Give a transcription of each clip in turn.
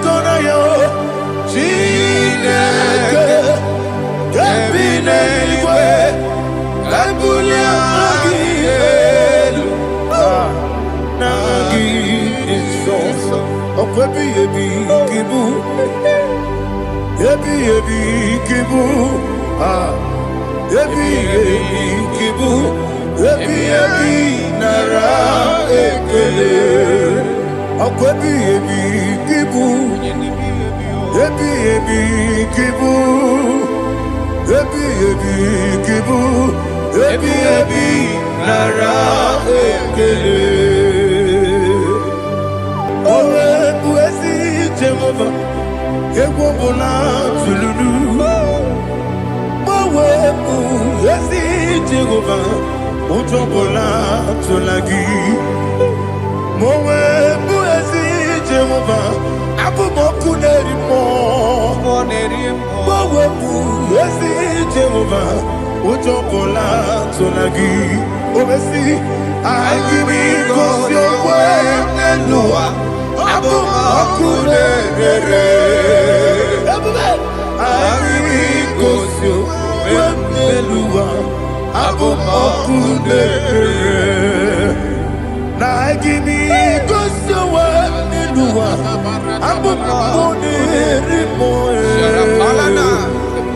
kona yo Chineke Kebine igwe Kabulia Magielu Nagi Isoso Okwebi Ebi Kibu Ebi Kibu Ebi Kibu Ebi Nara Ekele Okwebi Kibu Ebi Kibu Ebi Kibu Ebi Nara Ekele Owe Buezi Jehovah Ewobola Tululu Owe Buezi Jehovah Utobola Tulagi Mowe Buezi Jehovah Abu Mokuneri Mo Mowe Buezi Jehovah Utobola Tulagi Obesi IGBO Nelua Abu Mokuneri IGBO Nelua Abu Mokuneri Na IGBO Nelua Abu Mokuneri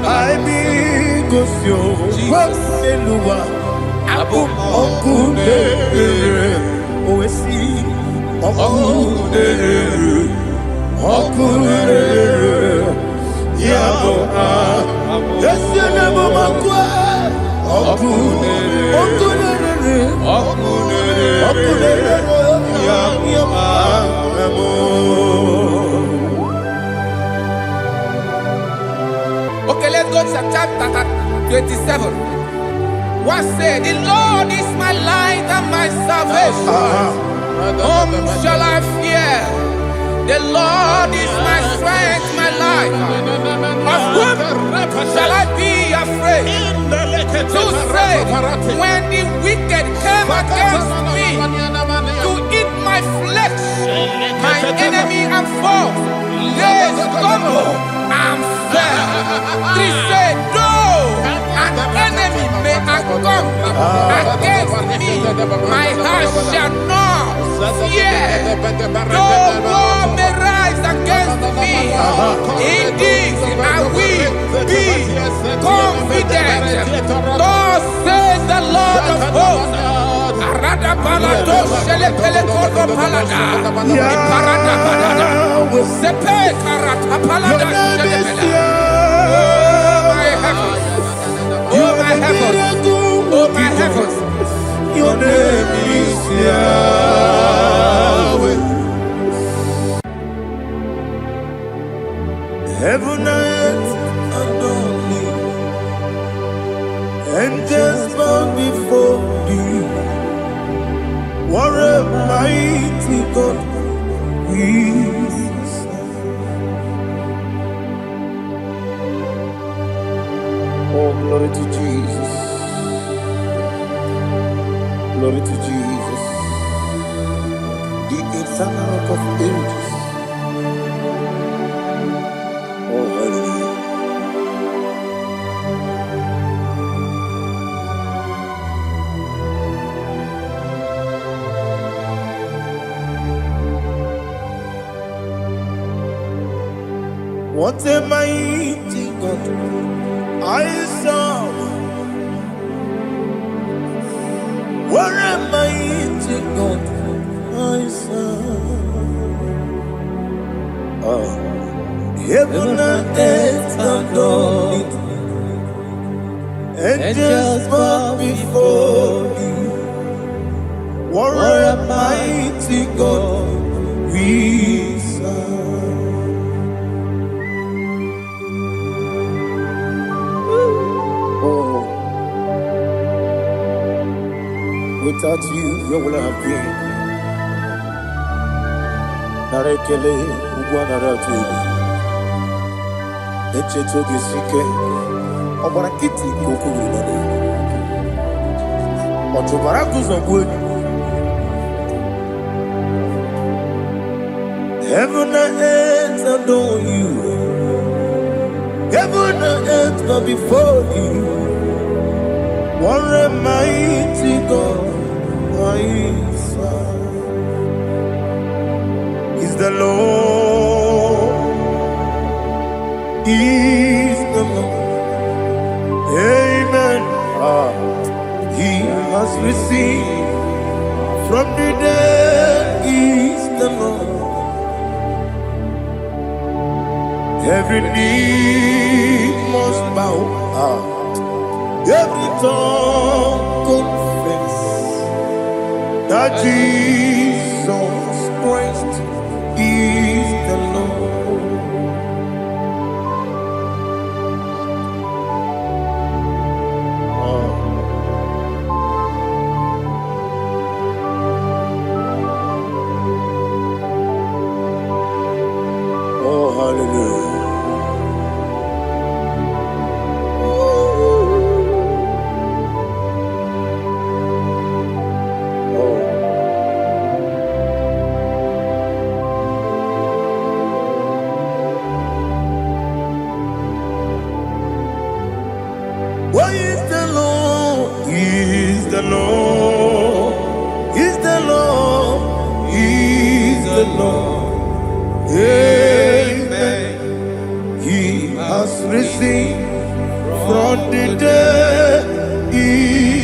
IGBO Nelua Abu Mokuneri Oesi Mokuneri Yabo Yesene Momakwa Mokuneri Okay, let's go to chapter 27. What said, the Lord is my light and my salvation. Whom shall I fear? The Lord is my strength, my life. Of whom shall I be afraid? To say, when the wicked came against me to eat my flesh, my enemy and foe, they stumble and fell. Three said, no, an enemy may come against me, my heart shall not fear. No war may rise against me. In this I will be confident. Thus says the Lord of hosts. Oh my heavens, oh my heavens, your name is Yahweh. Heaven and earth adore thee, angels bow before thee. What a mighty God we serve. Oh, glory to Jesus. Glory to Jesus. The eternal rock of ages. Oh, hallelujah. What a mighty God I serve. What a mighty God I serve. Heaven and earth adore it, angels bow before thee. What a mighty God we serve. Without you, where would I have been? Narekele, Ugwanaratu, Echetoge Sike, Obarakiti, Kokuru, Otobarakus of wood. Heaven and earth adore you. Heaven and earth bow before you. What a mighty God I serve. Is the Lord. Is the Lord. Amen. He has received from the dead. Is the Lord. Every knee must bow. Every tongue confess that Jesus Christ is the Lord. Oh, hallelujah. What is the Lord? He is the Lord. He is the Lord. He is the Lord. Amen. He has risen from the dead. He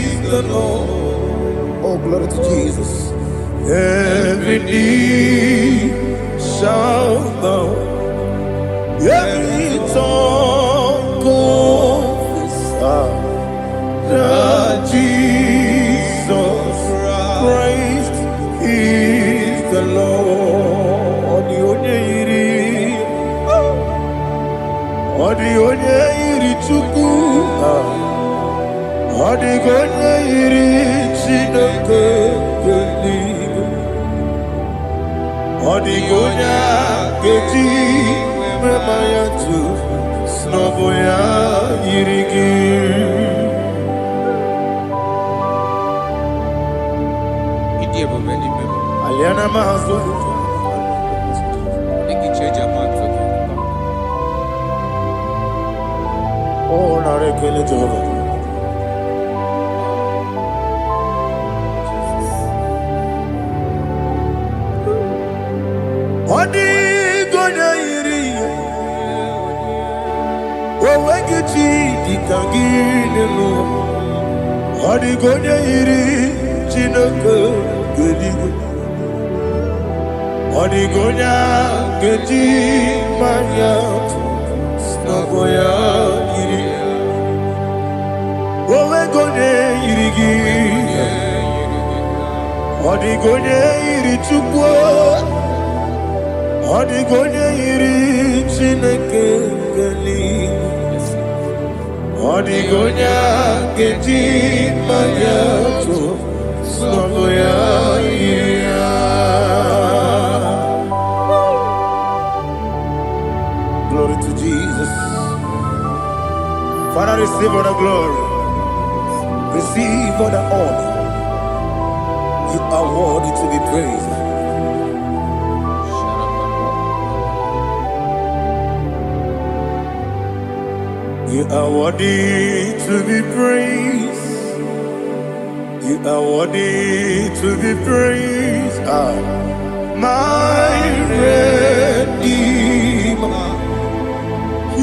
is the Lord. Oh, glory to Jesus. Every knee shall bow. Every tongue confess that Jesus Christ is the Lord. The onye yiri Chukwu, the onye yiri Chineke eluigwe, the onye keji mema ya tu snobo ya yiri gị. Aliana mazo. Oh, na rekele Jehovah. Odi gonya iri. Wewe gichi dikangine lo. Odi gonya iri Chineke geligwe. Odi gonya geji manya snaboya iri. Wewe gonya iri gi. Odi gonya iri Chukwu. Odi gonya iri Chineke geligwe. Odi gonya geji manya snaboya iri. Glory to Jesus. Father, receive all the glory. Receive all the honor. You are worthy to be praised. You are worthy to be praised. You are worthy to be praised. My Redeemer.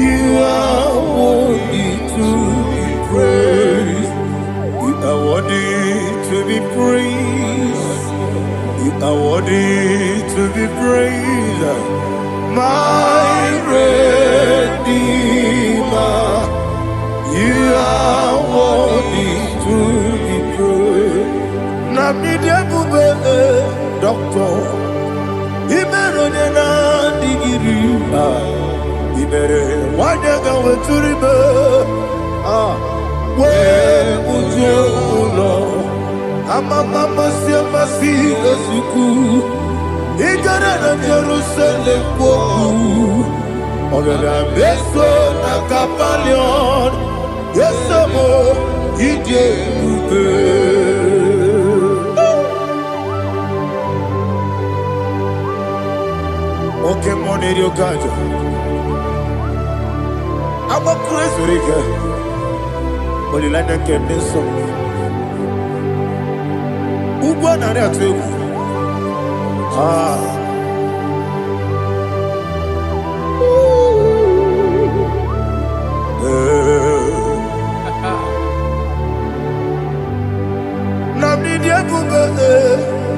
You are worthy to be praised. You are worthy to be praised. You are worthy to be praised. My Redeemer. You are worthy to be praised. Nami debube doctor. Imeronye na digiri. Ibere wanyaga weturibe we ujo ulo amama masi ezuku igara na Jerusalem kwoku ogara beso na Kapalion yesamo ije ube. Okay, money you got. I'm a crazy guy. But you like that get this song. Who won that too? Namni dia kumbe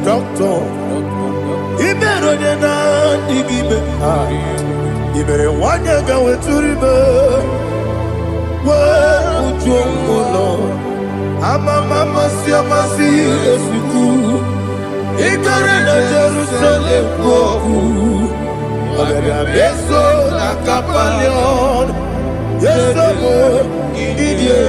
doctor. Ibero de na IGBO. Ibere wanya gawe turibe. Wa ujongo. Mama si esiku. Ikare na Jerusalem woku. Obebe beso na kapalion. Yeso mo idie.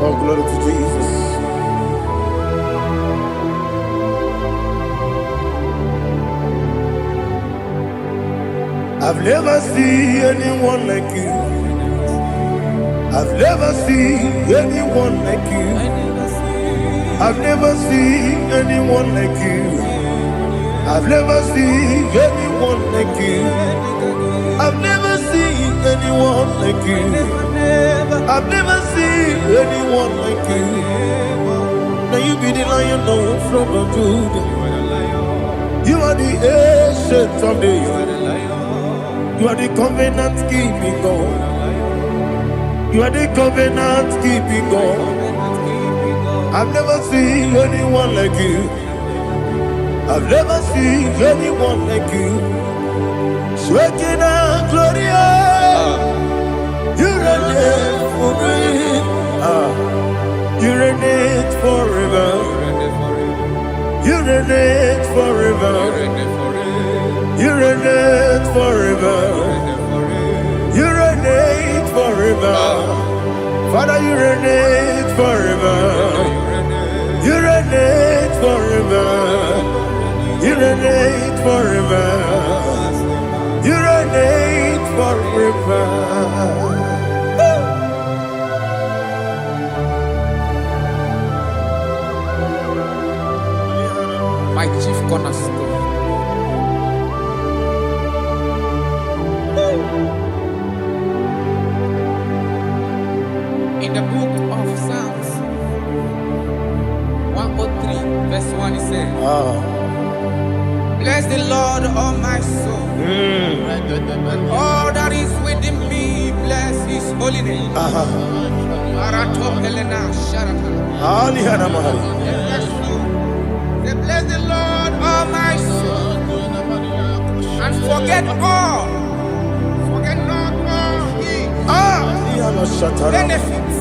Oh, glory to Jesus. I've never seen anyone like you. I've never seen anyone like you. I've never seen anyone like you. I've never seen anyone like you. I've never seen anyone like you. I've never seen anyone like you. Now you be the Lion from the Judah. You are the ancient of days. You are the covenant keeping God. You are the covenant keeping God. I've never seen anyone like you. I've never seen anyone like you. Shaking and glorious. You reign for me. You reign forever. You reign forever. You reign forever. You reign forever. Father, you reign forever. You reign forever. You reign forever. You reign forever. My chief cornerstone. In the book of Psalms 103 verse 1 it says, bless the Lord, all my soul. All that is within me, bless his holy name. Bless the Lord, all my soul, and forget not all his benefits.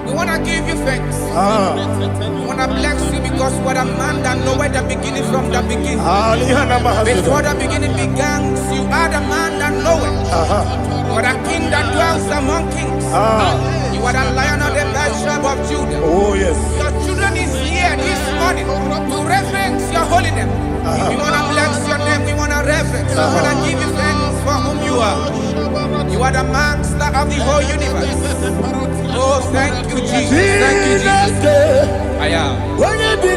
We want to give you thanks. We want to bless you because what a man that knoweth the beginning from the beginning. Before the beginning began, you are the man that knoweth. What a king that dwells among kings. You are the Lion of the tribe of Judah. Oh yes. Your children is here this morning to reverence your holy name. We want to bless your name. We want to reverence. We want to give you thanks for whom you are. You are the master of the whole universe. Oh, thank you, Jesus. Thank you, Jesus. I am. When you be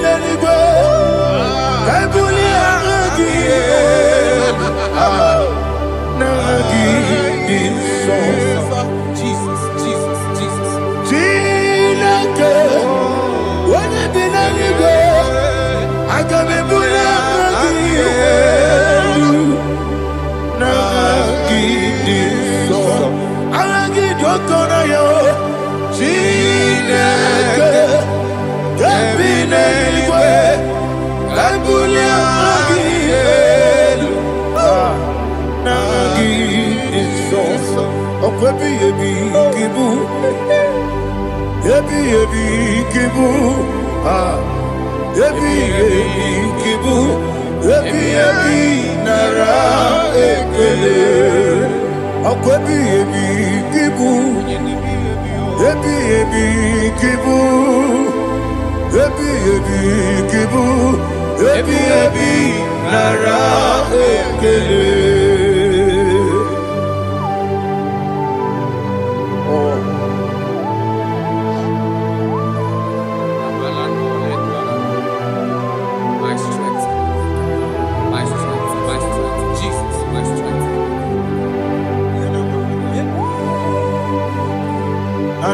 Jesus, Jesus, Jesus. I can be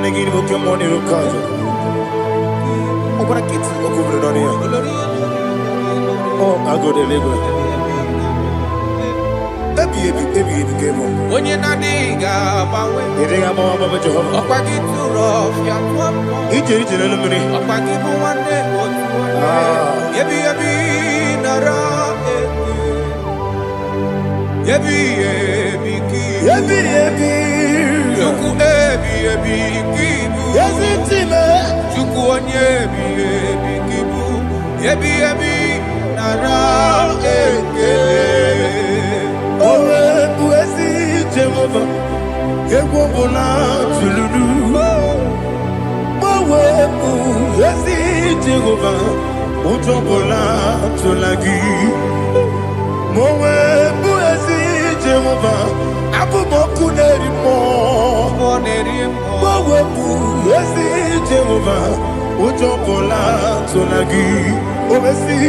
again, we come on your cause. Oh, what a kid, oh, over on here. Oh, I go to Lagos. Baby, came on. When you're not diga, You think I'm on Baba Jehovah? up I get too rough, yeah, He did it in a minute. up I give you one day, yebi, nara, yebi, Chuku kibu. Yes, it's me. Chuku kibu. Yebi, nara, Oh, Buesi Jehovah, Ewobola Tululu. Oh, Buesi Jehovah, Utobola Tulagi. Mowe Buesi Jehovah, Abu Mokuneri Mo. Mowe Buesi Jehovah, Utobola Tulagi. Obesi,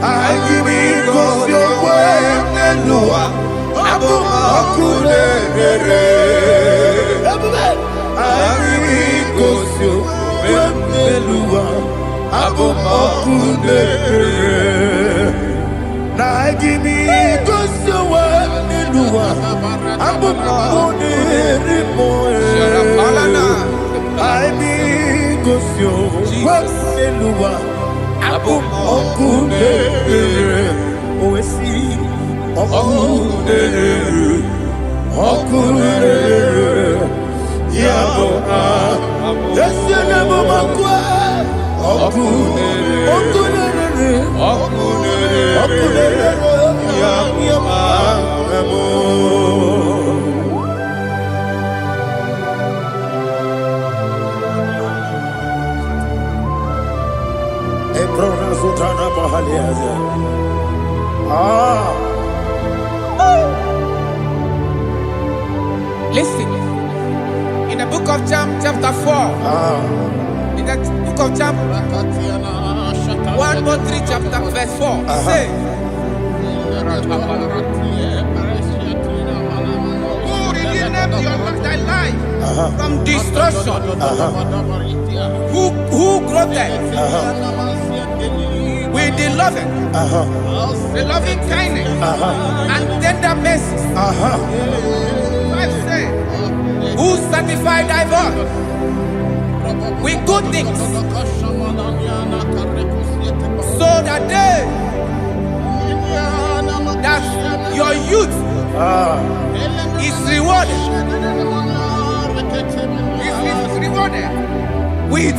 I give it cause your way and Noah. Abu Makunere, I give it cause your way and Noah. Abu Makunere, now I give me cause your way and Noah. Abu Makunere, I be cause your way and Noah. Abu Makunere, Oesi, Makunere, Makunere, Yabo, Yesianabo Makwa, Makunere, Makunere, Makunere, Yabo. Listen, in the book of John, chapter 4, in the book of John 1:3, chapter verse 4, it says, who redeemed thy life from destruction, who groweth with the loving kindness and tender mercies. Who satisfied thy voice with good things, so that your youth is rewarded. Is rewarded with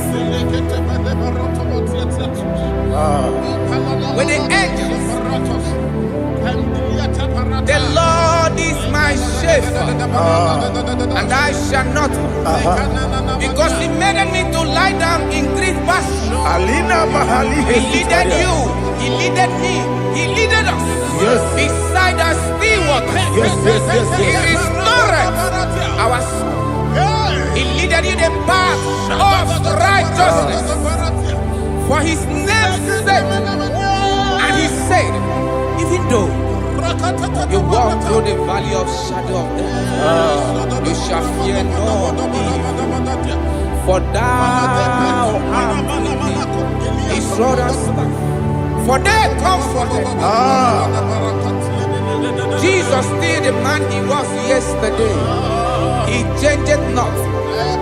the angels. The Lord is my shepherd, and I shall not, because He made me to lie down in green pastures. He leaded you, He leaded me, He leaded us beside the still waters. He restored our soul. He leaded you the path of righteousness for His name's sake. And He said, even though you walk through the valley of shadow of death, you shall fear no evil, for thou art with me. His rod and staff, for they comforted. Jesus still the man He was yesterday. He changed not.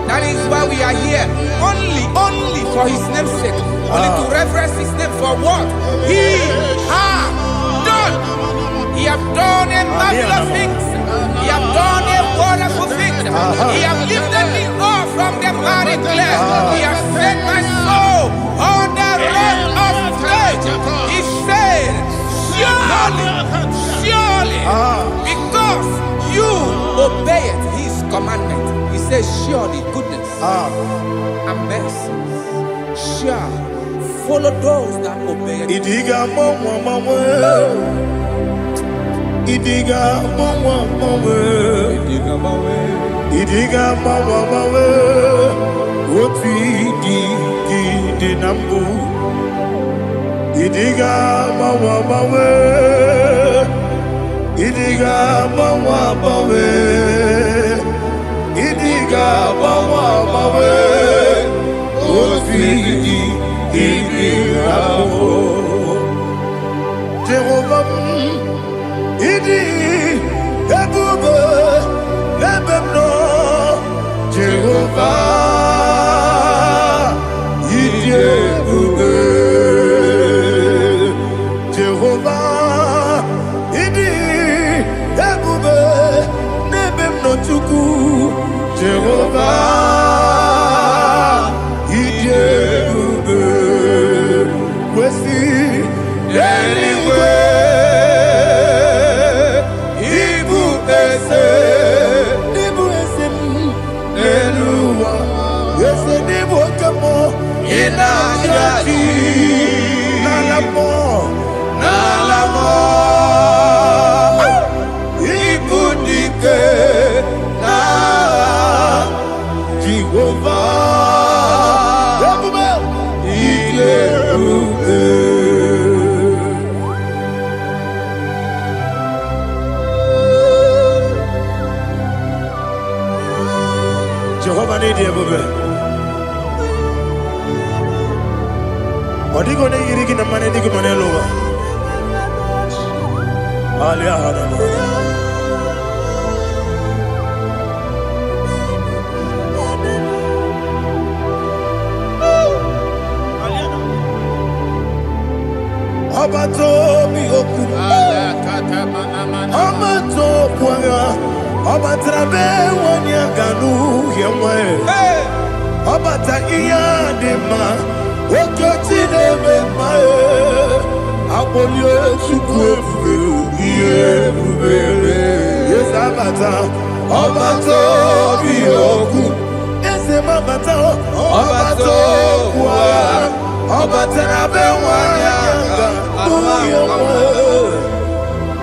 That is why we are here. Only for His name's sake. Only to reverence His name for what He has done. He have done a marvelous things. He have done a wonderful thing. He have lifted me up from the miry clay. He has set my soul on the rock of faith. He said, surely, because you obeyed His commandment. He says, surely goodness and mercy shall follow those that obey. Idiga mawe, woti di nambu. Idiga mawe, Idiga Jehovah, idi ebube lebemno. Jehovah, idi ebube. Jehovah, idi ebube lebemno chuku. Jehovah, idi ebube. Kwesi anyway, Ibu ese, Eluwa, ese Ibu kamo, inajati, nalamo, Ibu dike, na Jehovah, Jehovah need you, baby. What are you going to get? The money, the money, lower. Abato mi oku, Abato kwanga, Abatrabe wanya ganu yemwe, Abata iya dema, Okoti deme mae, Abolio chukwe iye bubele, yes Abata, Abato mi oku, ese mabata, Abato kwa, Abatrabe wanya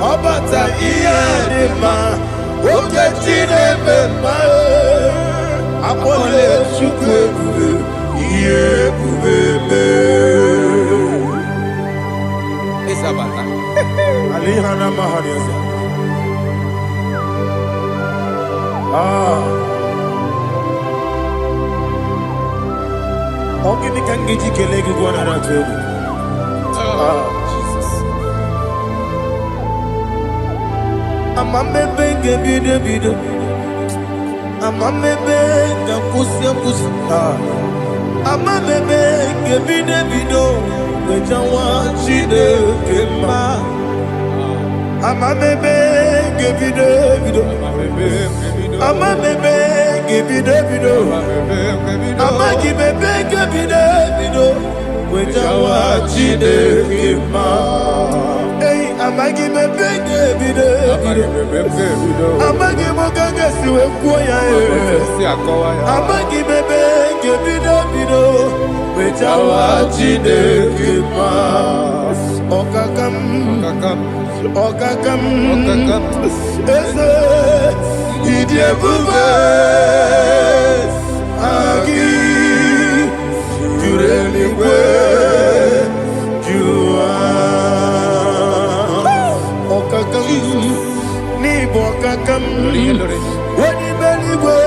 Obata iyadema oketine bema apole chukwe iye bubebe Isabata alihana mahariza Ogini kangiji kelegi gwana ratu Amamebe gebide bido, amamebe gakusia kusi. Amamebe gebide bido, wejawa chide kema. Amamebe gebide bido, amamebe gebide bido, amagibebe gebide bido, wejawa chide kema. Amagi me bege bido, amagi mo gage siwe kuya amagi me bege bido, wechawa chide kima, okakam, ese idie bube, agi jureli we, ni bokakam wani beliwe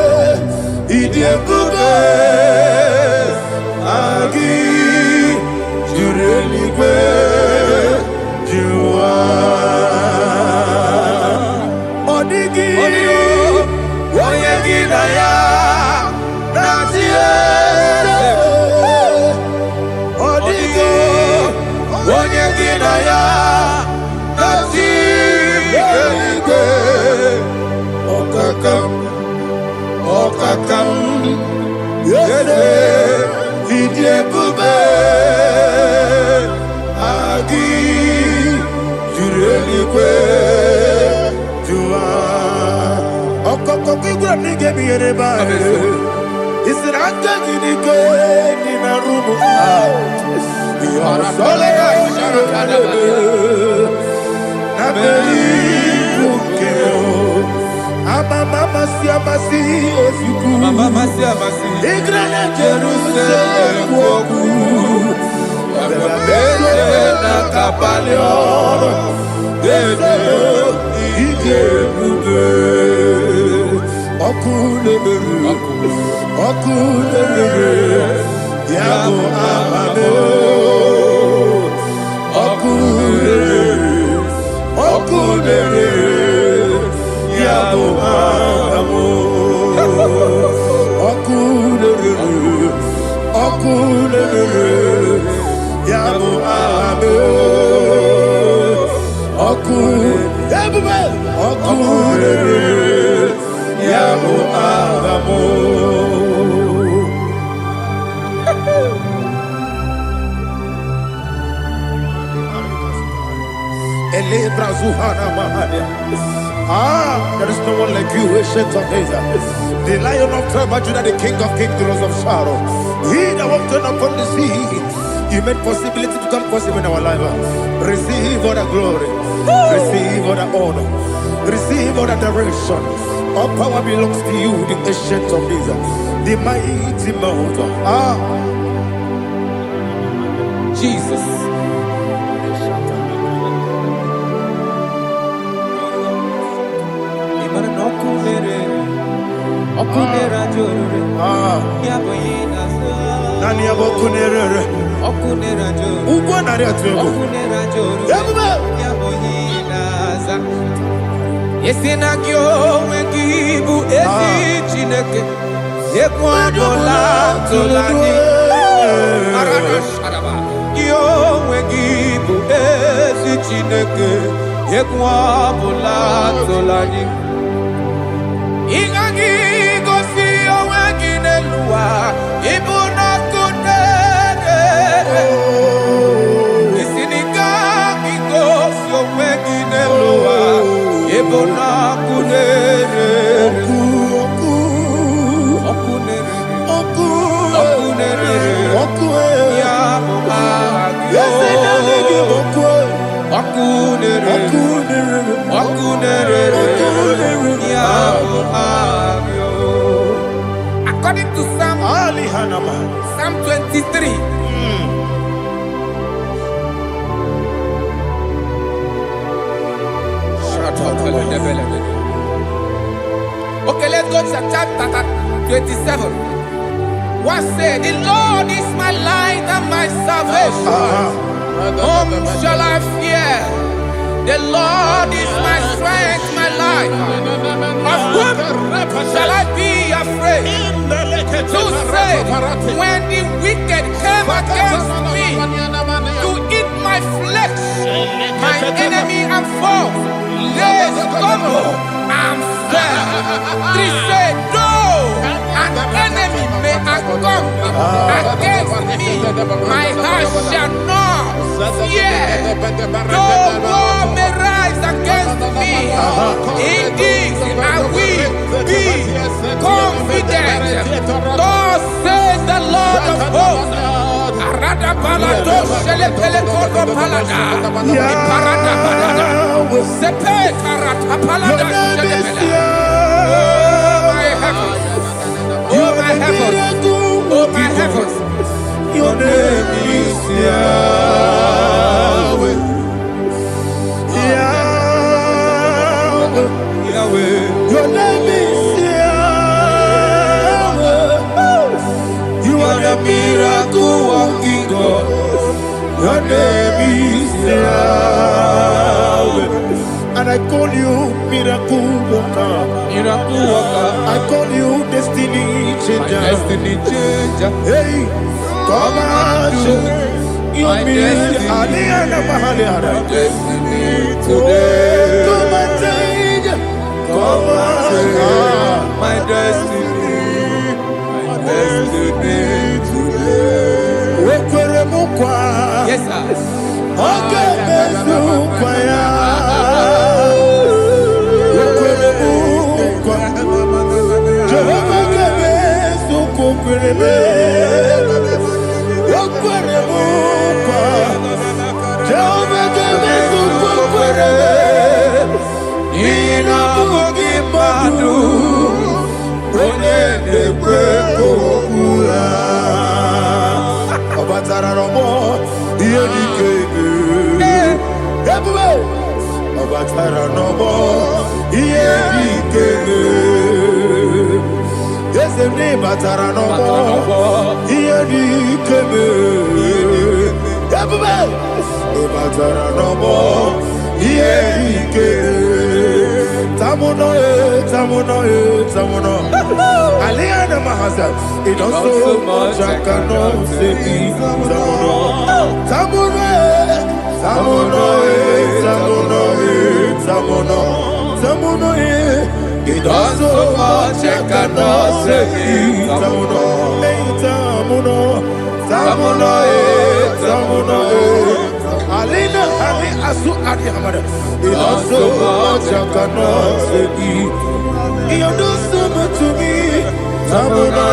idie bube agi jureligwe jua odigi oyegi na ya natie odigi oyegi na ya Okakam, yede, idie bube, agi, jureligwe, jua. Okokoki gra nige biyere ba. Isiranga nige nina rumu. Yosole nabeli bukeo. Mama siamasi osuku Mama siamasi Igrana Jerusalem woku Bebe na kapalion Bebe ije bube Okule Okudere, Yabo Amamo, Okudere, Yabo Amamo, Okudere, Yabo Amamo, Okudere, Yabo Amamo. There is no one like you, ancient of days. The Lion of tribe of Judah, the King of kings, the Rose of Sharon. He that walked upon the sea. You made possibility to come possible in our life. Receive all the glory. Receive all the honor. Receive all the adoration. All power belongs to you, the ancient of days, the mighty mountain. Jesus. Yesinagyo wegibu esi chineke yekwadola tolani arana sharaba yo wegibu esi chineke yekwadola tolani ingagi gosi oweginelua ibuna kunere isiniga gosi oweginelua ibuna kunere According to Psalm 23. Okay, let's go to chapter 27. What said? The Lord is my light and my salvation. Whom shall I fear? The Lord is my strength, my life. Of whom shall I be afraid? To say, when the wicked came against me to eat my flesh, my enemy and foe, they stumble and fell. 3 said, though an enemy may come against me, my heart shall not fear. Though war may rise against me, in this I will be confident. Thus says the Lord of hosts. Oh my heavens, oh my heavens, your name is Yahweh. Yahweh, Yahweh, your name is Yahweh. You are the miracle working God. Your name is Yahweh. And I call you miracle worker. Miracle worker. I call you destiny changer. My destiny changer. Hey, come on, you mean Aliana Mahaliana. My destiny today. Come and change. Come on, my destiny. My destiny today. Yes, sir. Okay, Sene batara no more. Iedi keme. Yabuba. Sene batara no more. Iedi keme. Tamuno. Aliana Mahasa. It don't so much I cannot say. Tamuno. It does so much I cannot say. Alina Ali Asu Adi Hamada. It does so much I cannot say. You do so much to me. Tamuno.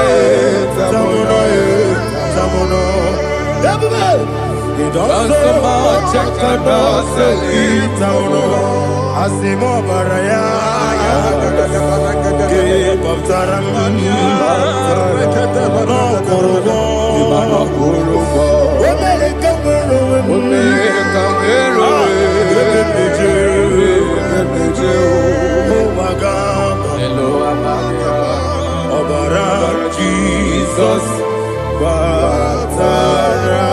It does so much I cannot say. Asimo Baraya. Give up Taramania. No Korobo. Jesus Batara.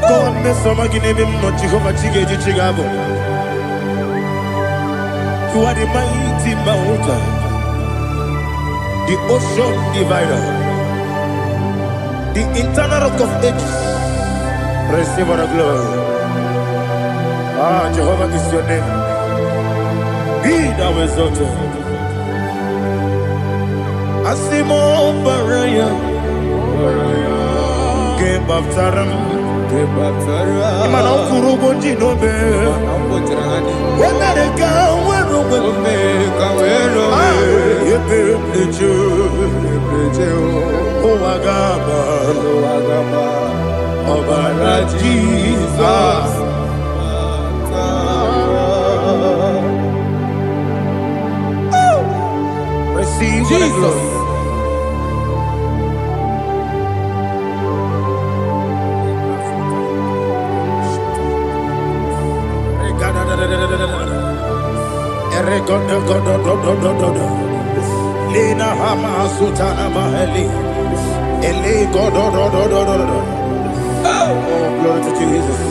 God me some agine him no Jehovah Chige Chigabo. You are the mighty mountain, the ocean divider, the eternal rock of ages. Receive our glory. Ah, Jehovah is your name. Be thou exalted. Asimo Baraya, Game of Taram, Imano Kuruboji Nobe, when they go, Jesus. Receive Jesus. Lina Hama Sutana Maheli. Ele God. Oh, glory to Jesus.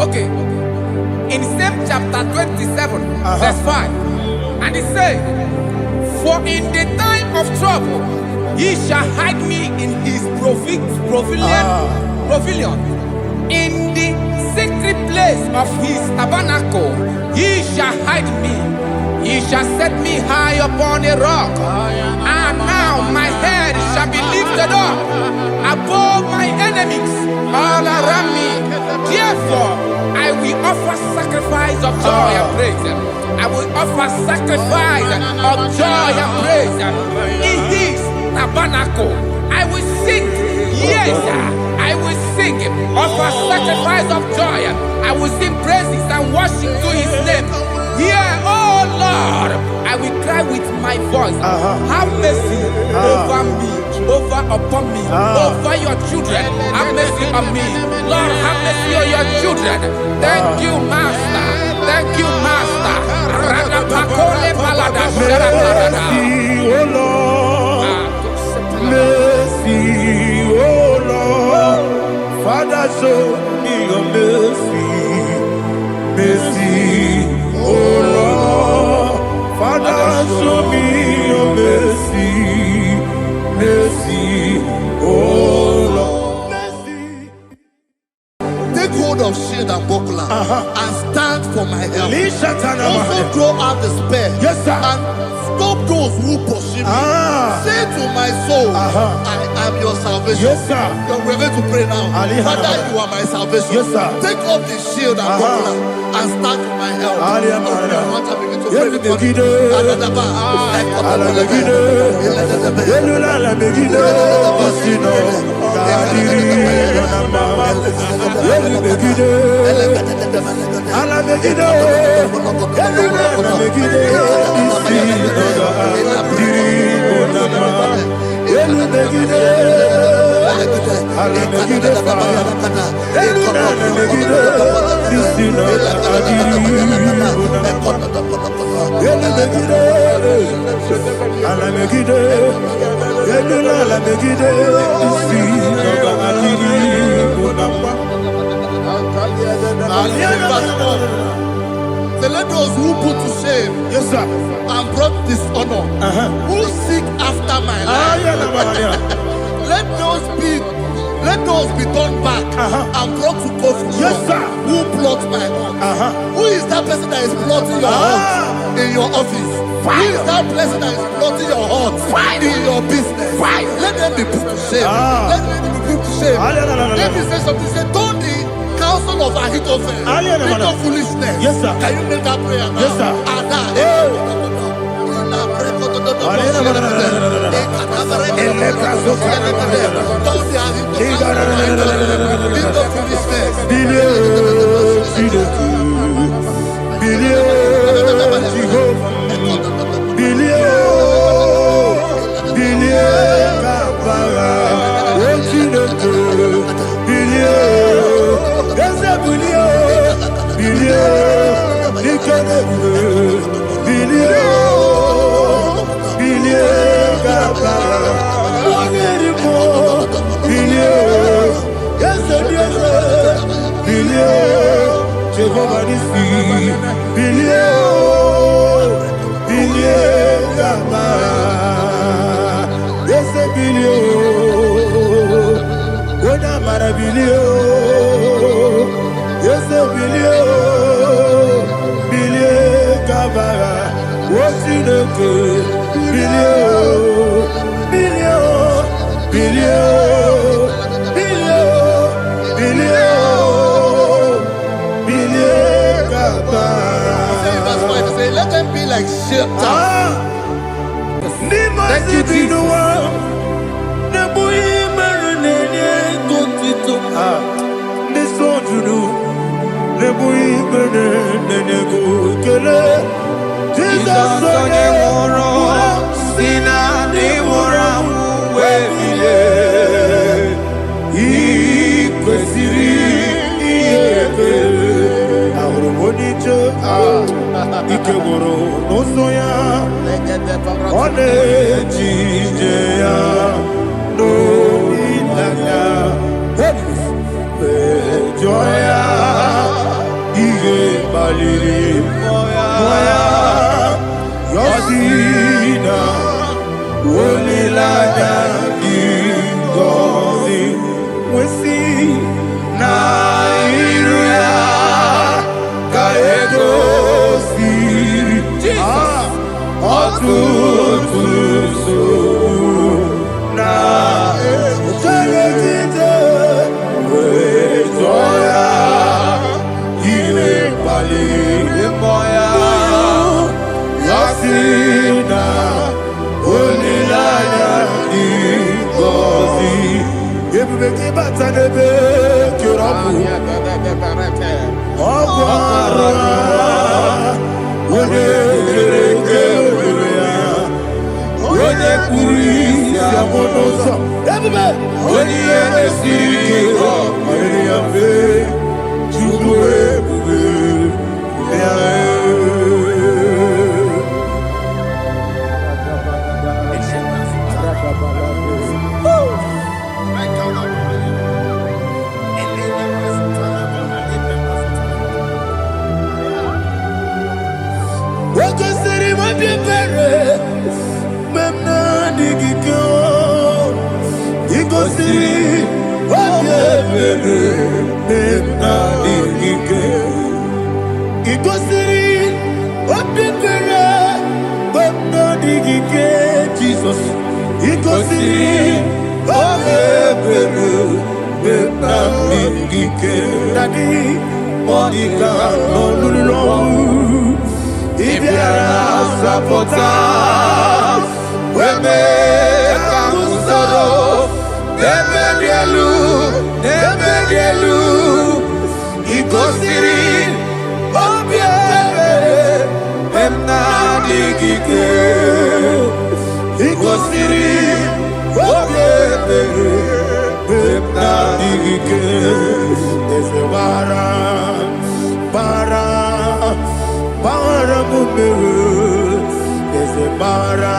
Okay. In same chapter 27, verse 5, and it says, for in the time of trouble, he shall hide me in his pavilion. In the secret place of his tabernacle, he shall hide me. He shall set me high upon a rock. And now my head shall be lifted up above my enemies all around me. Therefore, I will offer sacrifice of joy and praise. I will offer sacrifice of joy and praise in his tabernacle. I will sing, yes, I will sing, offer sacrifice of joy. I will sing praises and worship to his name. Here, oh Lord, I will cry with my voice. Have mercy over me, upon me, over your children. Have mercy on me. Lord, have mercy on your children. Thank you, Master. Thank you, Master. Mercy, oh Lord. Mercy, oh Lord. Father, show me your mercy. Mercy, oh Lord. Father, show me your mercy. Mercy, oh Lord. Mercy. Take hold of shield and buckler and stand for my help. Also throw out despair. Yes, sir. And stop those who pursue me. Say to my soul, I am your salvation. Yes, sir. We're going to pray now. Father, you are my salvation. Yes, sir. Take off the shield and buckler and stand for my help. Let those who put to shame, yes, sir, and brought dishonor, who seek after my life, let those be turned back and brought to court for yes, sir, who plot my heart. Who is that person that is plotting your heart in your office? Who is that person that is plotting your heart in your business? Let them be put to shame. Let them be put to shame. Let me say something. Say, don't the counsel of Ahithophel think of foolishness. Yes, sir. Can you make that prayer now? Yes, sir. Let them be like shelter. Thank you, Jesus. Ikeboro nosoya one jijeya no ilaya joya ige baliri moya yosina olilaya ingozi wesi na iruya kaego Iko siri, Nadigike is a bara mumere is a bara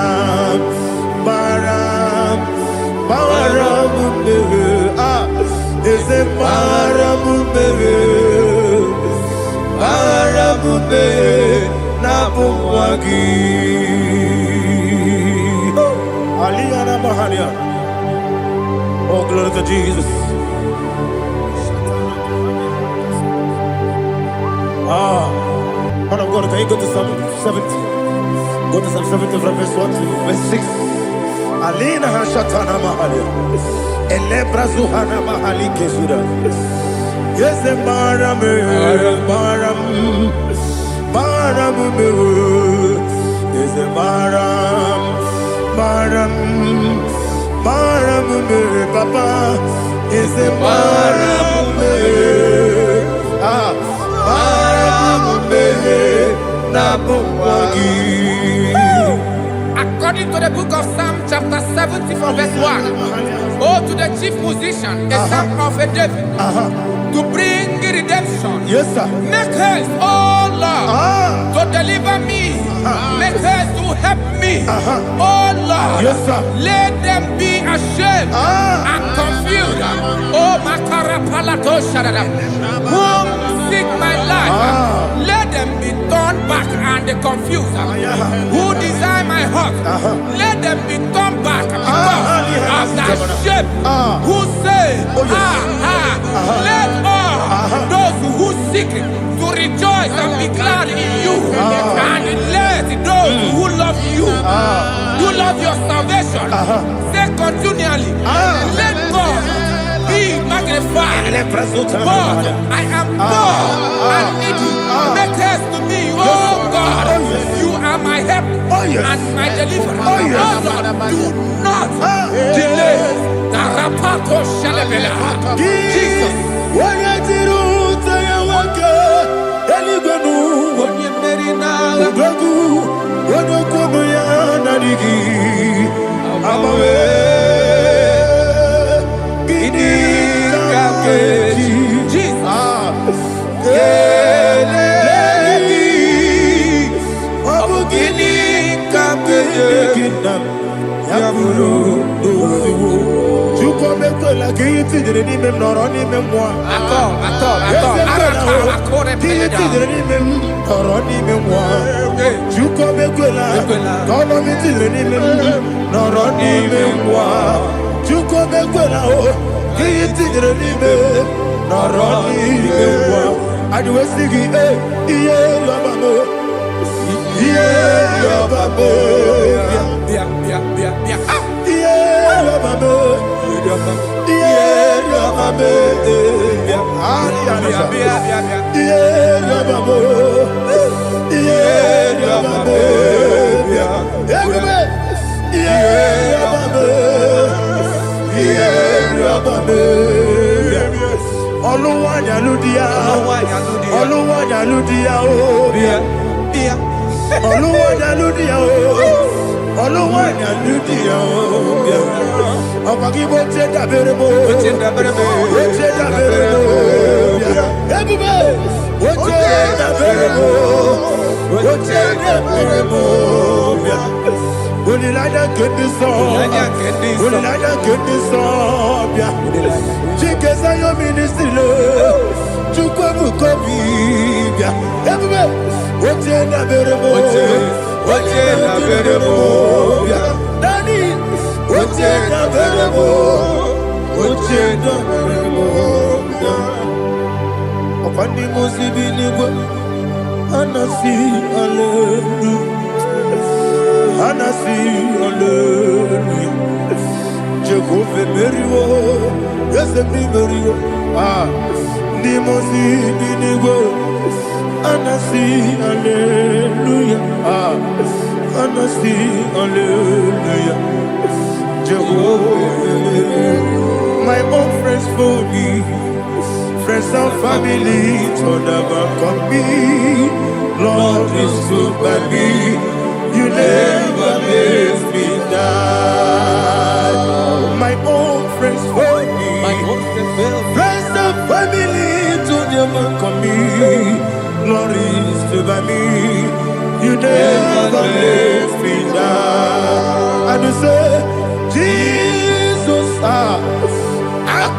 mumere is a bara mumere Nabuwagi Aliyana Mahalia. Oh, glory to Jesus. Man of God, can you go to Psalm 70? Go to Psalm 70 from verse 1 to verse 6. Alina Hashatana Mahalia. Elebra Zuhana Mahali Kesuda. Yes, Baram. Yes, Baram, Papa. Yes, Baram. According to the book of Psalm chapter 70 from verse 1, oh, to the chief musician, a psalm of a David, to bring redemption. Yes, sir. Make haste, oh Lord, to deliver me. Make haste to help me. Oh Lord, yes, sir. Let them be ashamed and confused. Oh, Makarapalato Shadada, whom seek my life, let them be turned back and confused. Who desire my heart, let them be turned back because of that shape. Who say, let all those who seek to rejoice and be glad in you, and let those who love you, who love your salvation, say continually, let God be magnified. God, I am poor and needy. Make haste to me, oh God. You are my help and my deliverer. Oh Lord, do not delay. Jesus. My own friends for me, friends and family, told never come me. Lord is good by me, you never let me die. My own friends for me, And you say, Jesus, I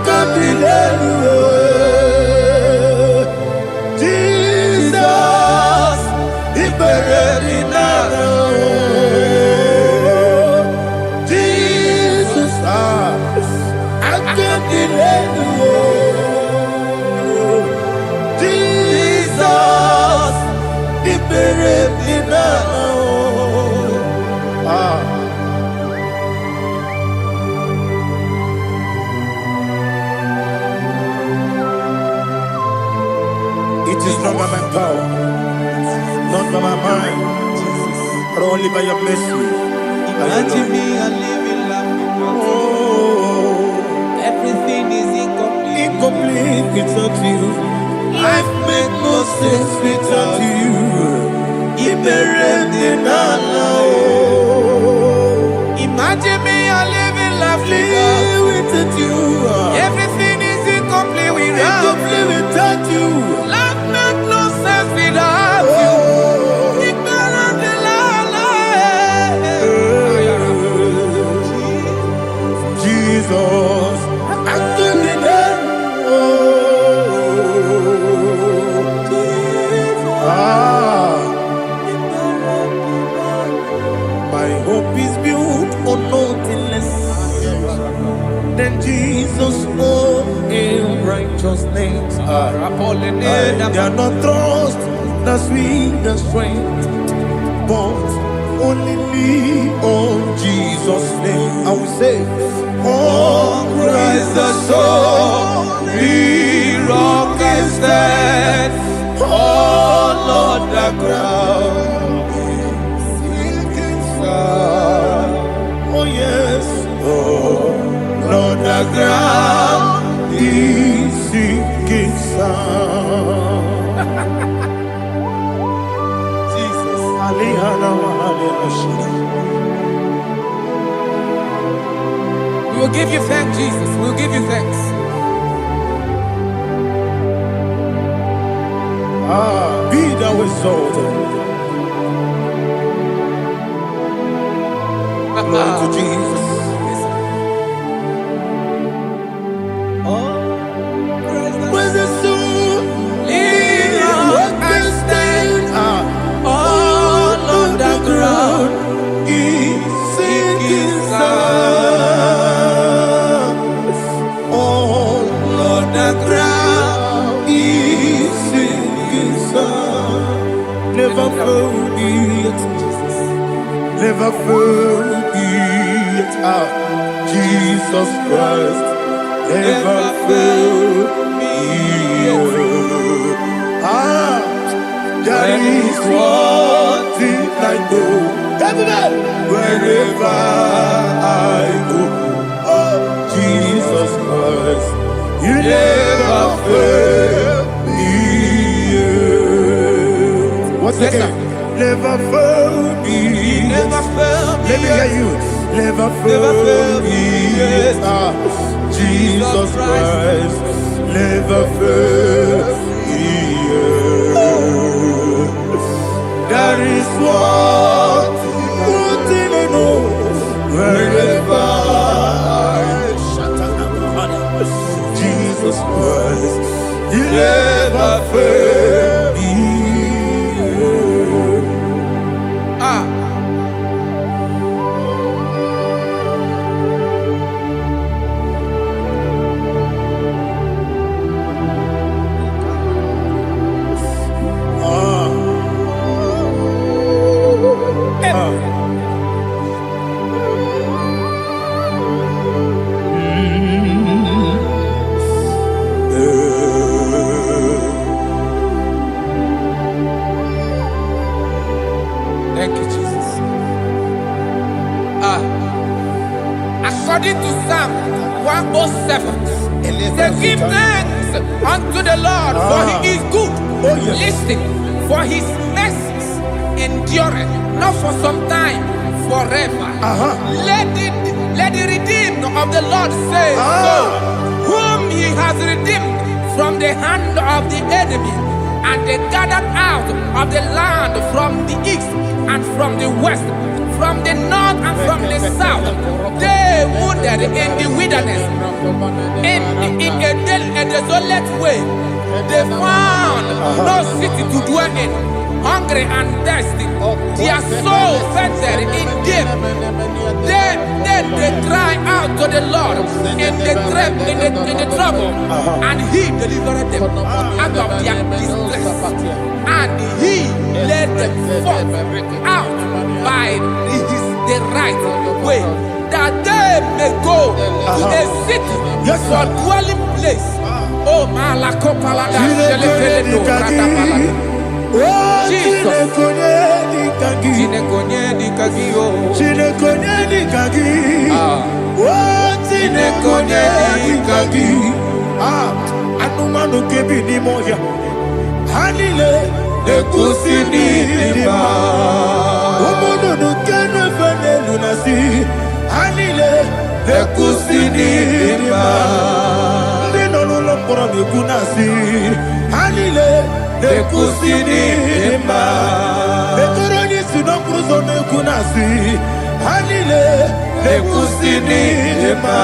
can't delay you. Jesus, He buried me now. Jesus, I can't delay you. Jesus, He buried me now. It is not by my power, not by my mind, but only by your mercy. Imagine me and living life. Oh, Everything is incomplete. incomplete without you. Life makes no sense without you. Imagine me and living life without you. Everything is incomplete without you. Life makes no sense without you. Jesus, I can't my hope is built on nothing less than Jesus' own in righteousness. I cannot trust the sweetest strength, but only lean on Jesus' name. I will say, on Christ the solid rock I stand, all on the ground is sinking sand. Oh yes, all on the ground is sinking sand. Jesus, We will give you thanks, Jesus. We will give you thanks. Be thou exalted. Glory to Jesus. Where's the soul? What can stand all on the ground? Is sinking sand. All on the ground is sinking sand. Never forget, never forget, Jesus Christ. Never forget. There is one thing I know. Wherever I go, oh Jesus Christ, you never fail me. What's Yes, again? Never fail me. Never fail me. Let me hear you. Never fail me. Jesus Christ, never fail me. There is one thing I know. Wherever I Jesus Christ, you never fail me. Thank you, Jesus. According to Psalm 107, say, give thanks unto the Lord, for He is good. Oh, yes. Listen, for His mercies endureth, not for some time, forever. Let the redeemed of the Lord say so, whom He has redeemed from the hand of the enemy, and they gathered out of the land from the east and from the west, from the north and from the south. in the wilderness, in a desolate way. They found no city to dwell in, hungry and thirsty. Their soul fainted in deep. They cry out to the Lord in the trouble, and He delivered them out of their distress, and He led them forth out by the right way, that they may go to a city for dwelling place. Oh, Malakopalada, Jesus. Anumanu kebi ni moya Hanile Ekusini lima Omono no kene fene lunasi Hanile Ekusini lima Nino lulo mpora mikunasi Hanile Ekusini lima Ekoroni sino kruzo mekunasi Hanile Ekusini lima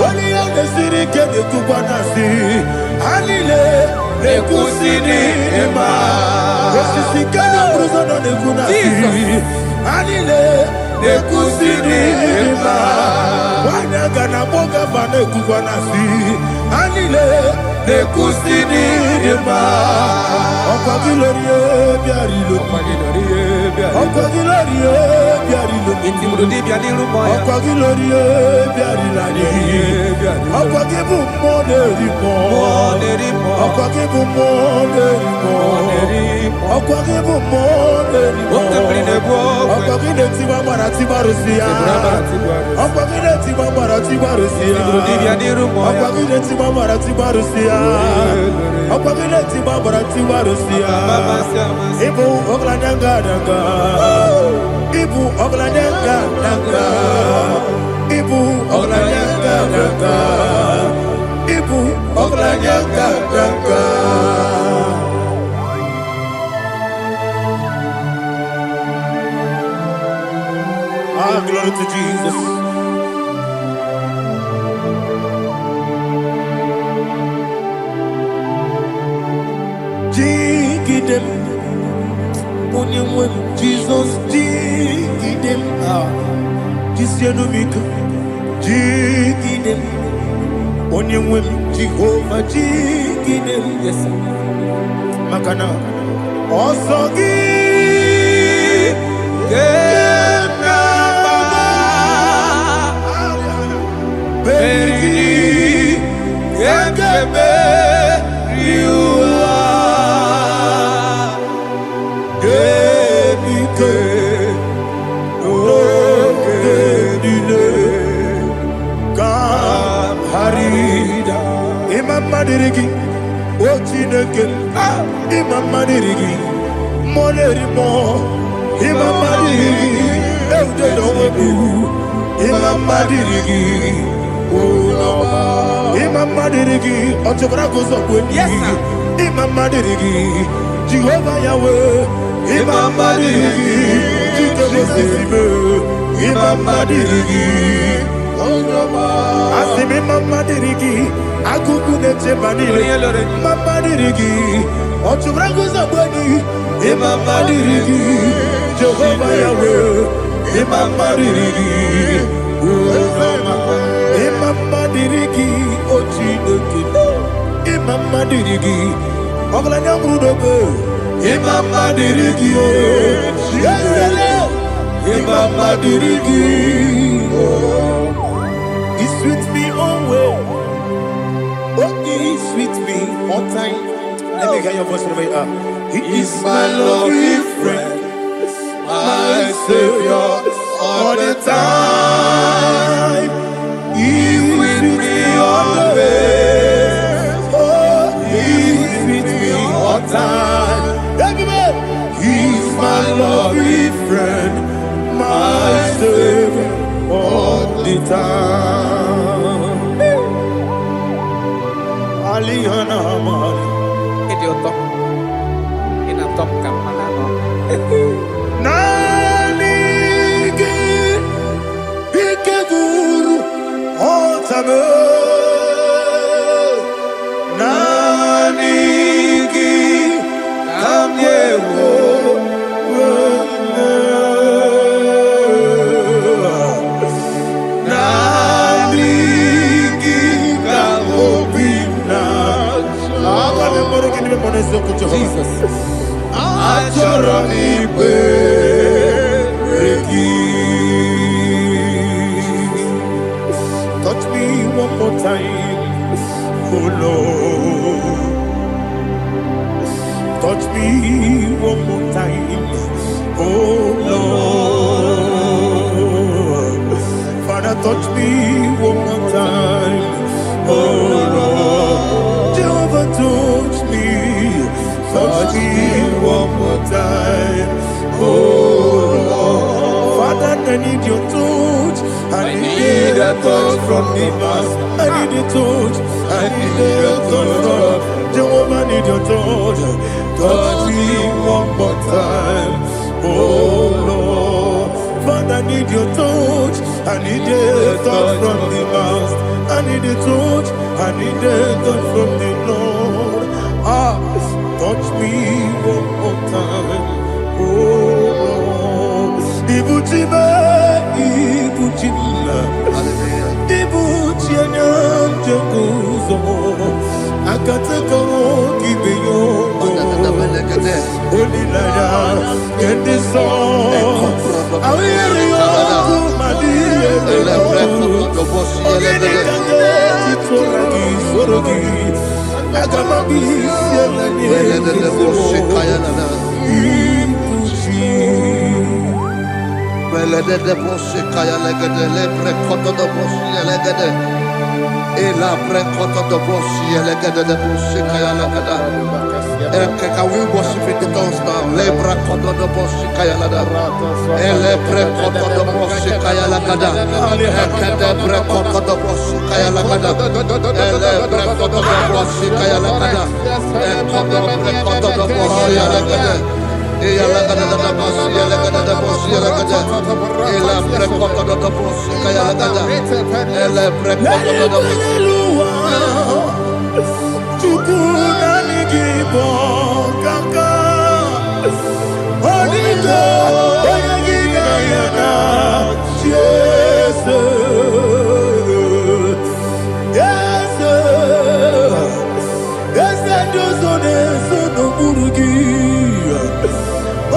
Wali yone siri kene kubanasi Hanile Ekusini lima Osisi kene kruzo no nekunasi Hanile Ekusini lima Wanyaga na boga vane kubanasi Hanile Ekusini lima Okwa gilorie biarilo Okwa gilorie biarilo Okwa gilorie biarilani Okwa gibu monerimo Okwa gibu monerimo Okwa gibu monerimo Okwa gileti wa marati barusia Okwa gileti wa marati barusia Okwa gileti wa marati barusia Okwa gileti wa marati barusia Ibu ogladanga danga Ibu ogladanga danga Ibu ogladanga danga Ibu ogladanga danga Ah, glory to Jesus. Jigidem, Onyemwem, Jesus, Jigidem, Jisyanomika, Jigidem, Onyemwem, Jehovah, Jigidem, yes, Makana, Osogi, Beri, Gekebe, Riua, Gebike, Ogedile, Kam Harida, Imam Madirigi, Ochineke, Imam Madirigi, Molerimo, Imam Madirigi, Eudedowebu, Imam Madirigi, Imam Madirigi, Otobrago Zobweni, yes, Imam Madirigi, Jehovah Yahweh, Imam Madirigi, Imam Madirigi, Asim Imam Madirigi, Akukune Chebanile, Imam Madirigi, Otobrago Zobweni, Imam Madirigi, Jehovah Yahweh, Imam Madirigi, Imam Madirigi, Ochineke, Imam Madirigi, Oglanya Brudobe, Imam Madirigi, Imam Madirigi, He's with me always, oh, He's with me all time. Let me hear your voice from here. He is my loving friend, my Savior, all the time. He's with me always. Oh, He's with me all time. Everybody, He's my loving friend, my Savior, all the time. Alihana Mali. Idiota. Inatom kamanano. Name Nanigi Kamyewo Nanigi Kamobina Jesus Achoro Ibe Touch me one more time, oh Lord. Touch me one more time, oh Lord. Father, touch me one more time, oh Lord. Jehovah, touch me one more time, oh Lord. Father, I need your touch. I need a touch from the Master. I need a touch. I need a touch from Jehovah. I need your touch. Touch me one more time, oh Lord. Father, I need your touch. I need a touch from the Master. I need a touch. I need a touch from the Lord. Touch me one more time, oh Lord. Ibuchima, Ibuchima, Ibuchina, Jaguzo, Akatako, Gibeyo, Olilaya, get this song. I hear you, Madia, Can we worship in the tongues now? Lebra koto do boshi kaya lada. Elebre koto do boshi kaya lada. Elebre koto do boshi kaya lada. Elebre koto do boshi kaya lada. Elebre koto do boshi lada. Eya lada da boshi lada da boshi lada. Elebre koto do boshi kaya lada. Elebre koto do boshi. IGBO kaka Onigo Oyagina yana Jesus Yes Dozone Sono Burugi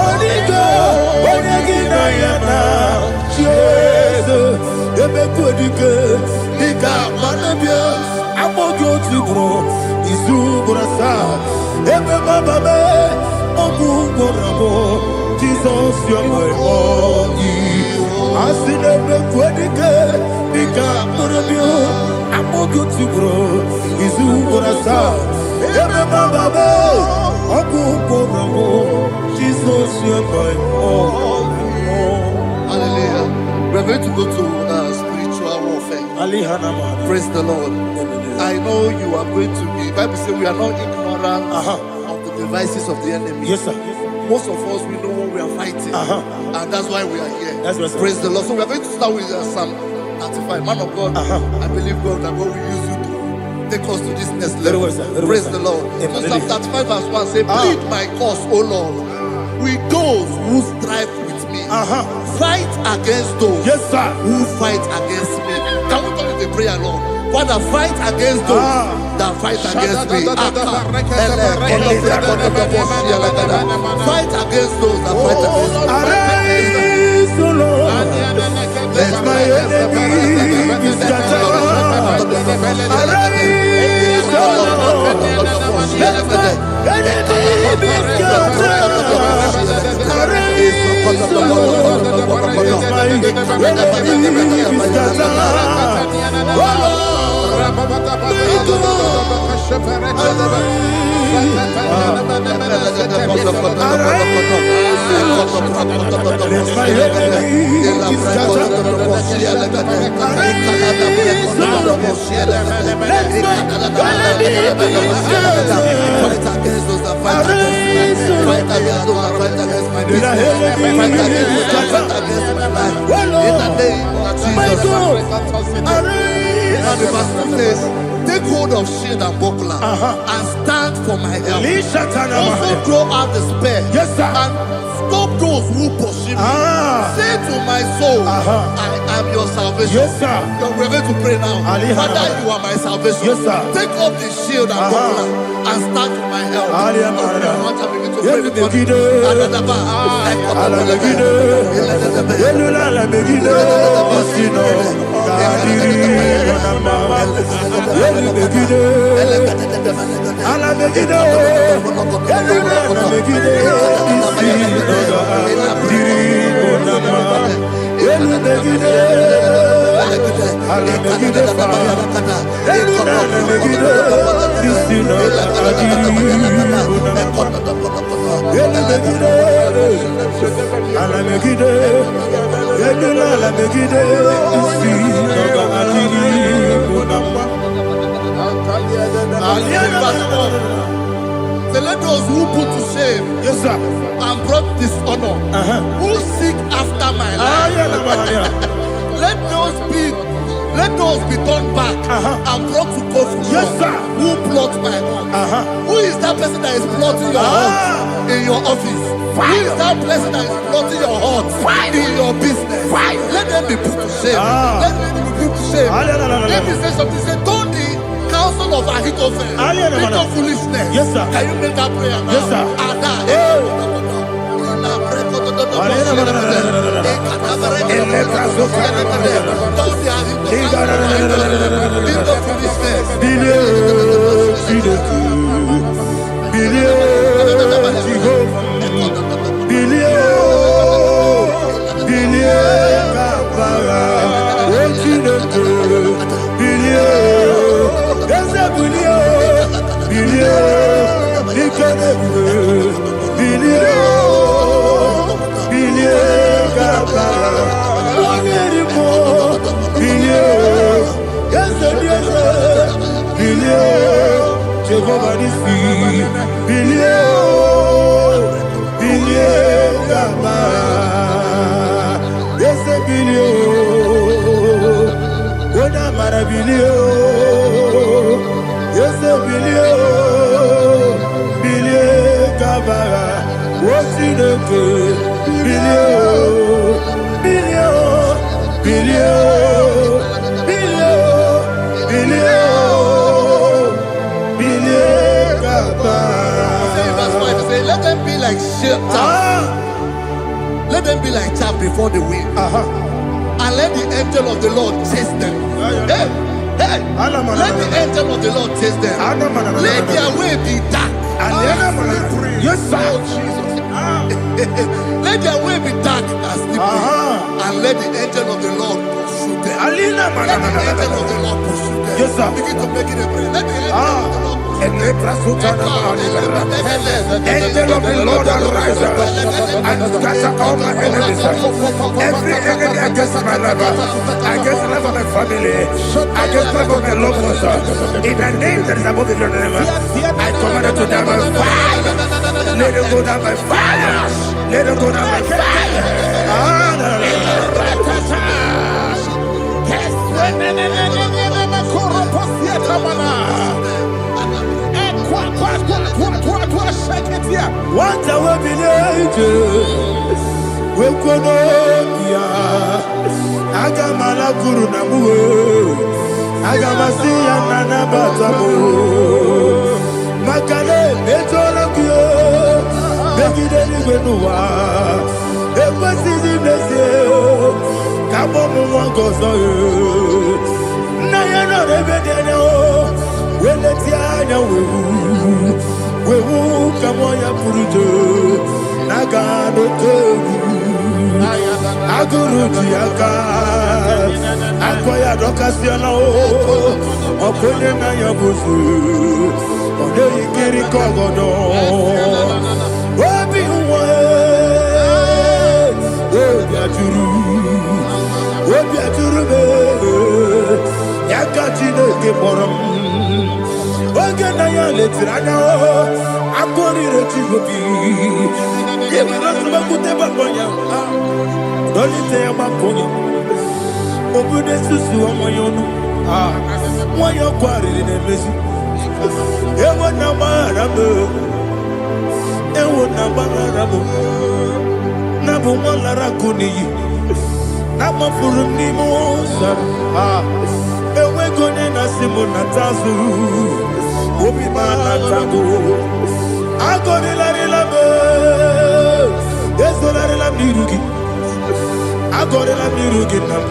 Onigo Oyagina yana Jesus Ebekodike Nika Manabia Amogo Tibro Izubrasa, Ebe Bababe, Ogu Gorabo, Jesus, you're my only. I see the Quedike, Nika Murabio, Amogu Tibro, Izubrasa, Ebe Bababe, Ogu Gorabo, Jesus, you're my only. Hallelujah. We're going to go to spiritual warfare. Praise the Lord. I know you are going to be. Bible says we are not ignorant of the devices of the enemy. Yes, sir. Most of us, we know what we are fighting, and that's why we are here. That's right, praise the Lord. So we are going to start with Psalm 35. Man of God, I believe God that God will use you to take us to this next level. Praise the Lord. So Psalm 35 verse 1 says, plead my cause, O Lord, with those who strive with me. Fight against those who fight against me. Can we call it a prayer, Lord? Father, fight against those that fight against me. Fight against those that fight against me. Arise, O Lord, let my enemy be scattered. Arise, O Lord, let my enemy be scattered. Arise, O Lord, let my enemy be scattered. the verse 2 says, take hold of shield and buckler and stand for my help. Also draw out the spear and stop those who pursue me. Say to my soul, I am your salvation. We're going to pray now. Father, you are my salvation. Take up the shield and buckler and stand for my help. So let those who put to shame and brought dishonor, who seek after my life, let those be turned back and brought to confusion. Who plot my heart? Who is that person that is plotting your heart in your office? Who is that person that is plotting your heart in your business? Let them be put to shame. Let them be put to shame. Let me say something. Say, don't the counsel of Ahithophel make no foolishness. Can you make that prayer now? Let them be like chaff. Let them be like chaff before the wind. And let the angel of the Lord chase them. Let the angel of the Lord chase them. Let their way be dark. Let their way be dark as the and let the angel of the Lord pursue them. Let the angel of the Lord pursue them. Begin to make it a prayer. Let the angel of the Lord Angel of the Lord arise and scatter all my enemies. Every enemy against my life, against the life of my family, against the life of my loved ones. In the name that is above the name, I command it to them by fire. Let it go down by fire. Let it go down by fire. What I will be we could Agamala Guru Namu Agamasi and Nabatamu Makale Betolakio Begideli Benua Equasi Nesio Kabomu Wangozo Nayana Rebedeno Wenetiana Wewu Kamoya Purujo Nagano Togu Aguru Tiaka Akoya Dokasiano Okonye na Yabusu Ode Ikiri Kogodo Obi Uwe Obi Aturu Yakatine Kemoram Oge na ya letirana Akori Rechigobi Yemi Rasuma Kuteba Konya Dolite ya Makonya Obude Susu Amoyonu Why you quarry in a messy? Ewo na marabu, ewo na marabu. Nabu malara kuni, nama furum ni mosa. Ewe kone na simu na tazu, obi mana tago. Agone la relabe, ezo la relabe nirugi. Agone la nirugi nam,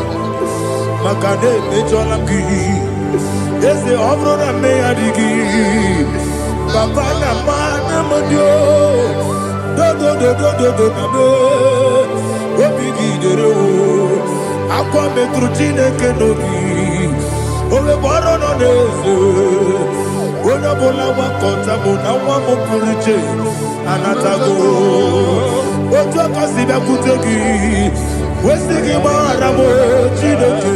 makade ejolam ki. Ese obro na me adigi, papa na mana modio. Do na me, obigi dero. Aqua metrutine kenogi, ove baro no neze. Ona bola wa kota bona wa mo puriche, anatago. Ojo kasi be kutegi, wesigi mara mo chineke.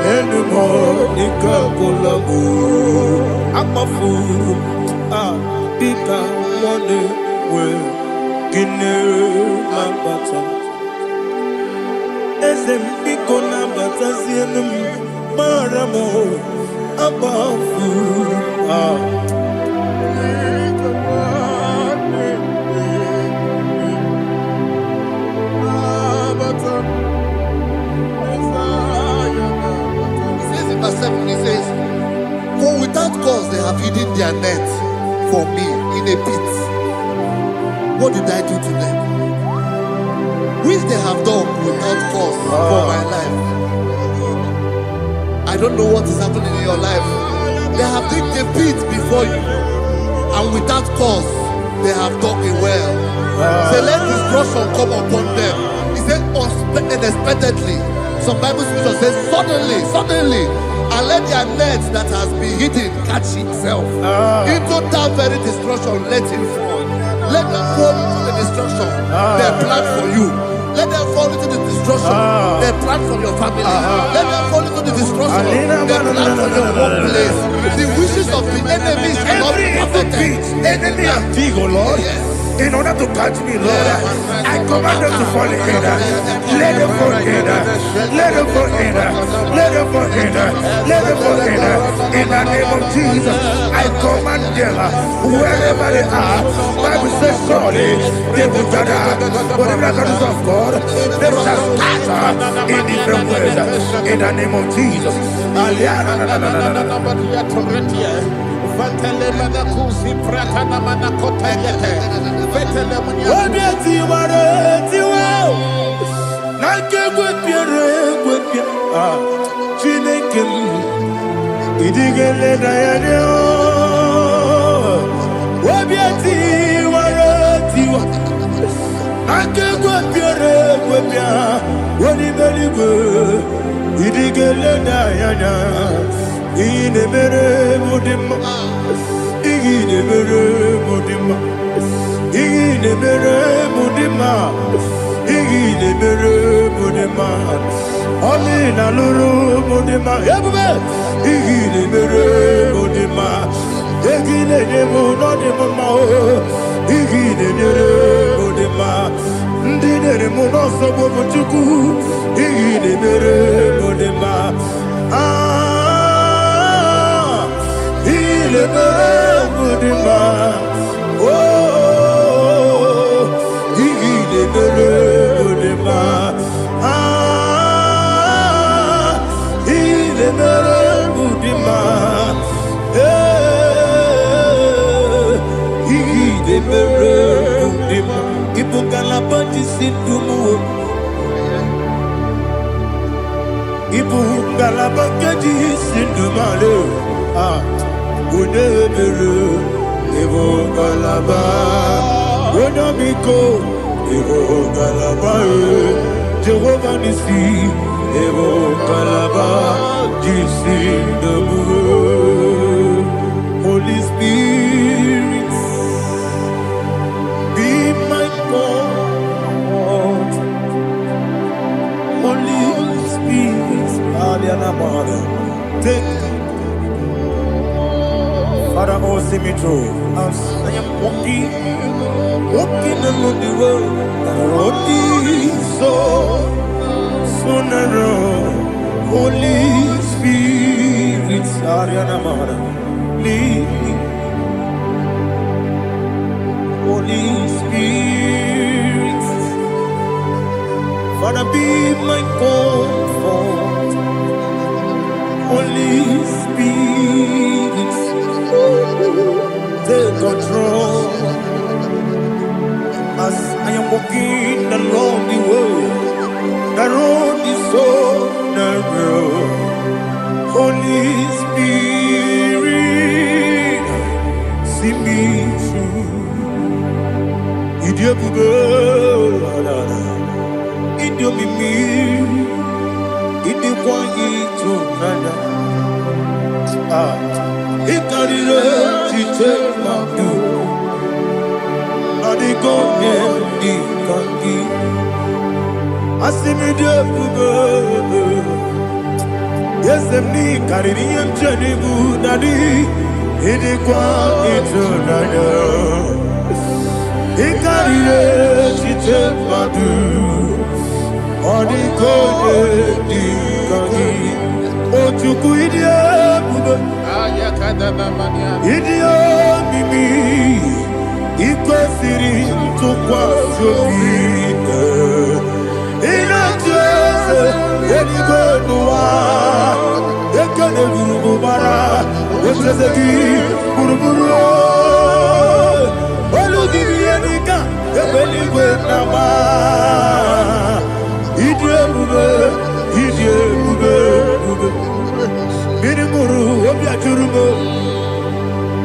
Enumo nikakolabu, amafuru bika one we kine mambata. Esem biko nambata sienum maramo amafuru He says, for without cause they have hidden their net for me in a pit. What did I do to them? Which they have done without cause for my life. I don't know what is happening in your life. They have digged a pit before you, and without cause they have dug a well. Say, let destruction come upon them. He said, unexpectedly. Some Bible scripture says, suddenly, and let their net that has been hidden catch itself. Into that very destruction, let it fall. Let them fall into the destruction they plan for you. Let them fall into the destruction they plan for your family. Let them fall into the destruction they plan for your workplace. The wishes of the enemy shall not be perfected. Enemy and Tigo, Lord. In order to catch me, Lord, I command them to fall in. Let them fall in. Let them fall in. Let them fall in. Let them fall in. In the name of Jesus, I command them wherever they are. Bible says, surely they will gather. But the miracles of God, they shall scatter in different ways. In the name of Jesus. Omina luru mudima, everywhere. Igine mere mudima, igine nemo no dema, igine mere mudima, ndine nemo no sobo muchuku, igine mere mudima. Igine mere mudima, oh, igine mere mudima. Ibu galabakaji sindumale udebere ibu galaba udabiko ibu galaba Jehovah nisi ibu galaba jisi debu. Holy Spirit, be my God. Holy Spirit, take Father, oh, see me through. As I am walking along the road is so narrow. Lead me, Holy Spirit. Father, be my comfort. Holy Spirit, take control as I am walking along the way. The road is so narrow. Holy Spirit, see me through. Idiobube, Idiomimi, Idikwa Itonada. Ikarire Chiche Madu, Adiko Endi Kangi, Asimidobube. Yes, me Caribbean Janibu Nadi, Idikwa Itonada. Ikarire Chiche Madu, Adiko Endi Kangi. Ojuku Idiobube, Idiomimi, Ikosiri Tukwa Sopite, Inatese, Edigonua, Ekane Burubara, Echezeki, Buruburu, Olugibi Enika, Ebeligwe Nama, Idiobube, Idiobube. Mirimuru, Obia Jurume,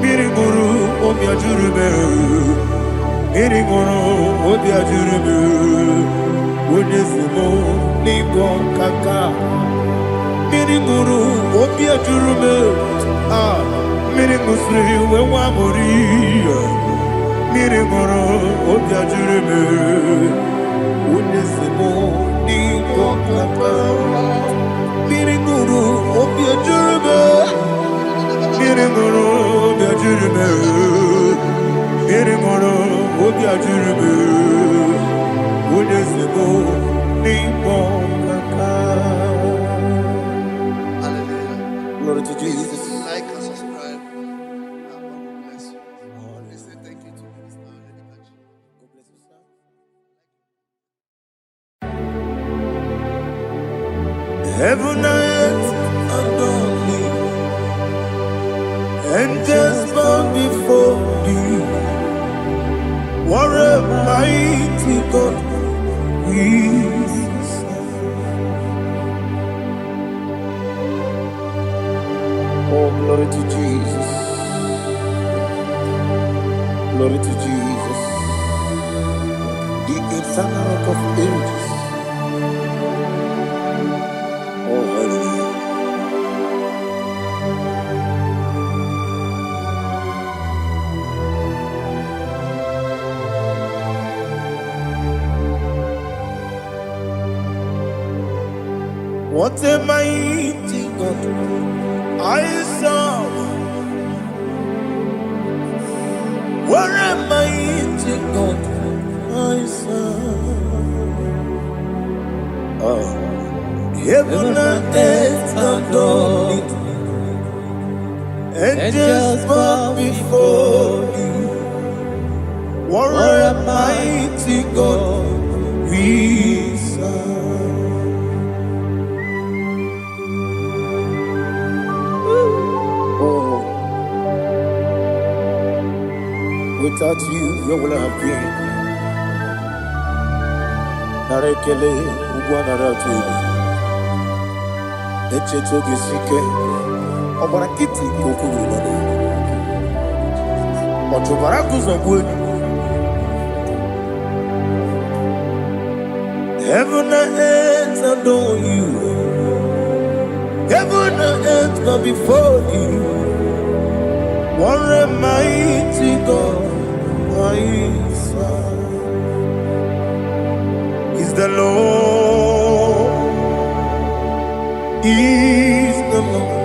Mirimuru, Obia Jurume, Mirimuru, Obia Jurume, Unesimo, Nikon Kaka, Mirimuru, Obia Jurume, Mirimusri, Wamori, Mirimuru, Obia Jurume, Unesimo, Nikon Kaka. Miringuru, Obia Jurube, Miringuru, Obia Jurube, Miringuru, Obia Jurube, Udesimo, Nipo Kaka. Hallelujah. Glory to Jesus. Like and subscribe. God bless you. Please say thank you to Mr. Edikachi. God bless you, sir. Heaven and earth adore me, angels bow before thee. What a mighty God we serve. Oh, glory to Jesus. Glory to Jesus. The eternal rock of ages. Oh, hallelujah. What a mighty God I serve. What a mighty God I serve. Oh. Heaven and earth adore it, angels bow before you. What a mighty God we serve. Oh, without you, where would I have been? Narekele, Ugwanaratu. Echetoge sike, ọgbara kiti kokuru nọdụ. Ọchụbara kụzọgbu enyi. Heaven and earth adore you. Heaven and earth bow before you. What a mighty God I serve. Is the Lord. Is the Lord.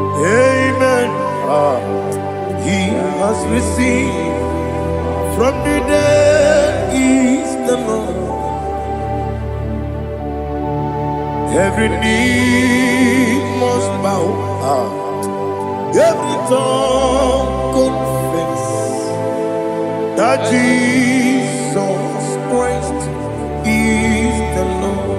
Amen. He has received from the dead. Is the Lord. Every knee must bow. Every tongue confess that Jesus Christ is the Lord.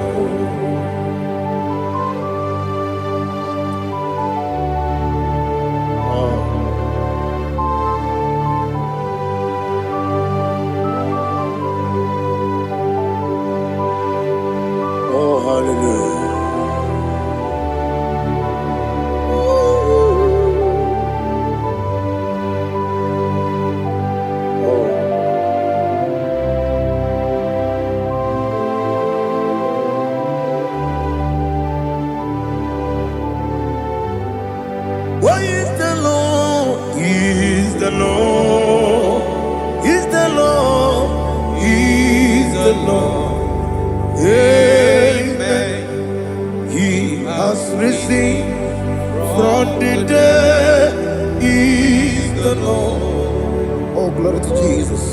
Oh, hallelujah. Why is the Lord? Is the Lord? Is the Lord? Is the Lord? Amen. He has risen from the dead. Is the Lord? Oh, glory to Jesus.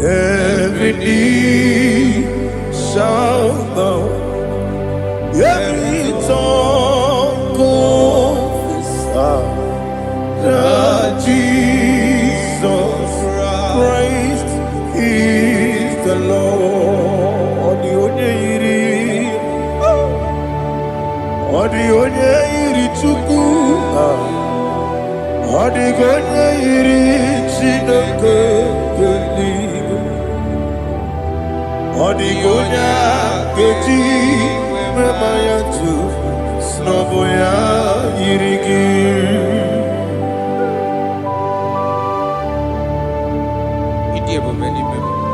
Every knee shall bow. Every tongue confess that Jesus Christ is the Lord. The onye yiri Chukwu, the onye yiri Chineke eluigwe, the onye ga-eji mema ya tu n'ọbụ ya yiri gị.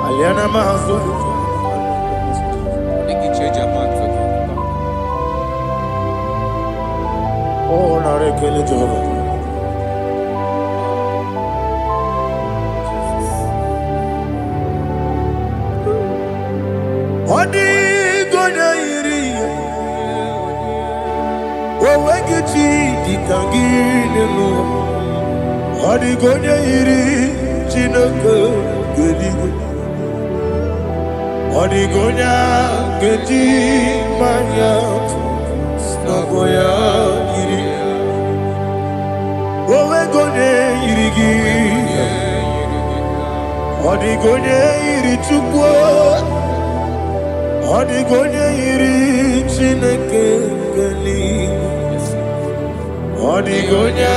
Aliana mahazo oh, narekele Jehova. Odi gonya yiri owegichi dikangile no. Odi gonya yiri Chineke geligwe. Odi gonya geji manya snagoya yiri. Owe gonya yiri gi. Odi gonya yiri Chukwu. Odi gonya yiri Chineke geligwe. Odi gonya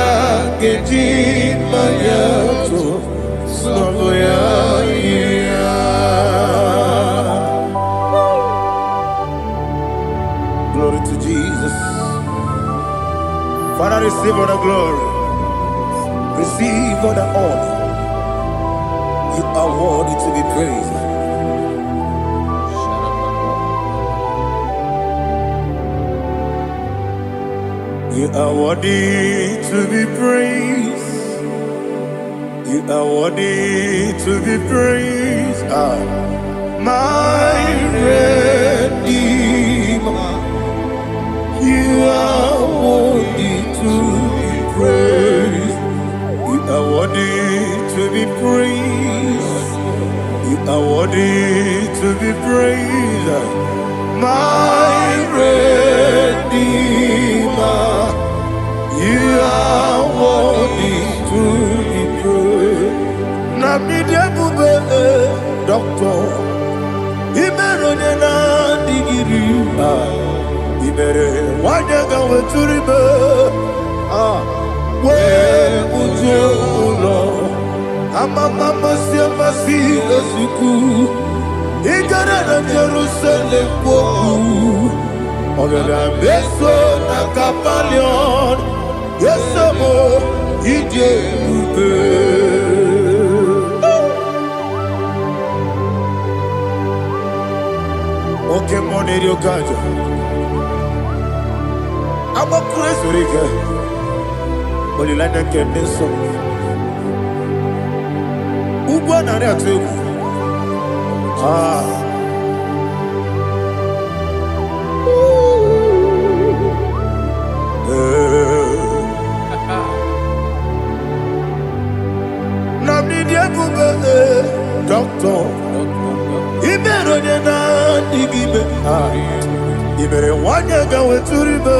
geji manya snagoya yiri. Glory to Jesus. Father, receive all the glory. Receive all the honor. You are worthy to be praised. You are worthy to be praised. You are worthy to be praised. My Redeemer. You are worthy to be praised. You are worthy to be praised. You are worthy to be praised. My Redeemer. You are worthy to be praised. Namidia bube doctor. Imerone na digiri. Ibere wanyaga weturibe we ujulo amama siamasi esuku igara na Jerusalem kwoku ogara beso na kapalion yesemo ije ube oke moneri okajo Aba Christ Rika Olilanda Kendeso Ugwa nari atu Namni dia kuga doctor Ibero na digibe Ibere wanyaga weturibe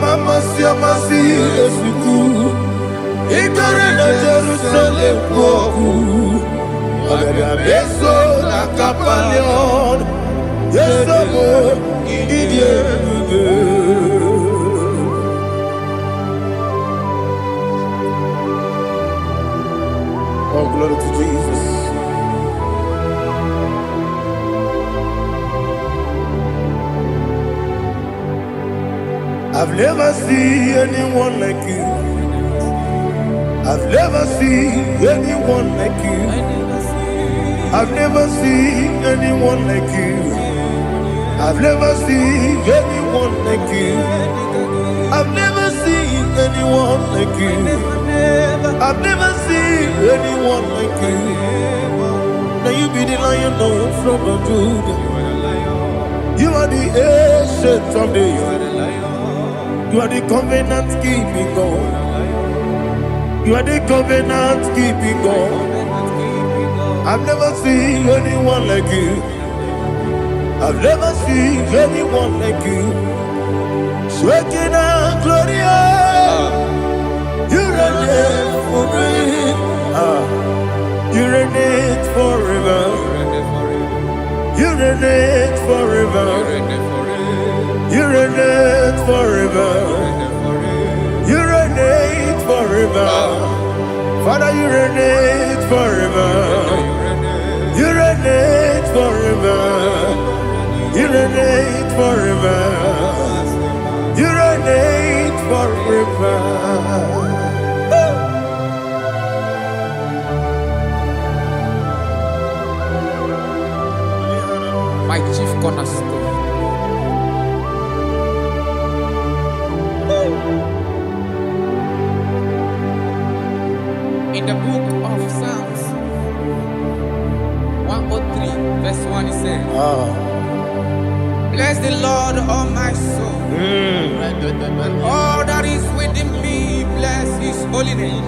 Mama siamasi esuku ikare na Jerusalem woku Abebe beso na kapalion Yeso mo idie Oh, glory to Jesus. I've never seen anyone like you. I've never seen anyone like you. I've never seen anyone like you. I've never seen anyone like you. I've never seen anyone like you. I've never seen anyone like you. Now you be the Lion from the Judah. You are the ancient of days. You are the covenant keeping God. You are the covenant keeping God. I've never seen anyone like you. I've never seen anyone like you. Shaking and glorious. You reign for me. You reign forever. You reign forever. You reign forever. You reign forever. Father, you reign forever. You reign forever. You reign forever. You reign forever. My chief cornerstone. In the book of Psalms 103 verse 1 it says, bless the Lord, all my soul, and all that is within me, bless his holy name.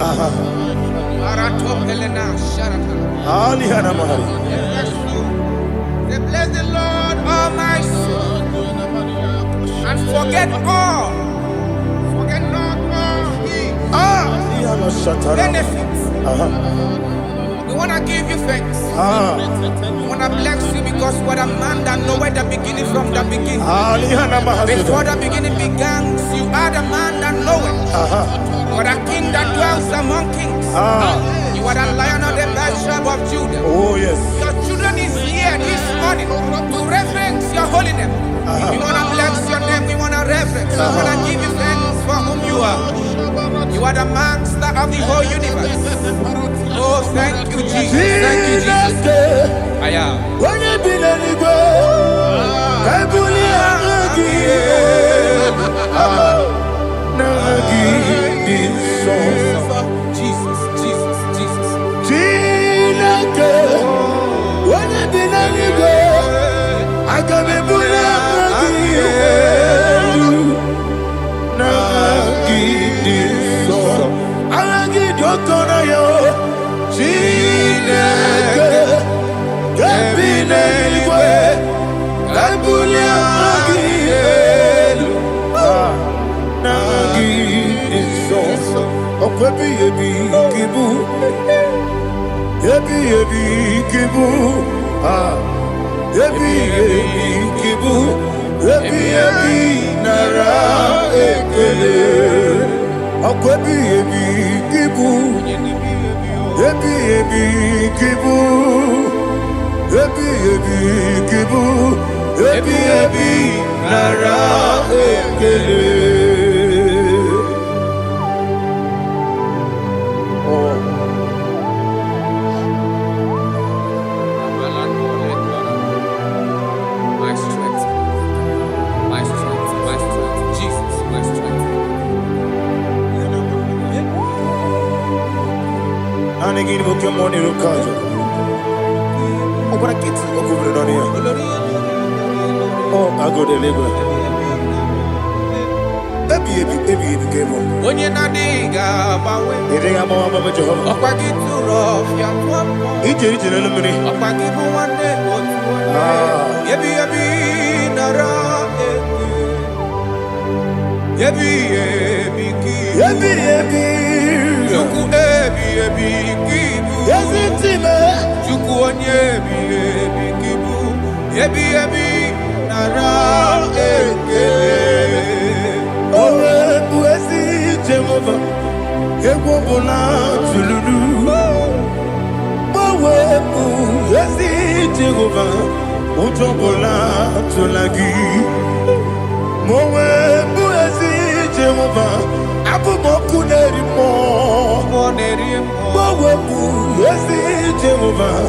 Say, bless the Lord, all my soul, and forget not all his benefits. We want to give you thanks. We want to bless you because what a man that knoweth the beginning from the beginning. Before the beginning began, you are the man that knoweth. What a king that dwells among kings. You are the Lion of the tribe of Judah. Oh yes. Your children is here this morning to reverence your holy name. We want to bless your name. We want to reverence. We want to give you thanks for whom you are. You are the master of the whole universe. Oh, thank you, Jesus. Thank you, Jesus. I am. When you be let it go, I Jesus, Jesus, Jesus. When you be let it go, I can be Nara Ebi ebi kibu. Ebi ebi. Chuku ebi ebi kibu. Yazitime. Chuku onye ebi ebi kibu. Ebi ebi nara ekele. Owe buezi Jehovah. Egwobona tululu. Owe buezi Jehovah. Ujobola tulagi. Mowe buezi Jehovah. Abumoku nerimo. Mowe buezi Jehovah.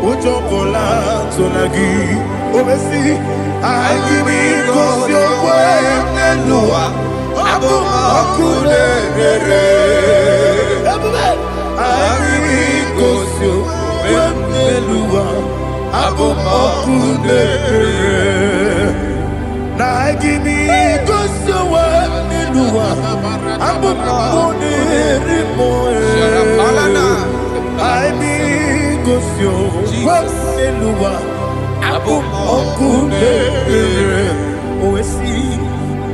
Ujobola tulagi. Obesi. Agimi kosyo kwenelua. Abumoku nerere. Agimi kosyo kwenelua. Abumoku nerere. Nagimi kosyo kwenelua. Abumoku nerimo. Agimi kosyo kwenelua. Abumoku nerere. Oesi.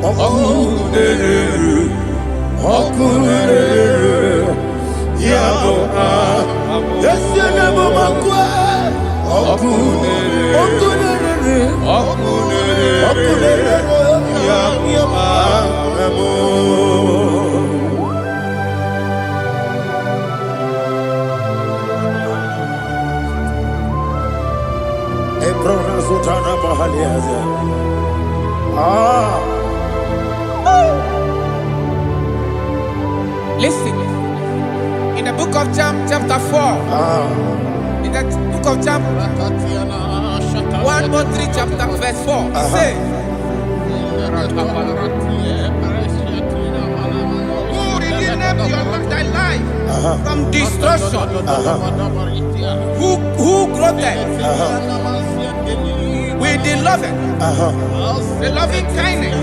Okunere, okunere, yabo yesene bomakwa. Okunere, okunere, okunere, okunere, yabo amo. Ebrona sutana mahaliaza. Listen, in the book of John, chapter 4, in the book of John 1:3, chapter verse 4, it says, who redeemed thy life from destruction, who groweth with the loving kindness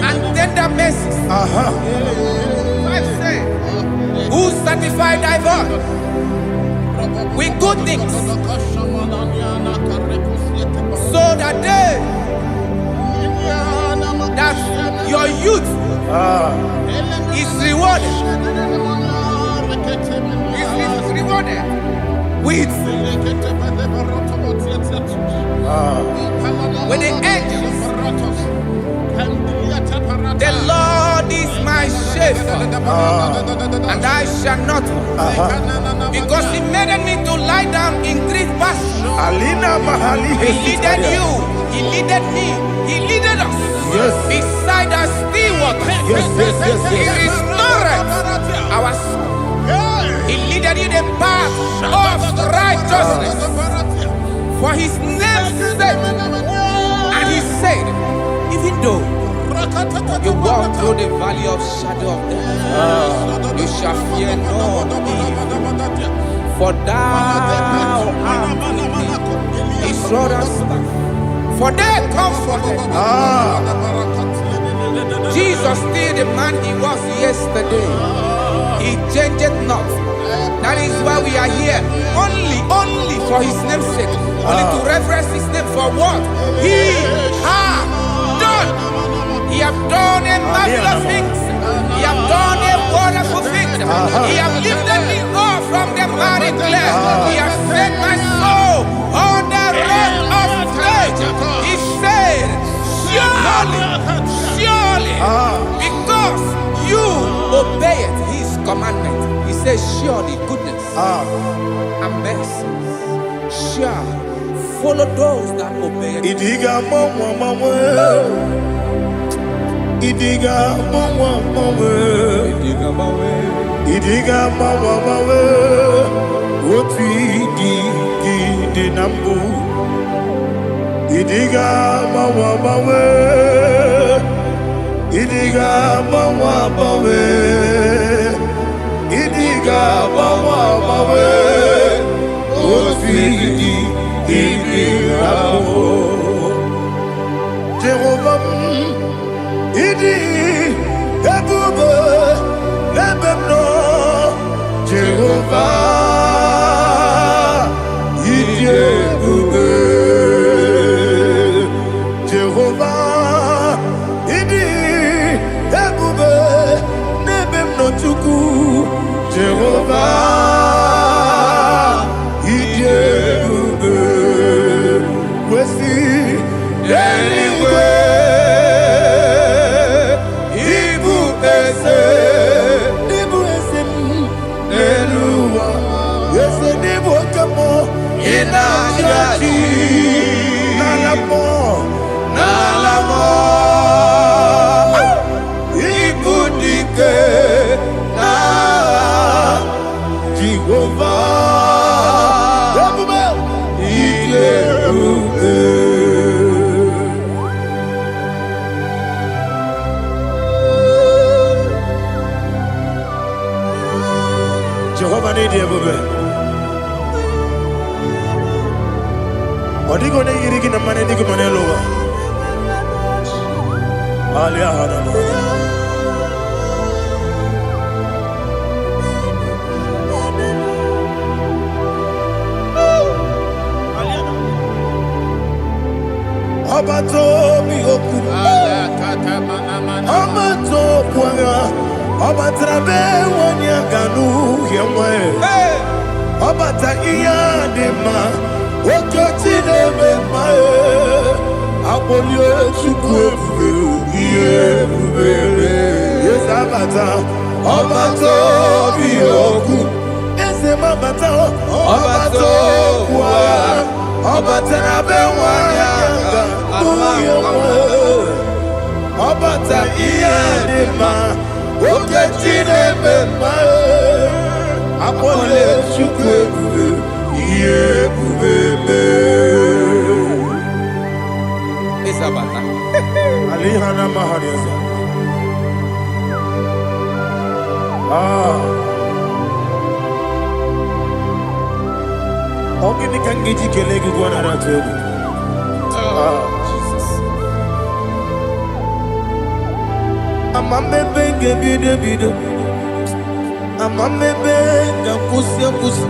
and tender mercies. Who satisfied thy voice with good things, so that your youth is rewarded. Is rewarded with the angels. The Lord is my shepherd, and I shall not want, because He made me to lie down in green pastures. He leaded you, He leaded me, He leaded us beside the still waters. He restored our soul. He leaded you the path of righteousness for His name's sake. And He said, even though you walk through the valley of shadow of death, you shall fear no evil, for thou art with me. His rod and staff, for they comforted. Jesus still the man He was yesterday. He changed not. That is why we are here. Only for His name's sake. Only to reverence His name for what He has done. He have done a marvelous things. He have done a wonderful thing. He have lifted me up from the miry clay. He has set my soul on the rock of faith. He said, surely, because you obeyed His commandment. He says, surely goodness and mercy shall follow those that obey. Idiga mama. Idiga mama. Idiga mama. Oti di nambu. Idiga mama. Idiga mama. Idiga mama. Oti di nambu. Jehovah. Idi ebube lebemno Jehovah idi ebube Jehovah idi ebube Jehovah need you, baby. What are you going to get in the money? You can lower. Abato mi oku, Abato kwanga, Abatrabe wanya ganu yemwe, Abata iya dema, Okoti deme mae, Abolio chukwe iye bubebe, Yes Abata, Abato mi oku, Ese mabata, Abato kwa, Abatrabe wanya Obata iyadema oketine bema apole chukwe iye bubebe Isabata alihana mahariza ogini kangiji kelegi gwana ratogu Amamebe gebide bide, amamebe gakusia kusi.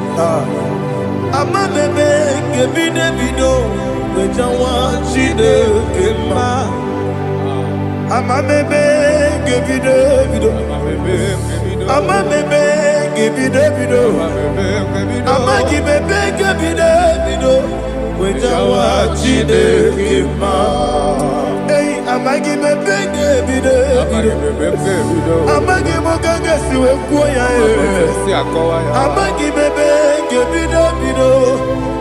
Amamebe gebide bido, bejawa chide kema. Amamebe gebide bido, amamebe gebide bido, amagibebe gebide bido, bejawa chide kema. Amagi bebege bido, amagi moganga siwe kuya amagi bebege bido,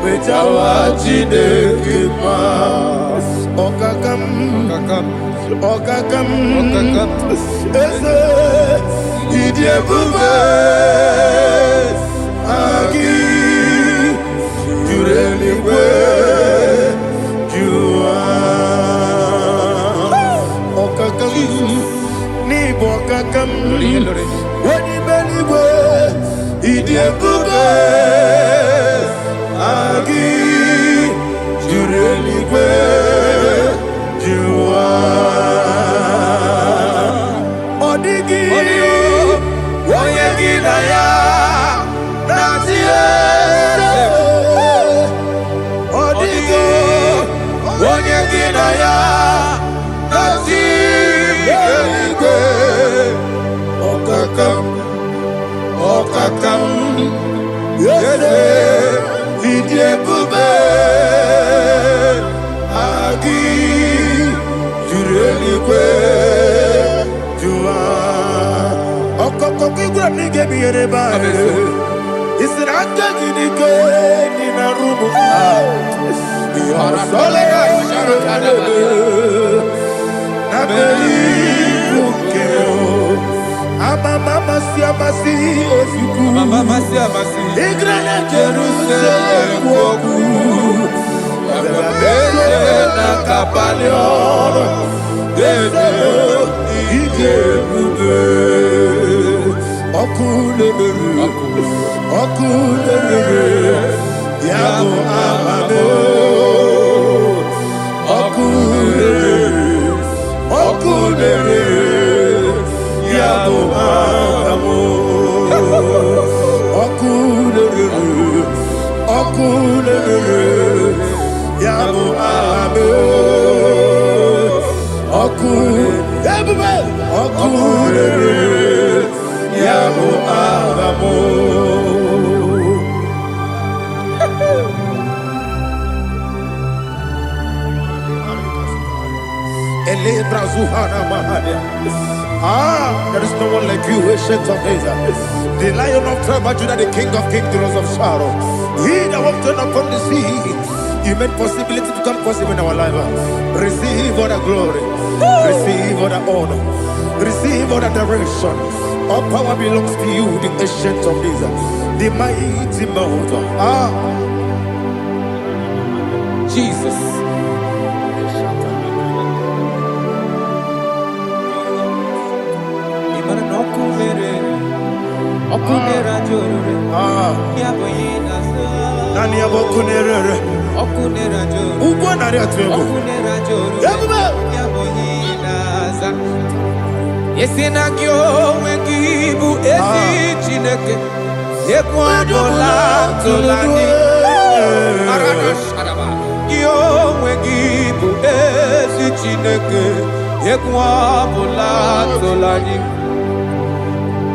bejawa chide kima, okakam, eze, idie bube, agi, jureli kwe, ni bokakam wani beligwe idie bube agi jureligwe jua odigi oyegi na ya nazie odigi oyegi na ya Okakam, yede, idie bube, agi, jurelikwe, jua. Okokokigura nige biyereba, isiraka gidike nina rumu. Yarasolega sharakadaba, nabeli bukeo. Mama siamasi ofiku Mama siamasi Igrana Jerusalem woku Bebe na kapalion Bebe ije bube Okule Yabo amame Okule Yabo amo, okule, yabo amo, okule, yabo amo. Ele brazuhana mahania. There is no one like you, ancient of days. The Lion of tribe of Judah, the King of kings, the Rose of Sharon. He that walked upon the sea, you made possibility to come possible in our life. Receive all the glory, receive all the honor, receive all the direction. All power belongs to you, the ancient of days, the mighty mountain. Jesus. Nani abokunere. Ugbo nari atwego. Yesina kyo wengibu ezi chineke. Yekwa bola tolani. Arana sharaba. Kyo wengibu ezi chineke. Yekwa bola tolani.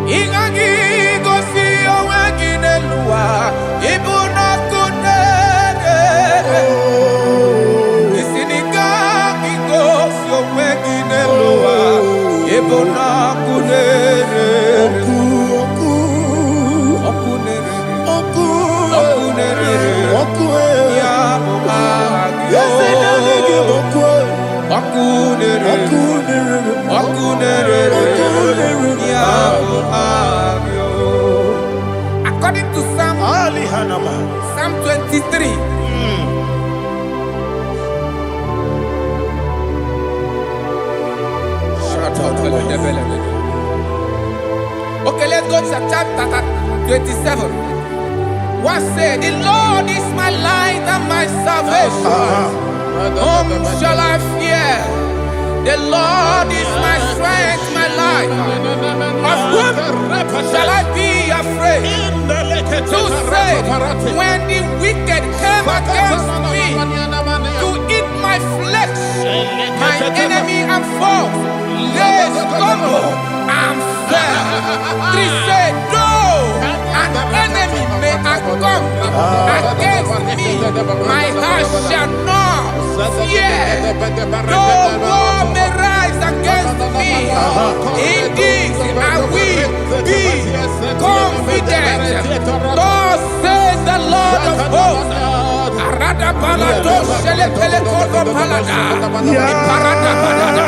Ingagi gosi owegine luwa. Ibuna kunere. Isinika gosi owegine luwa. Ibuna kunere. According to Psalm 23. Okay, let's go to chapter 27. What said? The Lord is my light and my salvation. Whom shall I fear? The Lord is my strength, my life. Of whom shall I be afraid? Who said, when the wicked came against me to eat my flesh, my enemy and foe, they stumble and fell. 3 said, though an enemy may come against me, my heart shall not fear. Though war may rise against me, in this I will be confident. Thus says the Lord of hosts. Arada balado shele pele kodo palada. Iparada balada.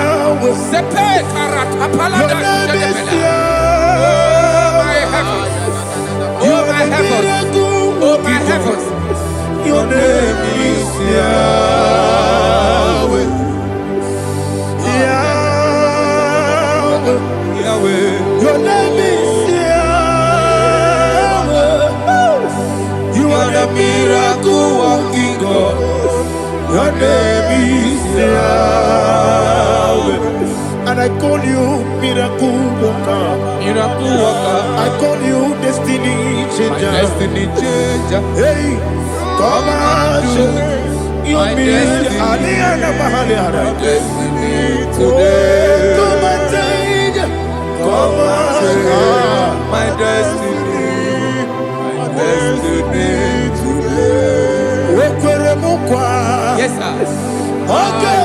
Sepe karata palada shele pele. Oh my heavens. Oh my heavens. Oh my heavens. Your name is Yahweh. Yahweh. Yahweh. Your name is Yahweh. You are the miracle working God. Your name is Yahweh. And I call you miracle worker. Miracle worker. I call you destiny changer. Destiny changer. Hey, come on, you mean Aliana Mahaliana. Destiny today. Come on, change. Come on, my destiny. My destiny today. Yes, sir. Okay,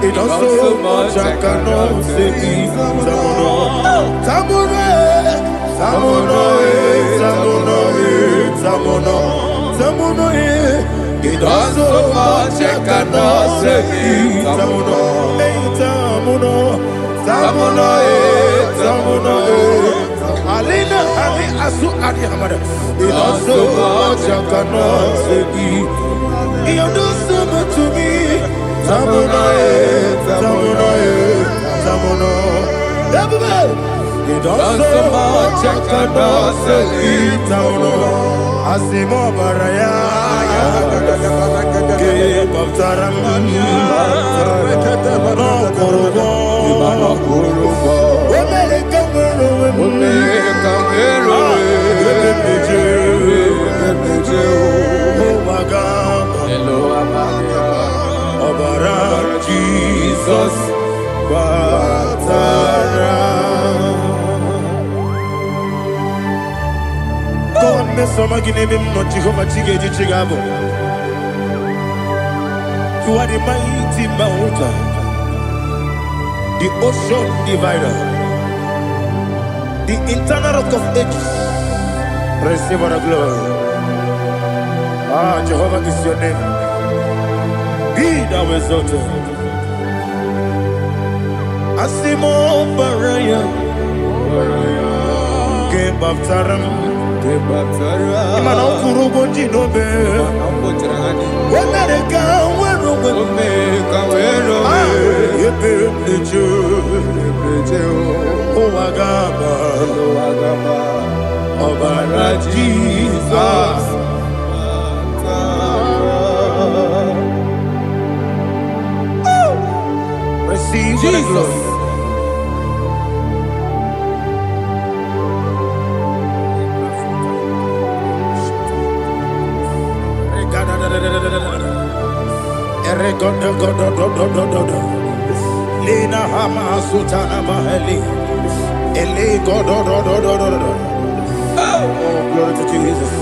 it does so much I cannot say. It does so much I cannot say. Alina Ali Asu Adi Hamada. It does so much I cannot say. You do so much to me. Tamuno. It does so much I cannot say. Tamuno. Asimo Baraya. Give up Taramani. No Kurubo. You are the mighty mountain, the ocean divider, the internal rock of ages. Receive our glory. Jehovah is your name. Be thou exalted. Asimo Baraya, Gebaptaram, Imano Kurubo Jinobe, Wamereka, Owagaba, Obara Jesus. Receive Jesus. Lena Hama Sutana Maheli. Ele God. Oh, glory to Jesus.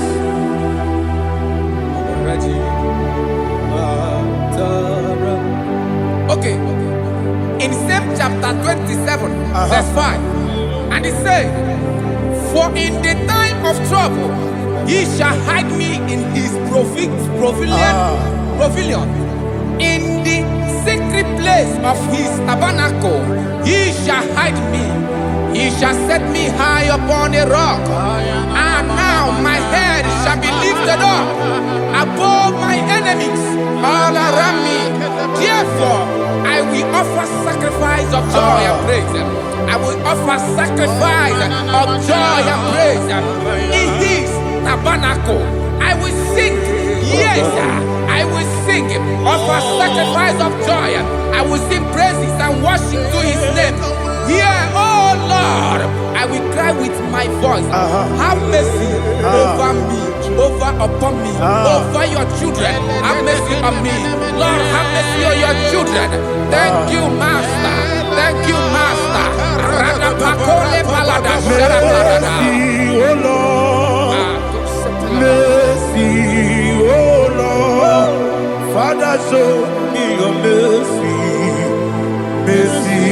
Okay. In same chapter 27, verse 5, and it says, "For in the time of trouble, he shall hide me in his pavilion. In the secret place of his tabernacle, he shall hide me. He shall set me high upon a rock. And now my head shall be lifted up above my enemies all around me. Therefore, I will offer sacrifice of joy and praise. I will offer sacrifice of joy and praise in his tabernacle. I will sing, yes, I will sing, offer sacrifice of joy. I will sing praises and worship to his name. Here, oh Lord, I will cry with my voice. Have mercy over me, upon me, over your children. Have mercy on me. Lord, have mercy on your children. Thank you, Master. Thank you, Master. Mercy, oh Lord. Mercy, oh Lord. Father, show me your mercy. Mercy,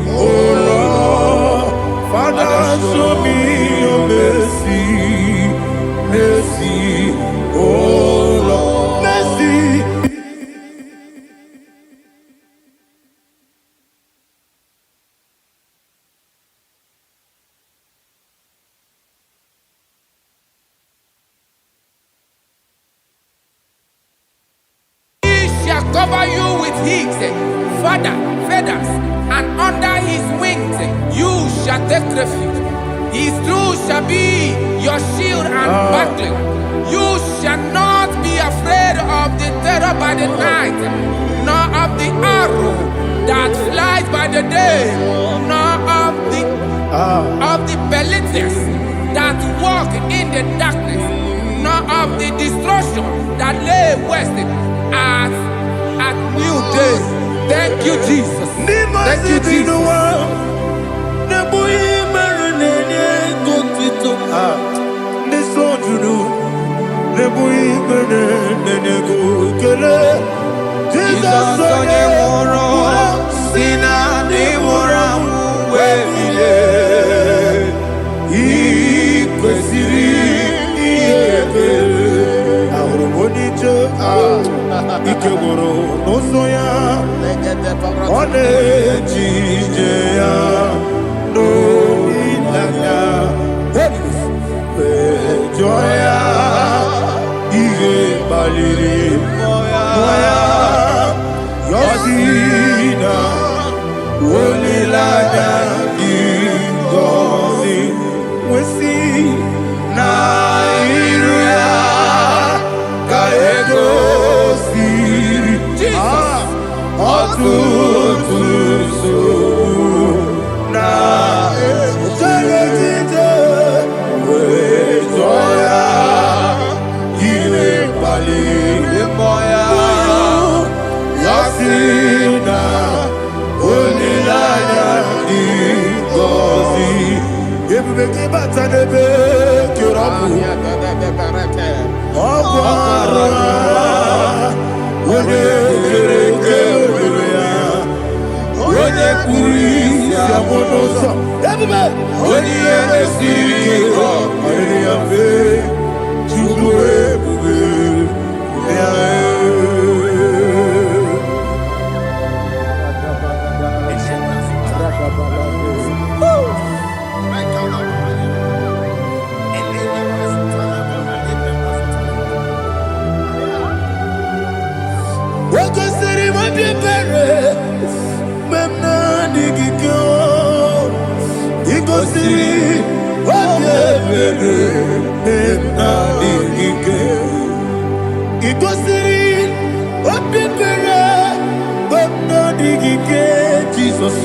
oh Lord. Father, show me your mercy. Mercy, oh Lord. Mercy. Cover you with his feathers, and under his wings you shall take refuge. His truth shall be your shield and buckler. You shall not be afraid of the terror by the night, nor of the arrow that flies by the day, nor of the pestilence that walk in the darkness, nor of the destruction that lay waste at new day. Thank you, Jesus. Thank you, Jesus. Ikegoro nosoya one jijeya no ilaya joya iye baliri moya yosina olilaya igoni wesi na iruya kaego Joya, Ebubeke batanebe kirabu. Okwara. Wode kereke weya. Wode kuri siamonoso. Ebube. Wode enesirike. Ayeriya fe. Chubu ebube. Jesus,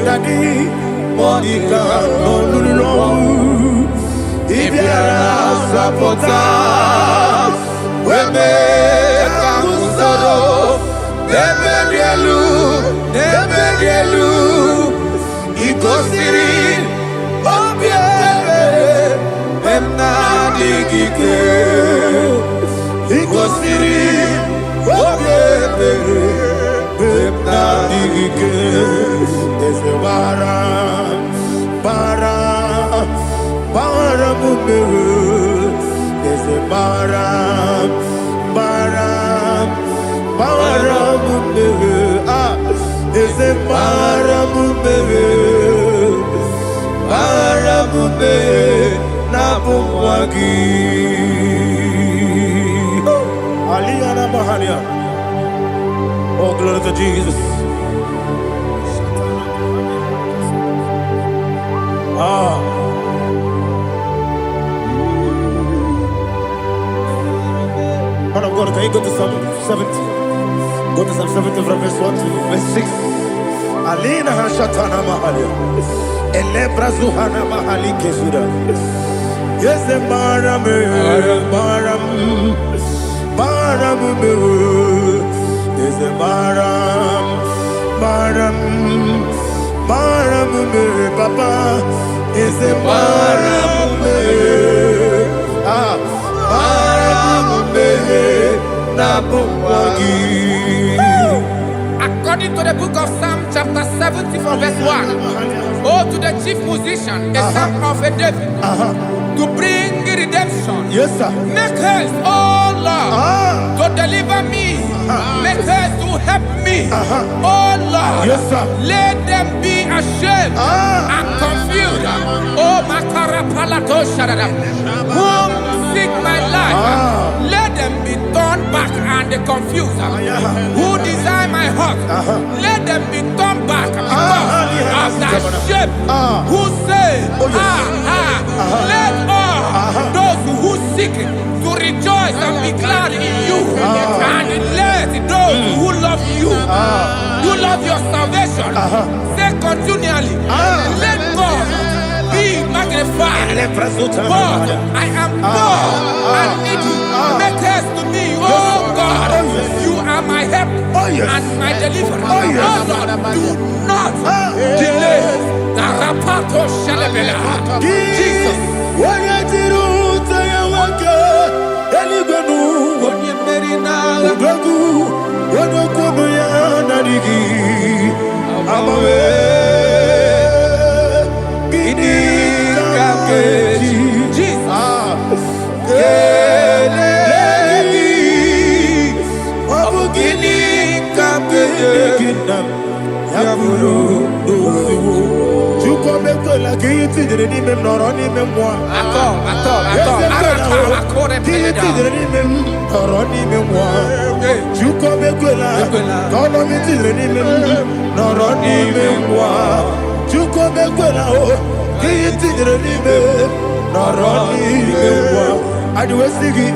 Daddy, Monica, no, Ibiara sapota, weme kamusoro, nebedielu, ikosiri, obiere, emna digike, ikosiri, obiere, emna digike, ezewara, para mumbewe, eze para mumbewe, eze para mumbewe, na bumwagi. Aliyana Mahalia. Oh, glory to Jesus. Man of God, can you go to Psalm 70? Go to Psalm 70 from verse 1 to verse 6. Alina Hashatana Mahalia. Elebra Zuhana Mahali Kesuda. Yes, the Baram. Yes, the Baram. Papa. Yes, the Baram. According to the book of Psalm chapter 70 from verse 1, oh, to the chief musician, a psalm of a David, to bring redemption. Yes, sir. Make haste, oh Lord, to deliver me. Make haste to help me. Oh Lord, yes, sir. Let them be ashamed and confused. Oh, Makarapalato Shadada, whom seek my life, let them be turned back and confused. Who desire my heart, let them be turned back because of that shape. Who say, let all those who seek to rejoice and be glad in you, and let those who love you, who love your salvation, say continually, let God be magnified. God, I am poor and needy. Make haste to me, oh God. You are my help and my deliverer. Oh Lord, do not delay. Jesus. I do a singing,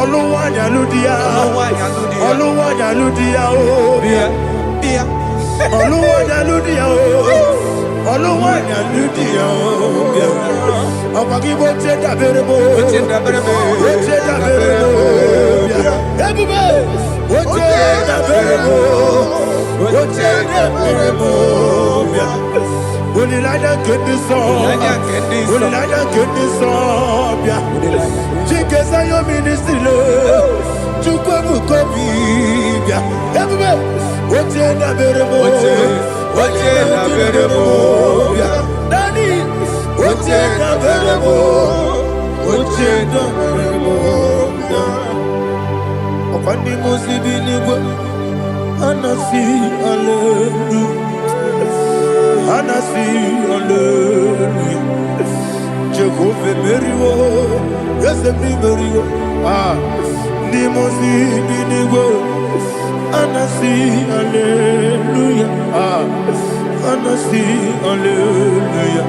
Oluwanya Ludia, Oluwanya Ludia, Oluwanya Ludia, Oluwanya Ludia, Ọmọkí bó ṣe dàbẹ̀rẹ̀ bó, bó ṣe dàbẹ̀rẹ̀ bó, bó ṣe dàbẹ̀rẹ̀ bó, ẹ̀bùbẹ̀, bó ṣe dàbẹ̀rẹ̀ bó, bó ṣe dàbẹ̀rẹ̀ bó. Onilaya kendi sọ́ọ̀bìà, Onilaya kendi sọ́ọ̀bìà, Chikesa yo ministry lo, Chukwu kobibia, ẹ̀bùbẹ̀, bó ṣe dàbẹ̀rẹ̀ bó, bó ṣe dàbẹ̀rẹ̀ bó, Dani. Oche da berebo, oche da berebo. Opandi musibi niwe, anasi hallelujah, anasi hallelujah. Jehovah meriwo, yese mi meriwo. Ni musibi niwe, anasi hallelujah, anasi hallelujah.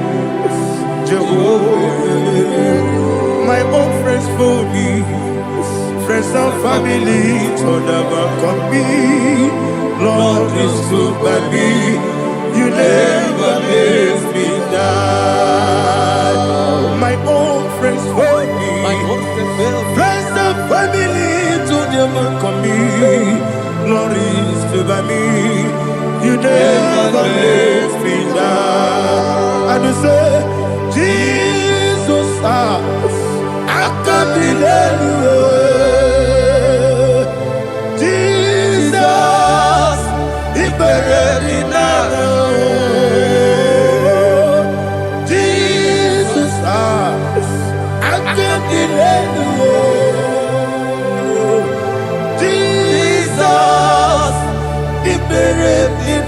My own friends for me, friends and family, told never come me. Lord is good by me, you never let me die. My own friends for me, friends and family, told never come me. Lord is good by me, you never let me die. And you say, Jesus, I can't believe you. Jesus, He buried in Jesus, I can't believe you. Jesus, He buried in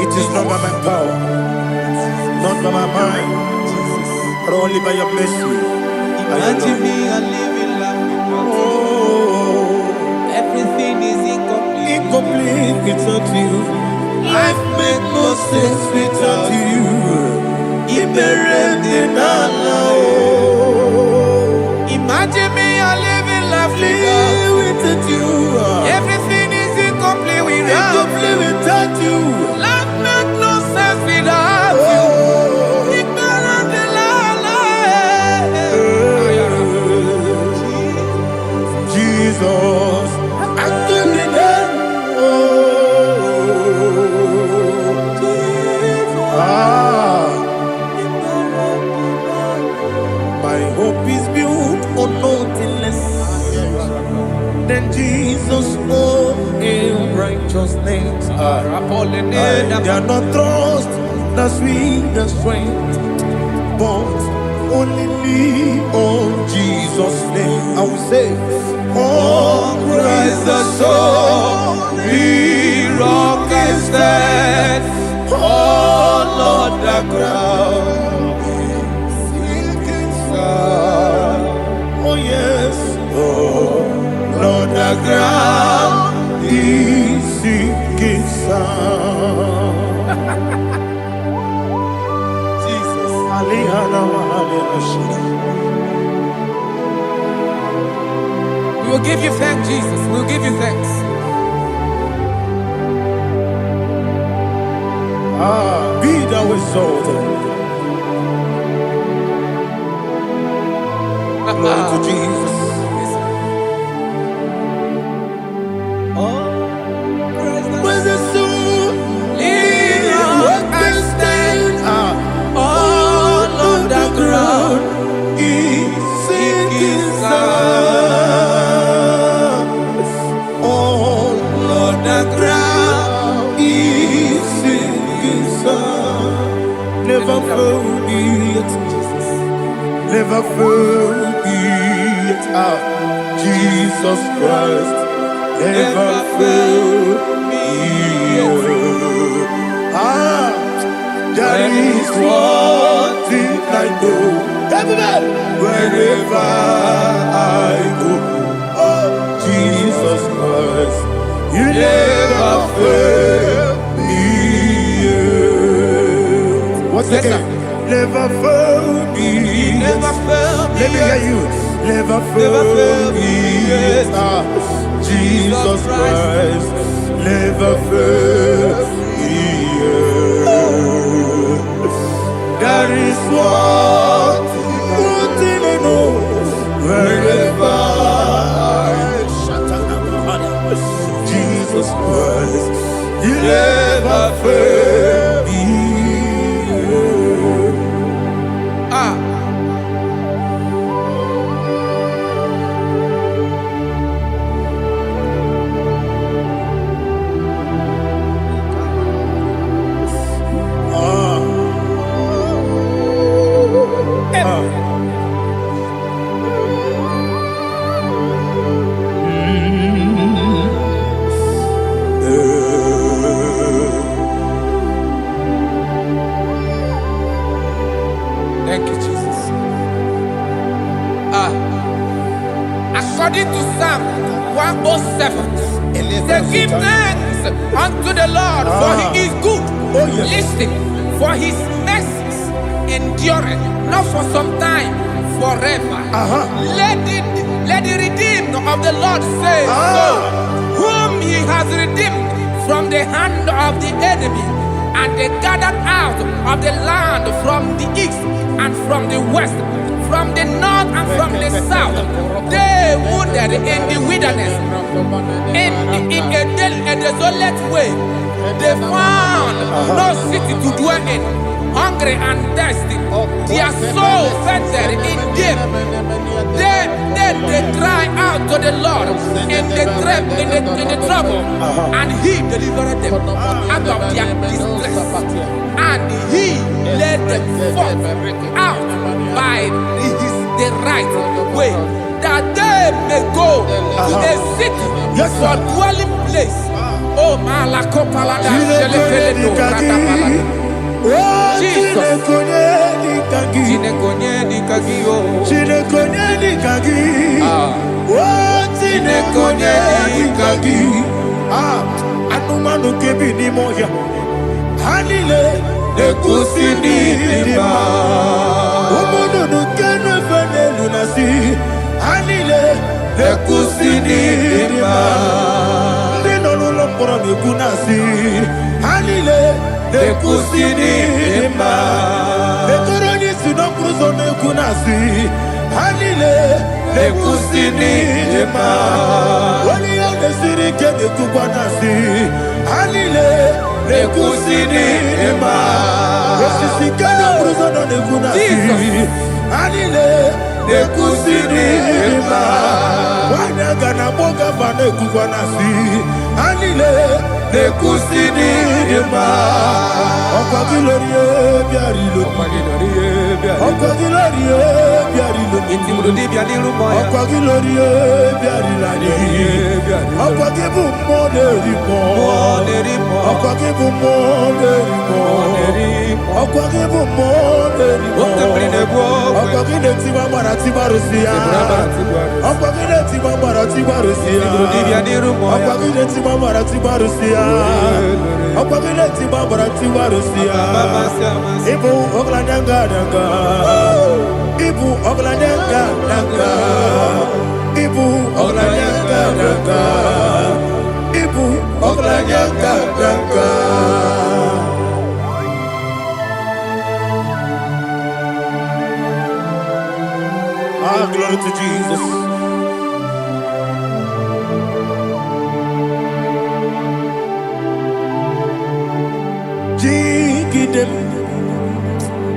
It is not by my power, not by my mind, but only by your mercy. Imagine me a living life without you. Everything is incomplete. Incomplete without you. Life makes no sense without you. Imagine me a living life without you. Everything is incomplete without you. Life makes no sense without you. Jesus, I can't my hope is built on nothing less than Jesus' own righteousness. I cannot trust the sweetest strength, but only on Jesus' name. I will say, on Christ the solid rock I stand, all on the ground is sinking sand. Oh yes, all on the ground is sinking sand. Jesus, we will give you thanks, Jesus. We will give you thanks. Be thou exalted. Glory to Jesus. When the soul what can stand all on the ground is sinking sand. All on the ground is sinking sand. Never fail me yet, Jesus. Never fail me yet. Jesus Christ never fail me yet. There is one thing I know. Wherever I go, oh Jesus Christ, you never fail me. What's Yes, again? Never fail me. Never fail me. Let me hear you. Never fail me. Yes. Jesus Christ, never fail me. That is what thing I know. Wherever Jesus Christ, you never fail me. Thank you, Jesus. According to Psalm 107, they give thanks unto the Lord, for he is good. Oh, yes. Listen, for his mercies endureth, not for some time, forever. Let the redeemed of the Lord say so, whom he has redeemed from the hand of the enemy, and they gathered out of the land from the east and from the west, from the north and from the south. They wandered in the wilderness, in a desolate way. They found no city to dwell in, hungry and thirsty. Their soul fainted in them. They cry out to the Lord in the trouble, and he delivered them out of their distress, and he led them forth out by the right way, that they may go to a city for dwelling place. Oh, Malakopalada, Jesus. Anumanu kebi ni moya Hanile Ekusini lima Umudu nukenu fene lunasi Hanile Ekusini lima Nino nulomporo nikunasi Hanile Ekusini lima Ekoroni sinokruzo nikunasi Hanile Ekusini lima Wali yone sirike nikukwanasi Hanile Ekusini lima Esisikana bruzo nikunasi Hanile Ekusini lima Wanyagana boga vane kukwanasi Hanile Ekusini lima Okwa gilorie biarilo Okwa gilorie biarilo Okwa gilorie biarilani Okwa gibu moderimo Okwa gibu moderimo Okwa gibu moderimo Okwa gileti mamara tibarusia Okwa gileti mamara tibarusia Okwa gileti mamara tibarusia Okwa gileti mamara tibarusia Ibu ogladanga danga Ibu ogladanga danga Ibu ogladanga danga Ibu ogladanga danga Glory to Jesus. Jigidem,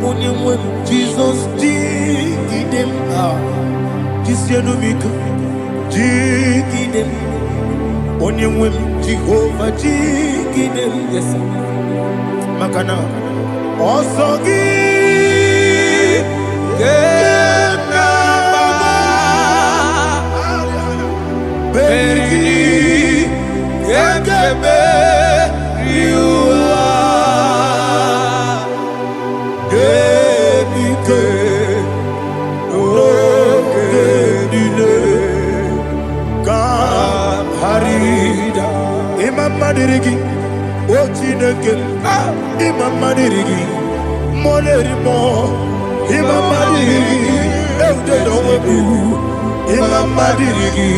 Onyemwem, Jesus, Jigidem, Jisianumika, Jigidem, Onyemwem, Jehovah, Jigidem, yes, Makana, Osogi, Beri, Gekebe, Imamanirigi, Molerimo, Imamanirigi, Eudedowebu, Imamanirigi,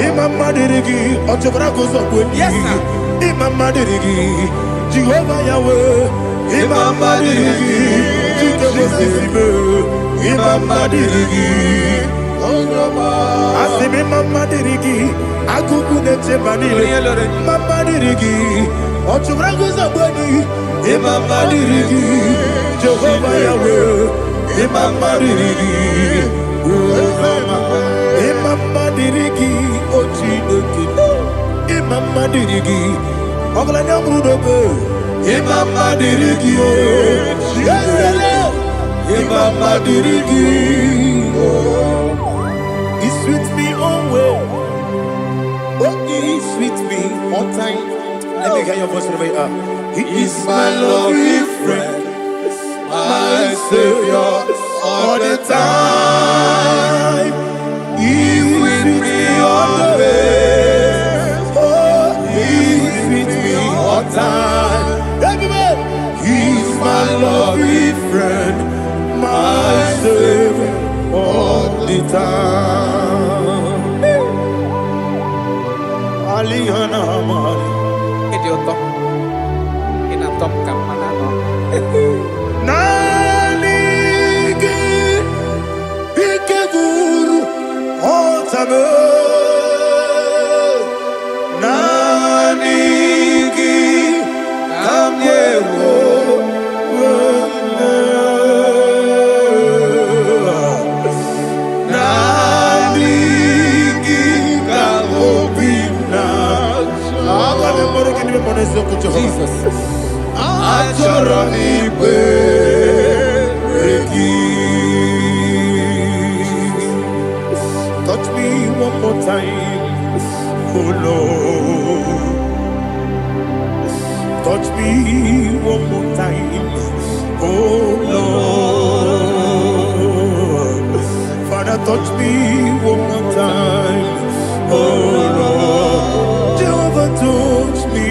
Imamanirigi, Otobragozobweni, Yes, sir. Imamanirigi, Jehovah Yahweh, Imamanirigi, Jehovah Imamanirigi, Asimi Mamanirigi, Akukunete Banile, Mamanirigi, Otobragozobweni, Imamanirigi, Jehovah Yahweh, Imamanirigi, Imamanirigi, Ochineke, Imamanirigi, Oglanya Brudobe, Imamanirigi, Imamanirigi, He's with me always. Oh, He's with me all time. Let me hear your voice wherever you are. He is my loving friend, my Savior all the time. He's with me always. Oh, He's with me all time. Everybody, He's my loving friend, my Savior all the time. Aliyana Mali. Idioto. Inatom kamanano. Nanigi Ikeguru Otame Nanigi Kamyewo Nanigi Kamobina Jesus Achoronibe touch me one more time, oh Lord. Touch me one more time, oh Lord. Father, touch me one more time, oh Lord. Jehovah, touch me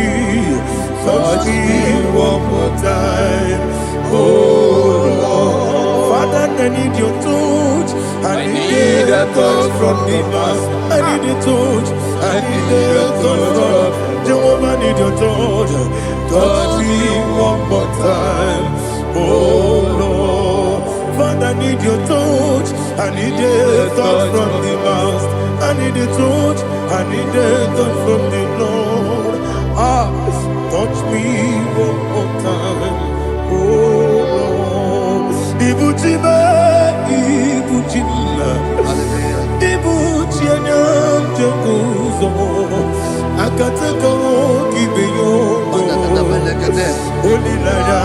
one more time, oh Lord. Father, I need your touch. I need a touch from the Master. I need a touch. I need a touch from Jehovah. I need your touch. Touch me one more time, oh Lord. Father, I need your touch. I need a touch from the Master. I need a touch. I need a touch from the Lord. Touch me one more time, oh Lord. Ibuchima, Ibuchina, Jeguzo, Akatako, Gibeyo, Holy Lada,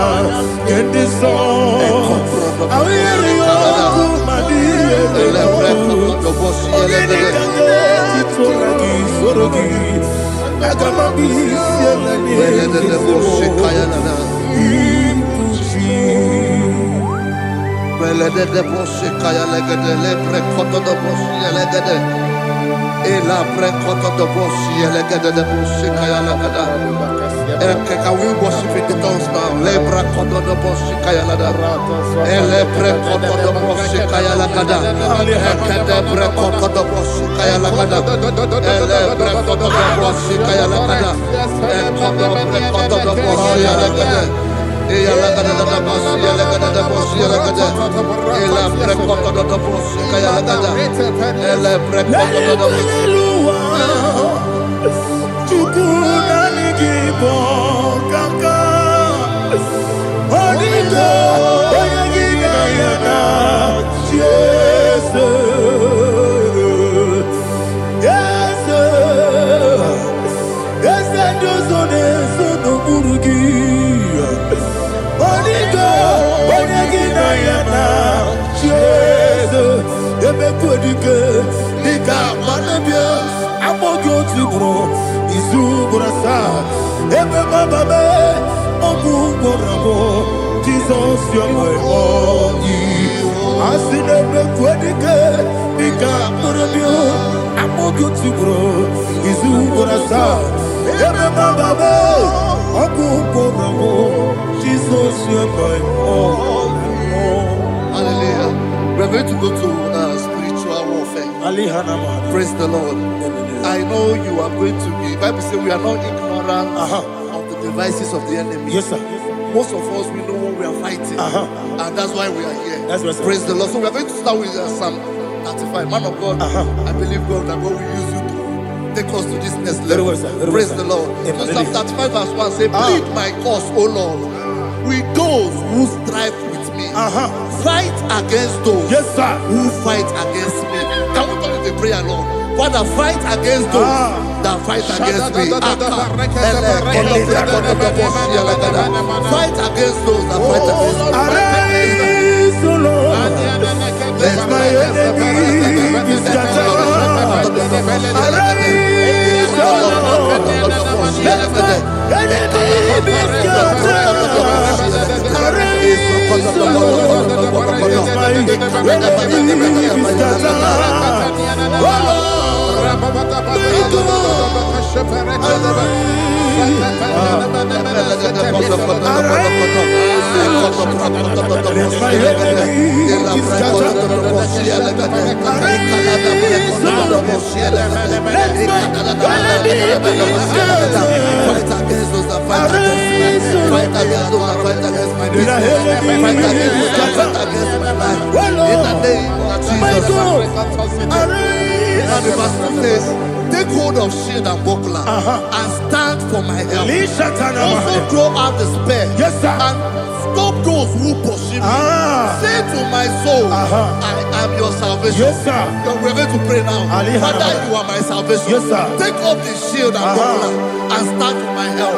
get this song. I hear you, Madia, Can we worship in the tongues now? Lebra kodo do boshi kaya lada. Ele pre kodo do boshi kaya lada. Ekede pre kodo do boshi kaya lada. Ele pre kodo do boshi kaya lada. Ekodo pre kodo do boshi lada. Eya lada da boshi lada da boshi lada. Ele pre kodo do boshi kaya lada. Ele pre kodo do boshi. IGBO kaka Onido Oyagina yana Jesus Yes Dozone Sono Burugi Onido Oyagina yana Jesus Ebe Kodike Nika Manabia Amogo Tibro Izubrasa Ebe Bababe Ogu Borabo Jesus your boy Asine Be Kodike Nika Manabia Okutubro, Izuburasa, Emababo, Okukoro, Jesus, you're my all. Hallelujah. We're going to go to spiritual warfare. Praise the Lord. I know you are going to be. Bible says we are not ignorant of the devices of the enemy. Yes, sir. Most of us, we know what we are fighting, and that's why we are here. That's right, sir. Praise the Lord. So we are going to start with Psalm 35. Man of God, I believe God that God will use you to take us to this next level. Very well, sir. Very Praise well, the Lord. So Psalm 35 verse 1 say, plead my cause, O Lord, with those who strive with me. Fight against those who fight against me. Can we turn the prayer, Lord? Father, fight against those that fight against me. Fight against those that fight against me. Arise, O Lord, let my enemy be scattered. Arise, O Lord, let my enemy be scattered. Arise, O Lord, let my enemy be scattered. Oh Lord, and the verse says, take hold of shield and buckler and stand for my help. Also draw out the spear and stop those who pursue me. Say to my soul, I am your salvation. We're going to pray now. Father, you are my salvation. Take up the shield and buckler and stand for my help.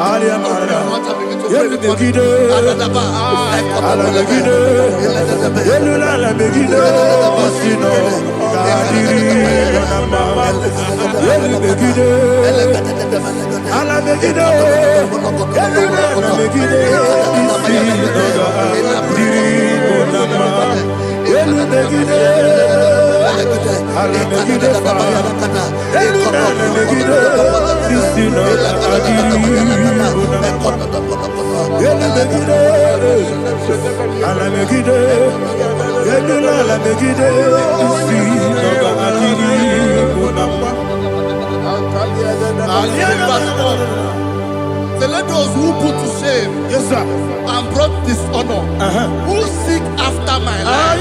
So let those who put to shame and brought dishonor, who seek after my life,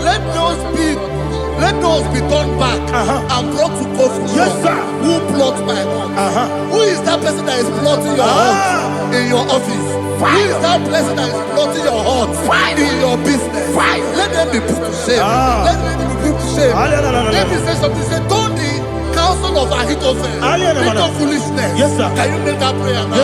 let those be turned back and brought to confusion. Who plot my heart? Who is that person that is plotting your heart in your office? Who is that person that is plotting your heart in your business? Let them be put to shame. Let them be put to shame. Let me say something. Say, don't the counsel of Ahithophel into foolishness. Can you make that prayer now?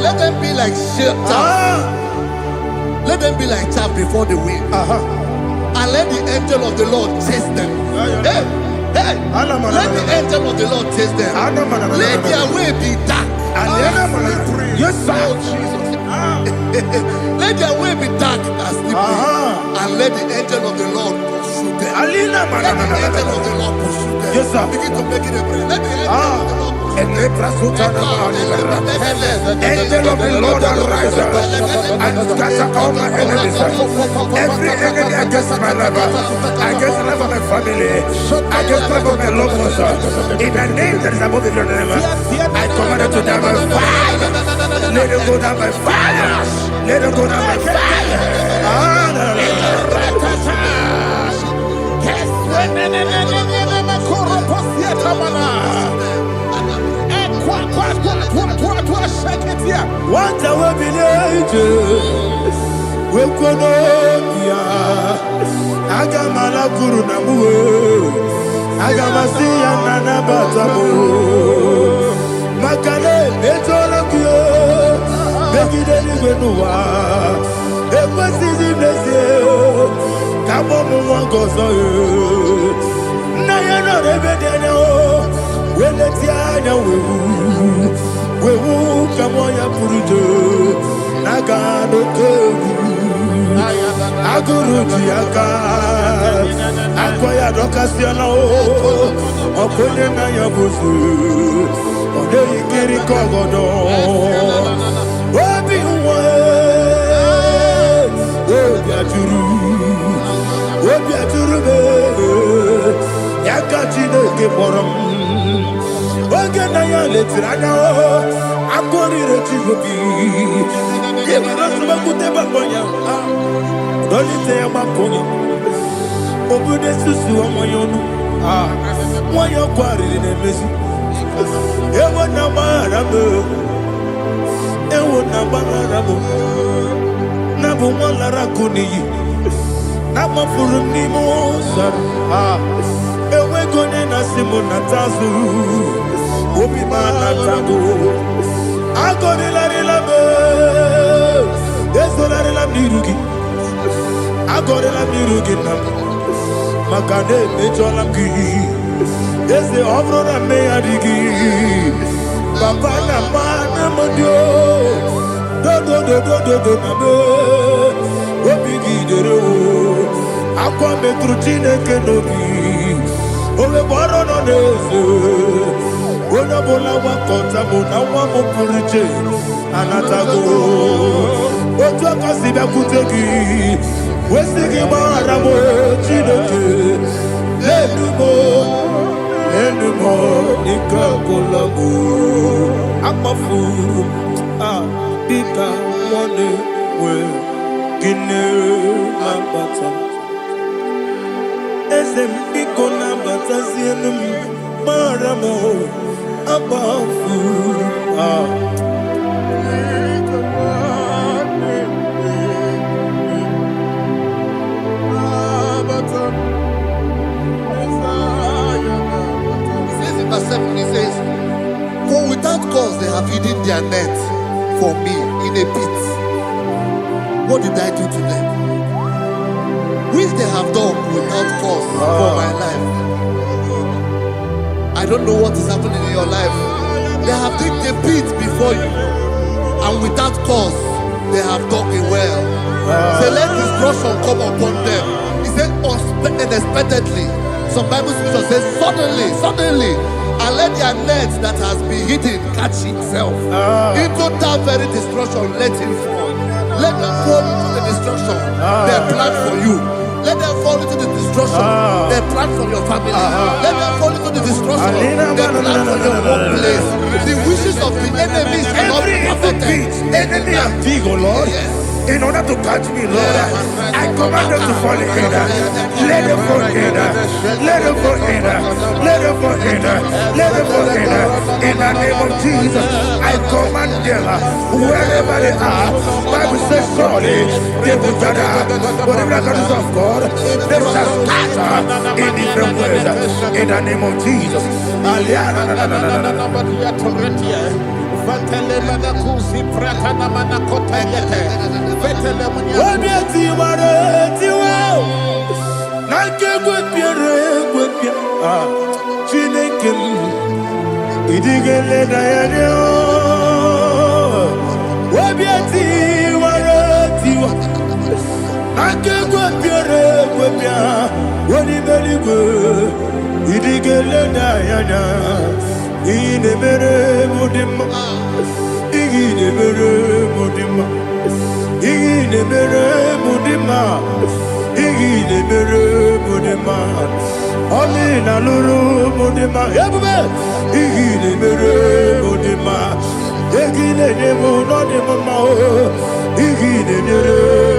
Let them be like chaff. Let them be like chaff before the wind. And let the angel of the Lord chase them. Let the angel of the Lord chase them. Let their way be dark. Let their way be dark as slippery. And let the angel of the Lord pursue them. Let the angel of the Lord pursue them. Yes, sir. Begin to make it a prayer. Let the angel of the Lord Angel of the Lord arise and scatter all my enemies. Every enemy against my life, against the life of my family, against the life of my loved ones. In the name that is above the name, I command it to them by fire. Let it go down by fire. Let it go down by fire. What I will be we kono ya agamala kuruna mu agamasi ya nana batamu makale betola kyo begide ni benuwa ekwesi zimese kabo mu wangozo na ya no rebede no weleti anya wewu kamo ya purujo nagano kewu aguruji aka akoya dokasiana okonye na ya buzu ode ikiri kogodo obi uwe obi aturu be yakati ke borom oge na ya letirana akori rechigobi yebara subakute bakonya dolite ya bakonya obude susu amoyonu moyo kwari ne mesi ewo na marabe na bu molara kuniyi na mafuru ni mozar ewe gone na simu na tazu obi mana tago agone la relabe ezola la mirugi agone la mirugi na makane mejola ki eze obro na me adigi papa na mana modio do na be obi gidero akwa metrutine kenobi owe boro no neze ona bola wa kota bona wa mo purije anatago ojo kasi be kutegi wesigi bara mo chineke enumo ikakolago amafuru bika one we gine ambata esem biko na bata sienum maramo abafu He says, for without cause they have hidden their net for me in a pit. What did I do to them? Which they have done without cause for my life. I don't know what is happening in your life. They have digged a pit before you, and without cause they have dug a well. Say, let destruction come upon them. He said, unexpectedly. Some Bible scripture says, suddenly, and let their net that has been hidden catch itself. Into that very destruction, let it fall. Let them fall into the destruction they plan for you. Let them fall into the destruction they plan for your family. Let them fall into the destruction they plan for your workplace. The wishes of the enemy shall not be perfected. Enemy of thee, O Lord. Yes. In order to catch me, Lord, I command them to fall in. Let them fall in. Let them fall in. Let them fall in. Let them fall in. In the name of Jesus, I command them wherever they are. Bible says, surely they will gather. Whatever that is of God, they shall scatter in different ways. In the name of Jesus. I Wani beligwe, idigele dayana, ine mere mudima, ine mere mudima, ine mere mudima, ine mere mudima, amina lulu mudima, ebube, ine mere mudima, ine nemo no dema, ine mere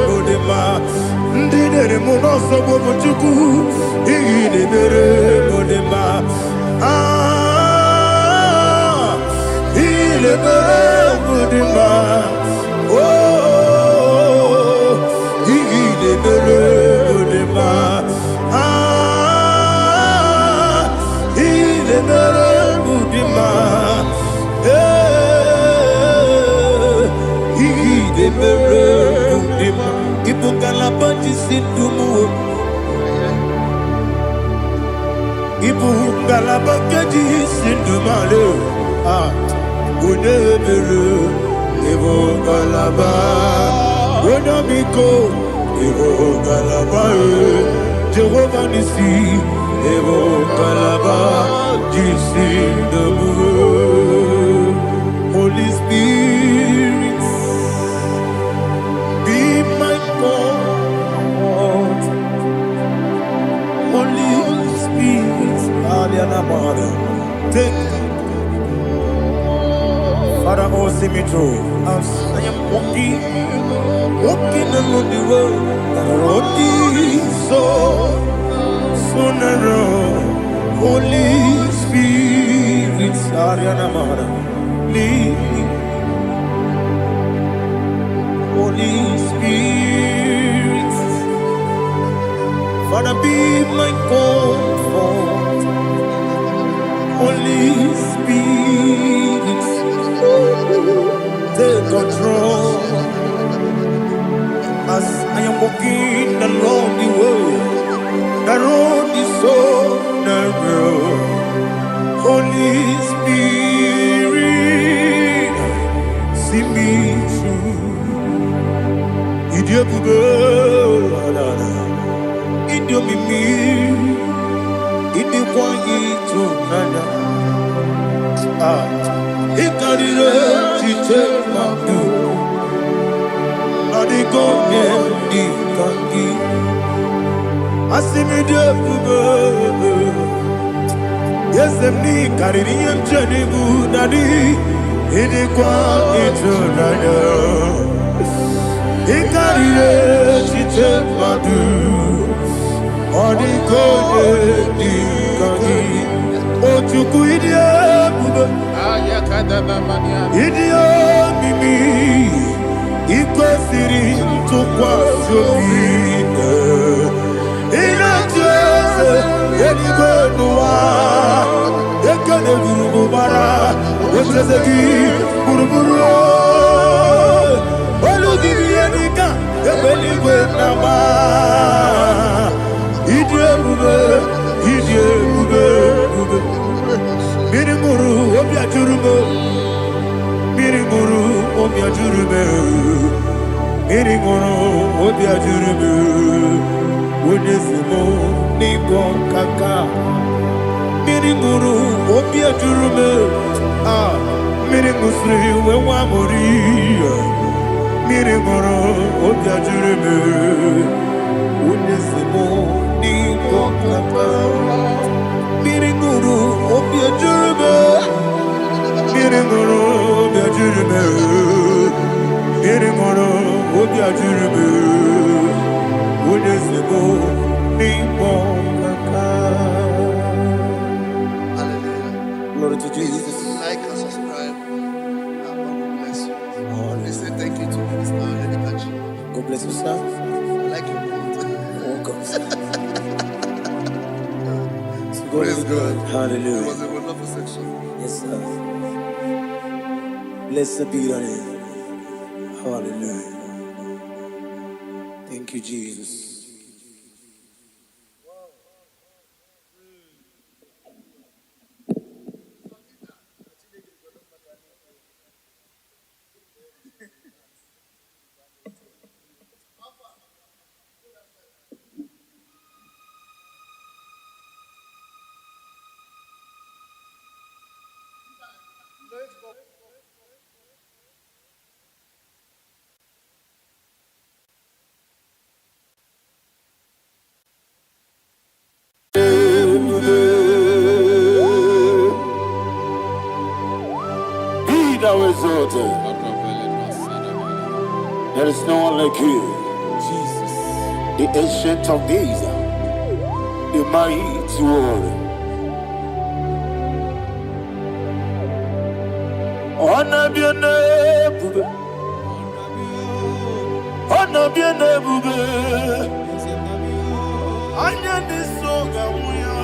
mudima. Ndinere munoso bobuchuku igide mere modema ile mere modema oh igide mere modema ile mere modema igide mere modema Ibukala banji sindumu Ibukala banji sindumale Unebere Ibukala ba Unamiko Ibukala ba Jehovah Nisi Ibukala ba Jisindumu Holy Spirit be my God, Holy Spirit, take Father, oh, see me through. As I am walking along the road, the road is so narrow. Holy Spirit, lead me. Holy Spirit, Father, be my comfort. Holy Spirit, take control as I am walking along the way. The road is so narrow. Holy Spirit, see me through. Idiopube, Idiomimi, Idikwani to Nana. Ikarire, Chiche Mabu, Adiko, Kangi. Asimidiopube, yes, me, Caribbean Janibu, Nadi, Idikwani to Nana. Ikarire chiche madu Odikone dikani Ochuku idie bube Idie mimi Iko siri ntukwa shobine Ina jese Yenikwe nuwa Yekane gurubu bara Yechezeki buruburu Olugibiyenika Ebeligwe nama Idiebube Mirimuru obiajurube Mirimuru obiajurube Mirimuru obiajurube Unesimo niko kaka Mirimuru obiajurube Mirimusri wewa moria Mirimuru obiajurube Unesimo niko kaka Mirimuru obiajurube Mirimuru obiajurube Mirimuru obiajurube Unesimo niko kaka. Hallelujah. Glory to Jesus. Like and subscribe. God bless you. Please say thank you to Mr. Let me touch you. God bless you, sir. I like your mouth. Welcome. Praise God. It Hallelujah. was a wonderful section. Yes, sir. Blessed be your name. Hallelujah. Thank you, Jesus. There is no one like you, Jesus. the ancient of days, the mighty warrior. Honor be your name, bube. Honor be your name, bube. Anya ni soga muya.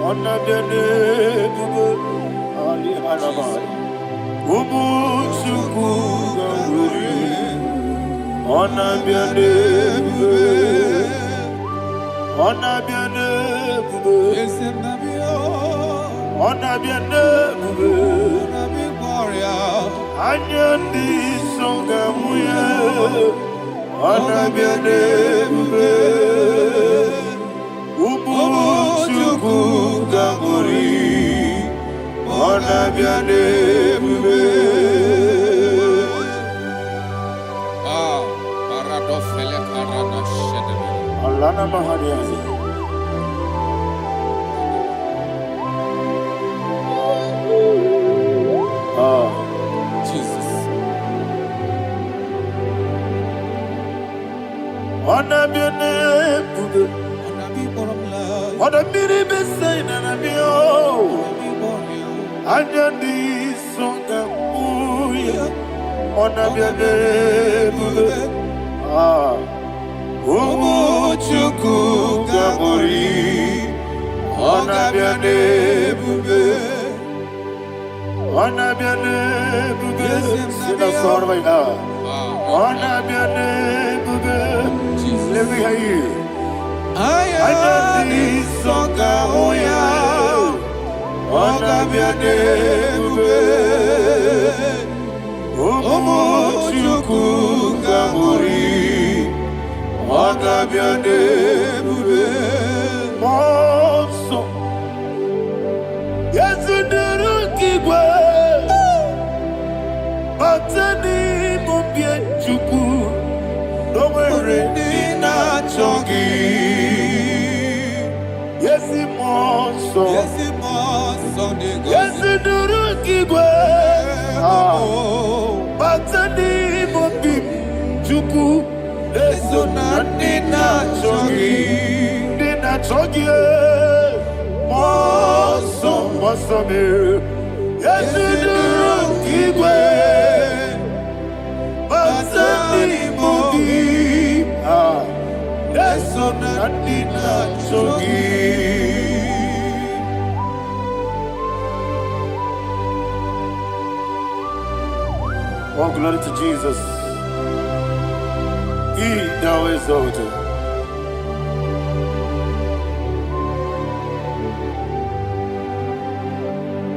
Honor be your name, bube. Ali Arabari. Ubu chuku gamburi. Honor be your name, bube. Honor be your name, bube. Honor be your name, bube. Anya ni soga muya. Honor be your name, bube. Ubu chuku gamburi. Honor be your name, bube. Alana Mahariazi. Jesus. Honor be your name, bube. Honor be the best sign and I be oh. Anya di songa muya. Honor be your name, bube. Umu chuku gamburi. Honor be your name, bube. Honor be your name, bube. Sing a song right now. Honor be your name, bube. Let me hear you. Anya di songa muya. Honor be your name, bube. Umu chuku gamburi. Honor be your name, bube. Monso. Yes, the Rukigwe. Batani mubye chuku. No mere dina chongi. Yes, monso. Yes, the Rukigwe. Batani mubye chuku. Eso nina chogi, moso me. Yesu durukigwe, basani mobi. Eso nina chogi. Oh, glory to Jesus. He thou exalted.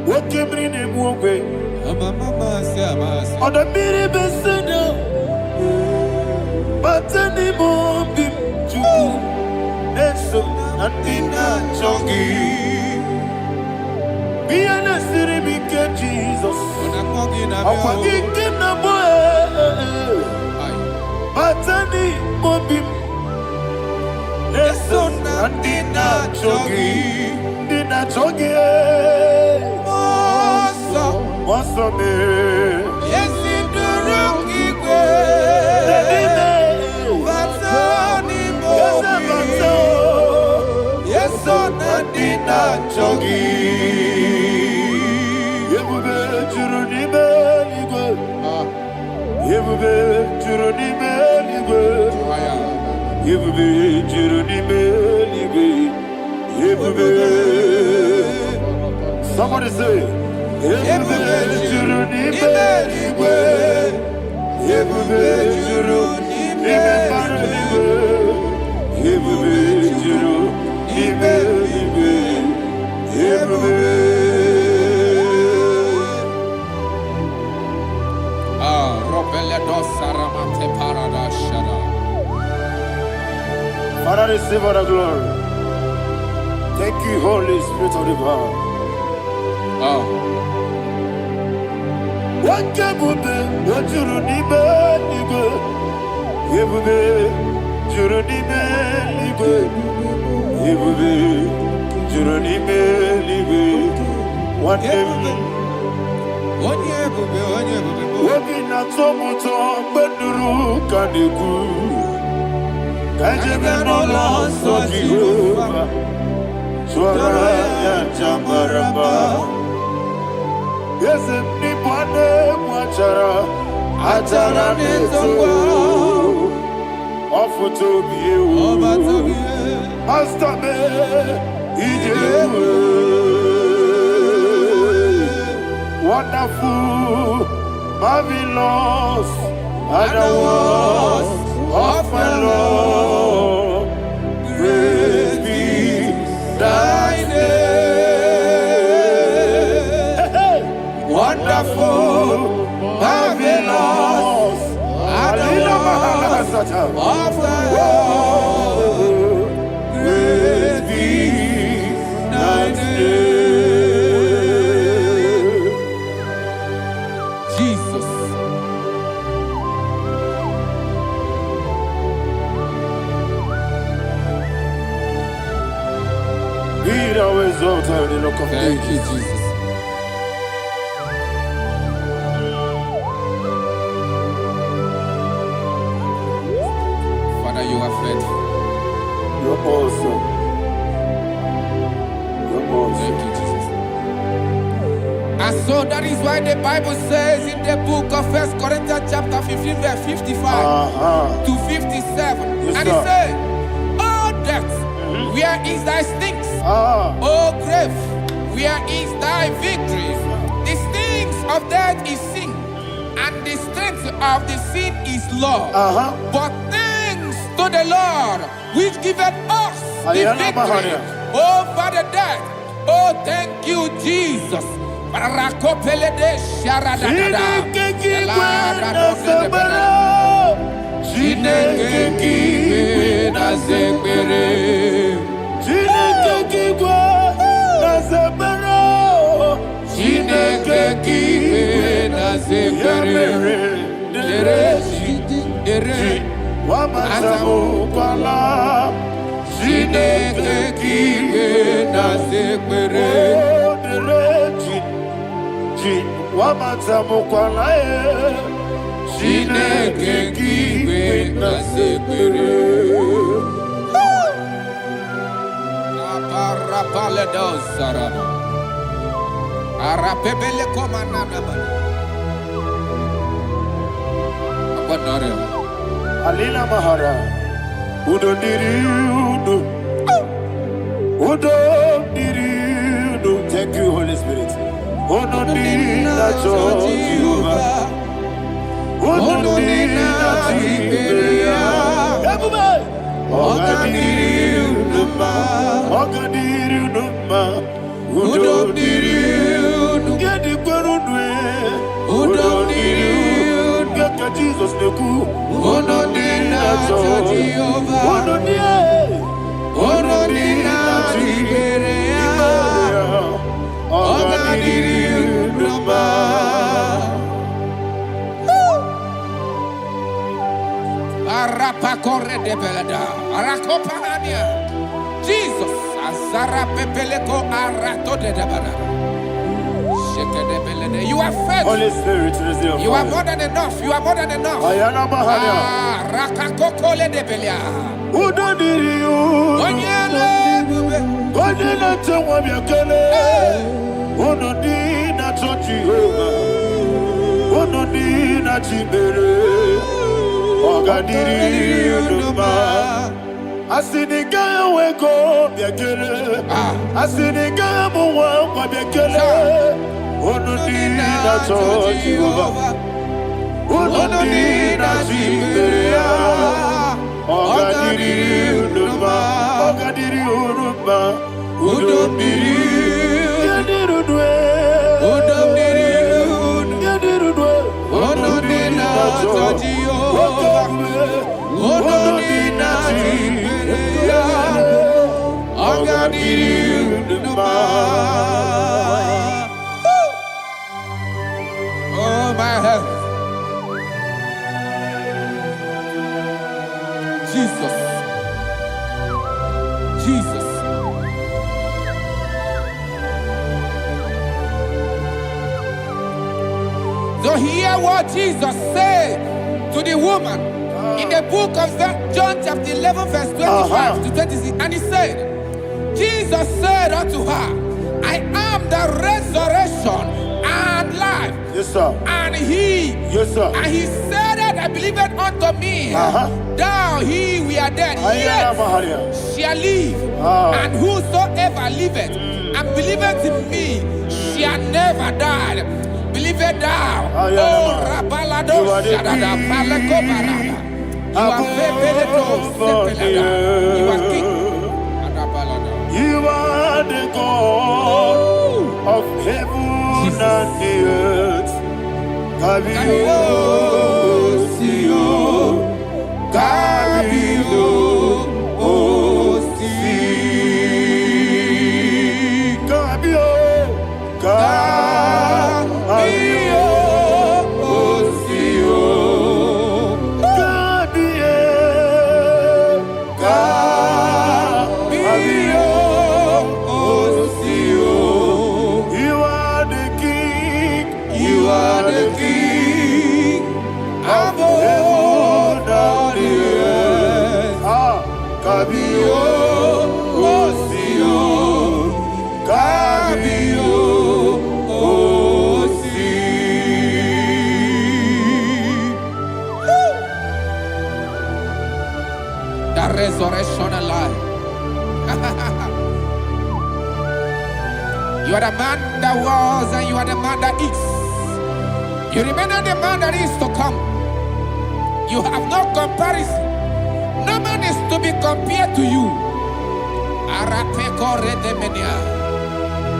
What came in him away? On the miri beseda, but anymore be true. Eso natina chogi. Be an asiri bika Jesus. Akwagi kim na boy. Batani mobim. Eso natina chogi. Dina chogi. Moso me. Yes, in the Rukigwe. Batani mobi. Yes, on natina chogi. Yebube juruni beligwe. Yebube juruni beligwe. Yebube juruni beligwe. Yebube. Somebody say. Yebube juruni beligwe. Yebube juruni beligwe. Yebube juruni beligwe. Yebube. Father, receive all the glory. Thank you, Holy Spirit of the God. Wakebube, wajuru nibe igwe. Ebube, juru nibe igwe. Ebube, juru nibe igwe. Wakebube, Wobi na tomuto beduru kaniku. Kajebe no loso Jehovah. Swara ya jambaraba. Yesem ni bwane mwachara. Achara netongo. Ofuto biyewu. Astabe ijewu. Wonderful, marvelous, are the words of my Lord. Praise be thy name. Wonderful, marvelous, are the words of my Lord. Praise be thy name. Thank you, Jesus. Father, you are faithful. You're awesome. You're awesome. Thank you, Jesus. And so that is why the Bible says in the book of 1 Corinthians chapter 15, verse 55 to 57, Yes, and it says, "Oh death, where is thy sting? Oh grave, where is thy victory? The stings of death is sin, and the strength of the sin is law. But thanks to the Lord, which giveth us the victory over the death." Oh, thank you, Jesus. Alila Mahara, Udo Diriudo, Udo Diriudo. Thank you, Holy Spirit. Udo Diriudo, Jehovah. Udo Diriudo, everybody. Oga Diriudo, Oga Diriudo, Udo Diriudo, get the Gurudwe, Udo Diriudo, get the Jesus the Ku. Ono dina Jehovah, ono dina Tiberia, Oga Diriudo. Arapa corre de belada, arakopa ania. Jesus, azara pepeleko arato de dabara. You are faithful. Holy Spirit, you are more than enough. You are more than enough. Rakakokole de belia. Udo Diriudo, Godina Tawamiakele, Ono dina Jehovah, Ono dina Tibere, Oga Diriudo. Asiniga weko biakele, asiniga muwa kwa biakele. Ono dina Jehovah, Ono dina Tiberia, Oga Diriudo, Oga Diriudo, Udo Diriudo, Udo Diriudo, Ono dina Jehovah, Ono dina Tiberia, Oga Diriudo. Jesus. Jesus. So hear what Jesus said to the woman in the book of John chapter 11 verse 25 to 26. And he said, Jesus said unto her, I am the resurrection and life. Yes, sir. And he, yes, sir. And he said that I believe it unto me, thou he we are dead, yet shall live. And whosoever liveth and believeth in me shall never die. Believe it thou. Oh, Rabalado Shadada Palako Barada. You are You are king. You are the God of heaven and the earth. Kabio, Sio, Kabio, Si, Kabio, Kabio, Sio, Kabio, Kabio. You are the king. You are the king of heaven and the earth. Kabio, Osio, Kabio, Osi. The resurrection alive. You are the man that was and you are the man that is. You remember the man that is to come. You have no comparison. No man is to be compared to you.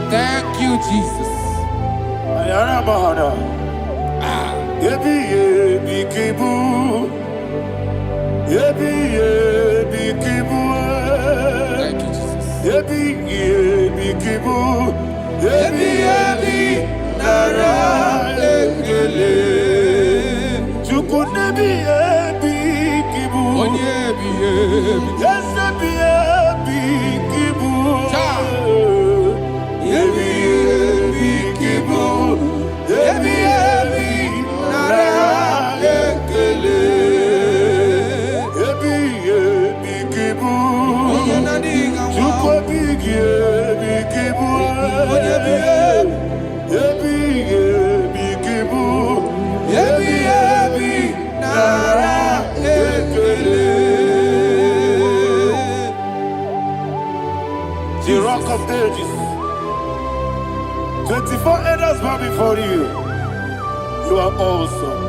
Thank you, Jesus. Thank you, Jesus. Nara ekele Chukunebi ebi kibu Yesebi ebi kibu Ebi kibu Ebi nara ekele Ebi kibu Chukwebi ebi kibu The rock of ages. 24 elders bow before you. You are awesome.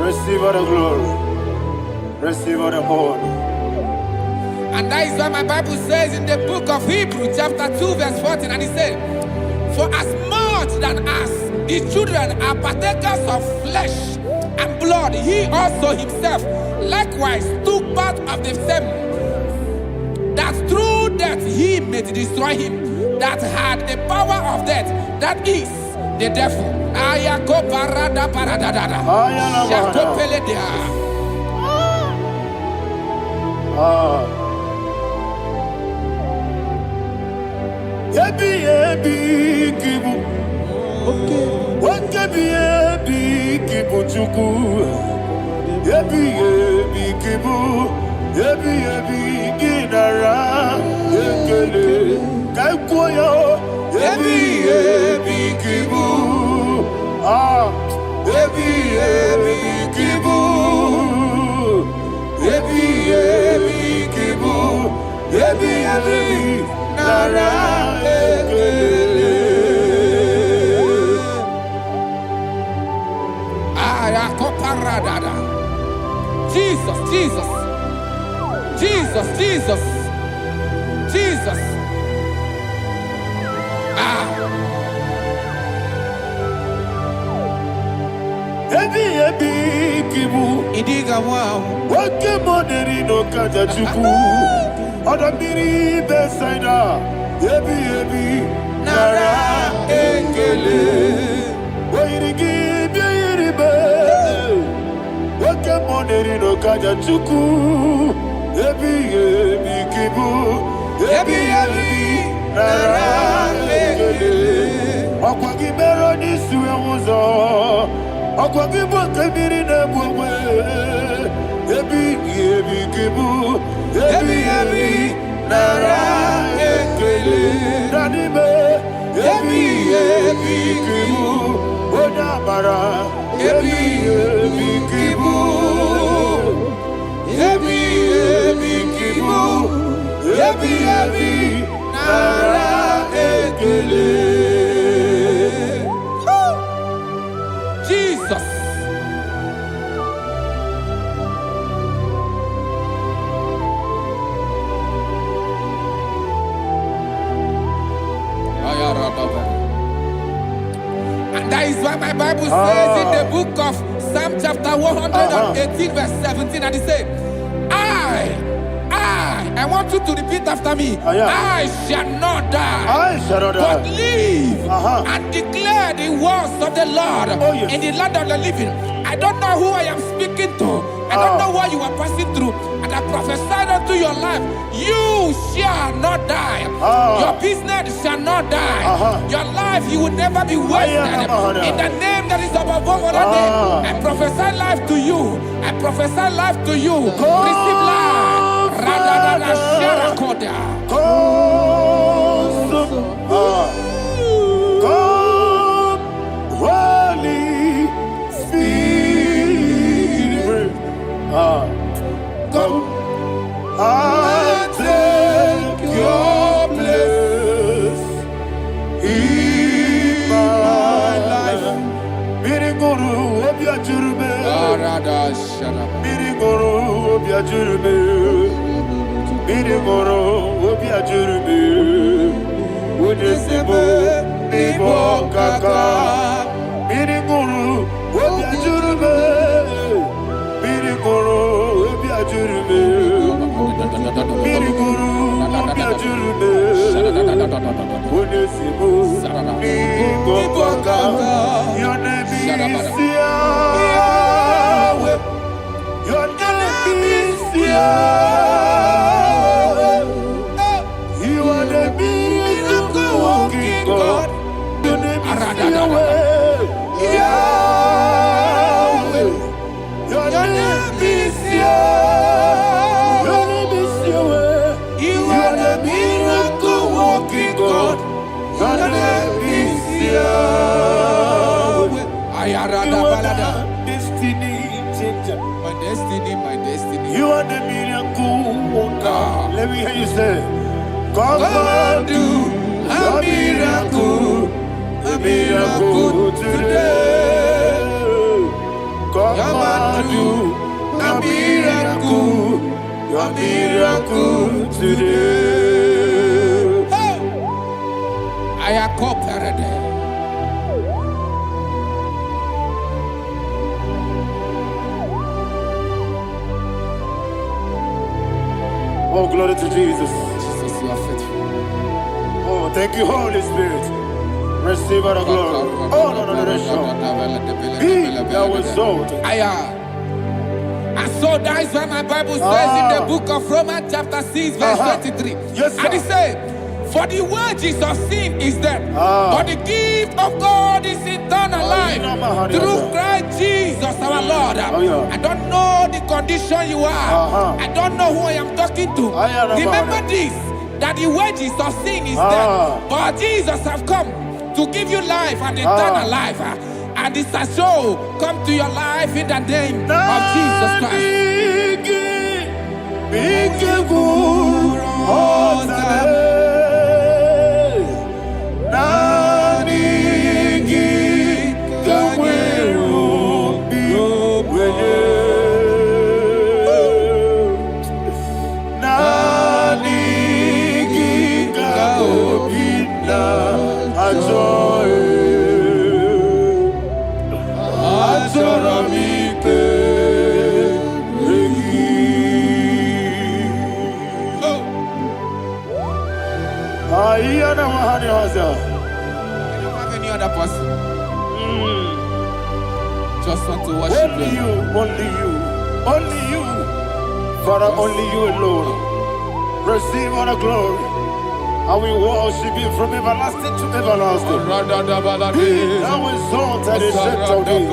Receive all the glory. Receive all the honor. And that is why my Bible says in the book of Hebrews chapter 2 verse 14, and it said, for as much than us, the children are partakers of flesh and blood, he also himself likewise took part of the same, that through death he may destroy him that had the power of death, that is the devil. Ebi kibu, ebi kibu chuku. Ebi kibu, ebi ginara ekele. Kaikoyo, ebi kibu, ebi kibu, ebi kibu, ebi nara ekele. Jesus, Jesus, Jesus, Jesus, Jesus. Ebi kibu. Idiga wow. Wake moderi no kaja chuku. Odamiri besaida. Ebi nara ekele. Oirigi Jaja Chuku, Ebi Ebi Kibu, Ebi Ebi Nara Ekele, Okwagi Bero Nisu Emuzo, Okwagi Bokebiri Nebwe, Ebi Ebi Kibu, Ebi Ebi Nara Ekele, Nanibe, Ebi Ebi Kibu, Odabara, Ebi Ebi Kibu, Ebi Ebi Kibu, Ebi Ebi Nara Ekele. Jesus. And that is why my Bible says in the book of Psalm chapter 118 verse 17, and it says, I want you to repeat after me. I shall not die, but live and declare the words of the Lord in the land of the living. I don't know who I am speaking to. I don't know what you are passing through. And I prophesy unto your life, you shall not die. Your business shall not die. Your life, you will never be wasted. In the name that is above all other name, I prophesy life to you. I prophesy life to you. Receive life. Radadada Sharakoda. Come, Holy Spirit. Come and take your place in my life. Miriguru Obiajurube. Miriguru Obiajurube. Miriguru Obiajurube. Udesibo Nibo Kaka. Miriguru Obiajurube. Miriguru Obiajurube. Miriguru Obiajurube. Udesibo Nibo Kaka. Your name is Yahweh. Your name is Yahweh. You are the miracle working God. Your name is Yahweh. Yahweh. Your name is Yahweh. Your name is Yahweh. You are the miracle working God. Your name is Yahweh. You are the destiny changer. My destiny. You are the miracle worker. Let me hear you say, come and do a miracle today. Come and do a miracle today. I am cooperative. Oh, glory to Jesus. Jesus, you are faithful. Oh, thank you, Holy Spirit. Receive our glory. Oh, no. Be thou exalted. And so that is why my Bible says in the book of Romans chapter 6 verse 23. Yes, sir. And it says, for the wages of sin is death, but the gift of God is eternal life through Christ Jesus our Lord. I don't know the condition you are. I don't know who I am talking to. Remember this, that the wages of sin is death, but Jesus has come to give you life and eternal life. And this shall so come to your life in the name of Jesus Christ. I don't have any other person. Just want to worship only you, only you, only you. Father, only you alone. Receive all the glory. I will worship you from everlasting to everlasting. Be thou exalted and set of thee,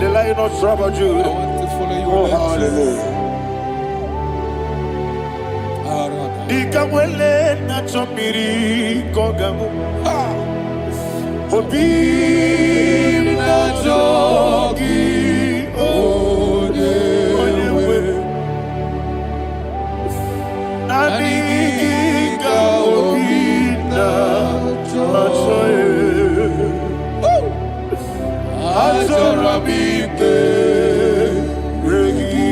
the Lion of tribe of Judah. Oh, hallelujah. Dikamwele na chomiri kogamu. Obi na jogi onyewe. Nabigika obi na choye. Azorabike regi.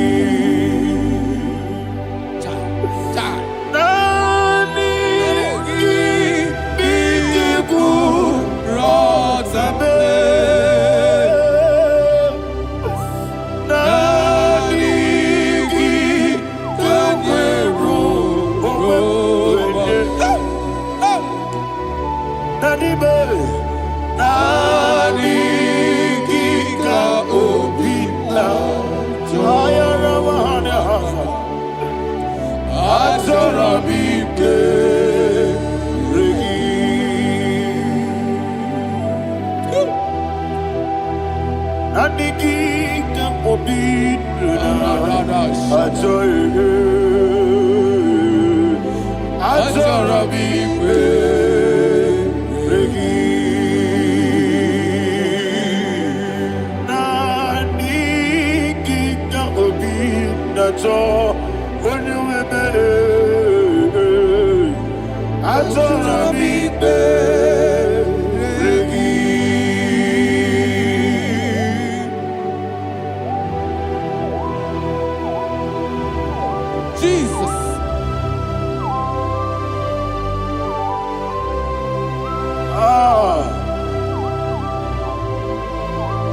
Jesus.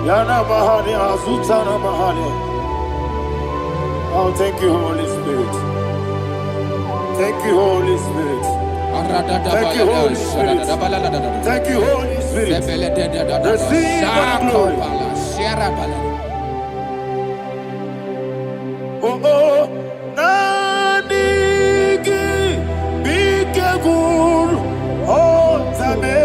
Yana Mahani Azutana Mahani. Oh, thank you, Holy Spirit. Thank you, Holy Spirit. Thank you, Holy Spirit. Thank you, Holy Spirit. Receive the glory. Oh, oh, Nanigi, Bigagul, oh, Tame.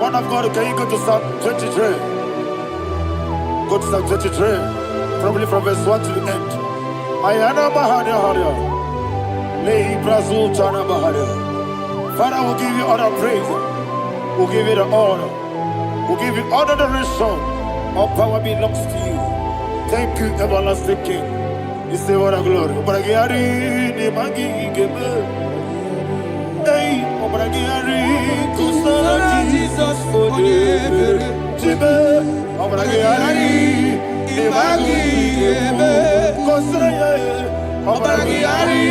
Man of God, can you go to Psalm 23? Go to Psalm 23, probably from verse 1 to the end. Ayana Mahania Haria. Lehi Brazil Tana Mahania. Father, we'll give you all the praise. We'll give you the honor. We'll give you all the adoration. All power belongs to you. Thank you, everlasting King. You say what a glory. Obragiari, Kusara Jesus, Onyebere. Jibe, Obragiari, Ibagi, Kosara, Obragiari,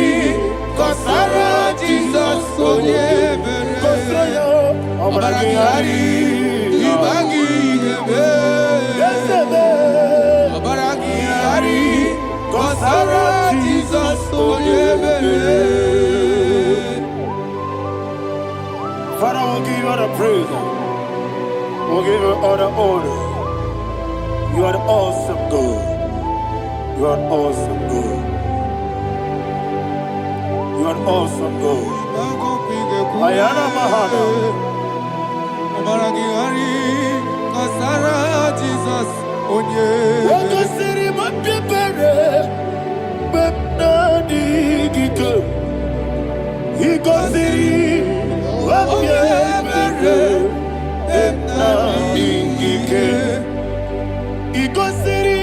Kosara, Jesus, Onyebere. Kosara, Obragiari, Ibagi, Obragiari, Kosara, Jesus, Onyebere. Father, we'll give you all the praise. We'll give you all the honor. You are the awesome God. You are an awesome God. You are an awesome God. Ayana Mahana. Obragiari, Kosara, Jesus, Onyebere. Waka siri mapipere, bepna digike. Iko siri mapipere, bepna digike. Iko siri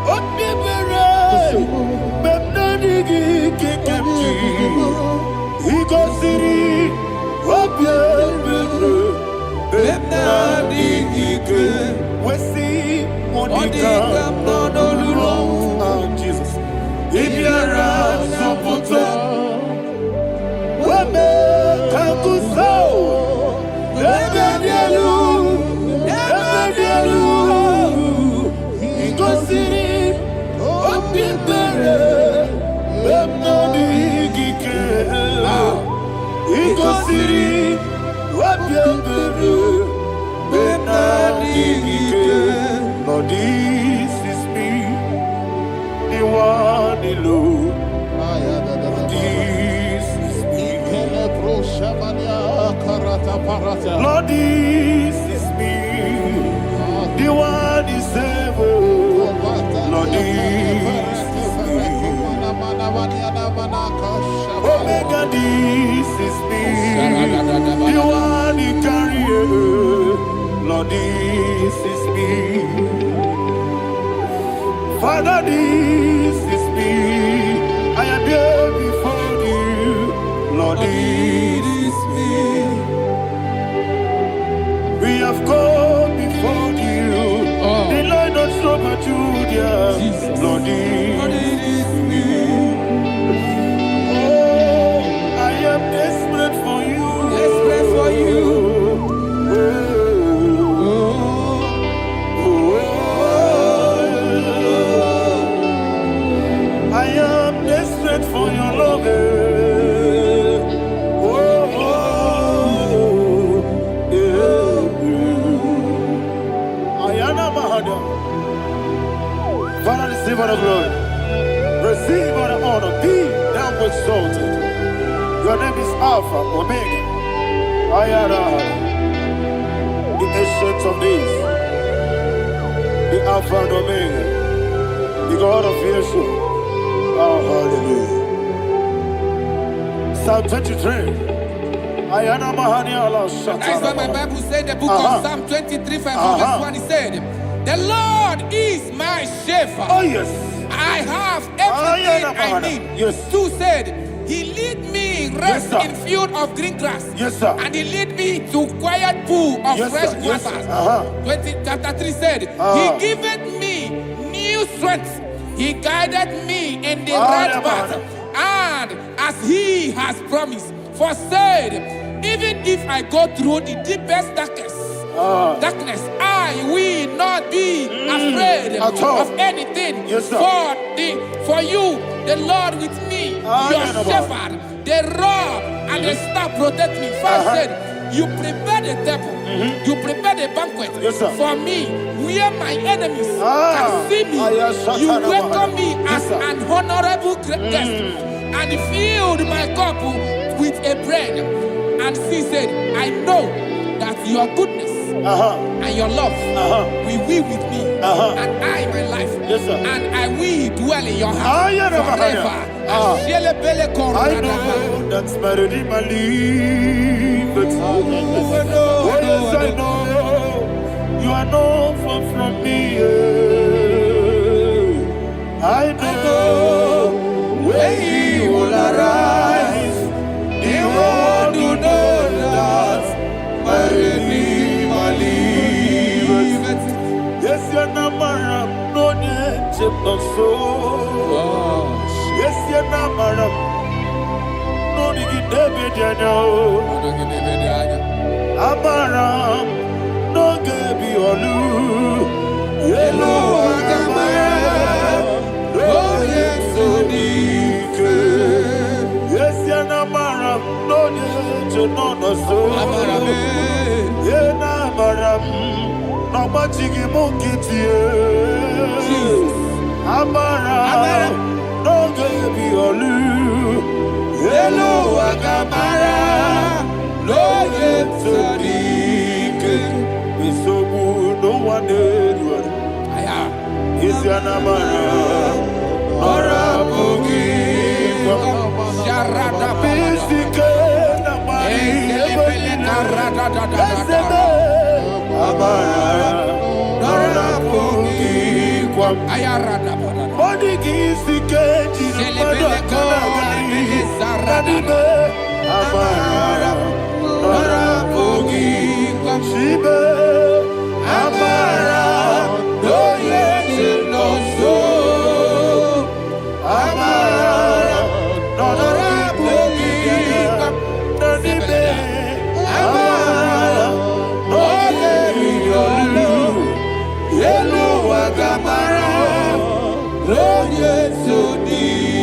mapipere, bepna digike kemji. Iko siri mapipere, bepna digike. Wesi Monica, Jesus. Ibiara Sopoto, Wame Kakuso, Ebedielu, Igosiri, Opipere, Bemnodikike, Igosiri, Opipere, Bemnodikike. Lord, this is me, the one alone. This is me. Lord, this is me, the one is ever. Lord, this is me. Omega, this is me, the one in carrier. Lord, this is me. Father, this is me. I am here before you. Lord, this is me. We have come before you. The Lord not so much Judah. Lord, this is me. Oh, I am desperate for you. Desperate for you. I am desperate for your love. Ayana Mahada. Father, receive all the glory. Receive all the honor. Be thou exalted. Your name is Alpha, Omega. Ayana. The ancient of days. The Alpha and Omega. The God of Yeshua. Oh, hallelujah. Psalm 23. Ayana Mahani Allah Shata. That's why my Bible said the book of Psalm 23, 5, verse 1, he said, the Lord is my shepherd. Oh, yes. I have everything I need. Yes. 2 said, he lead me rest Yes, in field of green grass. Yes, sir. And he lead me to quiet pool of Yes, fresh sir. Yes, waters. sir. Chapter 3 said, he giveth me new strength. He guided me in the right path. And as he has promised, for said, even if I go through the deepest darkness, I will not be afraid of anything. Yes, sir. For you, the Lord with me, your shepherd, the rod and the staff protect me. First said, you prepare the table, you prepare the banquet for me, where my enemies can see me. You welcome me as an honorable guest, and filled my cup with a bread. And she said, I know that your goodness and your love will be with me, and I, my life, and I will dwell in your house forever. I know that's better than my life. Oh, yes, I know you are not far from me. I know when he will arise, he will do know. Maram, no digi David Yano, Amaram, no Gabi Olu, Yellow Agamara, no Yesodike, yes, Yana Maram, no Yeto, so Yena Maram, no Machigi Mokiti, Amaram, no Gabi Olu, Yellow Agamara, no Yesodike, we so good, no one did. Is Yanamara, Orabugi, Sharada, Pisika, Amara, Orabugi, Ayarada, Bodigi, Sikeji, Amara, Orabugi, Shibe, Amara, no so Amara, no Rabugi, Nanibe, Amara, no Yellow Agamara, no Yesudik,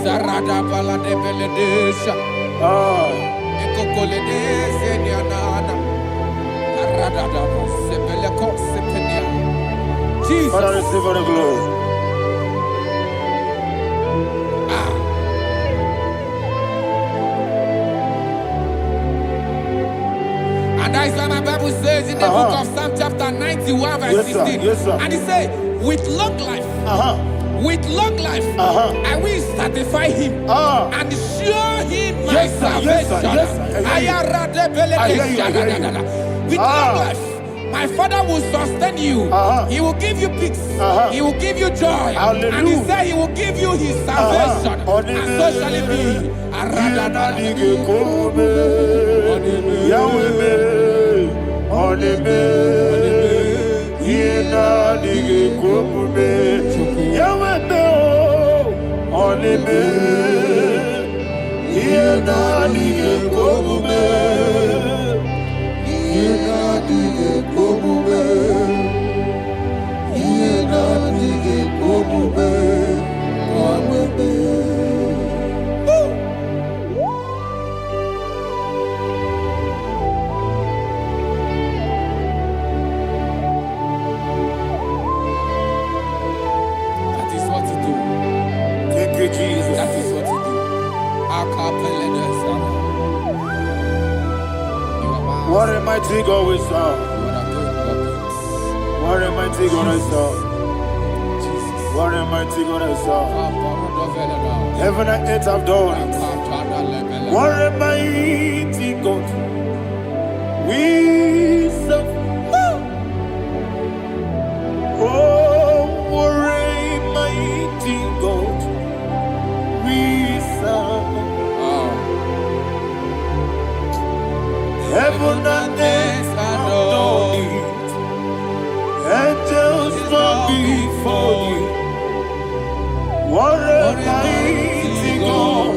Sarada Bala de Beledesha, Ekokole Seniana, Aradada, Sebeleko, Sepenia. Jesus. Father, receive all the glory. And that is why my Bible says in the book of Psalm chapter 91 verse 16. Yes, sir. And it says, with long life, I will satisfy him and show him my salvation. With long life, my Father will sustain you. He will give you peace. He will give you joy. Hallelujah. And he said he will give you his salvation. And so shall it be. That is what to do. Thank you, Jesus. That is what to do. What a mighty God we serve. What a mighty God I serve. What a mighty God I serve. Heaven and earth have done it. What a mighty God we serve. Oh, what a mighty God we serve. Heaven and earth have done it. Angels come before you. What a mighty God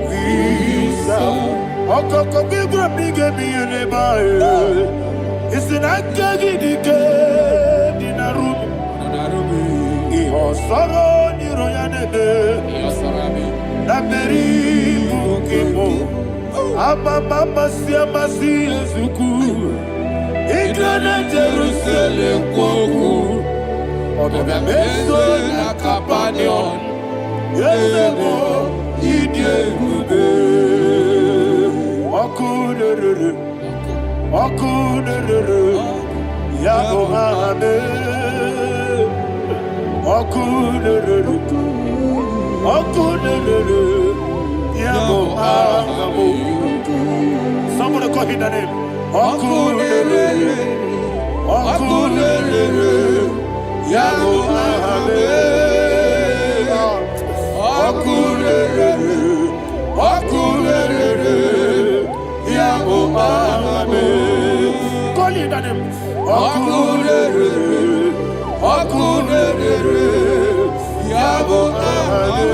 we serve. Okoko bigro bige mi eleba. It's an akagi dike dinarubi. Iho soro ni royanebe. Naberi bukibo. Mama siamasi ezuku. Igrana Jerusalem koku. Odobe meso na kapanion. Yesebo idie gube. Okunere. Yago hame. Okunere. Yago hame. Somebody call him the name. Okunere. Yago hame. Okunere. Yago hame. Call him the name. Okunere. Yabo Abe.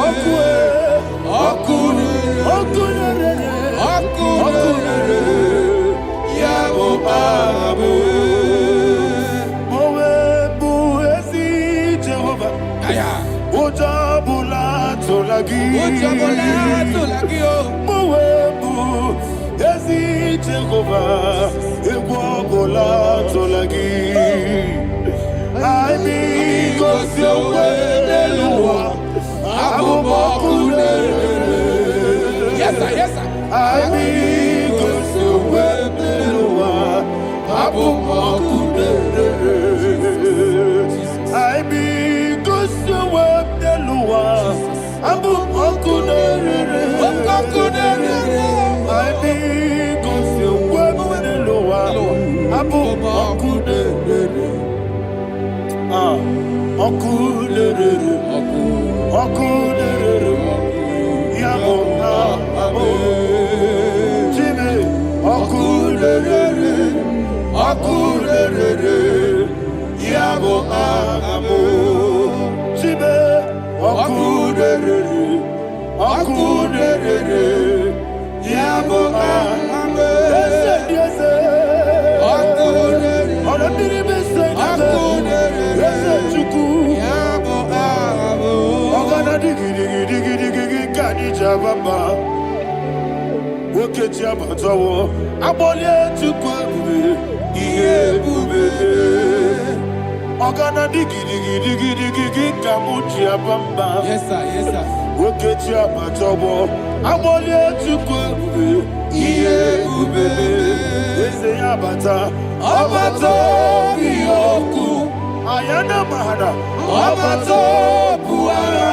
Okwe. Okunere. Yabo Abe. Mowe bu ezi Jehovah. Aya. Ojabula tolagi. Mowe bu ezi Jehovah. Egwabola tolagi. I mean, cause you're well, yes, sir, yes, sir. I mean, cause you're well, I mean, cause you're well, Yes, sir, yes, sir. Ayana mahana Abato buara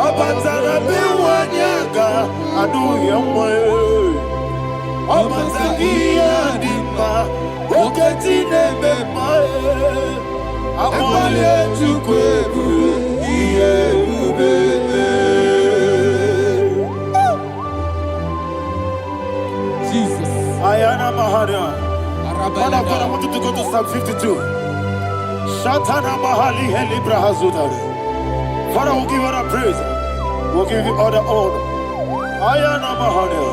Abatara biwanyaga Adu yamwe Abatagia dima Oketine bemae Amale tukwebu Iye ubebe Jesus. Ayana mahana Father, I want you to go to Psalm 52. Shatana Mahali Helibra Hazudari. Father, we'll give you all the praise. We'll give you all the honor. Ayana Mahali.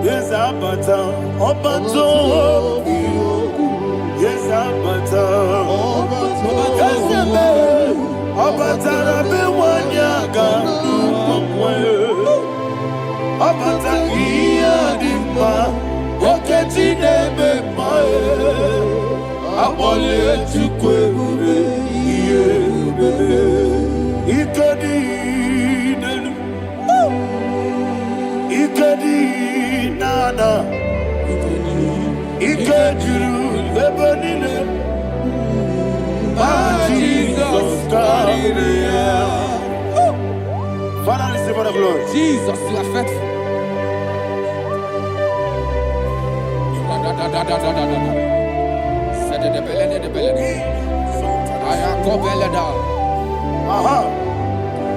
Yes, Abata. Obato. Yes, Abata. Yes, Abata. Rabi Wanyaga. Abata iya dimba, oketine bemae, abole tukwebu iye bebe, ikadi nenu, ikadi nana, ikadiru lebanine, Jesus God. Father, receive all the glory. Jesus, you are faithful.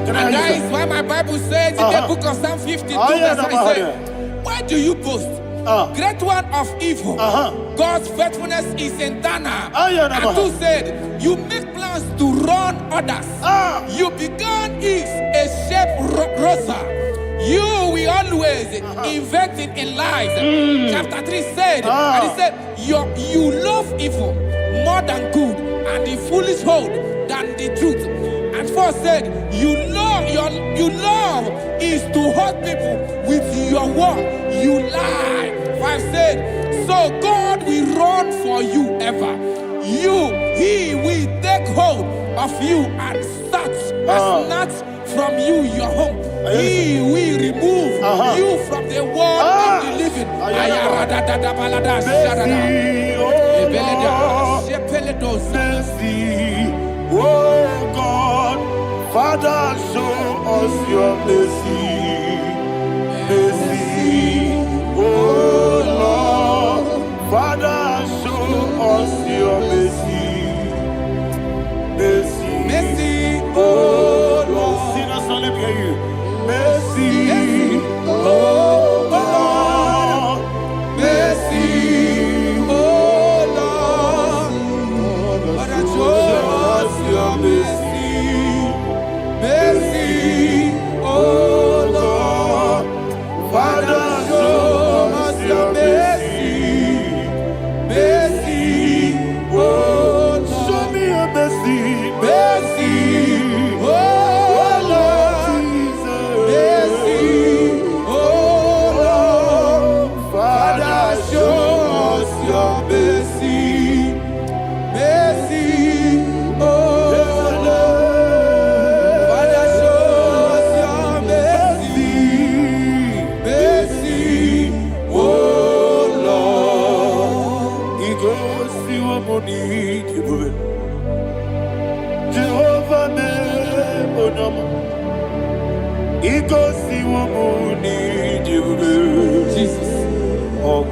And that is why my Bible says in the book of Psalm 52, verse 37, why do you boast? Great one of evil. God's faithfulness is eternal. And two said, you make plans to run others. You began is a shape rosa. You will always inventing in lies. Chapter 3 said, and he said, you love evil more than good, and the foolish hold than the truth. And 4 said, you love is to hurt people with your word. You lie. 5 said, so God will run for you ever. He will take hold of you and snatch from you your home. He will remove you from the world of the living. Oh God, Father, show us your mercy. Mercy, oh Lord, Father, show us your mercy. Mercy, Mercy, oh Lord. Sinners, let me hear you. Mercy, oh Lord. Mercy, oh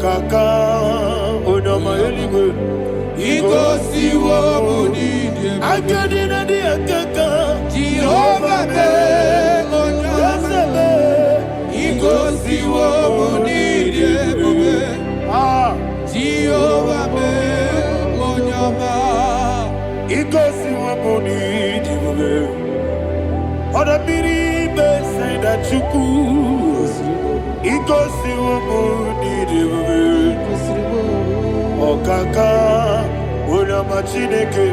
Okaka Onoma Eligwe Igosiwo Munidi Akadina di Akaka Jehovah be Onyama Igosiwo Munidi Jehovah be Onyama Igosiwo Munidi Oda biri be say that you could Igosiwo Munidi Okaka Onoma Chineke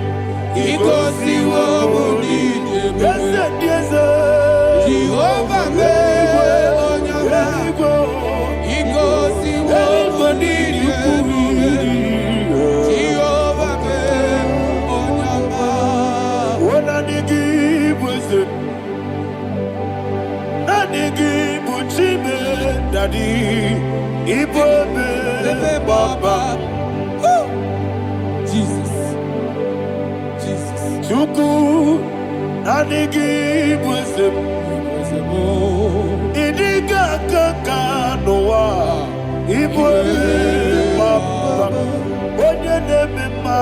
Igosiwo Munidi Yes Jehovah be Onyama Igosiwo Munidi Jehovah be Onyama Ona nigi bwese Na nigi buchime Daddy Ibobe Baba Jesus Chuku Nanigi bwese Idiga kaka noa Ibobe Baba Onye nemema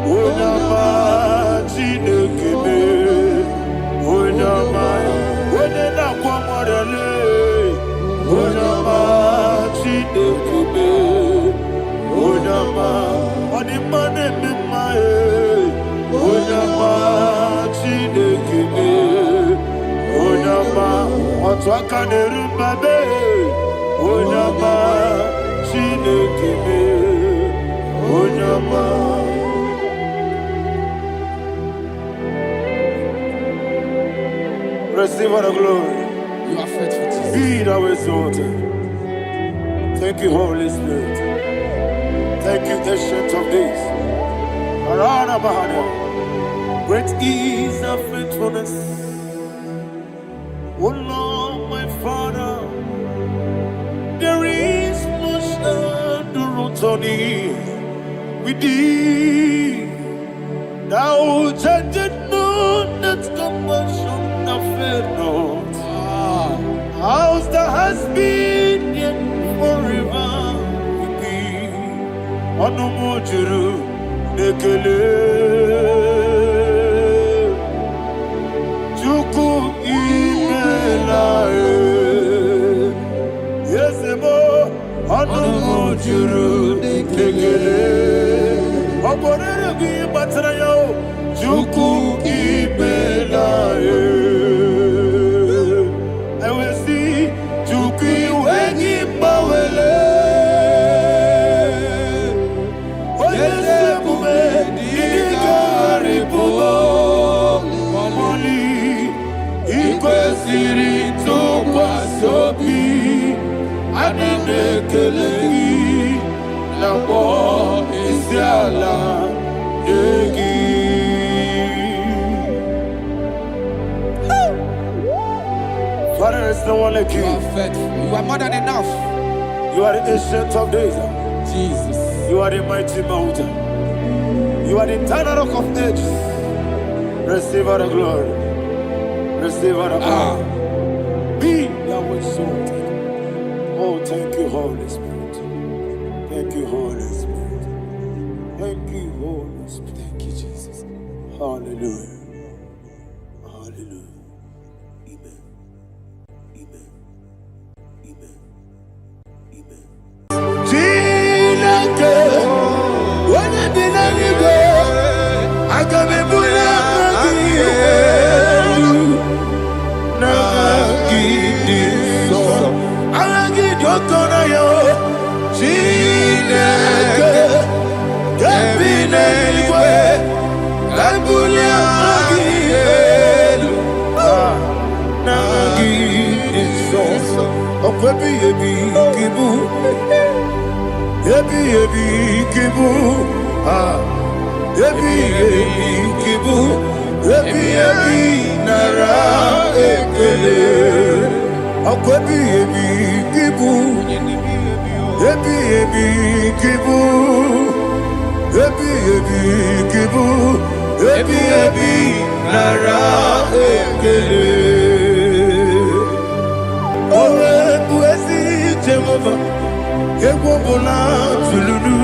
Onyama Chinekebe Onyama Onye nakwa morele Onyama Chinekebe Onyama Onimane mimae Onyama Chinekebe Onyama Otwaka nerumbabe Onyama Chinekebe Onyama Receive all the glory. You are faithful, Jesus. Be thou exalted. Thank you, Holy Spirit. Thank you, Ancient of Days. Arana Bahana. Great is thy faithfulness. O Lord, my Father, there is no shadow on thee. With thee, thou judgest not that compassion have failed not. How's the has been yet forever with thee? Onumujuru nekele Chuku imelae Yesemo Onumujuru nekele Oborere gi batrayo Chuku imelae Father, there's no one like you. You are faithful. You are more than enough. You are the Ancient of Days. Jesus. You are the mighty mountain. You are the eternal rock of ages. Receive all the glory. Receive all the power. Be thou exalted. Oh, thank you, Holy Spirit. Thank you, Holy Spirit. Thank you, Holy Spirit. Thank you, Jesus. Hallelujah. Hallelujah. Amen. Amen. Amen. Amen. Jinake, when I did anywhere, I got me put up Ewobola tululu.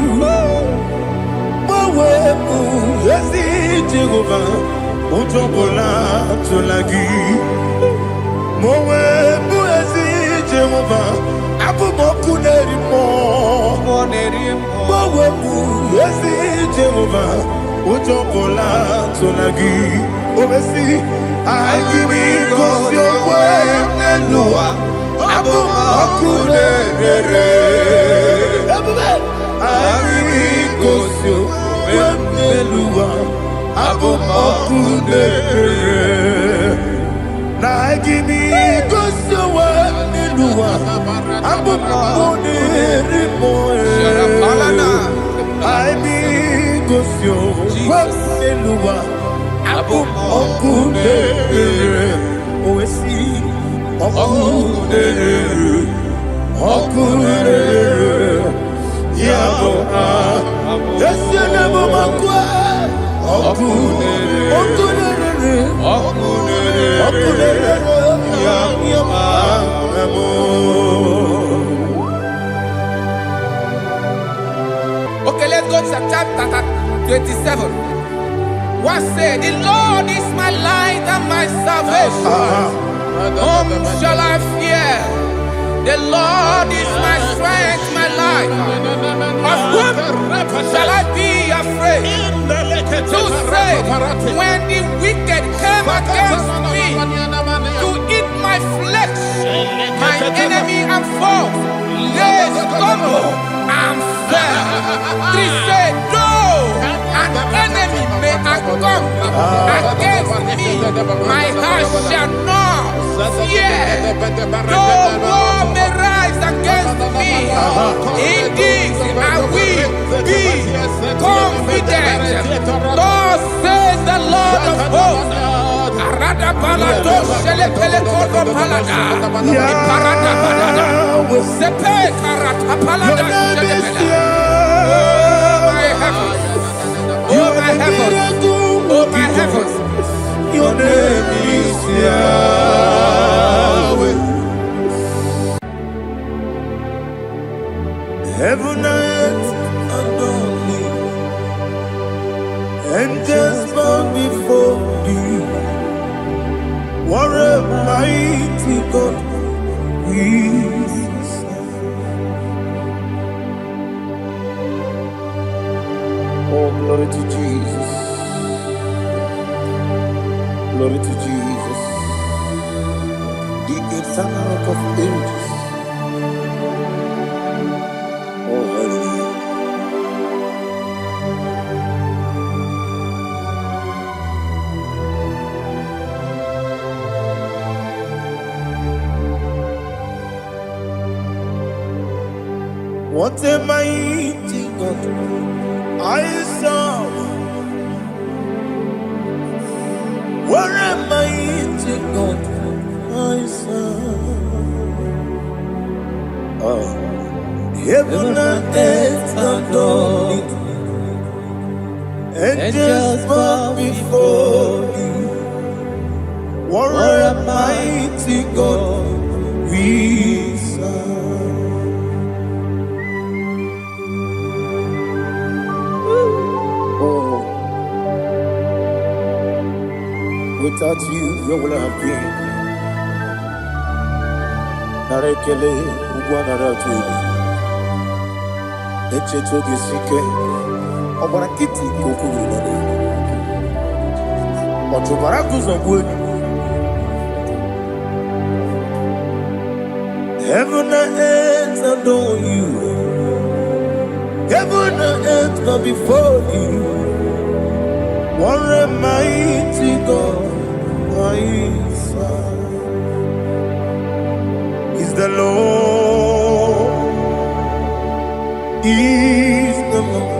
Mowebu yesi Jehovah. Ujobola tulagi. Mowebu yesi Jehovah. Abu mokuneri mo. Mowebu yesi Jehovah. Ujobola tulagi. Obesi. IGBO Nelua. Abu mokuneri. IGBO Nelua. Abu mokuneri. Na IGBO Nelua. Abu mokuneri mo. IGBO Nelua. Abu mokuneri. Oesi. Okuneri. Okuneri. Yabo Yesenebo makwa Okuneri. Okuneri. Okuneri. Yabo. Okay, let's go to chapter 27. What said, the Lord is my light and my salvation. Whom shall I fear? The Lord is my strength, my life. Of whom shall I be afraid? To say, when the wicked came against me to eat my flesh, my enemy and foe, they stumble and fell. Three said, no, an enemy may have come against me, my heart shall not fear. No war may rise against me. In this I will be confident. Thus says the Lord of hosts. Arada palado shele pele kodo palada. Iparada palada. Sepe karata palada shele pele. Oh my heavens. Oh my heavens. Oh my heavens. Your name is Yahweh. Heaven and earth adore me. Angels bow before thee. What a mighty God we serve. Oh, glory to Jesus. Glory to Jesus. The eternal rock of ages. Oh, hallelujah. What a mighty God I serve. What a mighty God I serve. Heaven and earth adore it. Angels bow before thee. What a mighty God we serve. Oh, without you, where would I have been? Narekele, Ugwanaratubi. Echetoge Sike, Obarakiti Kokuri. Otobarakuzo. Heaven and earth adore you. Heaven and earth bow before you. What a mighty God I serve. Is the Lord. Is the Lord.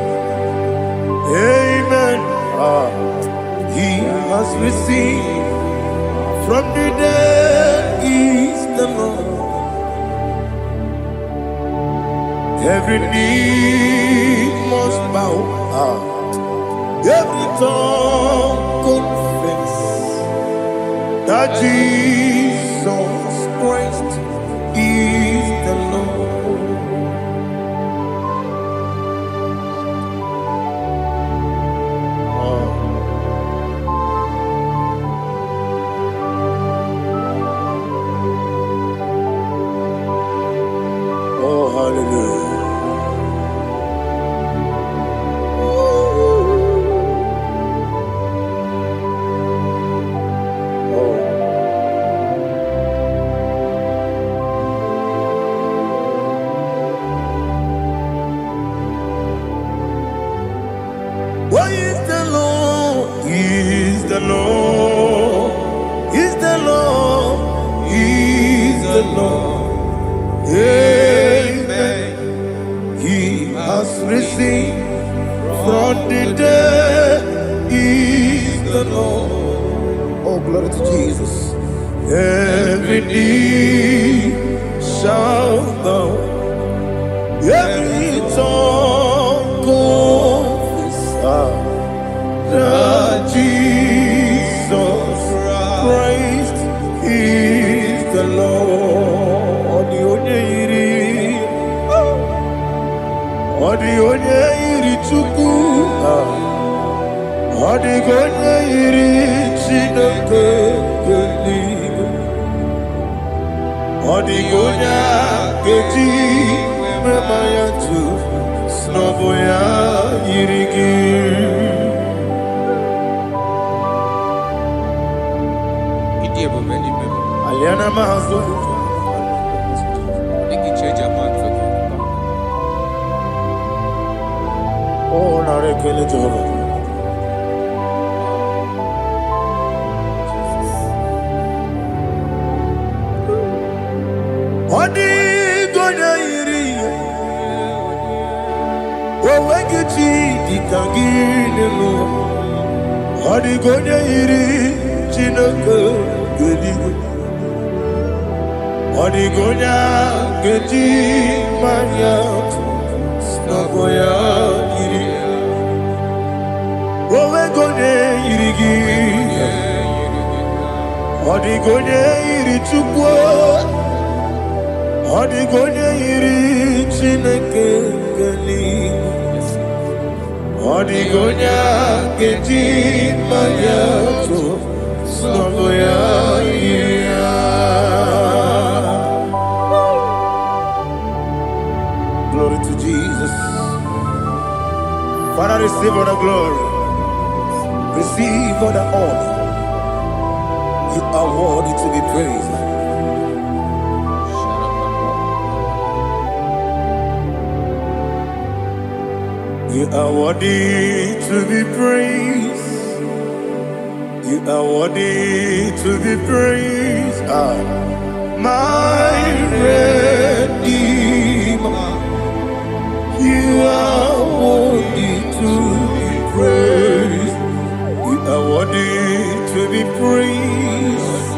Amen. He has received from the dead. Is the Lord. Every knee must bow. Every tongue confess that Jesus. Jesus Christ is the Lord. Hallelujah. Why is the Lord? He's the Lord. He's the Lord. He's the Lord. Amen. He has risen from the dead. He's the Lord. Oh, glory to Jesus. Every knee shall bow. Every tongue confess that Jesus Christ is the Lord. The onye yiri Chukwu, onye yiri Chineke eluigwe, onye ga-eji mema ya tu n'ọbụ ya yiri gị. Aliana mazo oh narekele Jehova. Odi gonya yiri owegichi dikagilelo. Odi gonya yiri Chineke eluigwe. Odi gonya geji manya n'ọbụ ya yiri. Owe gonya yiri gị. Odi gonya yiri Chukwu. Odi gonya yiri Chineke eluigwe. Odi gonya geji manya n'ọbụ ya yiri. Glory to Jesus. Father, receive all the glory. Receive all the honor. You are worthy to be praised. You are worthy to be praised. You are worthy to be praised. My Redeemer. You are worthy to be praised. You are worthy to be praised.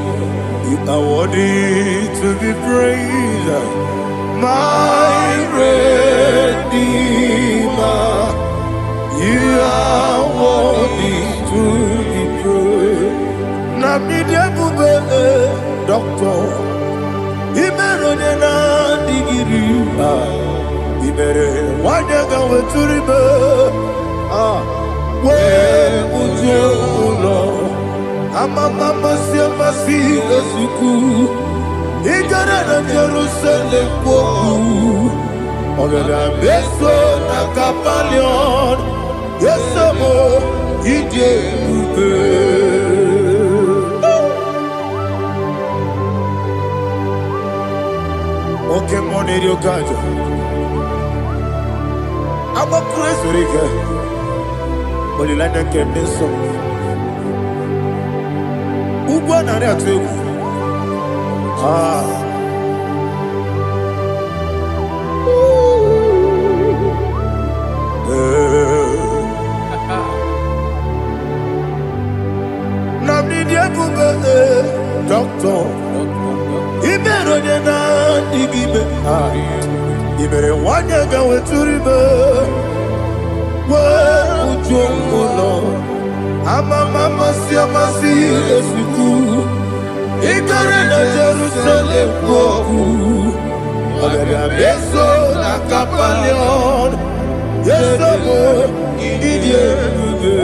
You are worthy to be praised. My Redeemer. You are worthy to be praised. Nabidebube doctor. Imerone na digiri. Ibere wanyaga weturibe we ujo ulo amama masi esuku igara na Jerusalem kwoku ogada beso na kapalion yesomo ije ube. Oke money rio gajo I'm a crazy rigger. Only like that can be so. Ugo na rea tu. Namni dia bube doctor. Ibero de na digibe. Ibere wanya ga weturibe. Ujongulo amama masi esuku igare na Jerusalem kwoku ogada beso na kapalion yesomo idie buge.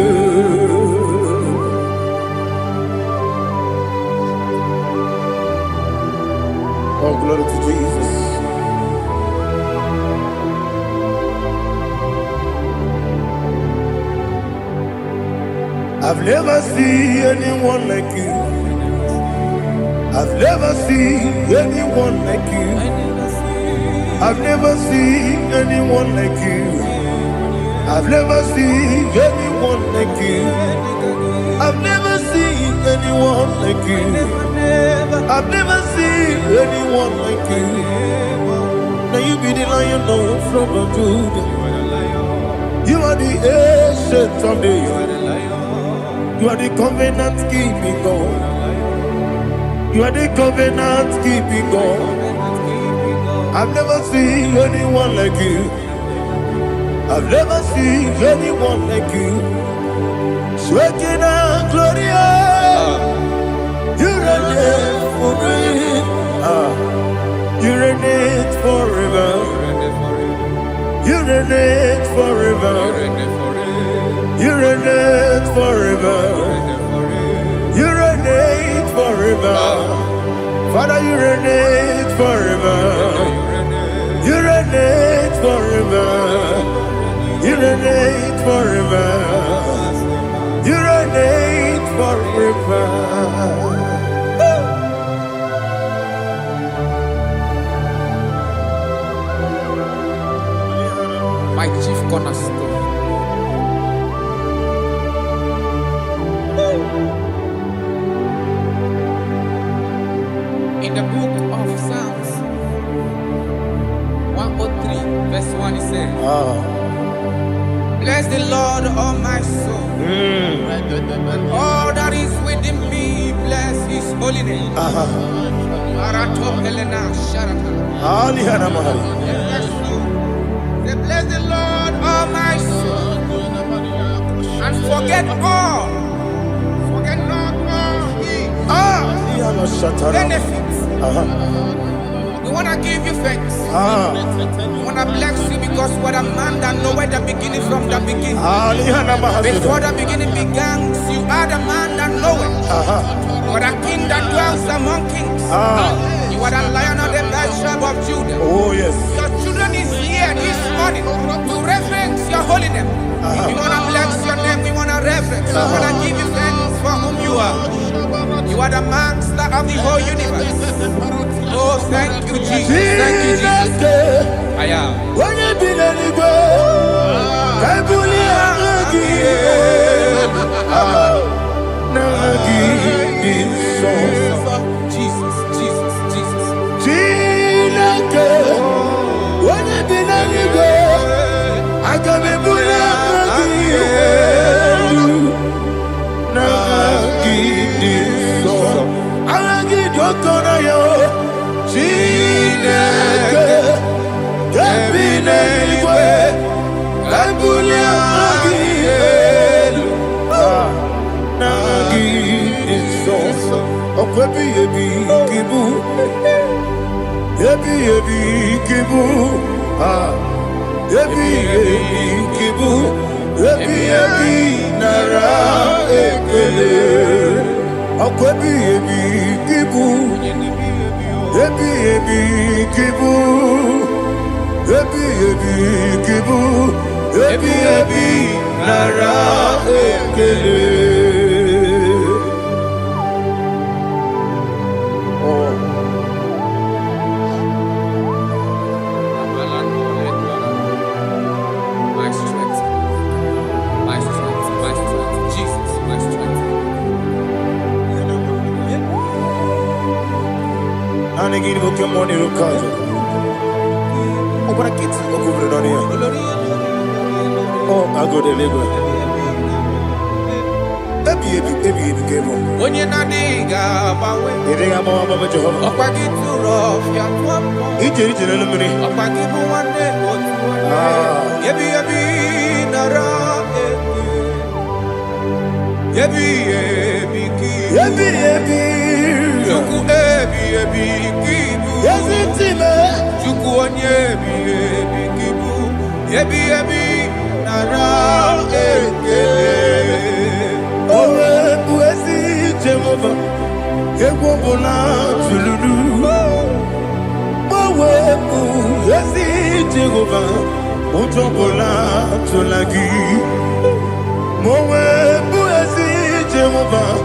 Oh, glory to Jesus. I've never seen anyone like you. I've never seen anyone like you. I've never seen anyone like you. I've never seen anyone like you. I've never seen anyone like you. I've never seen anyone like you. Now you be the Lion from the Judah. You are the ancient of days. You are the covenant keeping God. You are the covenant keeping God. I've never seen anyone like you. I've never seen anyone like you. Sweating and glorious. You reign forever. You reign forever. You reign forever. You reign forever. You reign forever. Father, you reign forever. You reign forever. You reign forever. You reign forever. My chief cornerstone. In the book of Psalms 103, verse 1, it says, bless the Lord, all my soul, and all that is within me, bless his holy name. Bless the Lord, all my soul, and forget not all his benefits. We want to give you thanks. We want to bless you because what a man that knoweth the beginning from the beginning. Before the beginning began, you are the man that knoweth. You are the king that dwells among kings. You are the Lion of the tribe of Judah. Oh yes. Your children is here this morning to reverence your holy name. We want to bless your name. We want to reverence. We want to give you thanks for whom you are. You are the master of the whole universe. Oh, thank you, Jesus. Thank you, Jesus. I am. Jesus, Jesus, Jesus. I can be Jehovah, Jehovah,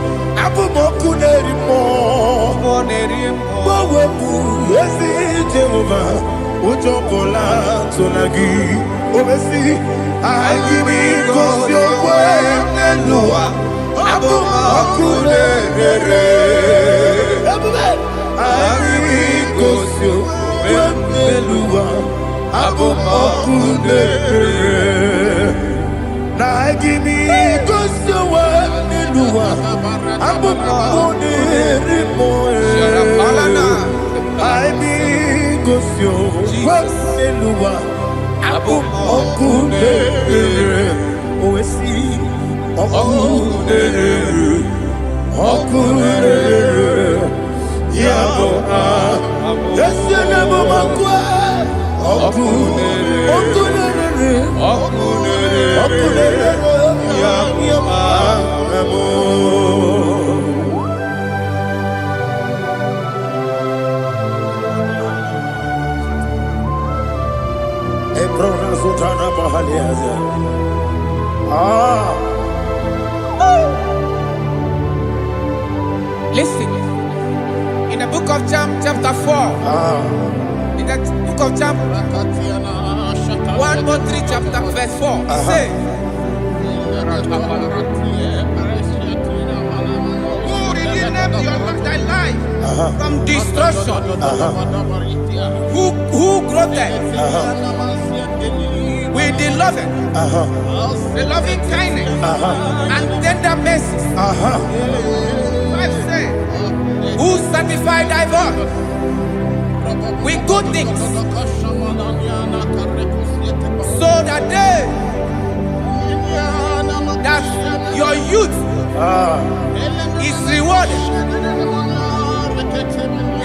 Abumokunerimo, Bawebu, Yesi Jehovah, Ujobola, Tonagi, Obesi, IGBO, your way, Nelua, Abumokunere, IGBO, your way, Nelua, Abumokunere. Na gimi gosowa niluwa abumone rimoe ai mi gosio wa niluwa abumokune oesi okune yabo yesene bomakwa okune Listen, in the book of Psalm chapter 4, in the book of Psalm 103 chapter verse 4, it says, who redeemed thy life from destruction? Who groweth with the loving kindness and tender mercies? Who sanctified thy voice with good things, so that your youth is rewarded.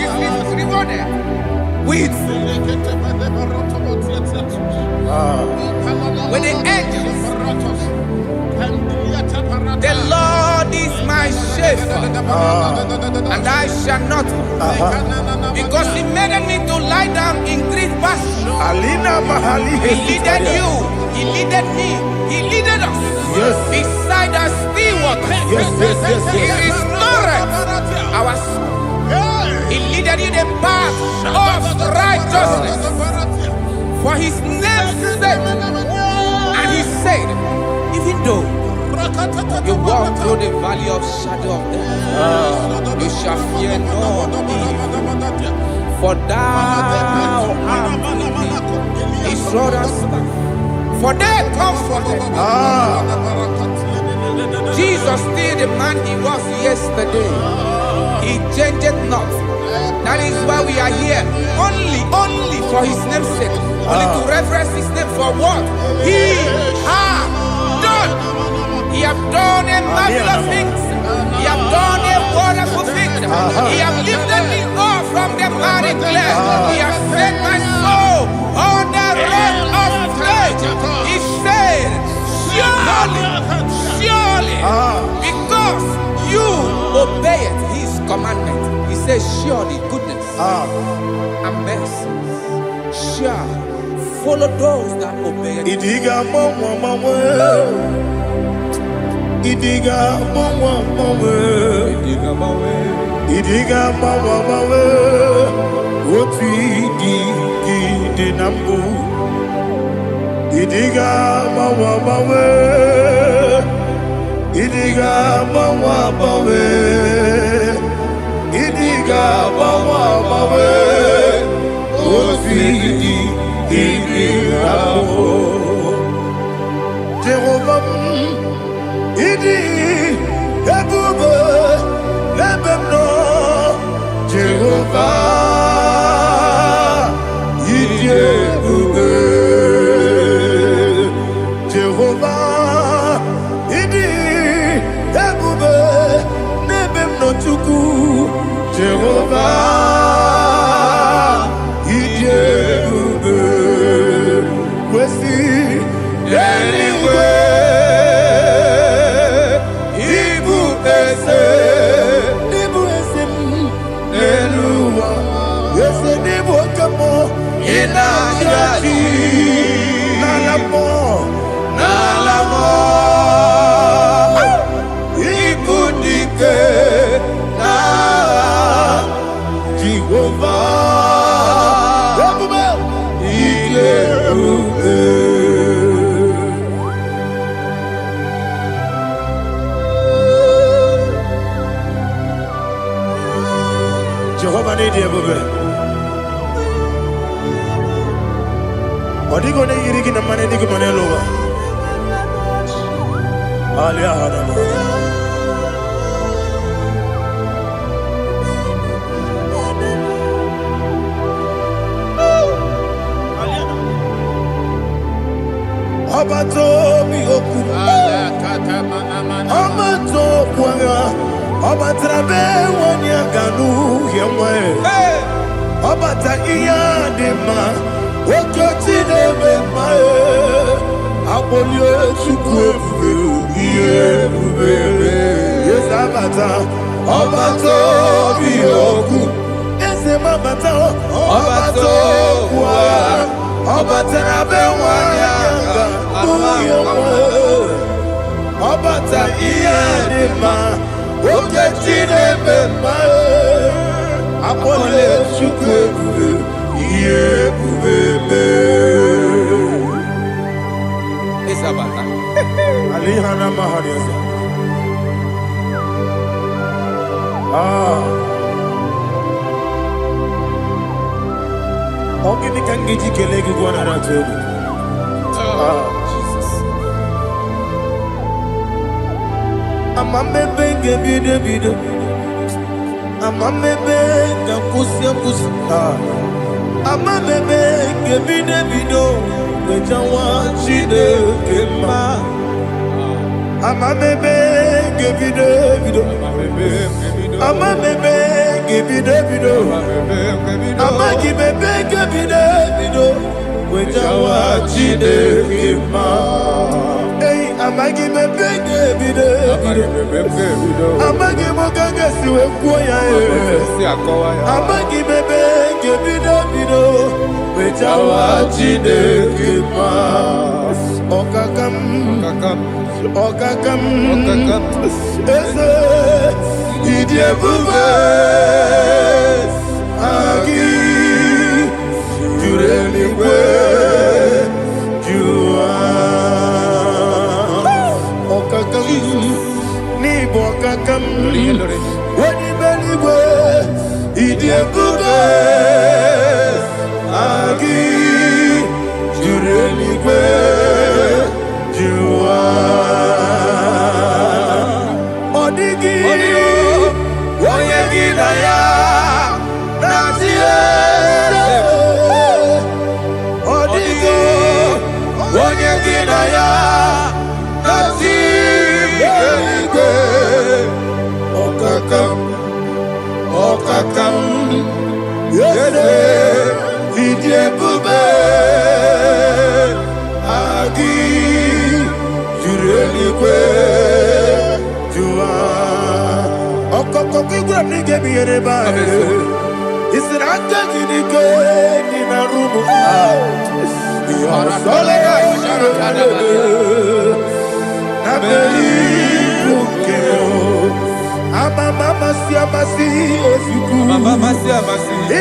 Is rewarded with the angels. The Lord is my shepherd, and I shall not, because He made me to lie down in green pastures. He leaded you, He leaded me, He leaded us beside the still waters. He restored our soul. He leaded you the path of righteousness for His name's sake. And He said, even though you walk through the valley of shadow of death, you shall fear no evil, for thou art with me. His rod and staff, for they comforted me. Jesus still the man He was yesterday. He changed not. That is why we are here. Only for His name's sake. Only to reverence His name for what He has done. He has done a marvelous things. He has done a wonderful thing. He has lifted me up from the miry clay. He has set my soul on the rock of faith. He said, surely, because you obeyed His commandment. He says, surely goodness and mercy shall follow those that obey it. Idiga mawe Oti di nambu Idiga mawe Idiga mawe Idiga mawe Oti di nambu Jehovah Idi Ebube Lebemno Jehovah Idi Ebube Jehovah Idi Ebube Lebemno Chuku Jehovah Idi Ebube Kwesi anyway Nalamo, Ibu Odigone yirigi na mane digi mane lowa. Alia hana. Abato mi oku. Abato kwanga. Abatrabe wanya ganu yemwe. Abata iya dema. Okoti deme mae. Abolio chukwe iye bubebe. Yes abata. Abato mi oku. Ese mabata. Abato kwa. Abatrabe wanya ganu yemwe. Abata iya dema. Okoti deme mae. Apole chukwe iye bubebe. Isabata. Alihana mahariasa. Ogini kangiji kelegi gwana ratobu. Jesus. Amamebe gebide bide. Amamebe gakusia kusi. Amamebe gebide bido. Wejawa chide kema. Amamebe gebide bido. Amamebe gebide bido. Amagibebe gebide bido. Wejawa chide kema. Hey, amagibebe gebide bido. Amagimogaga siwe kuya. Amagibebe gebide bido. Wejawa chide kema. Okakam. Ese idie bube agi jureli kwe jua okakam ni bokakam wani beli kwe idie bube agi jureli kwe jua odigi oyegi na ya natie odigi oyegi na ya natie okakam yese idie bube agi jureli kwe jua okokokigura nige biyereba isiraka kinike nina rumu yarasolega nabeli ukeo amama siamasi ofiku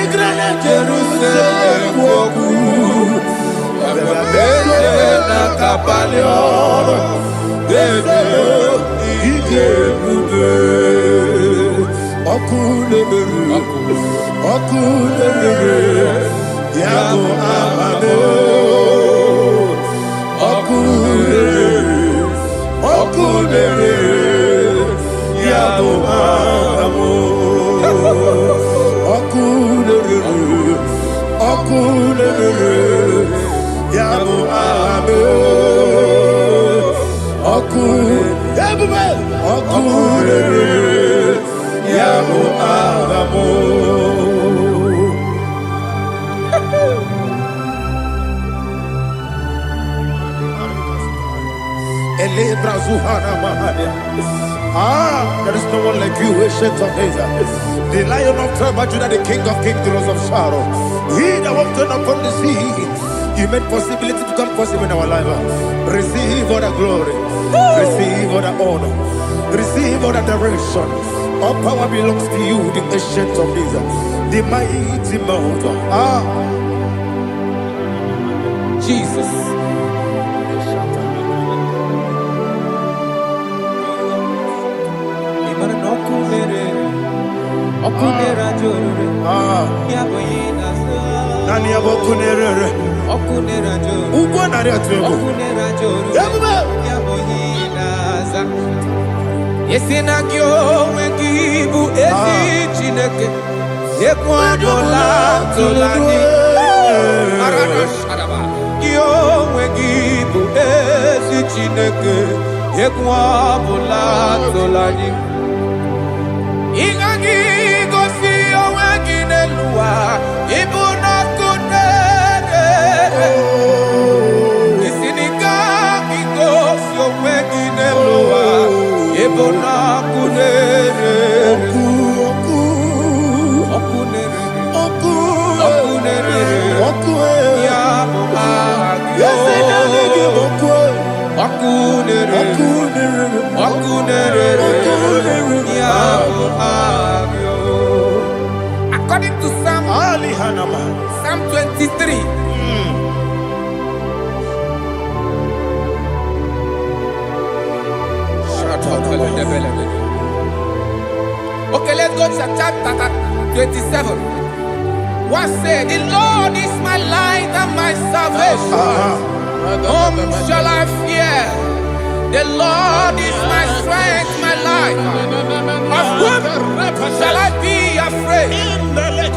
igrana Jerusalem woku ababele na kapaleon ije bube okulebere yabo amamo okulebere yabo amamo okulebere yabo amamo okulebere yabo amamo. There is no one like you, ancient of days. The Lion of tribe of Judah, the King of kings, the Rose of Sharon. He that walked upon the sea, you made possibility to come possible in our life. Receive all the glory, receive all the honor, receive all the direction. All power belongs to you, the ancient of days, the mighty mountain. Jesus. Nani abokunere. Okunera Joru. Ugwa nari atuego. Okunera Joru. Ebube. Yabohinaza. Yesina kyo wengibu ezi chineke. Yekwabola tolani. Arana shadaba. Kyo wengibu ezi chineke. Yekwabola tolani. Ingagi gosi oweginelua. Ibuna kunere. Isinika gosi oweginelua. Ibuna kunere. According to Psalm 23. Okay, let's go to chapter 27. What said, the Lord is my light and my salvation. Whom shall I fear? The Lord is my strength, my life. Of whom shall I be afraid?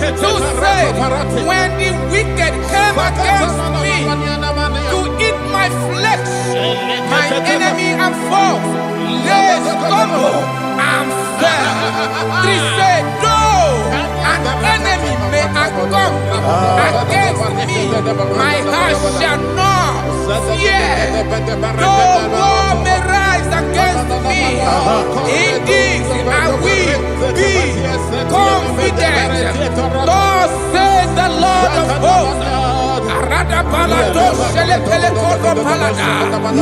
To say, when the wicked came against me to eat my flesh, my enemy and foe, they stumble and fell. 3 said, though an enemy may come against me, my heart shall not fear. Though war may rise against me, in this I will be confident. Thus says the Lord of hosts. Arada palado shele pele kodo palada.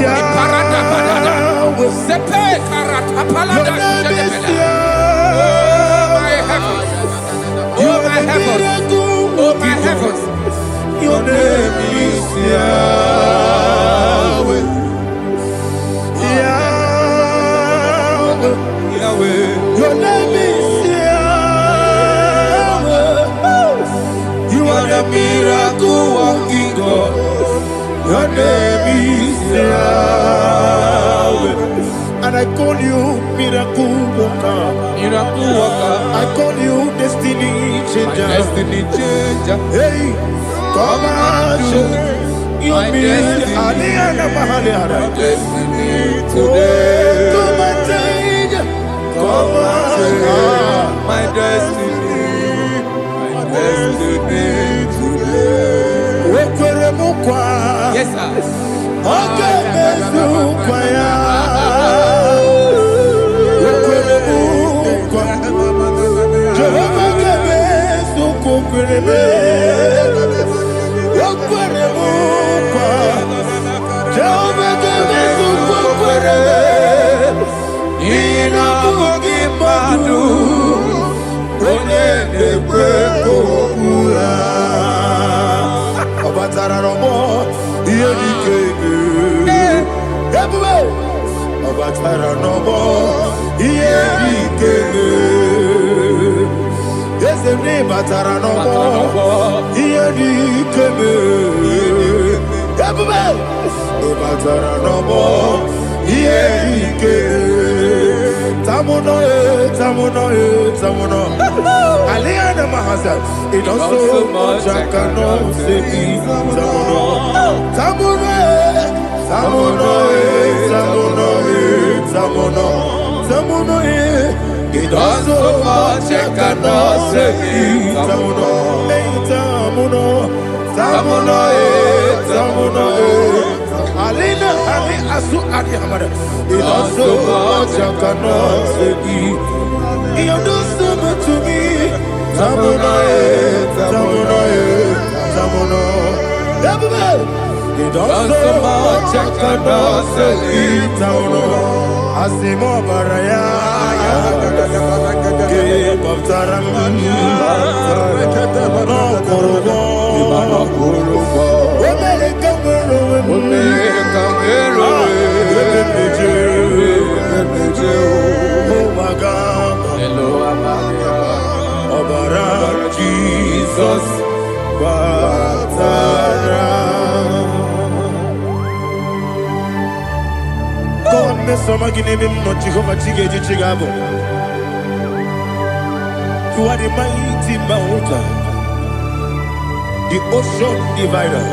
Iparada palada. Sepe karata palada shele pele. Oh my heavens. Oh my heavens. Oh my heavens. Your name is Yahweh. Yahweh. Yahweh. Your name is Yahweh. You are the miracle working God. Your name is Yahweh. And I call you miracle worker. Miracle worker. I call you destiny changer. Destiny changer. Hey, come on, your destiny. Destiny today. Come and change. Come on, my destiny. My destiny today. Yes, sir. Okay, it also much I cannot say. It also much I cannot say. Alina Ali Asu Adi Hamada. It also much I cannot say. You do so much to me. Tamuno. It also much I cannot say. Tamuno. Asimo Baraya. Give up Taram. No Korogo. Jesus, Jehovah Chigeji Chigabo. You are the mighty mountain, the ocean divider,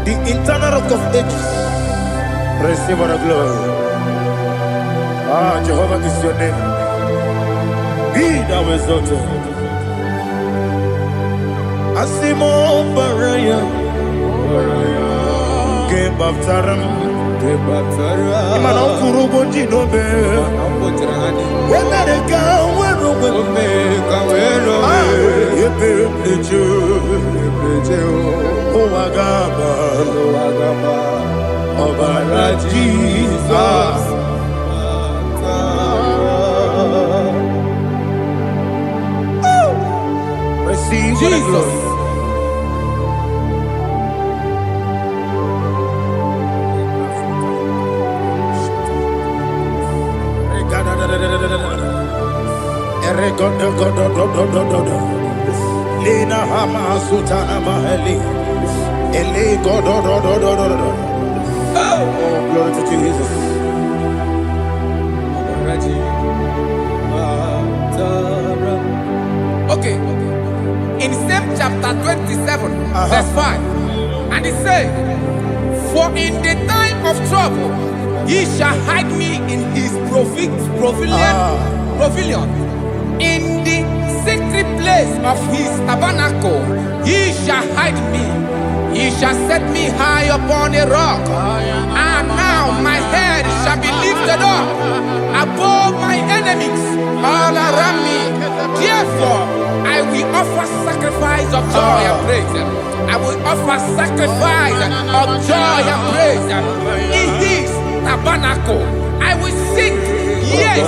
the internal rock of ages. Receive all the glory. Ah, Jehovah is your name. Be thou exalted. Asimo Baraya, Game Baptaram, Imano Kurubo Jinobe, when I go, when Jesus. Receive Jesus. Lena Hama Sutana Maheli. Ele God. Oh, glory to Jesus. Okay. In same chapter 27, verse 5, and it says, for in the time of trouble, he shall hide me in his pavilion. In the secret place of his tabernacle, he shall hide me. He shall set me high upon a rock. And now my head shall be lifted up above my enemies all around me. Therefore, I will offer sacrifice of joy and praise. I will offer sacrifice of joy and praise. In his tabernacle, I will sing. Yes,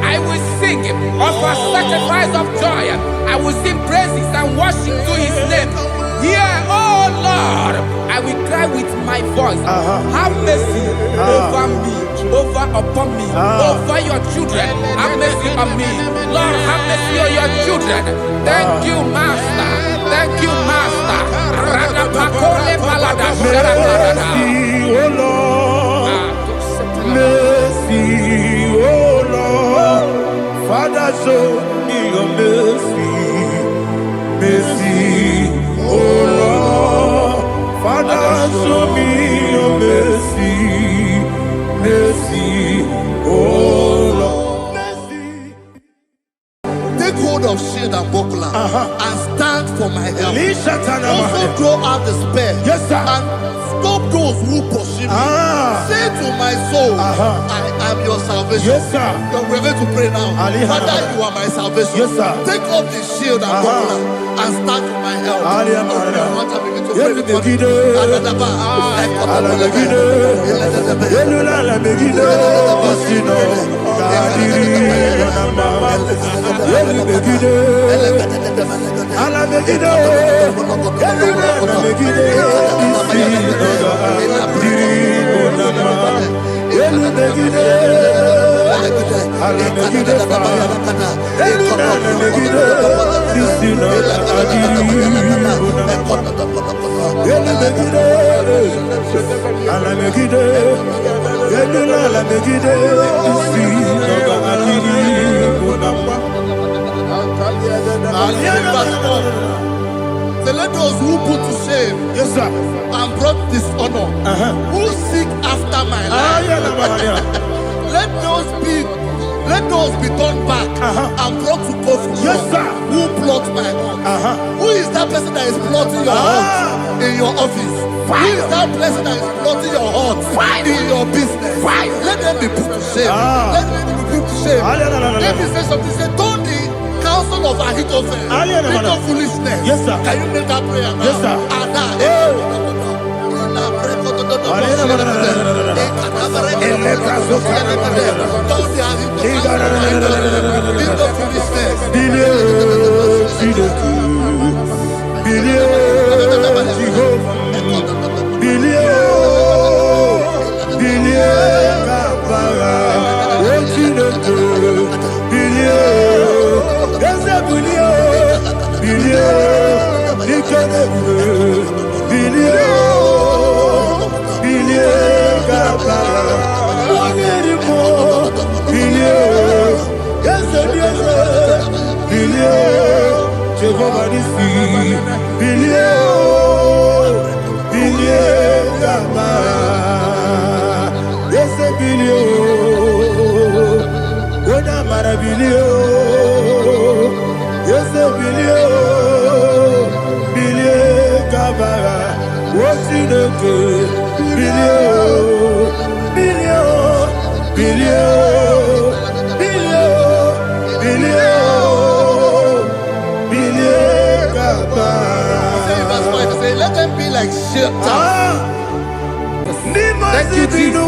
I will sing. Offer sacrifice of joy. I will sing praises and worship to his name. Here, oh Lord, I will cry with my voice. Have mercy over me, upon me, over your children. Have mercy on me. Lord, have mercy on your children. Thank you, Master. Thank you, Master. Mercy, oh Lord. Mercy, oh Lord. Father, show me your mercy. Mercy, oh Lord. Father, show me your mercy. Mercy, oh Lord. Mercy. Take hold of shield and buckler and stand for my help. Also throw out despair. Yes, sir. And stop those who pursue me. Say to my soul, I am your salvation. Yes, sir. We're going to pray now. Father, you are my salvation. Yes, sir. Take off the shield and buckler and stand for my help. Let those who put to shame, yes, sir, and brought dishonor, who seek after my life, let those be turned back and brought to confusion. Yes, sir. Who plot my heart? Who is that person that is plotting your heart in your office? Who is that person that is plotting your heart in your business? Let them be put to shame. Let them be put to shame. Let me say something. Say, don't the counsel of Ahithophel become foolishness. Yes, sir. Can you make that prayer now? Yes, sir. nobody see. Billion, Gaba. Yes, a billion. What am I a billion? Yes, a billion, Gaba. What's in the good? Billion, Gaba. Say, let them be like shelter. Thank you, Jesus.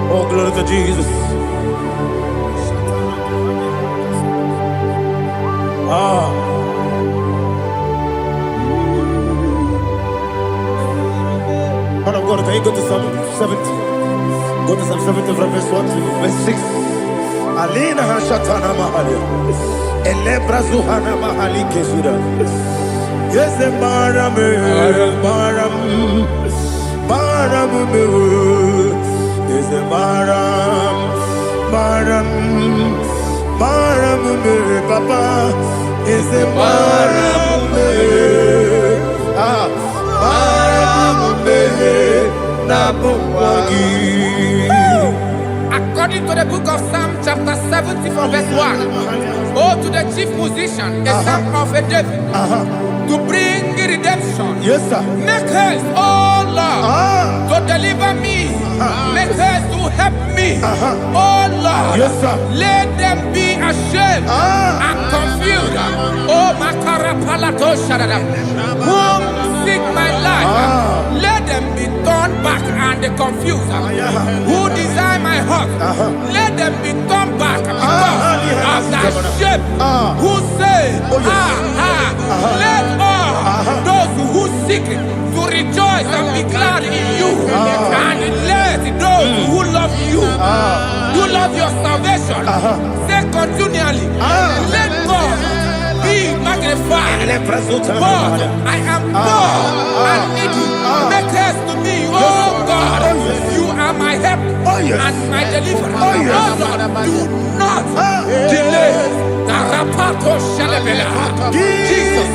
Oh, glory to Jesus. Man of God, can you go to Psalm 70? Go to Psalm 70 from verse 1 to verse 6. Alina hashatana mahalia. Elebra zuhana mahali kesuda. Yes, baram, baram, baram, yes, baram, baram, baram, papa, yes, baram, According to the book of Psalm chapter 70 from verse 1, oh, to the chief musician, a psalm of a David, to bring redemption salvation. Yes, sir. Make haste, oh Lord, to deliver me. Make haste to help me. Oh Lord, Yes, sir. let them be ashamed and confused. Oh Makarapalato Shadada, whom seek my life, let them be turned back and confused. Who desire my heart, let them be turned back because of that shape. Who say, let all those who seek to rejoice and be glad in you, and let those who love you, who love your salvation, say continually, let God be magnified. But I am poor and needy. Make haste to me, oh God. You are my help and my deliverer. Oh Lord, do not delay. Jesus.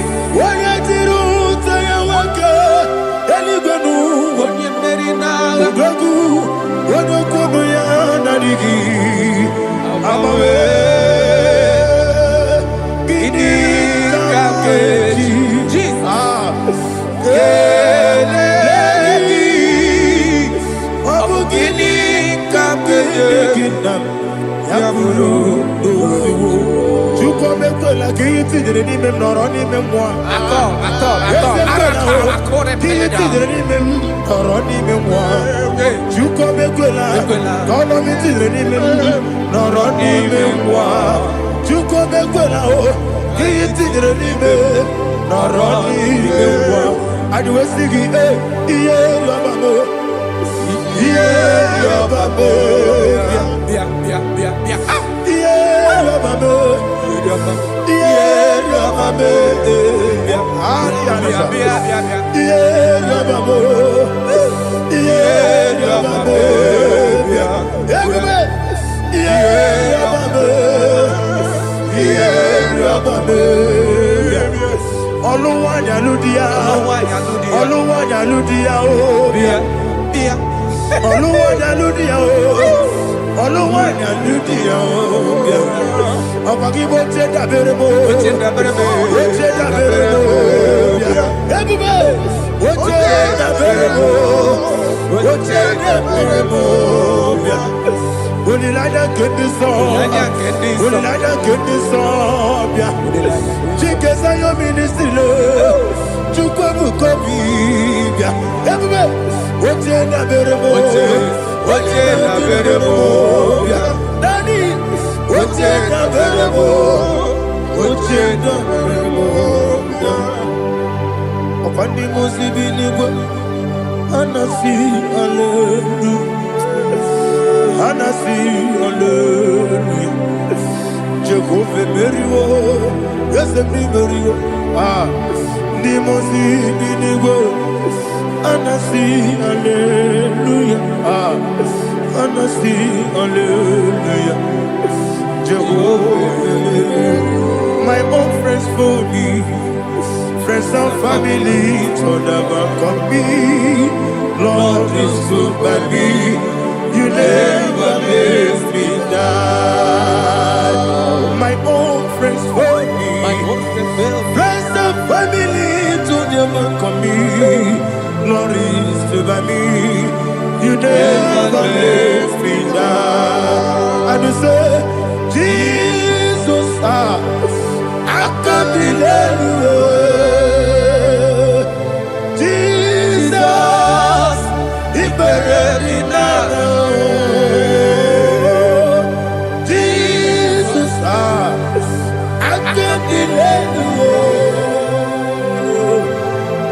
My own friends for me, friends and family told never come me. Lord is good by me, you never let me die. My own friends for me, friends and family told never come me. Lord is good by me, you never let me die. And you say, Jesus, I can't believe you. Jesus, He buried me now. Jesus, I can't believe you.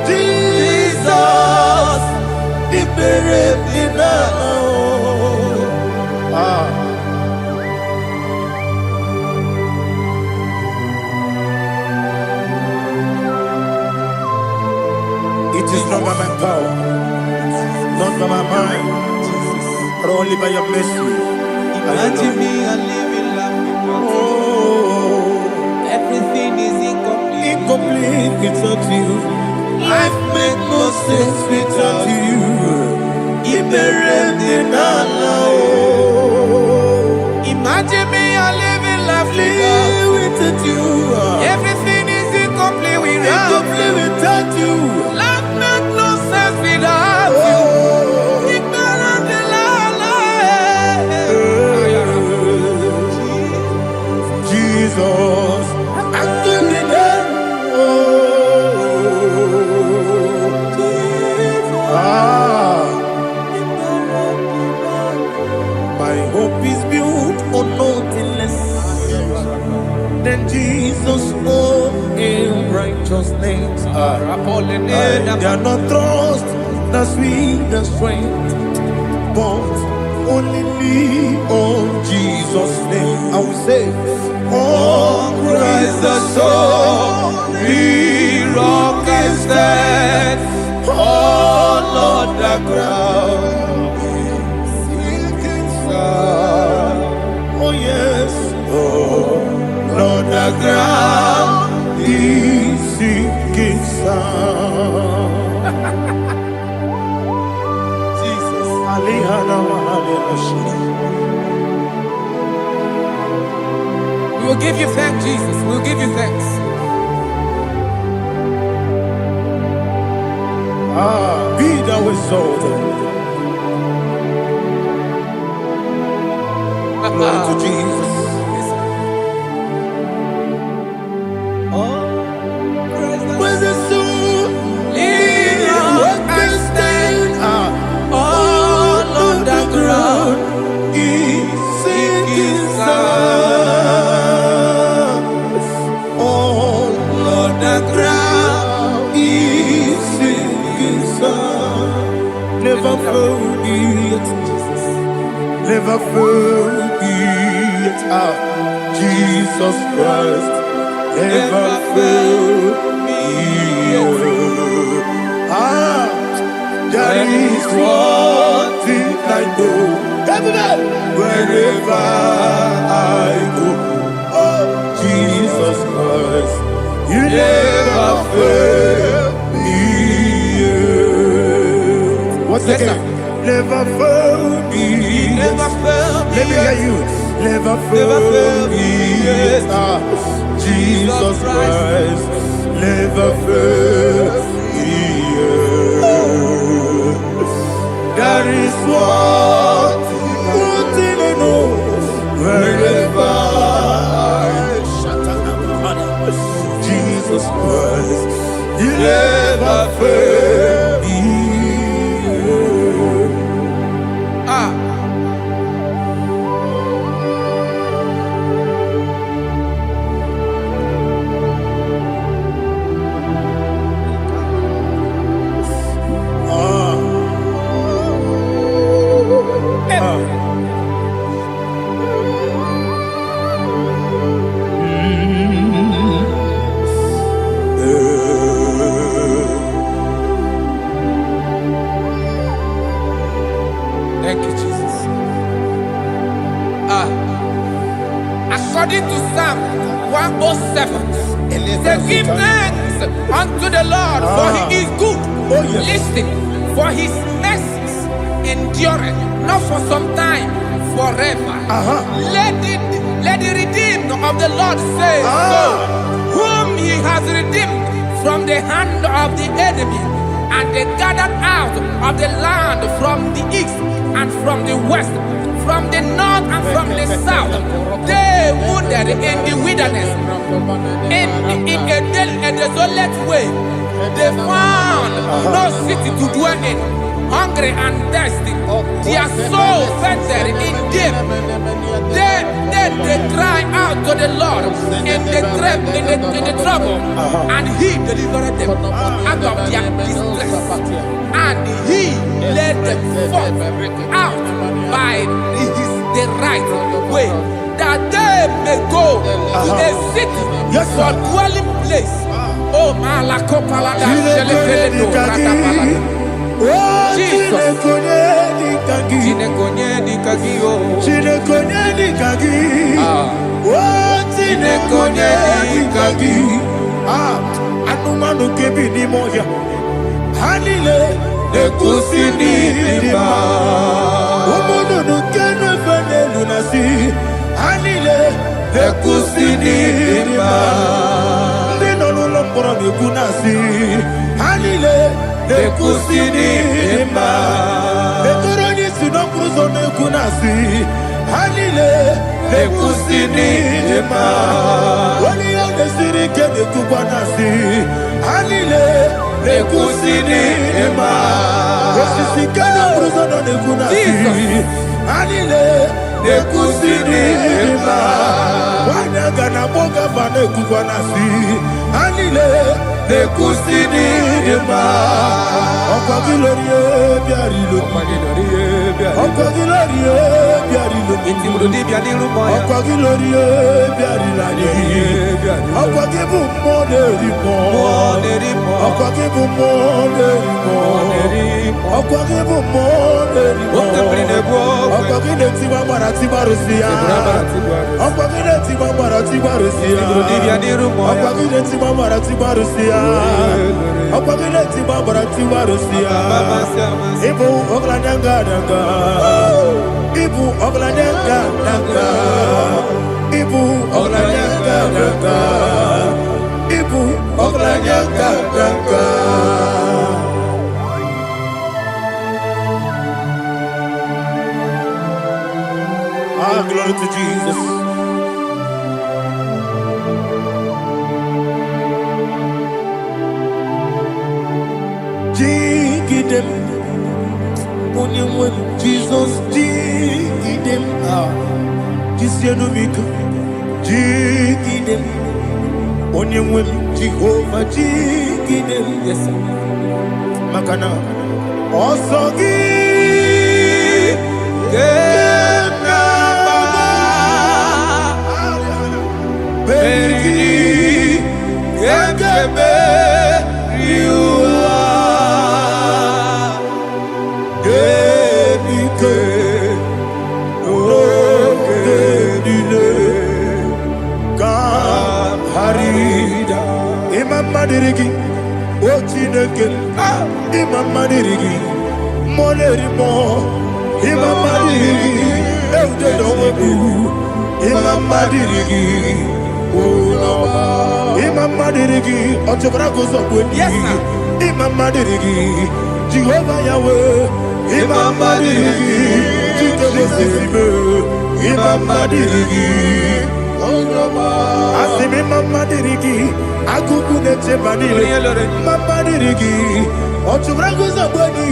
Jesus, He buried me now. It is not by my power, not by my mind, but only by your mercy. Imagine me and living life without you. Oh, Everything is incomplete. incomplete without you. Life makes no sense without you. Imagine me and living life without you. Everything is incomplete Incomplete without you. They are not trust the sweetest strength, but only lean on Jesus' name. I will say, on Christ the solid rock I stand, all on the ground is sinking sand. Oh yes, all on the ground is sinking sand. Jesus, we will give you thanks, Jesus. We will give you thanks. Be thou exalted. Glory to Jesus. When the soul what can stand all on the ground is sinking sand. All on the ground is sinking sand. Never forget Jesus. Never forget Jesus Christ. Never forget. There is one thing I know. Wherever I go, oh Jesus Christ, you never fail me. What's the name? Never fail me. Never fail me. Let me hear you. Never fail me. Jesus Christ, never fail me. There is one thing I know. Wherever Jesus Christ, you never fail me. Thank you, Jesus. According to Psalm 107, say, give thanks unto the Lord, for he is good. Oh, yes. Listen, for his mercies endureth, not for some time, forever. Let the redeemed of the Lord say so, whom he has redeemed from the hand of the enemy, and they gathered out of the land from the east and from the west, from the north and from the south. They wandered in the wilderness, in a desolate way. They found no city to dwell in, hungry and thirsty. Their soul fainted in them. They cry out to the Lord in the trouble, and he delivered them out of their distress, and he led them forth out by the right way, that they may go to a city for dwelling place. Oh, Malakopalada, Jesus. Anumanu kebi ni moja Hanile Ekusini lima Umudu nukene fene lunasi Hanile Ekusini lima Nino lulambura mikunasi Hanile Ekusini lima Ekoroni sinokruzo nekunasi Hanile Ekusini lima Wali ya nesiri kene kubanasi Hanile Ekusini lima Osisi kene bruzo nekunasi Hanile Ekusini lima Wanaga na boga bana kukwana si anile ne kusini dema okwagilorie biarilo okwagilorie biarilo Intimudi biadiru moya. okwagilorie biarilani okwagibu moderimo okwagibu moderimo okwagibu moderimo okwagile tiwa marati barusia okwagile tiwa marati barusia okwagile tiwa marati barusia okwagile tiwa marati barusia ibu ogladanga danga ibu ogladanga danga ibu ogladanga danga ibu ogladanga danga. Ah, glory to Jesus. Jigidem, only Jesus, jigidem, Jisianomika, jigidem, only Jehovah, jigidem, yes, Makana, also Madirigi, Ochineke, Imam Madirigi, Molerimo, Imam Madirigi, Eudedowebu, Imam Madirigi, Imam Madirigi, Ochobragos of Wendy, Imam Madirigi, Jehovah Yahweh, Imam Madirigi, Imam Madirigi, Asimi Mama Dirigi, Akuku Neche Banile, Mama Dirigi, Ochubragus of Body,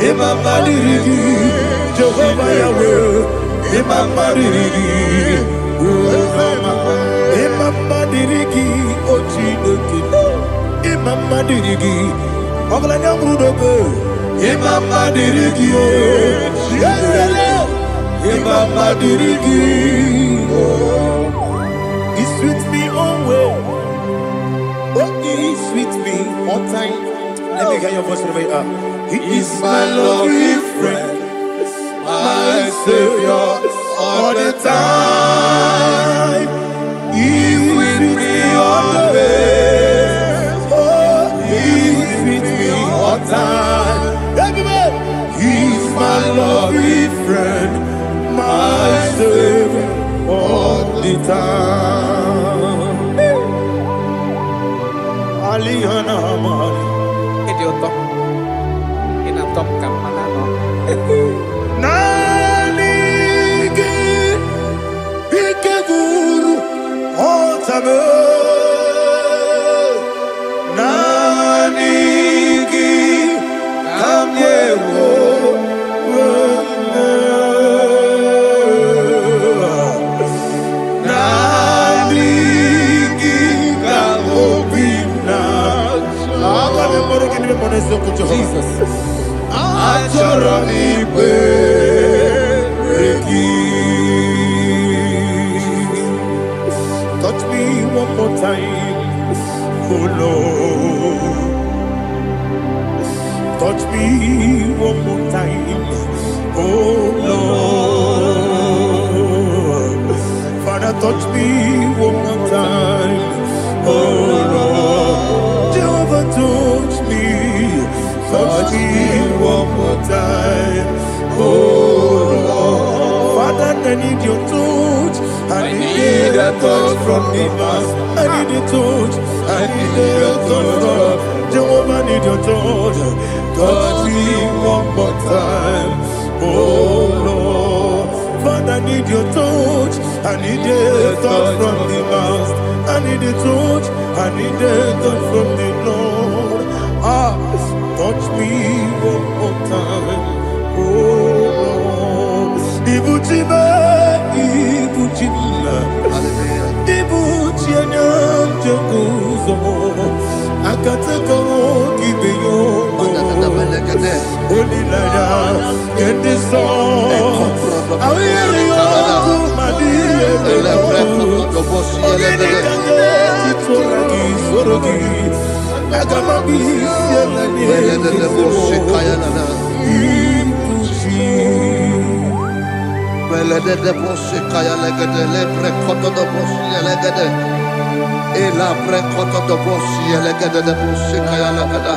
Imam Dirigi, Jehovah Yahweh, Imam Dirigi, Imam Dirigi, Ochineki, Imam Dirigi, Oglanya Brudogo, Imam Dirigi, Imam Dirigi. He's with me always. Oh, he's with me all time. Let me hear your voice wherever you are. He is my lovely friend, my Savior all the time. He's with me always. Oh, he's with me all time. Everybody, he's my lovely friend, my Savior all the time. Alihana Mari. Idioto. Inatom kamanano. Nanigi Ikeguru Otame. Nanigi Kamyewo. Jesus. Touch me one more time, oh Lord. Touch me one more time, oh Lord. Father, touch me one more time, oh Lord. Jehovah, touch me. Touch me one more time, oh Lord. Father, I need your touch. I need a touch from the Master. I need a touch. I need a touch from Jehovah. I need your touch. Touch me one more time, oh Lord. Father, I need your touch. I need a touch from the Master. I need a touch. I need a touch from the Lord. Touch me one more time, oh Lord. Ibu Jima, Ibu Jima, Ibu Akateko kibeyo Onilaya Kendiso Awiriyo Kumadiye Ogeni kage Titoragi Sorogi Agamabi Yelani Ikushi Belede de bosse kaya legede le prekoto de bosse legede e la prekoto de bosse legede de bosse kaya legede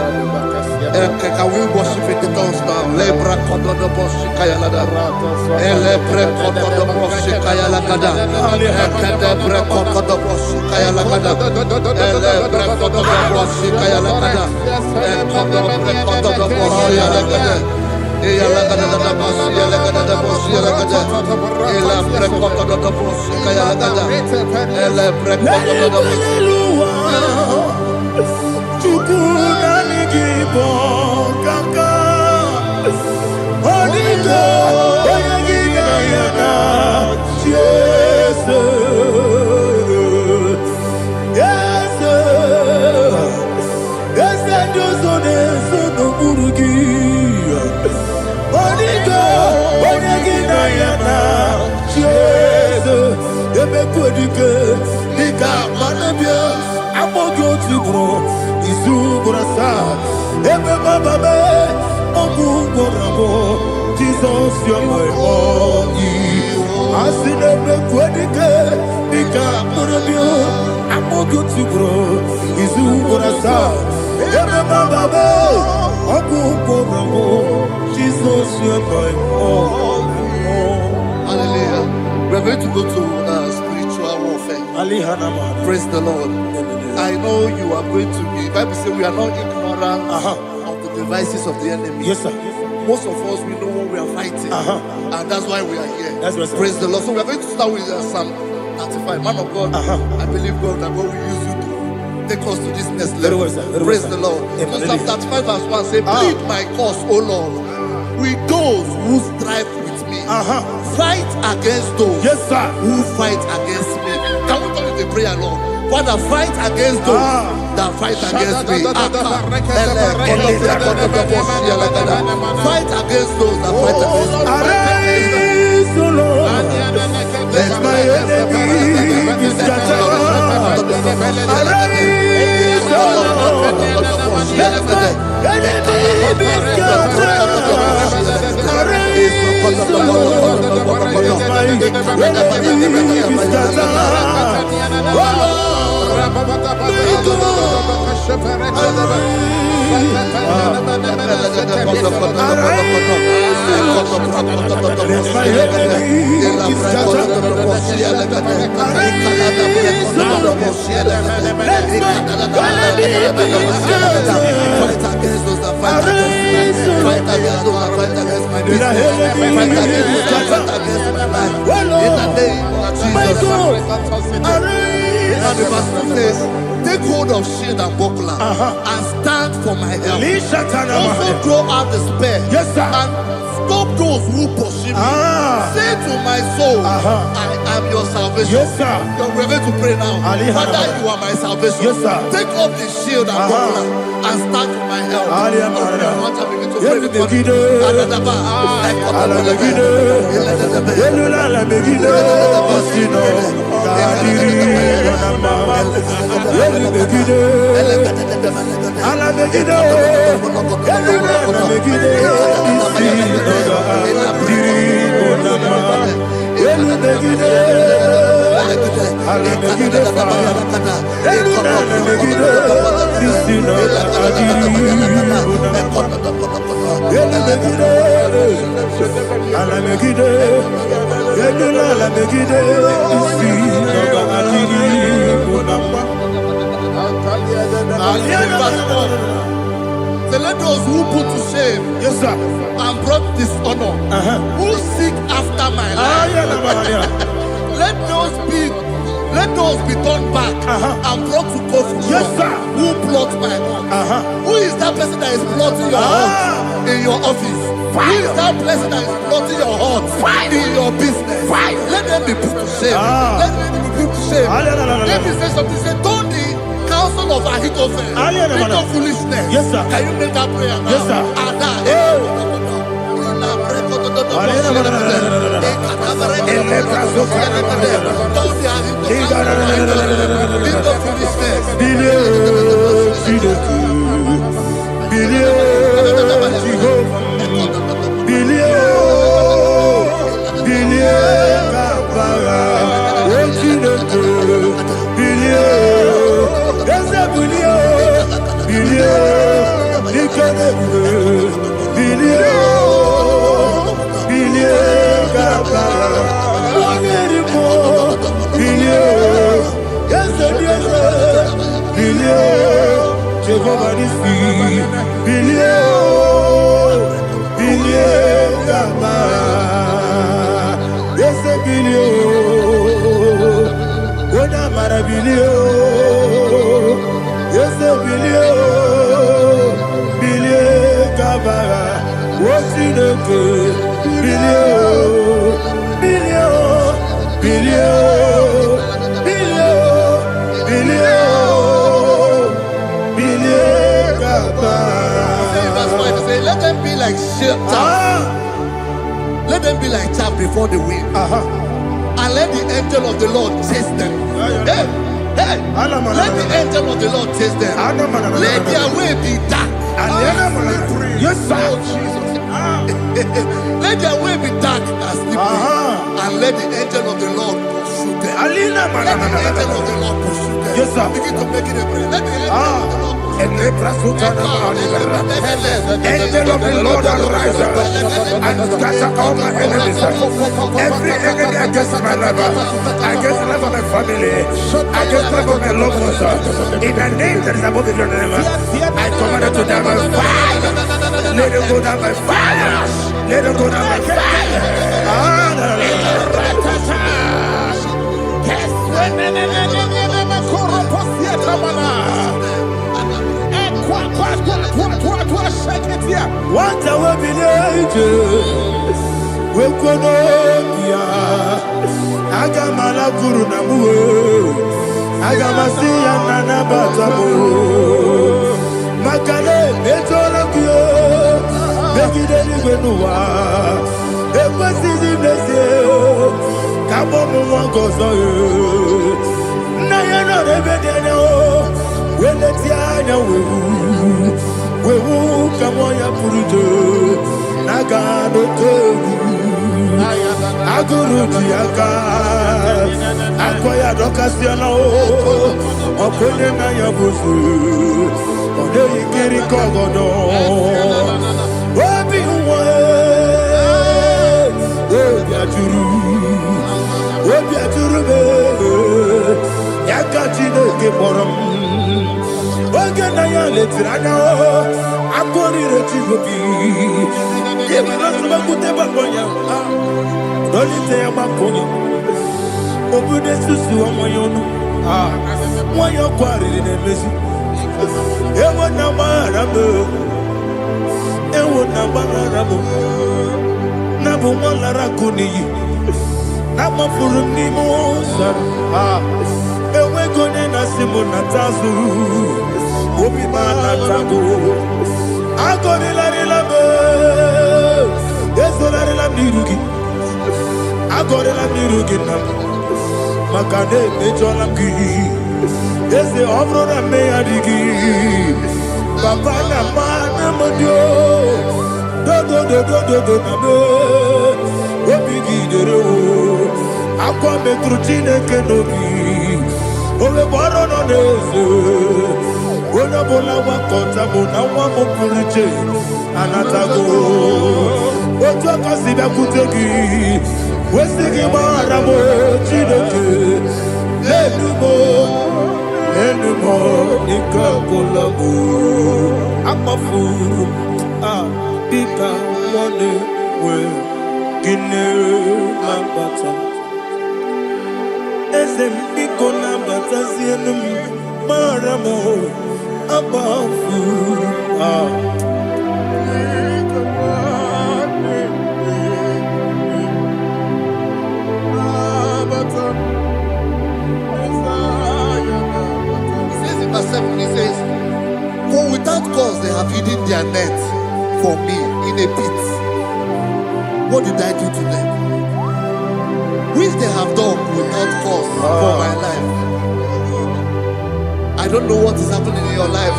can we worship in the tongues now le prekoto de bosse kaya legede e le prekoto de bosse kaya legede e de prekoto de bosse kaya legede e le prekoto de bosse kaya legede e kodo prekoto de bosse legede e la gada da boss ya la gada da boss ya la gada e la prekoto da boss kaya la gada e la prekoto da boss chukuna IGBO kaka onigo oyagina yana Jesus yes jozone sono burugi Onigo, Onyagina yana, Jesus, Ebe Kodike, Nika Manabia, Amogo Tibro, Isu Brasa, Ebe Bababe, Ogu Gorabo, Jesus, you're my only. Asin Ebe Kodike, Nika Manabia, Amogo Tibro, Isu Brasa, Ebe Bababe, Ogu Gorabo, Jesus, you're my all. Hallelujah. We're going to go to spiritual warfare. Praise the Lord. I know you are going to be. Bible says we are not ignorant of the devices of the enemy. Yes, sir. Most of us, we know what we are fighting. And that's why we are here. That's right, praise the Lord. So we are going to start with Psalm 35. Man of God, I believe God that God will use you to take us to this next level. Praise the Lord. So Psalm 35 verse 1 say, plead my cause, O Lord, with those who strive with me. Fight against those who fight against me. Can we turn the prayer, Lord? Father, fight against those that fight against me. Fight against those that fight against me. Arise, O Lord, let my enemy be scattered. Arise, O Lord, let my enemy be scattered. Arise, O Lord, let my enemy be scattered. Take hold of shield and buckler and stand for my help. Also throw out despair and stop those who pursue me. Say to my soul, I am your salvation. We're going to pray now. Father, you are my salvation. Take off the shield and buckler and stand for my help. So let those who put to shame and brought dishonor, who seek after my life, let those be turned back and brought to confusion. Who plot my heart? Who is that person that is plotting your heart in your office? Who is that person that is plotting your heart in your business? Let them be put to shame. Let them be put to shame. Let me say something. Say, don't the counsel son of Ahithophel. Think of foolishness. Yes, sir. Can you make that prayer now? Yes, sir. Let them be like chaff. Let them be like chaff before the wind. And let the angel of the Lord chase them. Hey, hey. Let the angel of the Lord chase them. Let their way be dark. Yes, sir. Let their way be dark as the wind. And let the angel of the Lord pursue them. Let the angel of the Lord pursue them. Yes, sir. Begin to make it a prayer. Let the angel of the Lord Angel of the Lord arise and scatter all my enemies. Every enemy against my life, against the life of my family, against the life of my loved ones. In the name that is above the name, I command it to them by fire. Let it go down by fire. Let it go down by fire. What I will be we could Agamala Guru Namu Agamasia Nana Batamu Makale Betolakio Begideli Benua Equasi Blessio Kabomu Wangozo Nayano Rebedeno when the Tiana we will come on your Puruto Nagano Togu Aguru Tiaka Akoya Docasiano Okoye Nayabusu Ode Ikiri Kogodo Obi Obi Aturu Yakatino Keporum Ogana ya letirana akori retigobi yeba nasuma kuteba konya dolite ya makonya obude susu omoyonu moyo kwari ne mesu ewo na marabe na bu molara kuni na mafuru ni mosa ewe gone na simu na tazu obi mana tago agore la relabe ezola la mirugi agore la mirugi na makade ejola gi eze obro na me adigi papa na mana modio do na do obi gi dero akwa metrutine kenobi owe boro no nezo Bona bola wakota bona wamo puriche anatago Ojo kasiba kutegi Wesigi maramo chideke Enumo Nika kolabu Amafuru Ika mwane we Gine mambata Eze mbiko nambata zienum Maramo Abafu He says in verse 7, he their net for me in a pit. What did I do to them? Which they have done without cause for my life. I don't know what is happening in your life.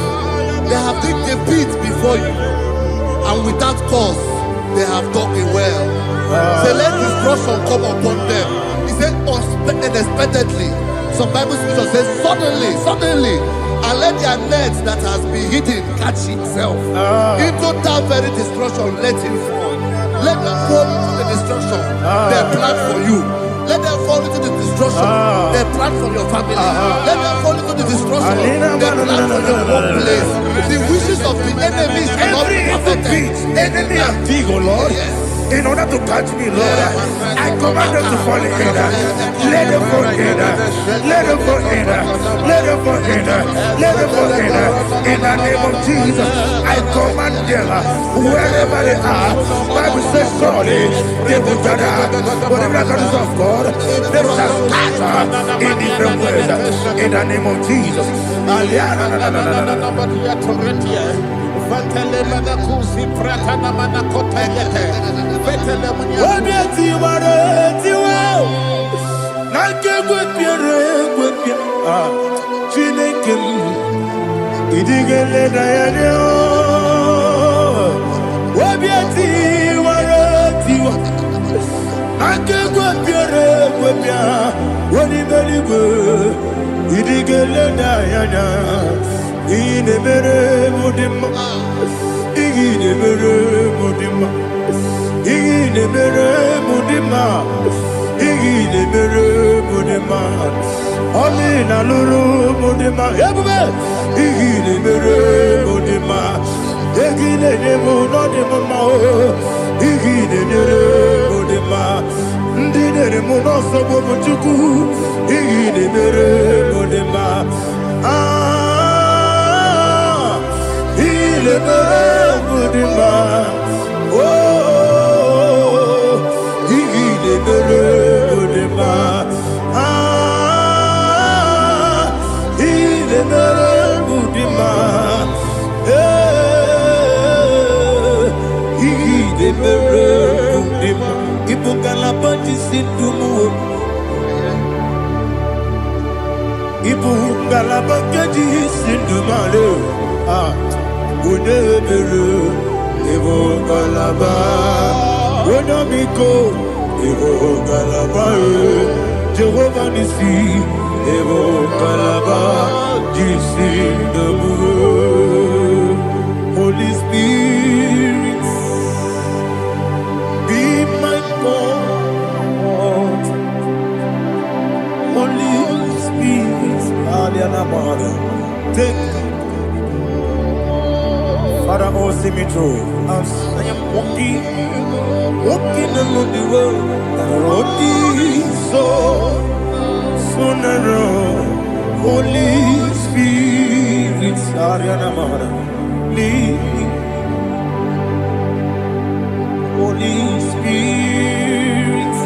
They have digged a pit before you, and without cause, they have dug a well. Say, let destruction come upon them. He said, unexpectedly. Some Bible scripture says, suddenly, and let their net that has been hidden catch itself. Into that very destruction, let it fall. Let them fall into the destruction they plan for you. Let them fall into the destruction they plan for your family. Let them fall into the destruction they plan for your workplace. The wishes of the enemy shall not be perfected. Enemy of thee, O Lord. Yes. In order to catch me, Lord, I command them to fall in. Let them fall in. Let them fall in. Let them fall in. Let them fall in. In the name of Jesus, I command them wherever they are. Bible says, surely they will gather. Whatever that is of God, they shall scatter in different ways. In the name of Jesus. Amina lulu mudima ebube igile mere mudima egile nemo no dema o igile mere mudima ndine mo no sobo buchuku igile mere mudima igile mere mudima oh igile mere mudima Jehovah Nissi, Evo Kalaba, Jisi Nabu. Holy Spirit, be my God. Holy Spirit, take Father, oh, see me through. As I am walking along the road, the road is so narrow. Holy Spirit, lead me. Holy Spirit,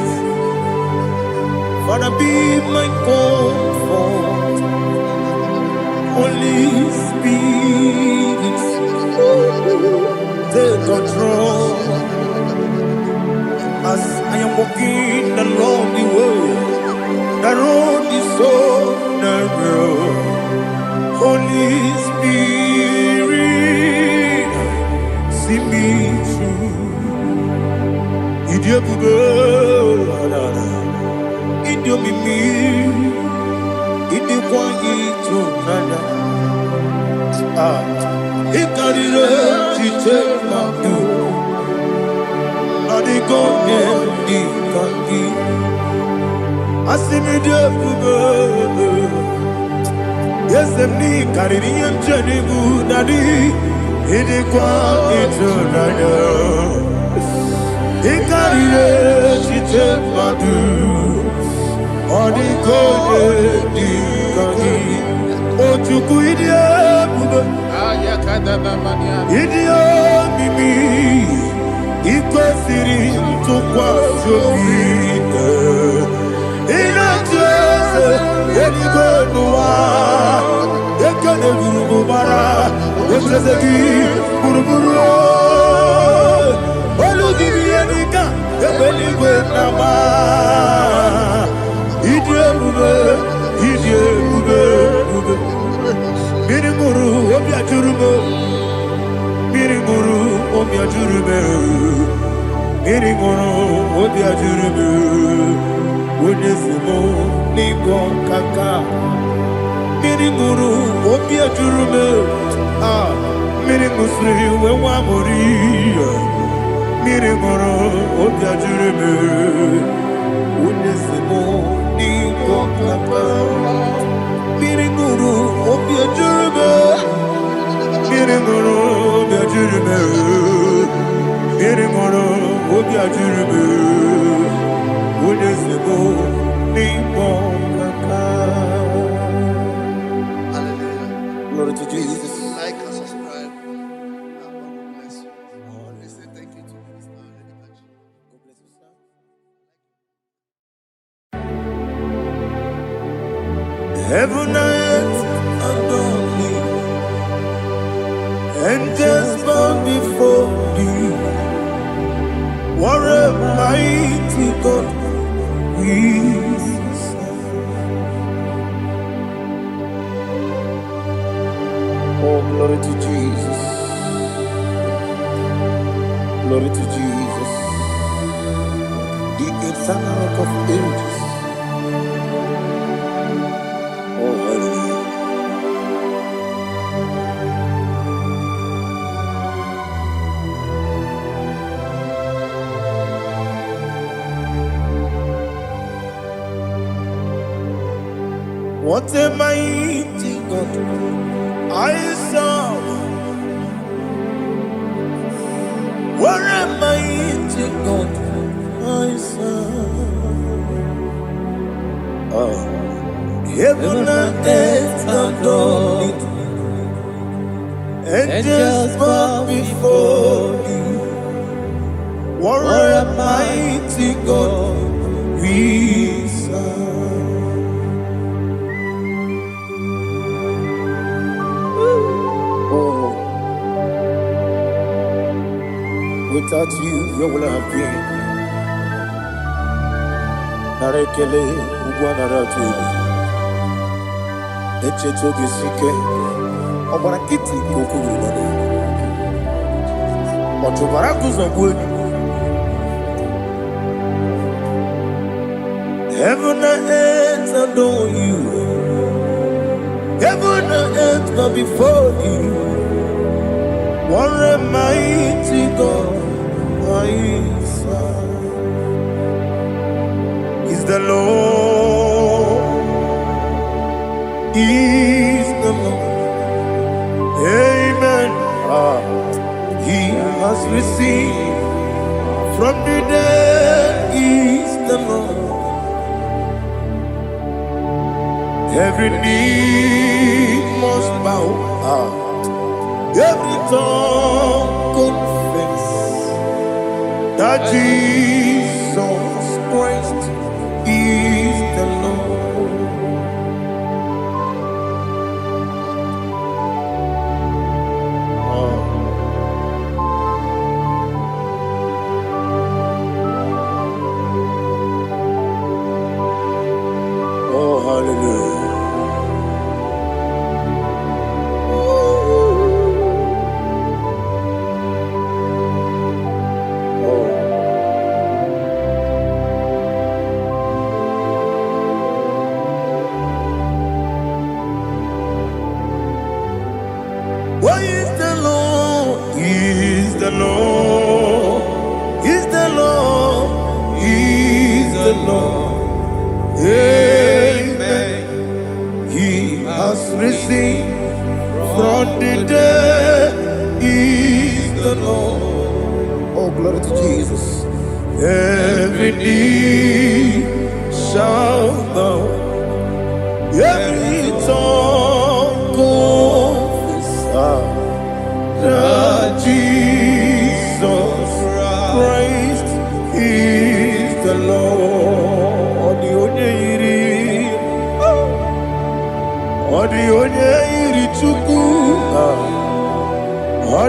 Father, be my comfort. Holy Spirit, take control. As I am walking along the way, the road is so narrow. Holy Spirit, see me through. Idiopube, Idiomimi, Idiokwa Itonada. Ikarire Chichemadu. Adigonye Ikangi. Asimidioube. Yes, me Caribbean Janibu Nadi, Idikwa Itonada. Ikarire Chichemadu. Odikone Ikangi. Ochuku Idiopube. Idiomimi. Ikwesiri tukwa jovite. Inatese Edigwenua Ekene Gurubara Tezegi, Buruburu, Olugibianika, Ebeliwe Nama, Idiabube, Mirimuru, Obiajurume, Mirimuru, Obiajurume, Mirimuru, Obiajurume, Unesimo, Nigo Kaka, Mirimuru, Obiajurume, Mirimusri, Wamori, Mirimuru, Obiajurume, Unesimo, Nigo Kaka. Miringuru, Obiajurume, Miringuru, Obiajurume, Miringuru, Obiajurume, Unesimo, Nigo Kaka. Hallelujah. Glory to Jesus. Like and subscribe. God bless you. We say thank you to Mr. Lady. God bless you, sir. Heaven and earth adore me, angels bow before thee. What a mighty God we serve. Oh, glory to Jesus. Glory to Jesus. The eternal rock of ages. Oh, hallelujah. What a mighty God I serve. What a mighty God I serve. Oh. Heaven and earth adore it, angels bow before thee. What a mighty God we serve. Oh, without you, where would I have been? Narekele, Ugwanaratu. Echetoge sike, ọgbara kiti kokuru nọdụ. Ọchụbara kụzọgbu enyi. Heaven and earth adore you. Heaven and earth bow before you. What a mighty God I serve. Is the Lord. Is the Lord. Amen. He has received from the dead. Is the Lord. Every knee must bow. Every tongue confess that Jesus Christ is the Lord. Oh, hallelujah. Why is the Lord? Is the Lord? Is the Lord? Is the Lord? Amen. He has risen from the dead. Is the Lord. Oh, glory to Jesus. Every knee shall bow. Every tongue confess that Jesus Christ is the Lord. The only Chukwu.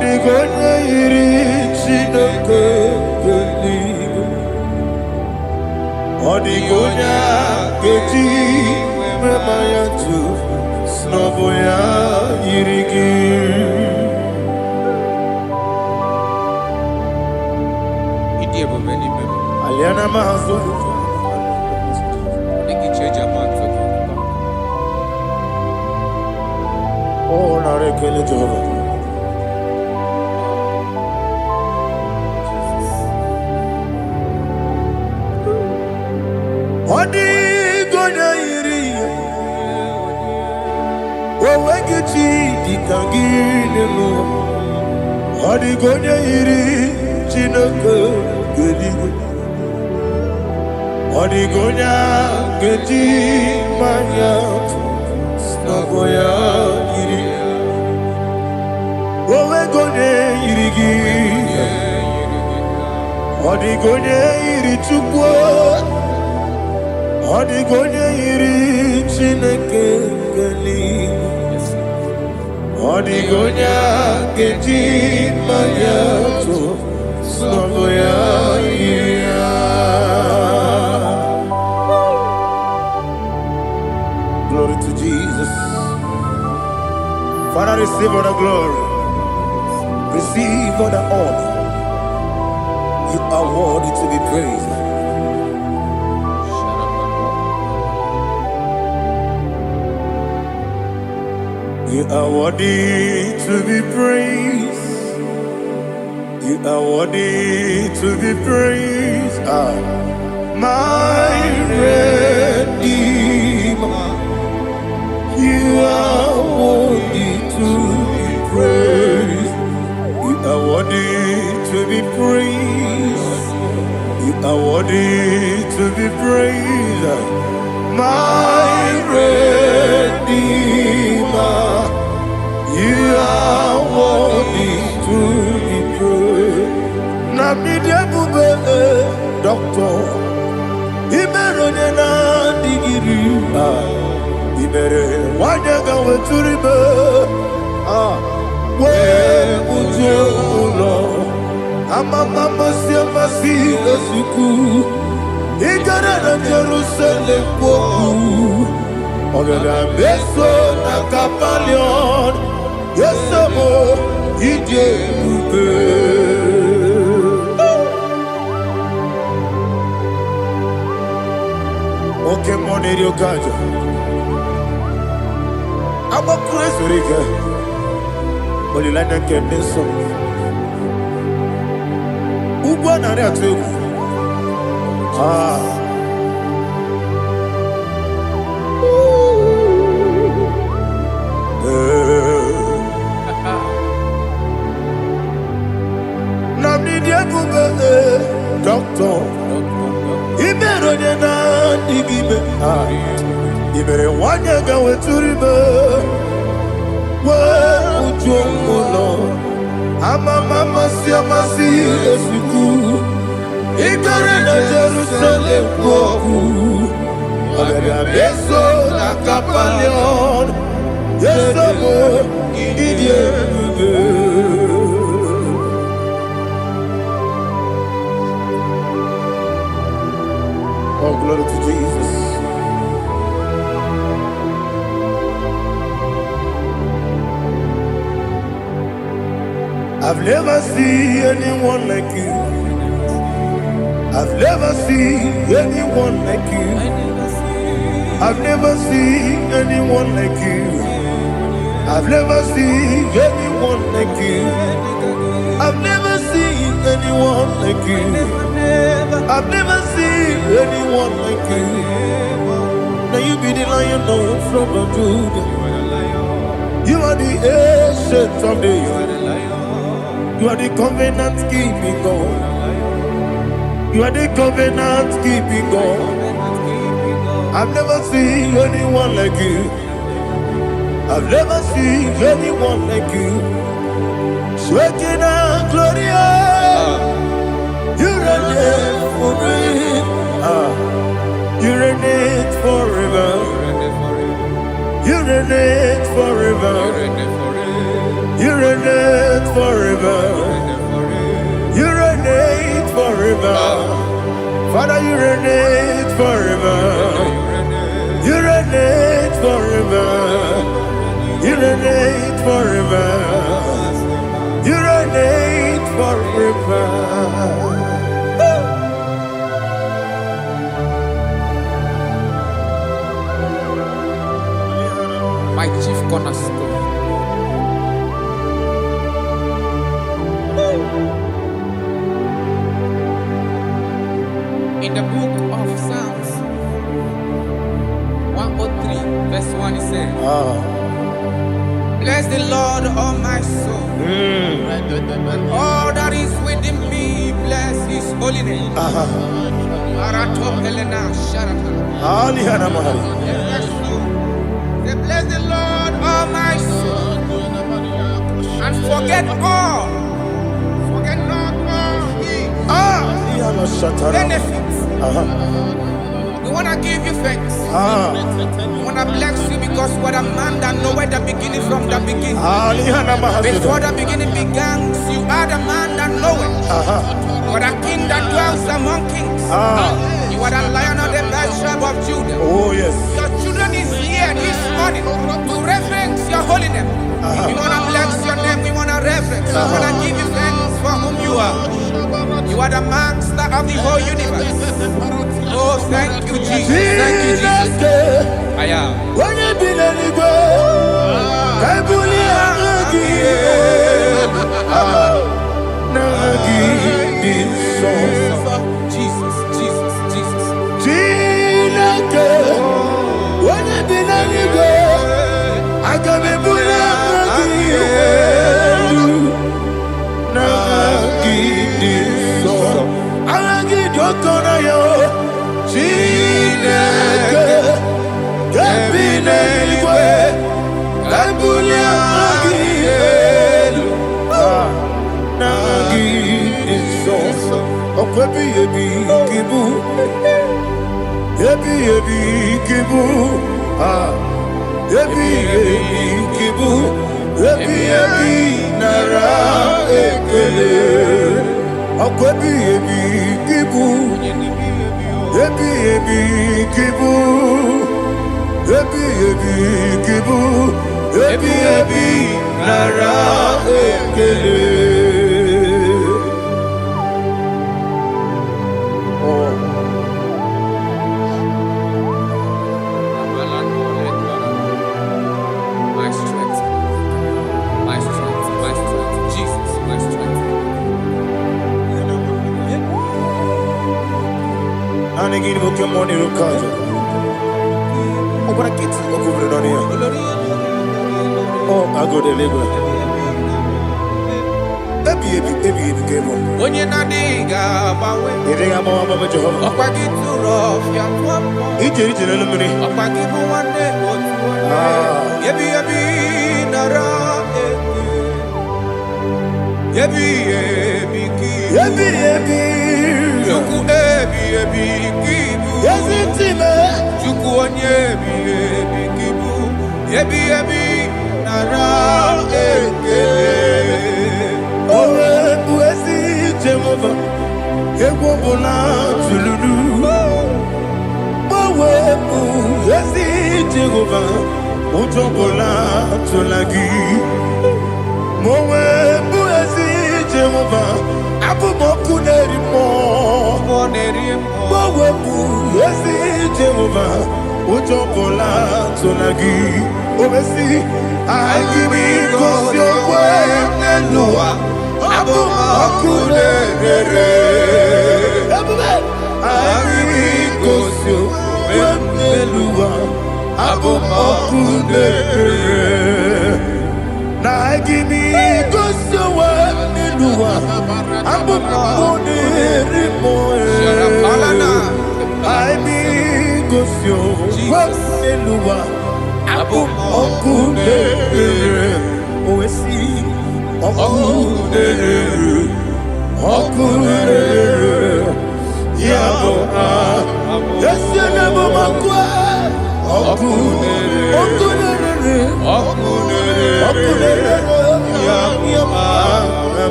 Odigonya iri Chineke geligo. Odigonya keji memaya tu snoboya irigi. Aliana mahazo. Oh, narekele Jehovah. Odigonya iri. Owegechi dikangile mo. Odigonya iri Chineke geligo. Odigonya keji manya snagoya iri. Owegonya irigi. Odigonya iri chukwu. Odigonya iri Chineke geligo. Odigonya keji manya snagoya iri. Glory to Jesus. Father, receive all the glory. Receive all the honor. You are worthy to be praised. You are worthy to be praised. You are worthy to be praised. My Redeemer. You are worthy to be praised. You are worthy to be praised. You are worthy to be praised. My Redeemer. You are worthy to be praised. Namidia bube doctor. Imerone na digiri. Ibere wanyaga weturibe we ujulo amama siamasi esuku igara na Jerusalem poku ogada beso na kapalion yesemo idie ube oke moneri okajo I'm a crazy rigger. But you like that get this song. Who won on that too? Namidia Google doctor. He better than I dig. You better want to go to river. Where would you go, Lord? I'm a mama, see, I'm a see, as we go. He got in a Jerusalem, walk. I'm a beso, like a palion. Yes, I'm a idiot. Oh, glory to Jesus. I've never seen anyone like you. I've never seen anyone like you. I've never seen anyone like you. I've never seen anyone like you. I've never seen anyone like you. I've never seen anyone like you. Now you be the Lion from the Judah. You are the ancient of days. You are the covenant keeping God. You are the covenant keeping God. I've never seen anyone like you. I've never seen anyone like you. Shaking and glorious. You reign forever. You reign forever. You reign forever. You reign forever. forever. Father, you reign forever. You reign forever. You reign forever. You reign forever. My chief cornerstone. In the book of Psalms 103, verse 1, it says, bless the Lord, all my soul, and all that is within me, bless his holy name. Say, bless the Lord, all my soul, and forget not all his benefits. We want to give you thanks. We want to bless you because what a man that knoweth the beginning from the beginning. Before the beginning began, you are the man that knoweth. What a king that dwells among kings. You are the Lion of the tribe of Judah. Oh yes. Your children is here this morning to reverence your holiness. We want to bless your name. We want to reverence. We want to give you thanks for whom you are. You are the master of the whole universe. Oh, thank you, Jesus. Thank you, Jesus. I am. When you be let it go, I believe Jesus, Jesus, Jesus. When you be let it go, I can be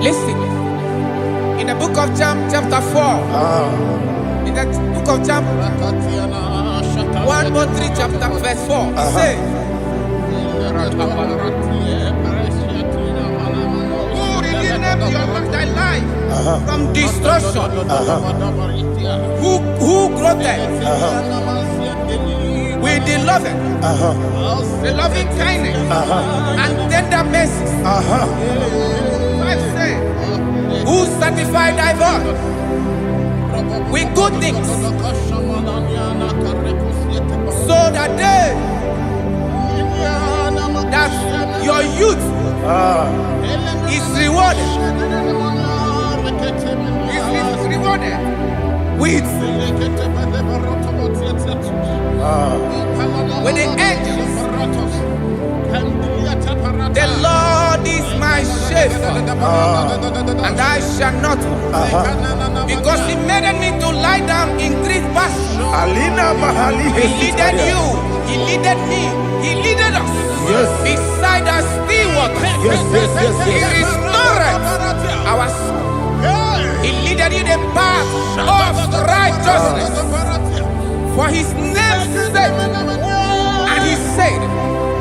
Listen, in the book of John, chapter 4, in the book of John 1:3, chapter verse 4, it says, who redeemed thy life from destruction, who groweth with the loving kindness and tender mercies. 5 say, who satisfied thy voice with good things, so that your youth is rewarded. Is rewarded with the angels. The Lord is my shepherd, and I shall not want, because He made me to lie down in green pastures. He leaded you, He leaded me, He leaded us beside the still waters. He restored our soul. He leaded you the path of righteousness for His name's sake. And He said,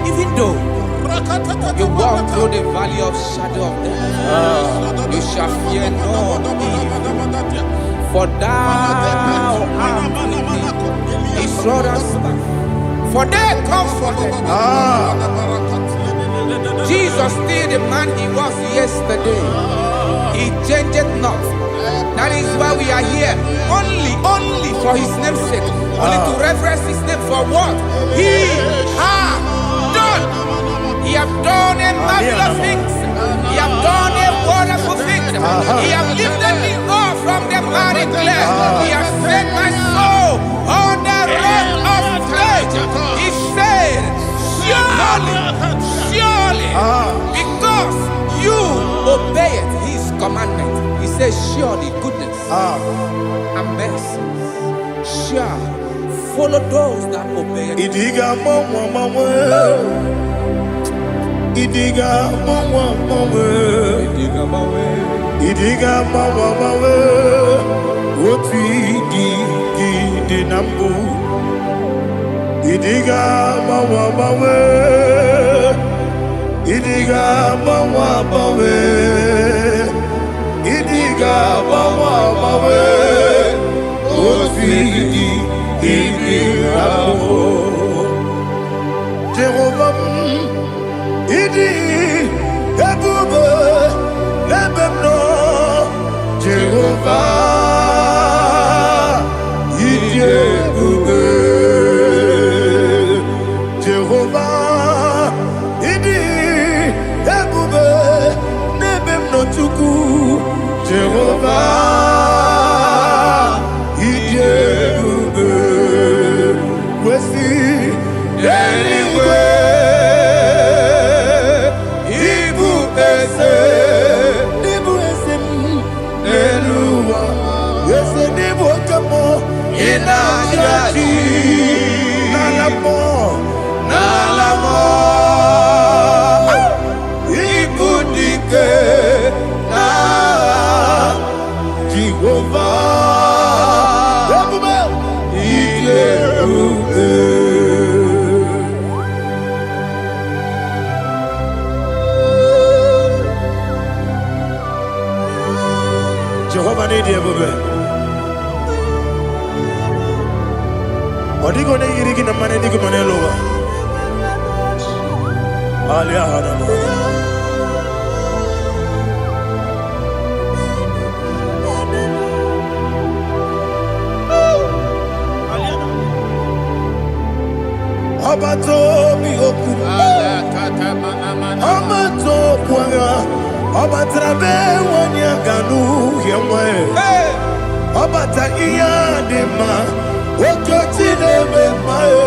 even though you walk through the valley of shadow of death, you shall fear no evil, for thou art with me. His rod and staff, for they comforted. Jesus still the man He was yesterday. He changed not. That is why we are here. Only for His name's sake. Only to reverence His name for what He has done. He has done a marvelous things. He has done a wonderful thing. He has lifted me up from the miry clay. He has set my soul on the rock of faith. He said, surely, because you obeyed His commandment. He says, surely goodness and mercy shall follow those that obey. Idiga mama, Idiga mama, Idiga mama, what we did nambu. Idiga mama, Idiga mama, Idiga mama, what we did nambu. Jehovah, Idi, Ebube, Lebemno, Jehovah, Idi Ebube, Jehovah, Idi, Ebube, Lebemno Chuku, Jehovah, Idi Ebube, Wesi, anyway. Jehovah need you, baby. What are you going to get in the money? You can lower. Abato mi oku, Abato kwanga, Abatrabe wanya ganu yemwe, Abata iya dema, Okoti nebe mae,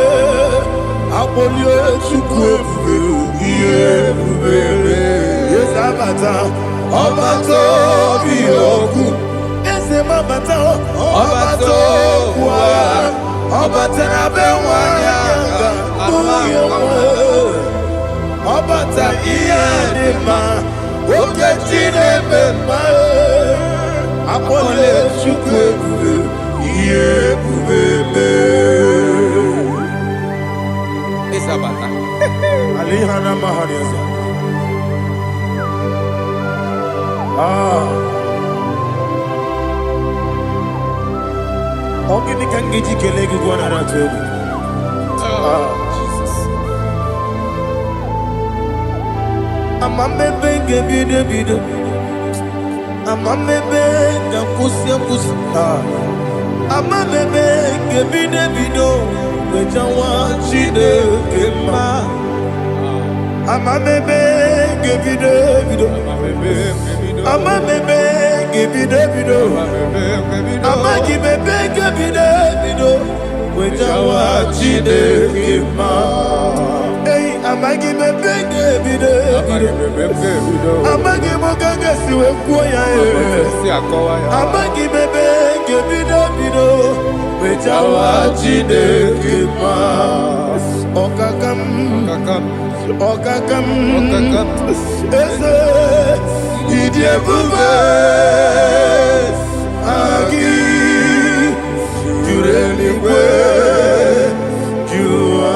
Abolio chukwe iye bubele, Yes Abata, Abato mi oku, Ese mabata, Abato kwa, Abatrabe wanya ganu yemwe, Abata iya dema, okechine mema akpọle chukwu ebube ihe ebube Isabata. alihana mahariaza ogini ka ngeji kelee gị gwa nara atụ egwu amamebe ga-ebido amamebe ga-akwụsị akwụsị amamebe ga-ebido wejawa Chineke mma amamebe ga-ebido amamebe ga-ebido amaghị mebe ga-ebido wejawa Chineke mma amaghị mebe ga-ebido amaghị m oge ga-esi wee kwuo ya amaghị mebe ga-ebido wejawa Chineke mma ọkaka m eze ịdị ebube agị juru eluigwe jụwa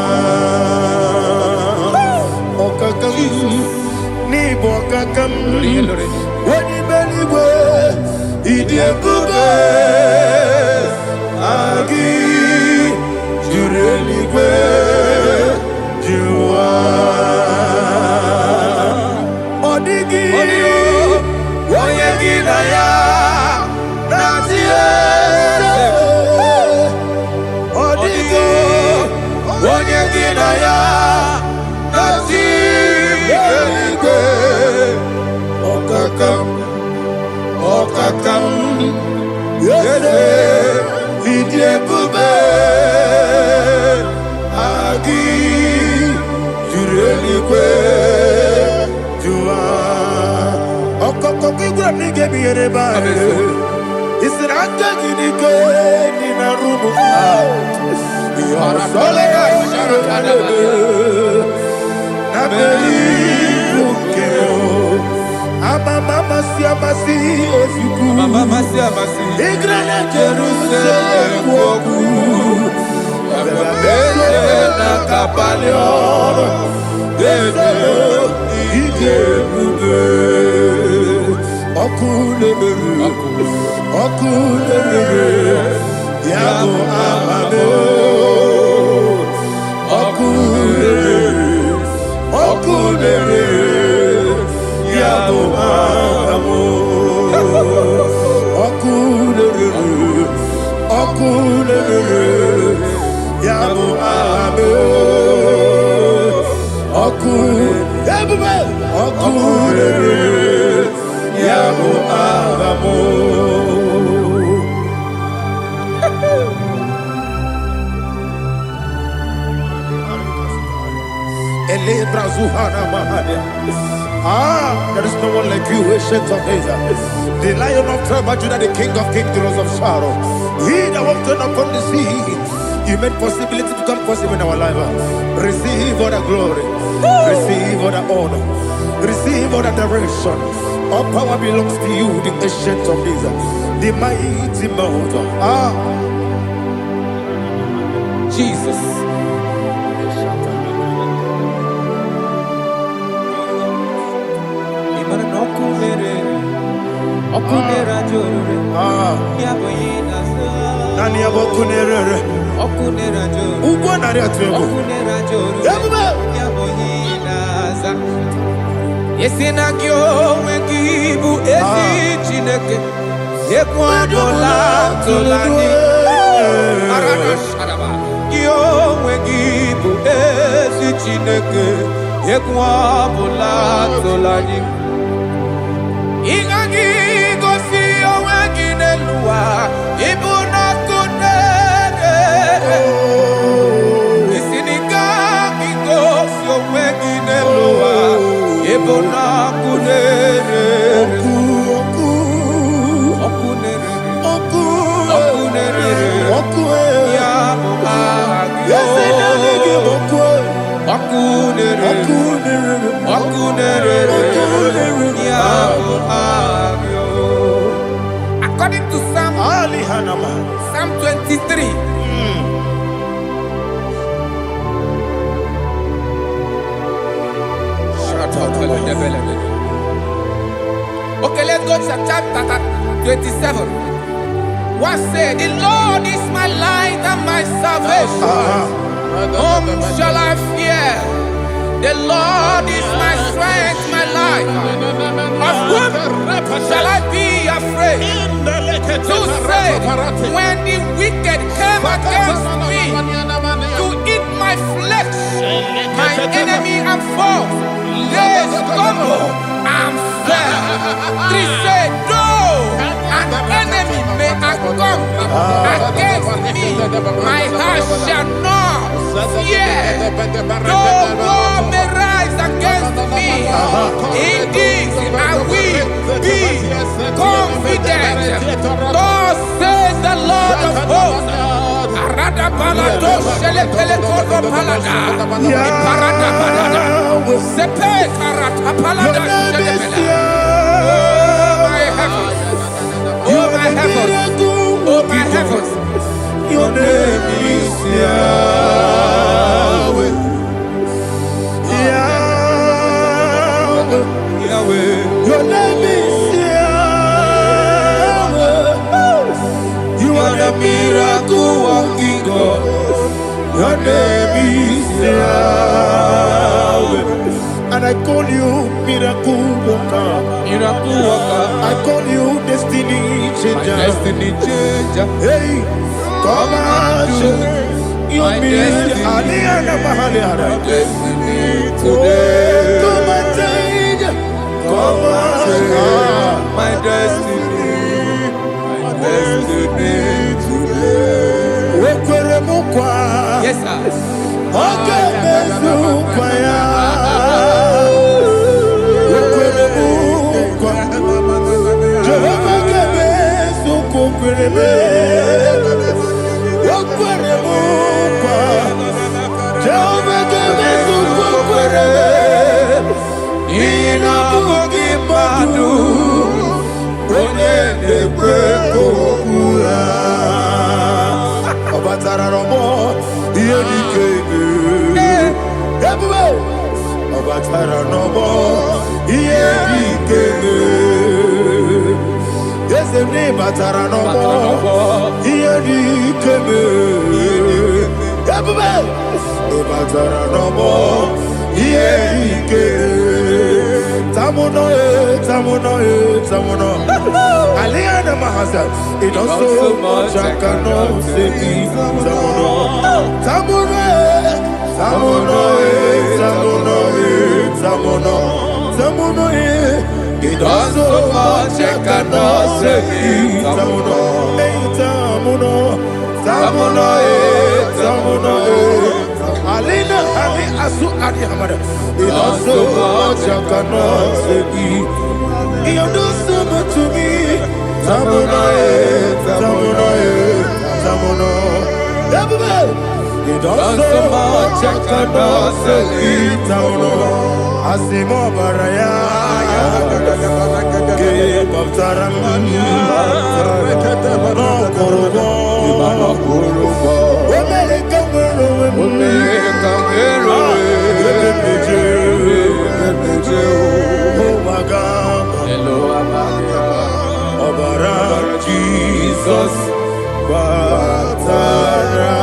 ọkaka m n'ịbụ ọkaka m onye eluigwe ịdị ebube agị juru eluigwe jụwa ọ dịghị onye gị na ya na-atị eze ọ dịghị onye gị na ya na-atị eluigwe ọkaka m eze ịdị ebube agị juru eluigwe jụwa ọkọkọ gị gwara m na ị ga-ebinyere ebe ahụ ị sịrị aka gị n'ike dị na rumu ihe ọsọle na beribu nke amamasi ozugbo ịgara na Jerusalem okwu na kabalị ọrụ eze ije ebube ọkụ na-ere ya bụ amame ọkụ na-ere ya bụ amamo ọkụ na-ere ya bụ amame ọkụ ebube ọkụ na-ere ya bụ amamo there is no one like you, ancient of days. The Lion of tribe of Judah, the King of kings, the Rose of Sharon. He that walked upon the sea, you made possibility to come possible in our life. Receive all the glory, receive all the honor, receive all the direction. All power belongs to you, the ancient of days, the mighty mountain. Jesus. Nani abokunerere ugwo nari atwego yabuba yesina kyo wengibu ezi Chineke ekwadola tolani arana sharaba kyo wengibu ezi Chineke ekwadola tolani ingagi gosi owengi neluwa ibuna kunere isinika gosi owengi neluwa ibuna kunere ya According to Psalm 23. Okay, let's go to chapter 27. What said? The Lord is my light and my salvation. Whom shall I fear? The Lord is my strength, my life. Of whom shall I be afraid? Who said, when the wicked came against me to eat my flesh, my enemy and foe, they stumble and fell. 3 said, though an enemy may come against me, my heart shall not fear. Though war may rise against me, in this I will be confident. Thus says the Lord of hosts. Oh my heavens, oh my heavens, your name is Yahweh. Yahweh, Yahweh, your name is Yahweh. You are the miracle working God. Your name is Yahweh. And I call you miracle worker. Miracle worker. I call you destiny changer. Destiny changer. Hey, come on, you mean Aliana Mahaliana. Destiny today. Come on, change. Come on, my destiny. My destiny today. yes sir. Okay, Mesukaya. Yes, the name Batara no more. Here he came. Batara no more. Here he came. Tamuno, Tamuno, Tamuno. Aliana Mahasa. It does so much I cannot say. Tamuno, Tamuno, Tamuno, Tamuno, Tamuno, Tamuno. It does so much I cannot say. Tamuno, Tamuno, Tamuno, Tamuno. Alina, Ali, Asu, Adi Hamada. It does so much I cannot say. You do so much to me. Tamuno, Tamuno, Tamuno. It does so much I cannot say. Tamuno, Asimo Baraya. Give up Taramani, no Korobo, America, oh my God, hello, Obara, Jesus, Batara.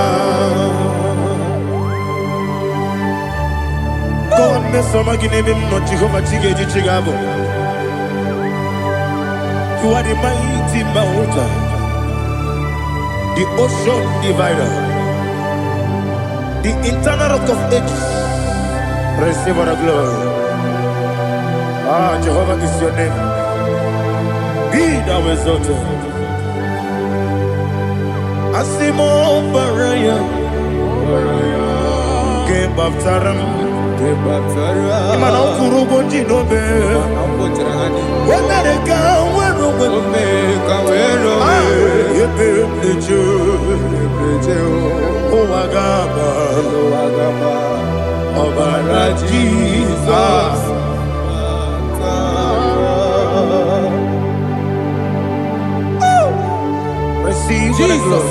God, Messama Guinea, not Jehovah Chigabo. You are the mighty mountain, the ocean divider, the internal rock of ages. Receive our glory. Ah, Jehovah is your name. Be thou exalted. Asimo Baraya, Game of Taram, Imano Kurubo Jinobe, America. Jesus. Jesus.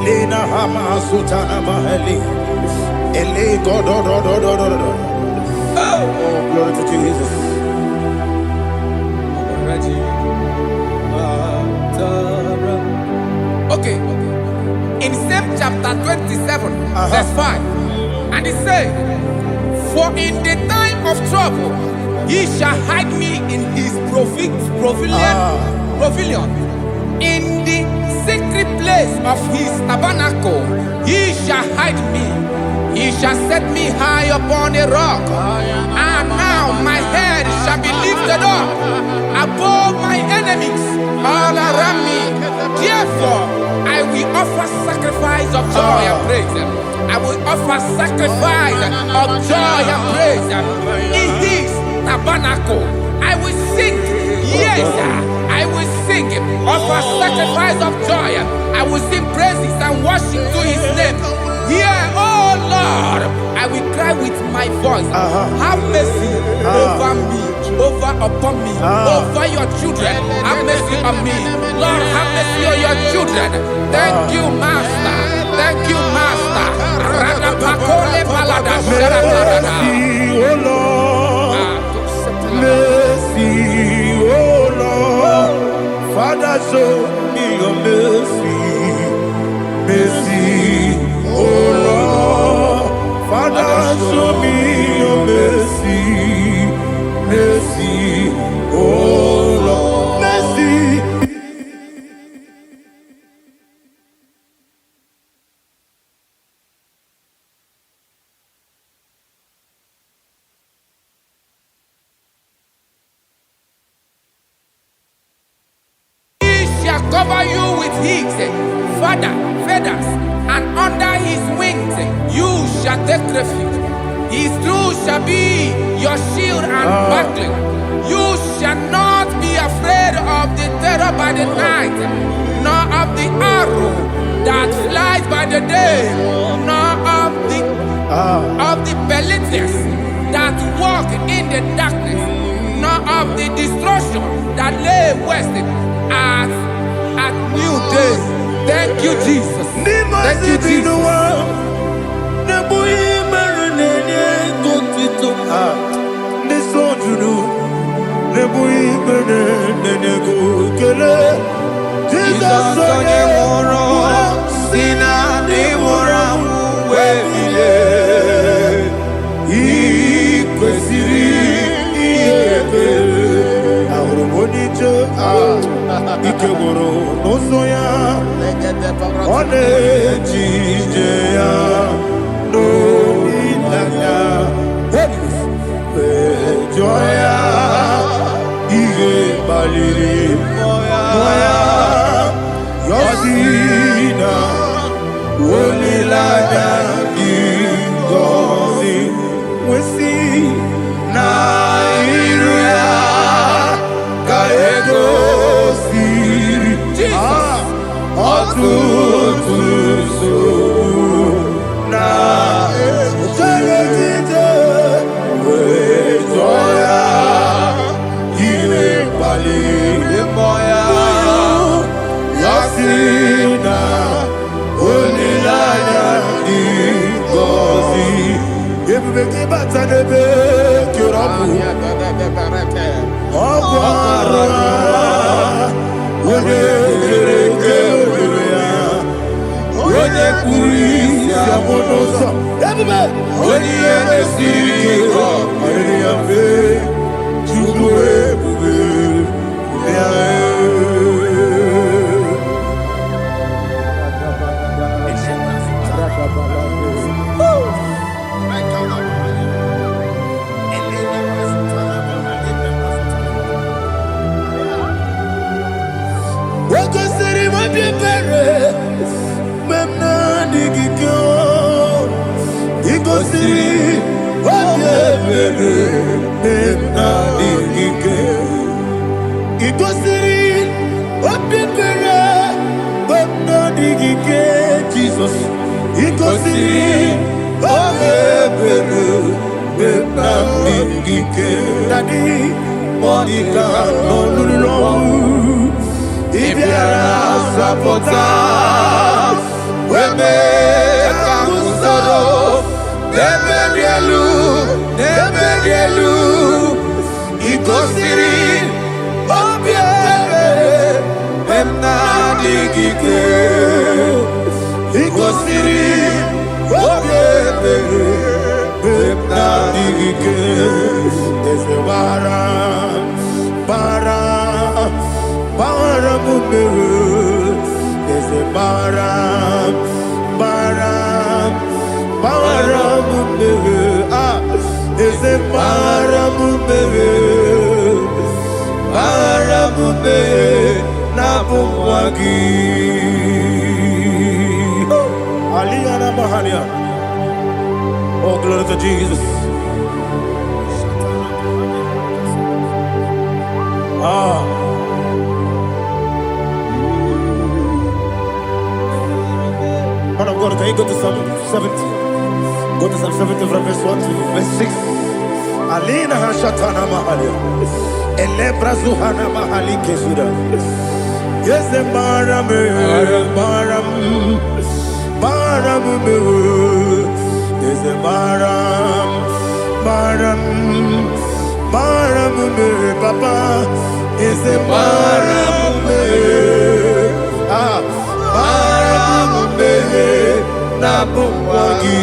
Lina hama sutana mahali. Ele go do do do do do do. Oh, glory to Jesus. Okay. In same chapter 27, verse 5, and it says, "For in the time of trouble, he shall hide me in his pavilion. In the secret place of his tabernacle, he shall hide me. He shall set me high upon a rock. And now my head shall be lifted up above my enemies all around me. Therefore, I will offer sacrifice of joy and praise. I will offer sacrifice of joy and praise in his tabernacle. I will sing, yes, I will sing, offer sacrifice of joy. I will sing praises and worship to his name. Here, oh Lord, I will cry with my voice. Have mercy over me, upon me, over your children. Have mercy on me. Lord, have mercy on your children. Thank you, Master. Thank you, Master. Mercy, oh Lord. Mercy, oh Lord. Father, show me your mercy. Mercy, oh Lord. Father, show me your mercy. Mercy, oh Lord. Mercy. Cover you with his feathers, and under his wings you shall take refuge. His truth shall be your shield and buckler. You shall not be afraid of the terror by the night, nor of the arrow that flies by the day, nor of the pestilence that walk in the darkness, nor of the destruction that lay waste at new day. Thank you, Jesus. Thank you, Jesus. Ikegoro nosoya one jijeya no ilaya joya iye baliri moya yosina olilaya igozi wesi na iruya kaego Jesus. Igosiri obebere bena mingike dadi monika nolulu ibiara sapota weme kamusoro nebedielu Igosiri obebere bena mingike Igosiri obebere bena mingike eze bara mumere eze bara mumere eze bara mumere na bumwagi Aliyana Mahalia. Oh, glory to Jesus. Man of God, can you go to Psalm 70? Go to Psalm 70 from verse 1 to verse 6. Alina Hashatana Mahalia. Elebra Zuhana Mahali Kesuda. Yes, the Baram. Baram is a Baram Papa is a Baram Nabuwagi.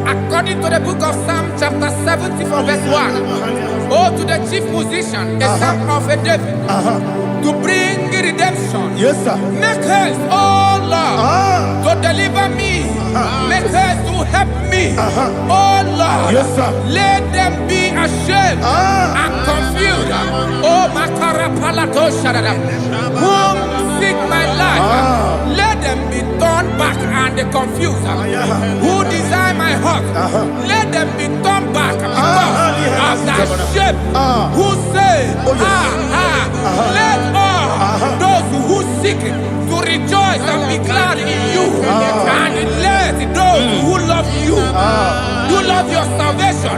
According to the book of Psalm chapter 70 from verse 1, oh, to the chief musician, a son of a David, to bring redemption. Yes, sir. Make haste, oh Lord, to deliver me. Make haste to help me. Oh Lord, yes, sir. Let them be ashamed and confused. Oh Makarapalato Shadada, whom seek my life, let them be turned back and confused. Who desire my heart, let them be turned back because of that shape. Who say, let all those who seek to rejoice and be glad in you, and let those who love you, who love your salvation,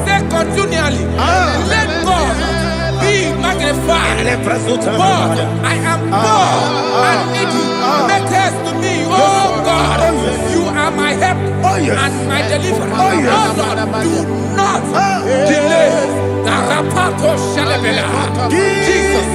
say continually, let God be magnified. But I am poor and needy. Make haste to me, oh God. You are my help and my deliverer. Oh Lord, do not delay. Jesus.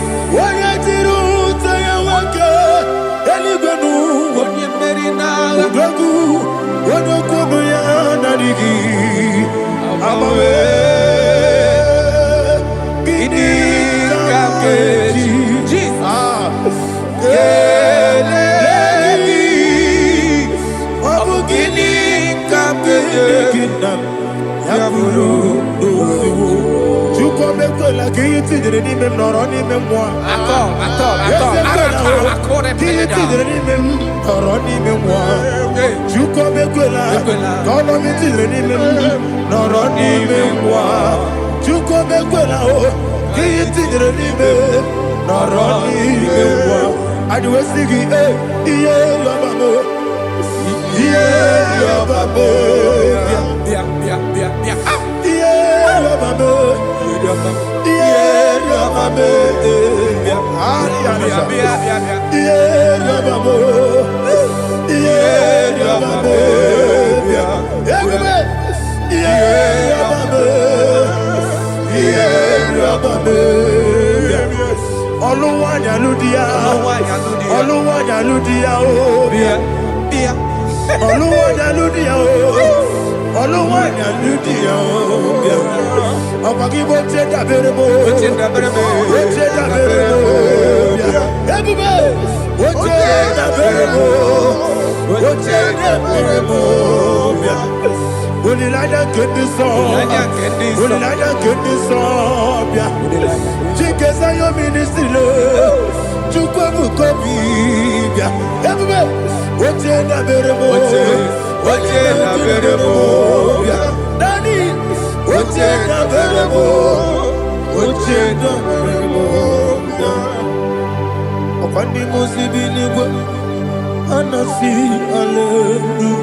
Anasi, hallelujah.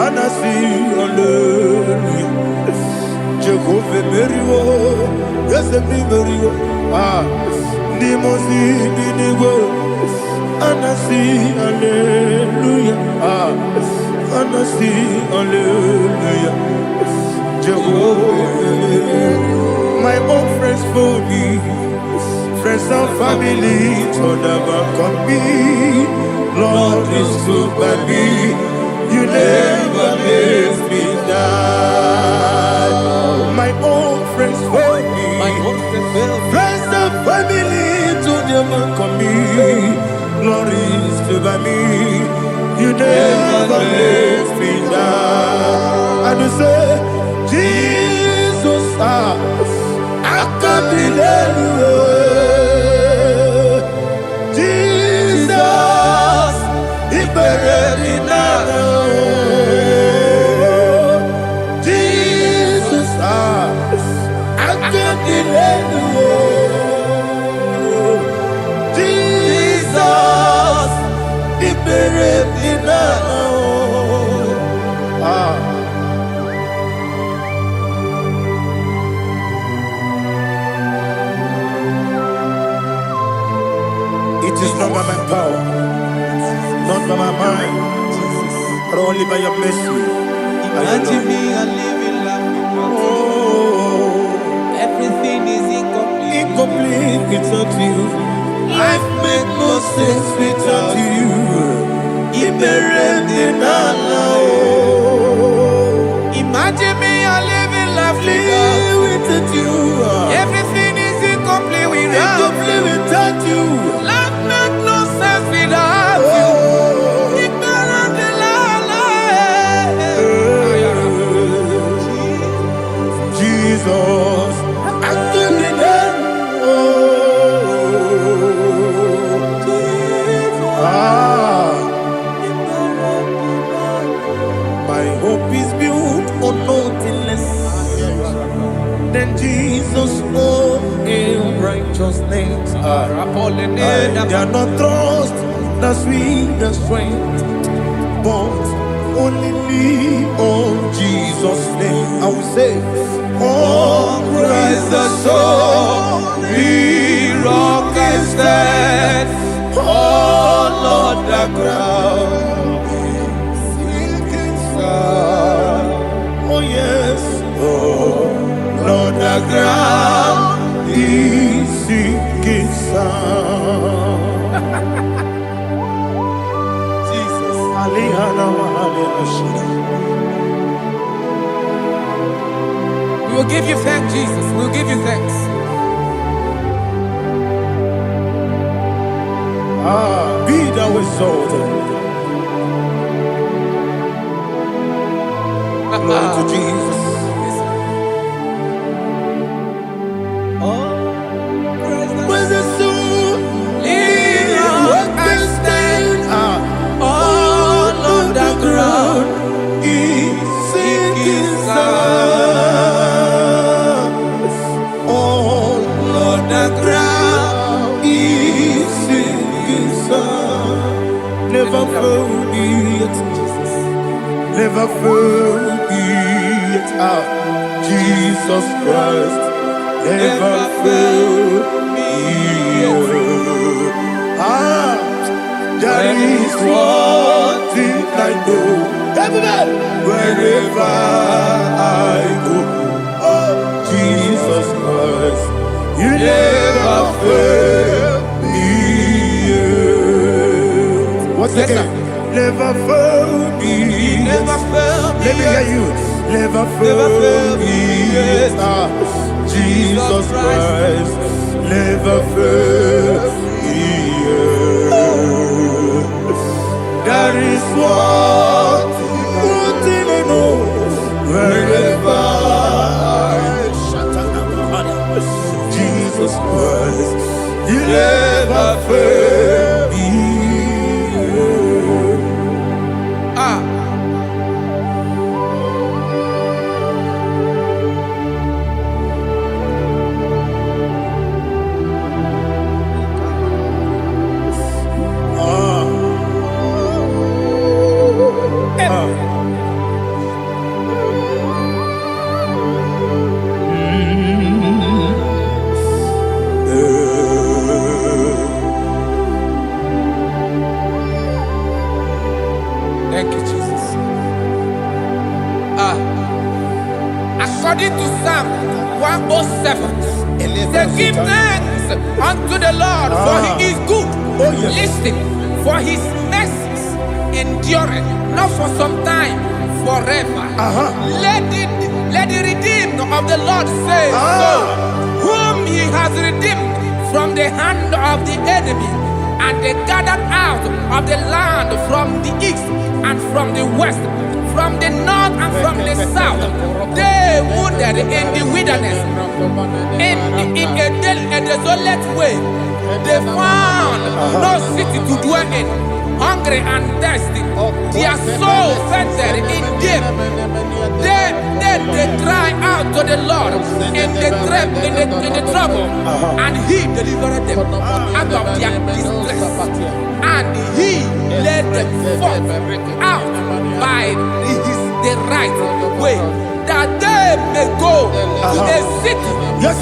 Anasi, hallelujah. Jehovah Meriwo, yes, Meriwo. Ah, Nimosi, Niniwo. Anasi, hallelujah. Ah, Anasi, hallelujah. Jehovah, my own friends for me, friends and family, told never come me. Lord is good by me, you never let me die. My own friends for me, friends and family, told never come me. Lord is good by me, you never let me die. And you say, Jesus, I can't believe you. Jesus, He buried me now. Jesus, I can't believe you. Jesus, He buried me now. It is not by my power, not by my mind, but only by your mercy. Imagine me and living life without you. Oh, Everything is incomplete. incomplete without you. Life makes no sense without you. Imagine me and living life without you. Everything is incomplete without you. Life makes no sense without you. Jesus, I can't my hope is built on nothing less than Jesus' own righteousness. I cannot trust the sweetest strength, but only lean on Jesus' name. I will say, on Christ the solid rock I stand, all on the ground is sinking sand. Oh yes, all on the ground is sinking sand. Jesus, We will give you thanks, Jesus. We will give you thanks. Be thou exalted. Glory to Jesus. When the soul what can stand all on the ground is sinking sand. All on the ground is sinking sand. Never forget Jesus. Never forget Jesus Christ. Never fail me. That is one thing I know. Everybody, wherever I go, oh Jesus Christ, you never fail me. What's Yes, again? Never fail me. Never fail me. Let me hear you. Never fail me. Jesus Christ, never fail me. That is one thing I know. Wherever Jesus Christ, you never fail me. 107. Say, give thanks unto the Lord, for he is good. Oh, yes. Listen, for his mercies endureth, not for some time, forever. Let the redeemed of the Lord say so, whom he has redeemed from the hand of the enemy, and they gathered out of the land from the east and from the west, from the north and from the south. They wandered in the wilderness, in a desolate way. They found no city to dwell in, hungry and thirsty. Their soul fainted in them. They cry out to the Lord in the trouble, and he delivered them out of their distress, and he led them forth out by the right way, that they may go to a city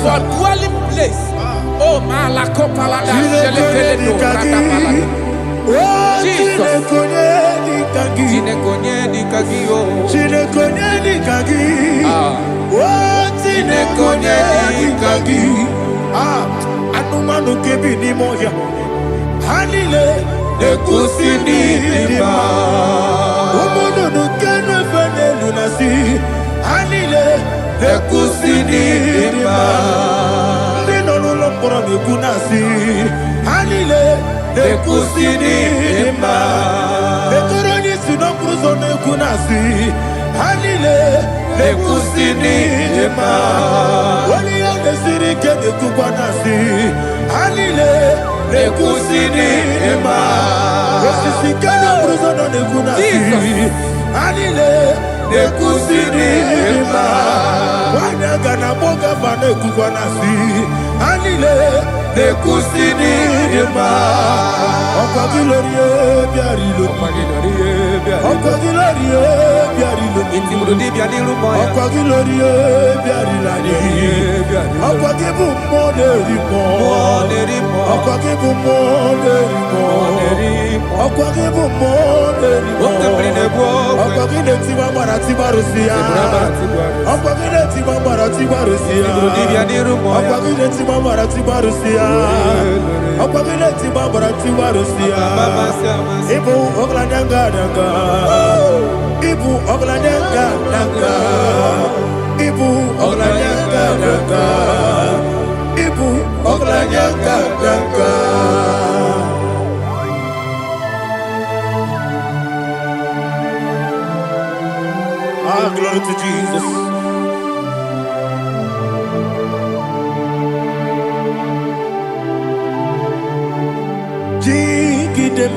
for dwelling place. Oh, Malakopalada, Jesus. Anumanu kebi ni moya Hanile Ekusini lima Umudu nukenu fene lunasi Hanile Ekusini lima Nino lulambura mikunasi Hanile Ekusini lima Ekoroni sinokruzo nekunasi Hanile Ekusini lima Wali yane sirike nekukwanasi Hanile Ekusini lima Esisikana bruzo nekunasi Hanile Ekusini lima Wanyagana boga vane kukwanasi Hanile Ekusini lima Okwa gilorie biarilo Okwa gilorie biarilo Okwa gilorie biarilani Okwa gibu moderimo Okwa gibu moderimo Okwa gibu moderimo Okwa gileti mambara tibarusia Okwa gileti mambara tibarusia Okwa gileti mambara tibarusia Okwa gileti mambara tibarusia Ibu ogladanga danga Ibu ogladanga danga Ibu ogladanga danga Ibu ogladanga danga Ah, glory to Jesus. Jigidem,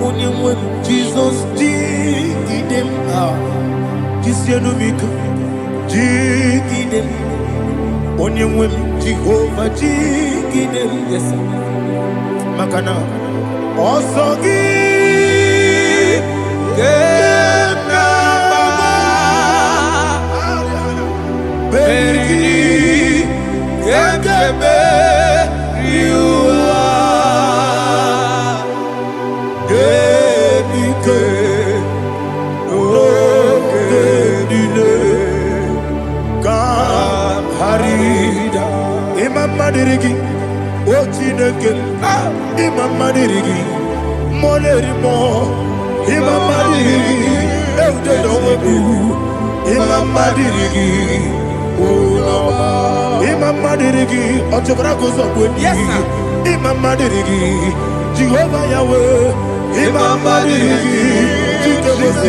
Onyemwem, Jesus, Jigidem, Jisianumika, Jigidem, Onyemwem, Jehovah, Jigidem, yes, Makana, Osogi, Beri, Gekebe, Riua, Gebike, Okedile, Kam Harida, Imam Madirigi, Ochineke, Imam Madirigi, Molerimo, Imam Madirigi, Eudedowebu, Imam Madirigi, Imam Madirigi, Ochobrako Zobweni, Yes, sir. Imam Madirigi, Jehovah Yahweh, Imam Madirigi, Jehovah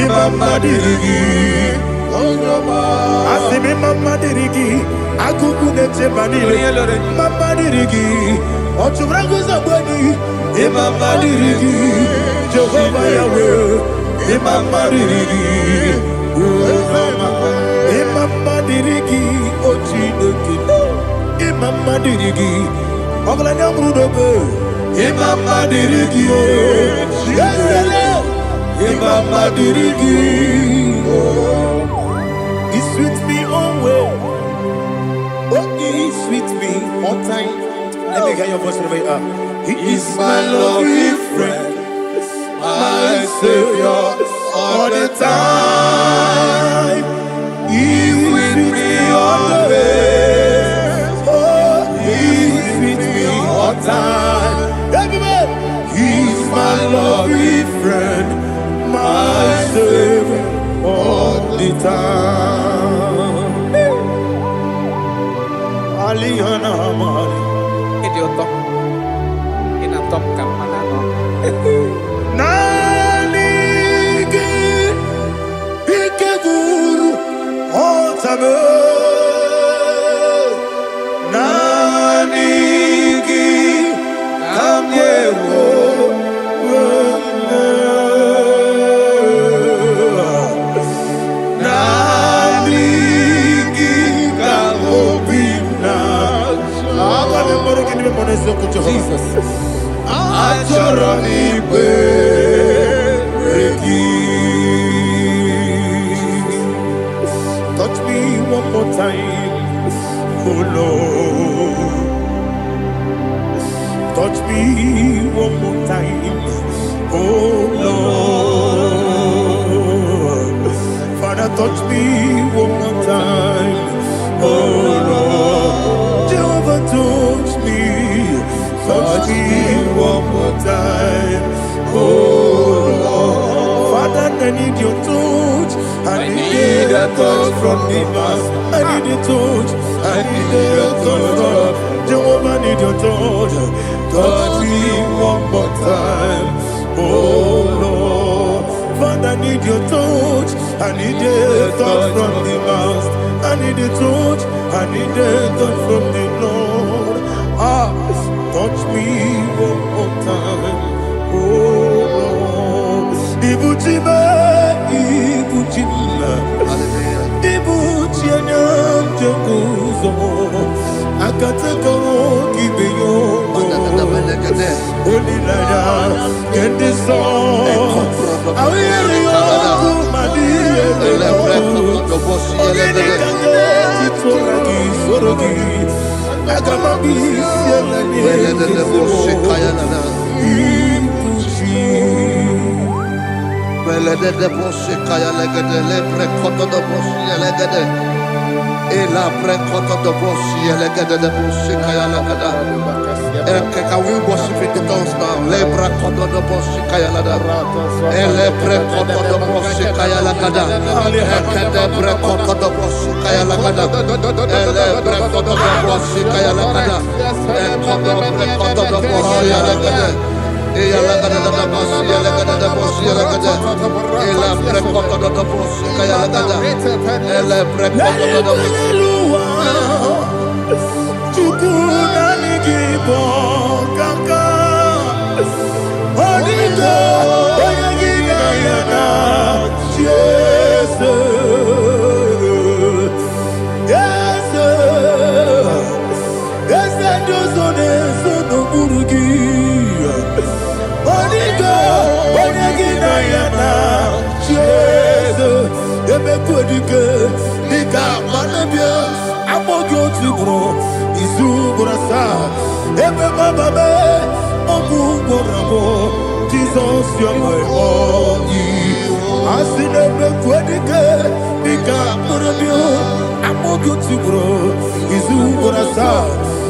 Imam Madirigi, Asim Imam Madirigi, Akuku Neche Manile, Imam Madirigi, Ochobrako Zobweni, Imam Madirigi, Jehovah Yahweh, Imam Madirigi, Imam Madirigi, Ochineke, Imam Madirigi, Oglanya Brudobe, Imam Madirigi, Imam Madirigi, He's with me always. Oh, He's with me all time. Let me hear your voice wherever you are. He is my loving friend, my Savior all the time. He will be grace. Oh, He's with me all time. Everybody, He's my loving friend, my Savior all the time. Aliyana Mali. Idiota. Inatom kamanano. Nanigi ikeguru otame. Nanigi kamyewo. Nanigi kamobina. Jesus. Touch me one more time, oh Lord. Touch me one more time, oh Lord. Father, touch me one more time, oh Lord. Jehovah, touch me. Touch me one more time, oh Lord. Father, I need your touch. I need a touch from the Master. I need a touch. I need a touch from Jehovah. I need your touch. Touch me one more time, oh Lord. Father, I need your touch. I need a touch from the Master. I need a touch. I need a touch from the Lord. Touch me one more time, oh Lord. Ibuchima, Ibuchima, Ibuchina, Jaguzo. Akataka Kibeyo, Only Lada, get this song. I hear you, Madia, Sorogi. Can we worship in the tongues now? Lebra kodo do boshi kaya lada. Elebre kodo do boshi kaya lada. Elebre kodo do boshi kaya lada. Elebre kodo do boshi kaya lada. Elebre kodo do boshi lada. Eya lada da boshi lada da boshi lada. Elebre kodo do boshi kaya lada. Elebre kodo do boshi. IGBO kaka Onigo Oyagina yana Jesus Yes Dozone Sono Burugi Onigo Oyagina yana Jesus Ebe Kodike Nika Manabia Amogo Tubro Izubrasa, Ebe Bababe, Ogu Borabo, Jesus, you're my only. I see the Quedike, Nika Morabio, Amogu Tubro, Izubrasa,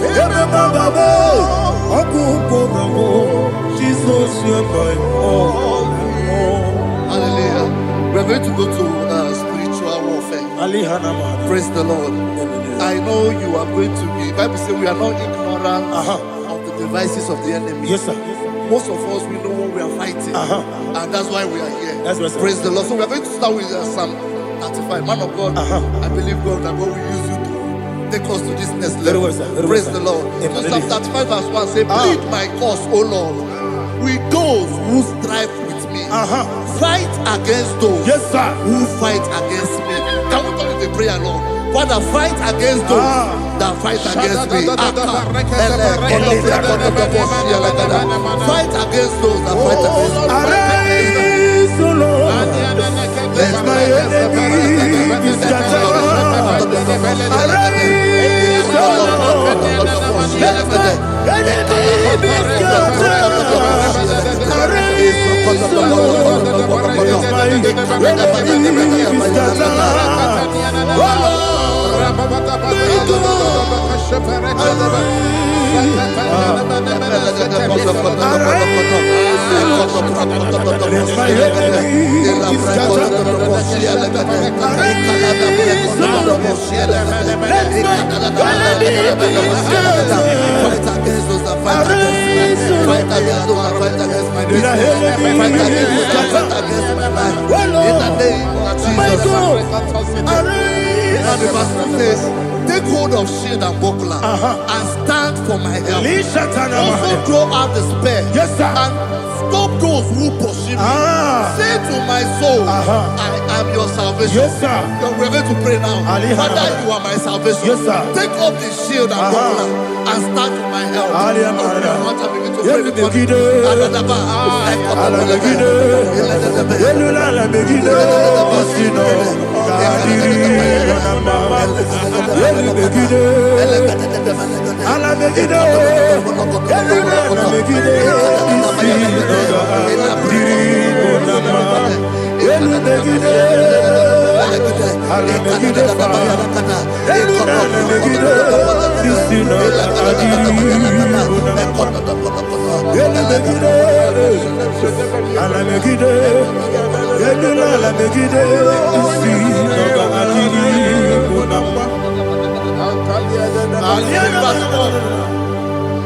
Ebe Bababe, Ogu Borabo, Jesus, you're my only. Hallelujah. We're going to go to spiritual warfare. Praise the Lord. I know you are going to be. Bible says we are not ignorant of the devices of the enemy. Yes, sir. Most of us, we know what we are fighting, and that's why we are here. That's right, sir. Praise the Lord. So we are going to start with Psalm 35. Man of God, I believe God that God will use you to take us to this next level. Very well, sir. Praise the Lord. So Psalm 35 verse 1 say, plead my cause, O Lord, with those who strive with me. Fight against those who fight against me. Can we call it a prayer, Lord? Father, fight against those that fight against me. Fight against those that fight against me. Arise, O Lord, let my enemy be scattered. Arise, O Lord, let my enemy be scattered. Arise, O Lord, let my enemy be scattered. Take hold of shield and buckler and stand for my help. Also throw out despair and stop those who pursue me. Say to my soul, I am your salvation. We're going to pray now. Father, you are my salvation. Take off the shield and buckler and stand for my help.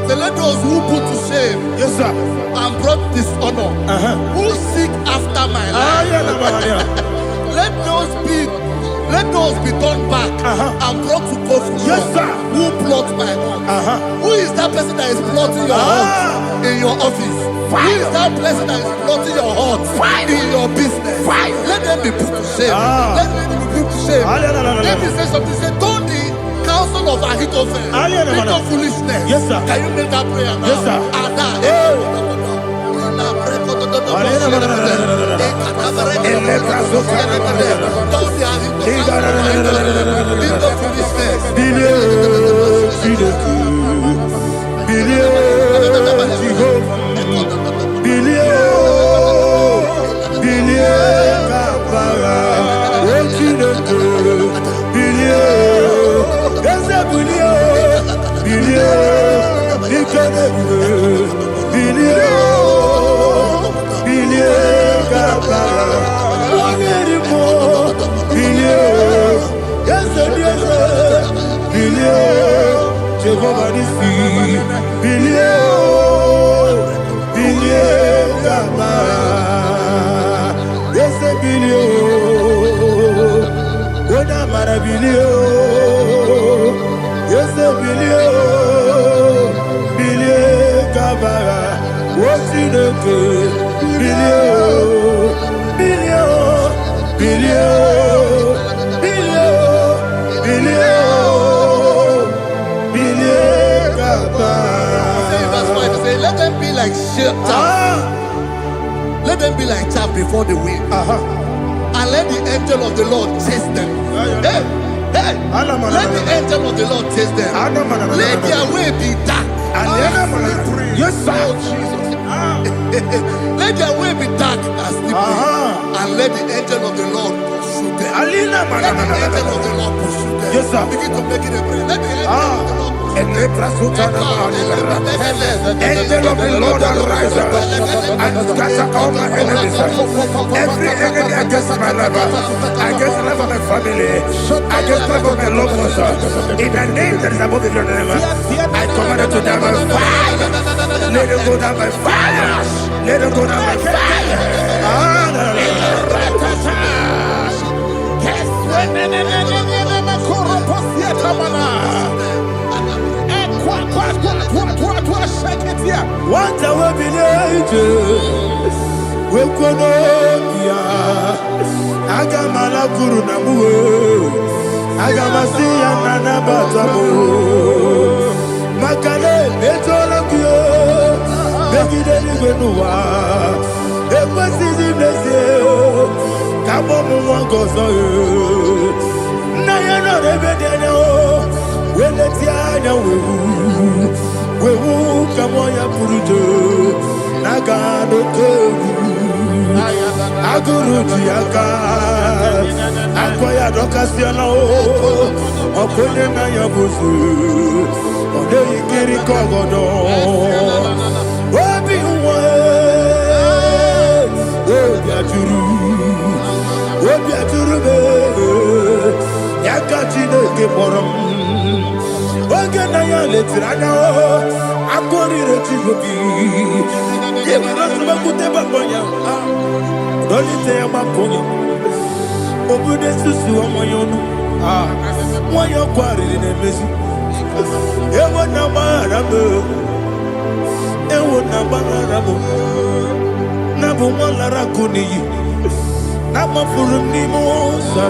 So let those who put to shame and brought dishonor, who seek after my life, let those be turned back and brought to confusion. Who plot my home? Who is that person that is plotting your home in your office? Who is that person that is plotting your heart in your business? Let them be put to shame. Let them be put to shame. Let me say something. Say, don't the counsel of Ahithophel make no foolishness. Can you make that prayer now? Let them be like chaff. Let them be like chaff before the wind. And let the angel of the Lord chase them. Let the angel of the Lord chase them. Let their way be dark. Let their way be dark as slippery. And let the angel of the Lord pursue them. Let the angel of the Lord pursue them. Begin to make it a prayer. Let the angel of the Lord pursue them. Angel of the Lord arise and scatter all my enemies. Every enemy against my life, against the life of my family, against the life of my loved ones, in the name that is above the name, I command it to them by fire. Let it go down by fire. Let it go down by fire. What I will be ages will go no Agamala Guru Namu Agamasia Nana Batamu Makale Betolakio Begideli Benua Equasi Blessio Kabomu Wangozo Nayana Rebedeno Weletiana Wewu Kamoya Purujo Nagano Kogu Aguru Tiaka Akoya dokasiana o. Okonye na yabuzu. Ode ikiri kogodo. Obi uwe. Obi aturu. Obi aturu be. Yakachi neke borom. Oge na ya letirana o. Akori rechigobi. Yewe rasuba kuteba konya. Dolite ya makonya. Obude susu amoyonu. Moyo kwari ne mesu. Ewo na marabo. Ewo na marabo. Na bu molara kuniyi. Na mafuru ni mosa.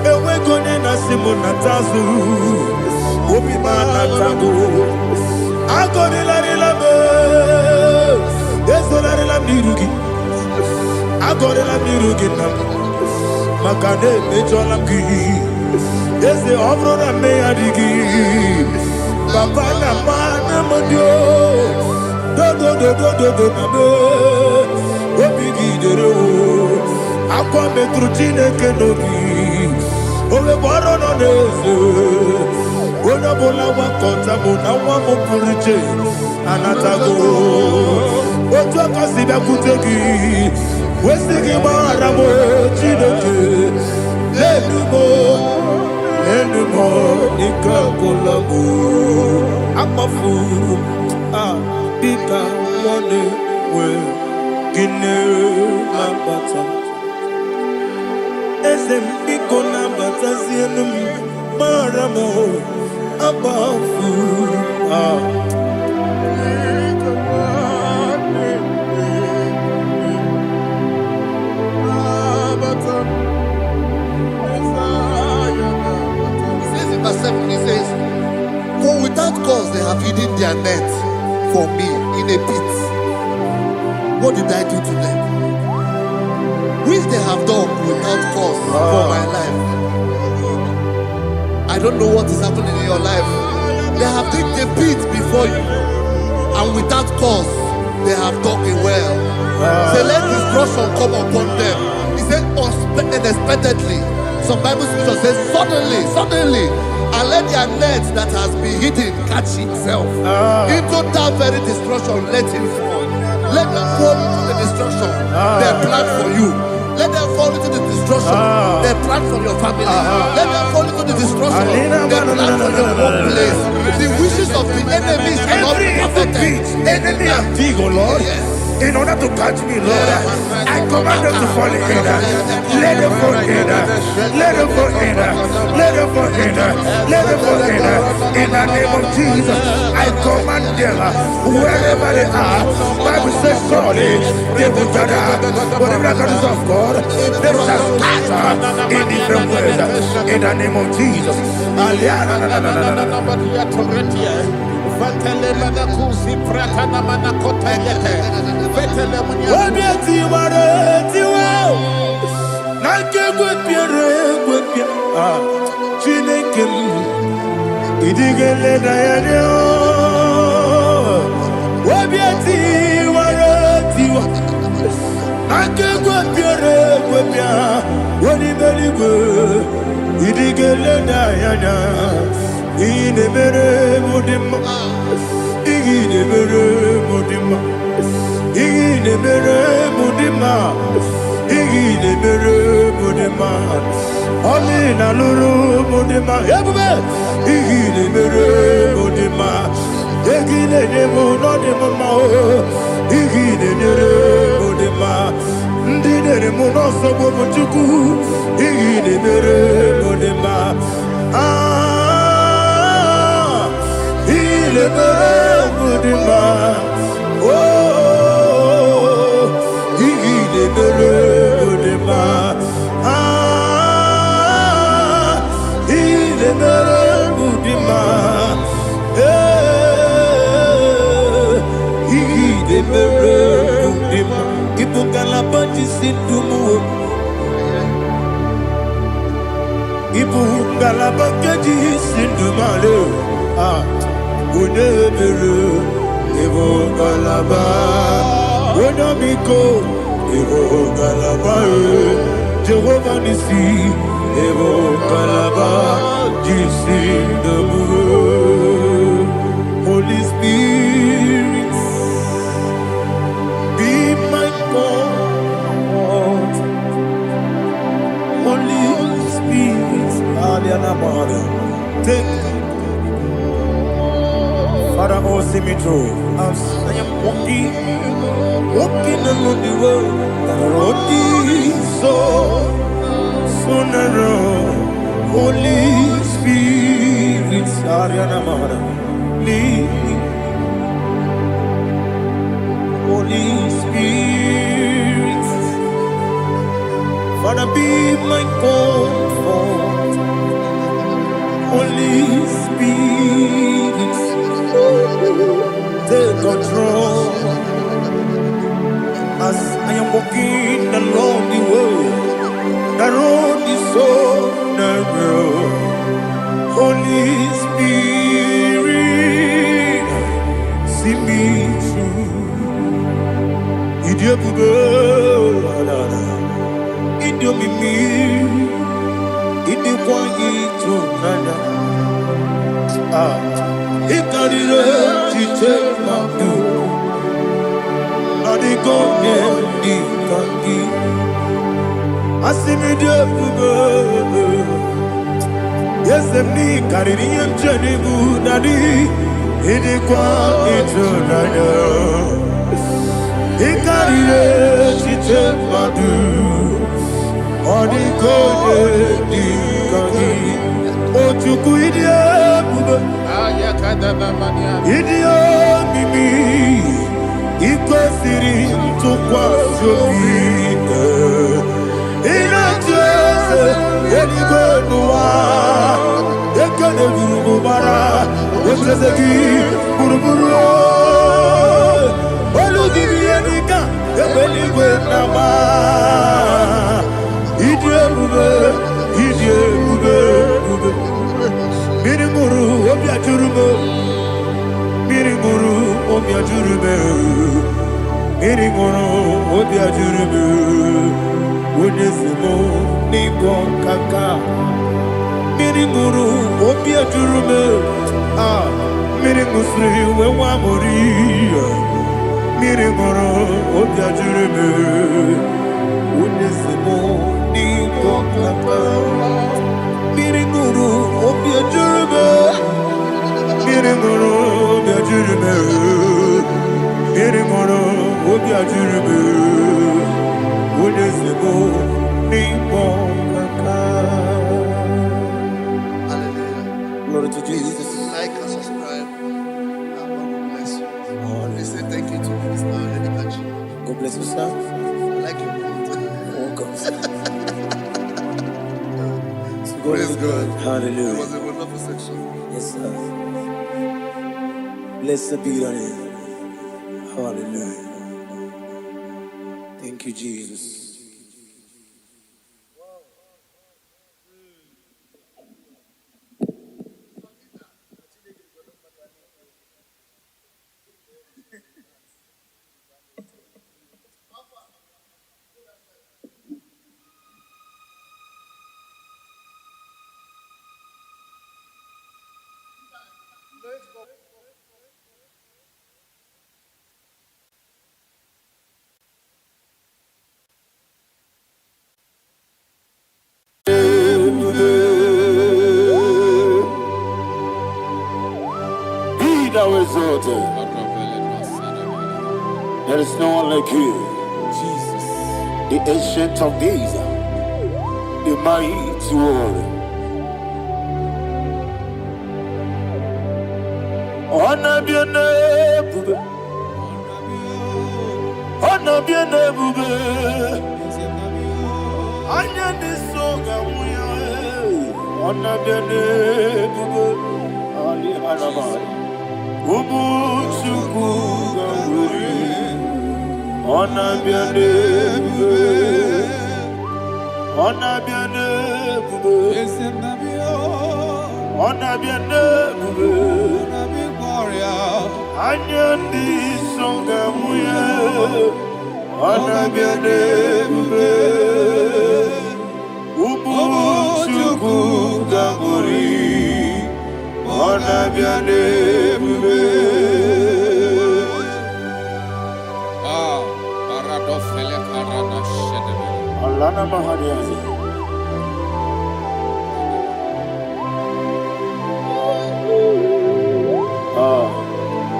Ewe gone na simu na tazu. Obi mana tago. Agone la relabe. Ezo la relabe nirugi. Agone la nirugi nam. Makane mejola ki. Eze obro na me adigi. Papa na mana modio. Do na do. Obi gidero. Akwa metrutine kenobi. Owe boro no neze. Ona bola wakota mona wamo puriche. Anatago. Otu akasibe kutegi. Wesigi maramo chineke. Enumo nikakolamu. Amafuru. Bika one we gine mabata. Esem biko na bata zienum maramo abafu. He says, for without cause they have hidden their net for me in a pit. What did I do to them? Which they have done without cause for my life. I don't know what is happening in your life. They have digged a pit before you, and without cause they have dug a well. Say, let destruction come upon them. He said, unexpectedly. Some Bible scripture says, suddenly, and let their net that has been hidden catch itself. Into that very destruction, let it fall. Let them fall into the destruction they plan for you. Let them fall into the destruction they plan for your family. Let them fall into the destruction they plan for your workplace. The wishes of the enemy shall not be perfected. Enemy of thee, O Lord. In order to catch me, Lord, I command them to fall in. Let them fall in. Let them fall in. Let them fall in. Let them fall in. In the name of Jesus, I command them wherever they are. Bible says, surely they will gather. Whatever that is of God, they shall scatter in different ways. In the name of Jesus. Olina luru mudima ebube igile mere mudima egile nemu no demama o igile mere mudima ndine mu no sobo buchuku igile mere mudima igile mere mudima oh igile mere mudima Jehovah Nissi, Evo Kalaba, Jisi Dabu. Holy Spirit, be my God. Holy Spirit, take Father, oh, see me through. As I am walking along the road, the road is so narrow. Holy Spirit, Ariana Mara, lead me. Holy Spirit, Father, be my comfort. Holy Spirit, take control. As I am walking along the road is so narrow. Holy Spirit, see me through. Idiopube, Idiomimi, Idikwanyitu nana. Ikarire chiche mabu. Adigonye dikangi. Asimidiyopube. Yes, me kaririyan chanibu nadi. Idikwanyitu nana. Ikarire chiche mabu. Adigonye dikangi. Ochuku idiyopube. Idiomimi. Iko siri tukwa shobine. Inatese eligwe nuwa. Ekene burubara. Otezeki buruburu. Olugibi enika. Ebeligwe nama. Idiomube. Mirimuru obiajurume. Mirimuru obiajurume. Mirimuru obiajurume. Unesimo nipo kaka. Mirimuru obiajurume. Mirimusri wewa mori. Mirimuru obiajurume. Unesimo nipo kaka. Mirimuru obiajurume. Mirimuru obiajurume. Mirimuru obiajurume. Unesimo nipo kaka. Hallelujah. Glory to Jesus. Like and subscribe. God bless you. Please say thank you to Mr. Ledikachi. God bless you, sir. I like your mouth. Welcome. Praise God. It Hallelujah. was a wonderful section. Yes, sir. Blessed be your name. Hallelujah. Thank you, Jesus. Be thou exalted. There is no one like you. Jesus. The ancient of days, the mighty warrior. Honor be your name, bube. Honor be your name, bube. Anya ni soga muya. Honor be your name, bube. Ali Arabari. Ubu chuku gawuri. Honor be your name, bube. Honor be your name, bube. Honor be your name, bube. Anya ni soga muya. Honor be your name, bube. gamuri, ona biane bube. Ah, paradofele karana shedebe. Alana mahadiazi.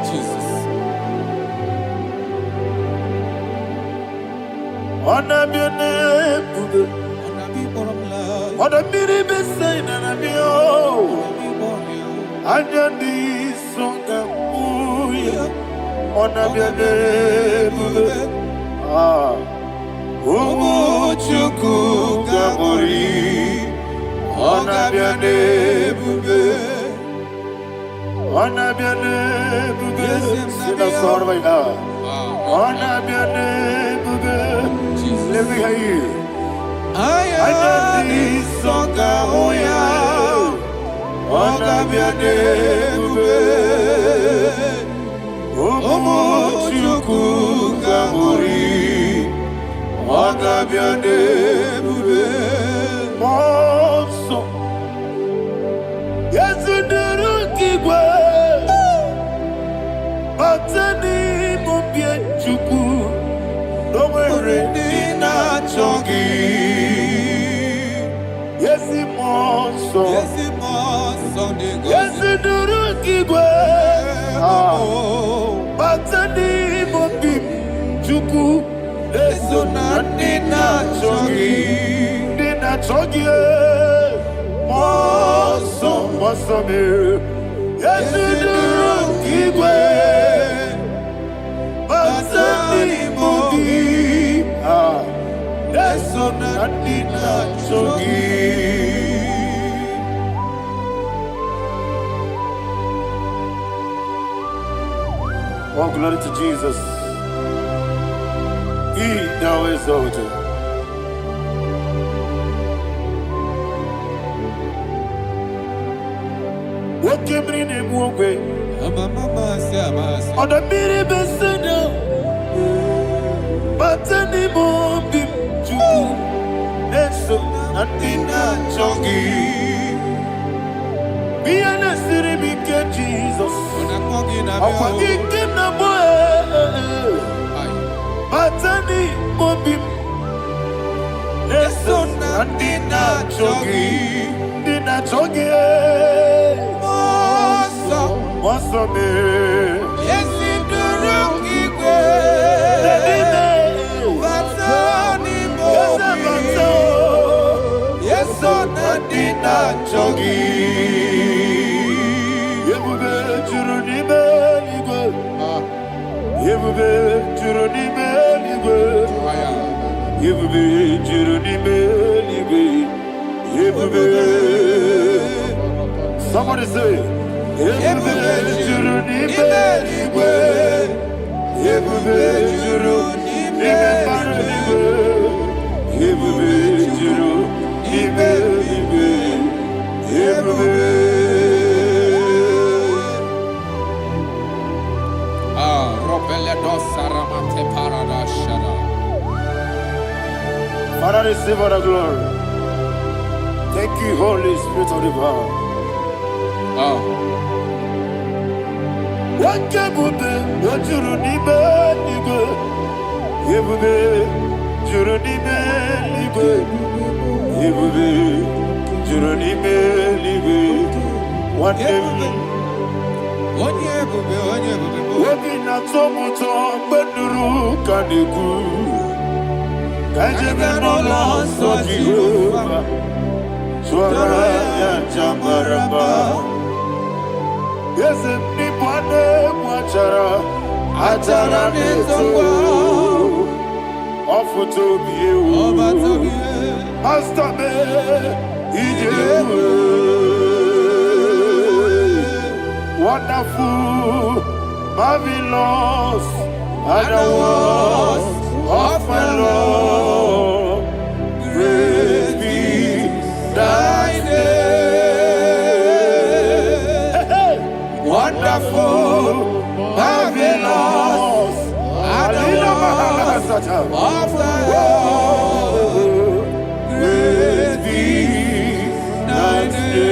Jesus. Ona biane bube. Ona biri besai na nabio. Anyandi songa uya. Ona biane bube. Umuchuku gamuri. Ona biane bube. Ona biane bube. Sina sorvaina. Ona biane bube. Let me hear you. Anyandi songa uya. Ona biane bube. Umuchuku gamuri. Ona biane bube. Monso. Yezunduru kigwe. Batani mubye chuku. Nomere nina chongi. Yesi monso. Yezunduru kigwe. Batani mubye chuku. Eso na nina chongi. Nina chongi. Monso. Monso me. Yezunduru kigwe. Batani mubye. Eso na nina chongi. Oh, glory to Jesus. He now exalted. What came in him away? On the miri beseda. But anymore be true. Eso natina chongi. Be an asiri bike Jesus. Akwagi kim na boy. Batani mobim. Eso natina chongi. Nina chongi. Moso me. Yesi duruki kwe. Batani mobi. Yeso nadina chogi. Yebube juruni beligwe. Yebube juruni beligwe. Yebube juruni beligwe. Yebube. Somebody say. Yebube juruni beligwe. Yebube juruni beligwe. Yebube juruni beligwe. Yebube. Father, receive all the glory. Thank you, Holy Spirit of the power. What can you do? What you do? Yebube, juruni beligwe. Yebube, juruni beligwe. What Wabina tomuto beduru kaniku. Kajebe no lonso Jehovah. Swara ya jambaraba. Yesem ni bwane mwachara. Achara netongo. Ofuto biyewu. Master me. Ijewu. Wonderful, marvelous, are the words of my Lord. Praise be thy name. Wonderful, marvelous, are the words of my Lord. Praise be thy name.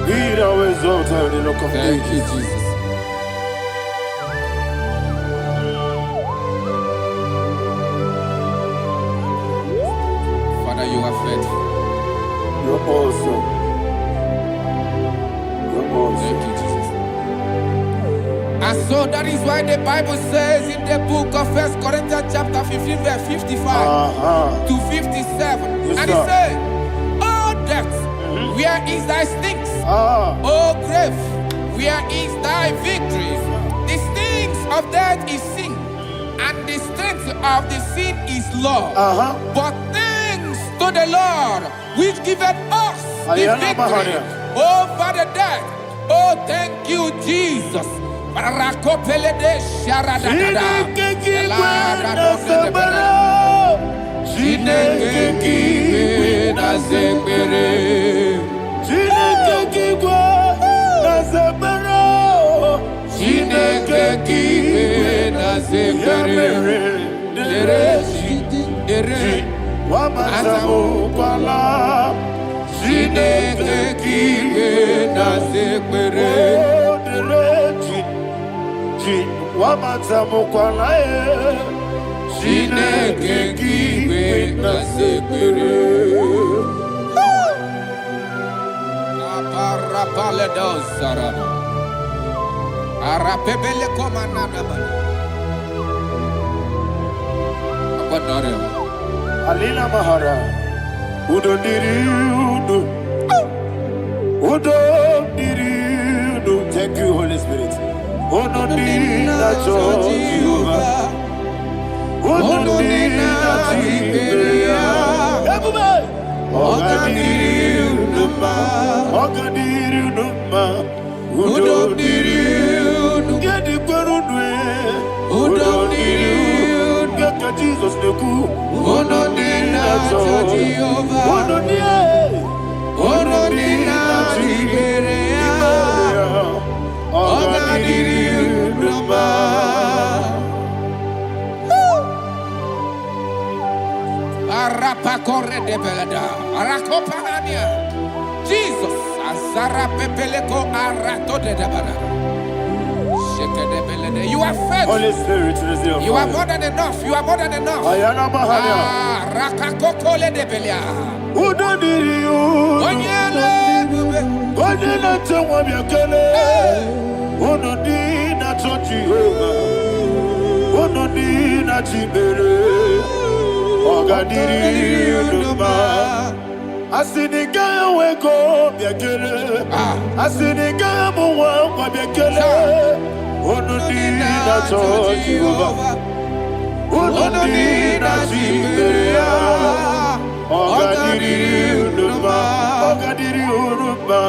Be thou exalted in the rock of Thank you, ages. Jesus. Father, you are faithful. You're awesome. You're awesome. Thank you, Jesus. And so that is why the Bible says in the book of 1 Corinthians chapter 15, verse 55 to 57. Yes, and it sir. says, "Oh death, where is thy stings? Oh grave, where is thy victory? The stings of death is sin, and the strength of the sin is law. But thanks to the Lord, which giveth us the victory over the death. Oh, thank you, Jesus." Rakopelede sharadadada. Chineke kiwe na zekbere. Chineke kiwe na zekbere. Chineke kiwe na zekbere. Dere Wamazamu kwala. Chineke kiwe na zekbere. Wamazamu kwala. Chineke kiwe na zekbere. Aparapale dosarana. Arapebele komanana bana. Abanare. Alina Mahara. Udo diri udo. Udo diri udo. Thank you, Holy Spirit. Udo diri na Jehovah. Udo diri na Jehovah. Everybody. Oga diri uduma. Oga diri uduma. Udo diri udo. Gedi kwerudwe. Udo diri udo. Geka Jesus neku. Udo diri na Jehovah. Udo diri. Udo diri na Jehovah. Oga diri uduma. Arapa corre de belada. Arakopa hania. Jesus. Azara pepeleko arato de dabada. Sheke de belede. You are faithful. Holy Spirit, receive You are more than enough. You are more than enough. Ayana Mahania. Rakakokole de belia. Udo diri udo. Onyele bube. Udo na tewa biakele. Udo diri na Jehovah. Udo diri na Jibere. Oga diri uduma. Asinika weko biakele. Asinika muwa kwa biakele. Udo diri na Jehovah. Udo diri na Jibere. Oga diri uduma. Oga diri uduma.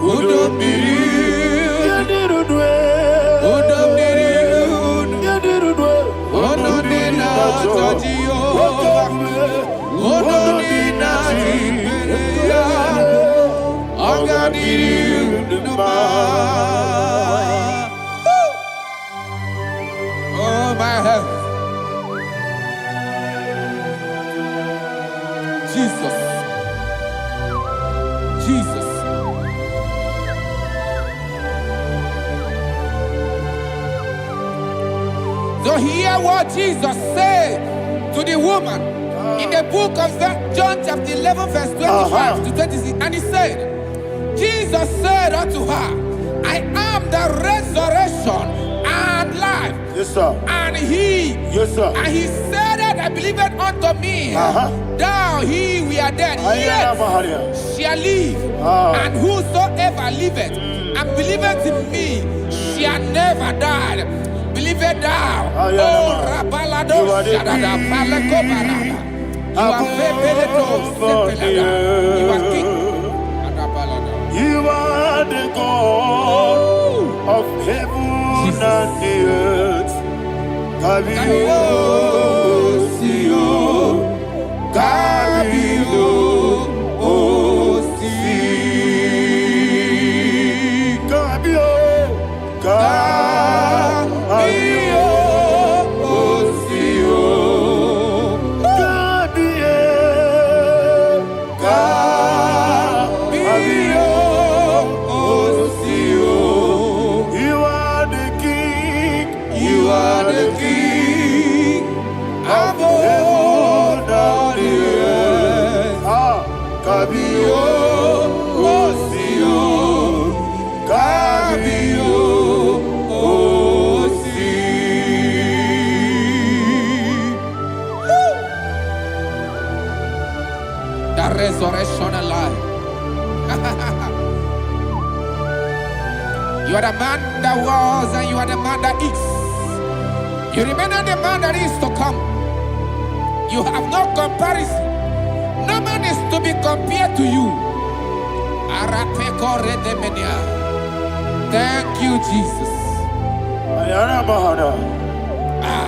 Udo diri. Yadiru dwe. Udo diri udo. Yadiru dwe. Udo diri na Jehovah. Udo diri na Jehovah. Oga diri uduma. Oh my heaven. Jesus. Jesus. So hear what Jesus said to the woman in the book of John chapter 11 verse 25 to 26. And he said, Jesus said unto her, I am the resurrection and life. Yes, sir. And he, Yes, sir. and he said that I believed unto me, thou he we are dead, Ayana yet Mahania. shall live. And whosoever liveth and believeth in me shall never die. Believe it thou. Ayana. Oh, Rabalado, You are the Shadada, Paleko Barada. You are Pepeledo, Sepelada. You are king. Adabalada. You are the God of heaven and the earth. Kabio, Sio, Kabio, Osi. Kabio, Kabio, resurrection and life. You are the man that was and you are the man that is. You remain the man that is to come. You have no comparison. No man is to be compared to you. Thank you, Jesus. Thank you, Jesus.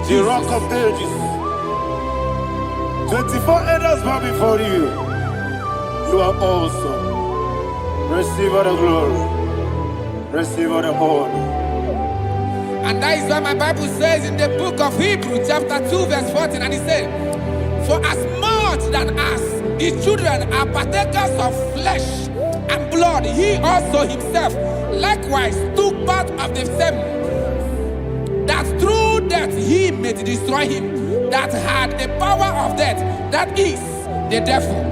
The Rock of Ages. 24 elders bow before you. You are awesome. Receive all the glory. Receive all the honor. And that is why my Bible says in the book of Hebrews chapter 2 verse 14, and it said, for as much than us, the children are partakers of flesh and blood, he also himself likewise took part of the same, that through death he may destroy him that had the power of death, that is the devil.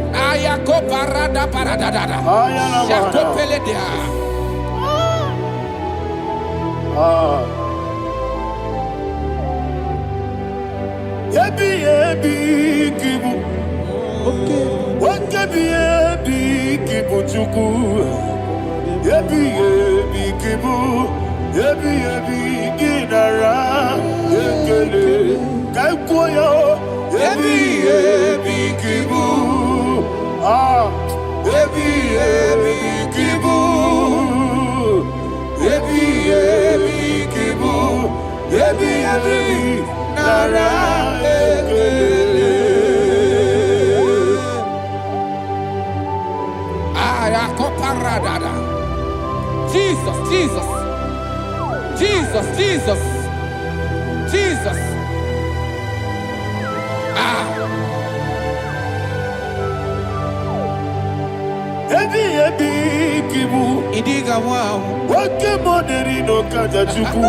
Jesus, Jesus, Jesus, Jesus, Jesus. Idiga wow. Wake money no kaja chuku.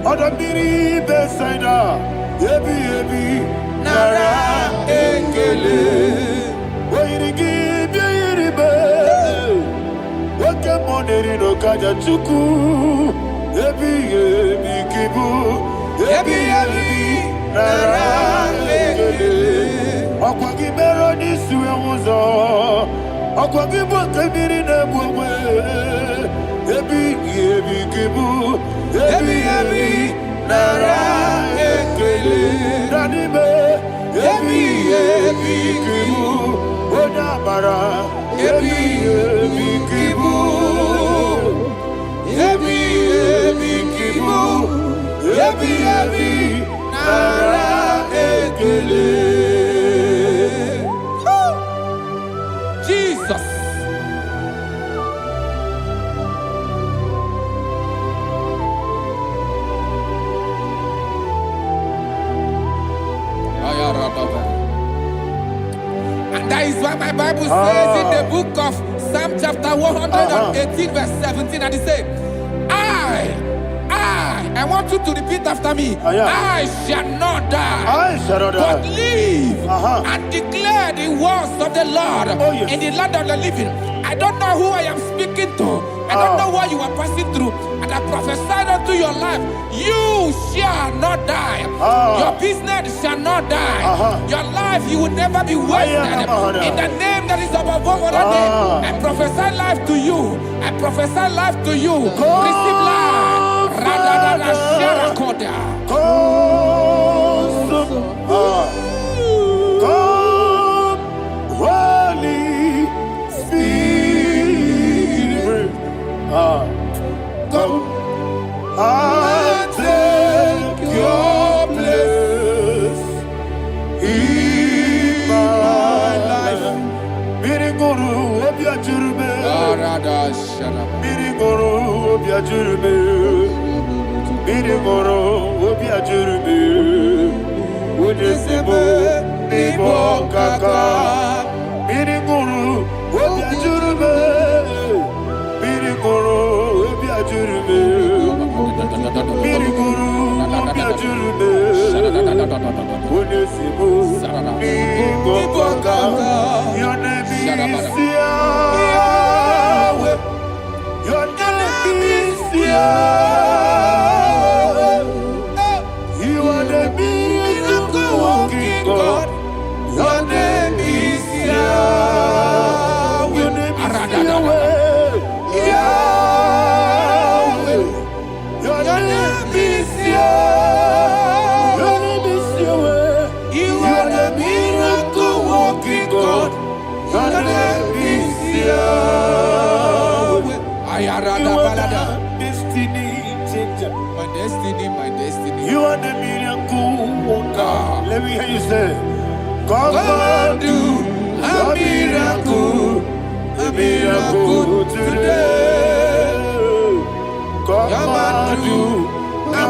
Odamiri besaida. Ebi nara ekele. Wairigi biiribe. Wake money no kaja chuku. Ebi kibu. Ebi nara ekele. Okwagi bero ni suwe muzo. Okwagi bokebiri na bwe. Ebi kibu. Ebi nara ekele. Nanibe. Ebi kibu. Onabara. Ebi kibu. Ebi kibu. Ebi nara ekele. Jesus. And that is why my Bible says in the book of Psalm chapter 118 verse 17, and it says, I want you to repeat after me. I shall not die, but live and declare the words of the Lord in the land of the living. I don't know who I am speaking to. I don't know what you are passing through. And I prophesied unto your life, you shall not die. Your business shall not die. Your life, you will never be wasted. In the name that is above all other name, I prophesy life to you. I prophesy life to you. Receive life. Come, Holy Spirit. Come. Birigoro obiajurube. Birigoro obiajurube. Unesebo nibo kaka. Birigoro obiajurube. Birigoro obiajurube. Birigoro obiajurube. Unesebo nibo kaka. Your name is Yahweh. Your name is Yahweh. You are the miracle working God. Your name is Yahweh. Your name is Yahweh. Yahweh. Your name is Yahweh. Your name is Yahweh. You are the miracle working God. Your name is Yahweh. You are the destiny changer. My destiny, my destiny. You are the miracle worker. Let me hear you say, come and do a miracle today. Come and do a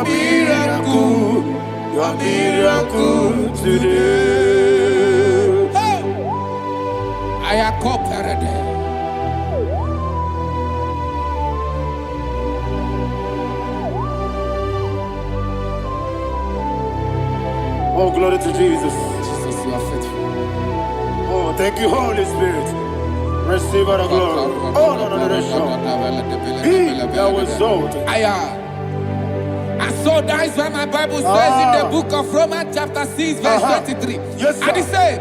miracle today. I am cooperated. Oh, glory to Jesus. Jesus, you are faithful. Oh, thank you, Holy Spirit. Receive our glory. Oh, no, that's sure. Be thou exalted. And so that is why my Bible says in the book of Romans chapter 6 verse 23. Yes, sir. And it says,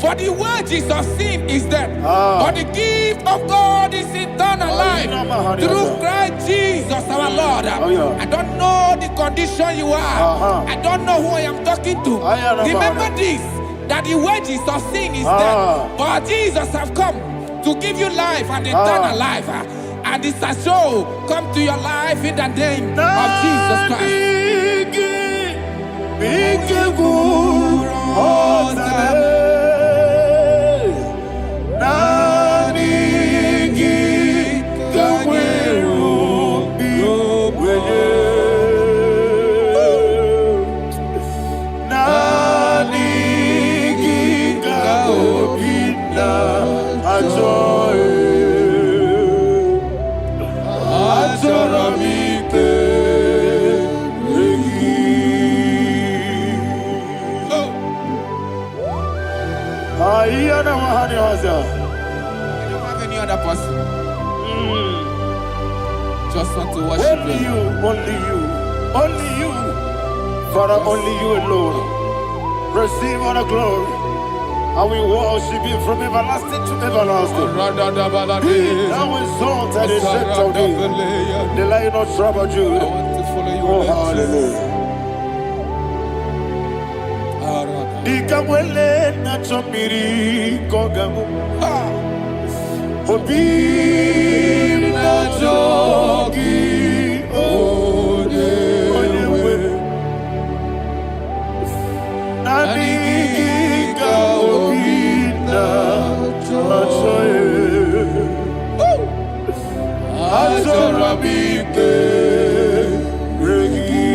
for the wages of sin is death, but the gift of God is eternal life through Christ Jesus our Lord. I don't know the condition you are. I don't know who I am talking to. Remember this, that the wages of sin is death, but Jesus have come to give you life and eternal life. And this has so come to your life in the name of Jesus Christ. I don't have any other person. Just want to worship only you, only you, only you, Father, only you alone. Receive all the glory. I will worship you from everlasting to everlasting. Be thou exalted and set of thee, the Lion of Tribe of Judah. I want to follow you. Oh, hallelujah. Dikamwele na chomiri kogamu. Obi na jogi onewe. Nani ka obi na choye. Azorabike regi.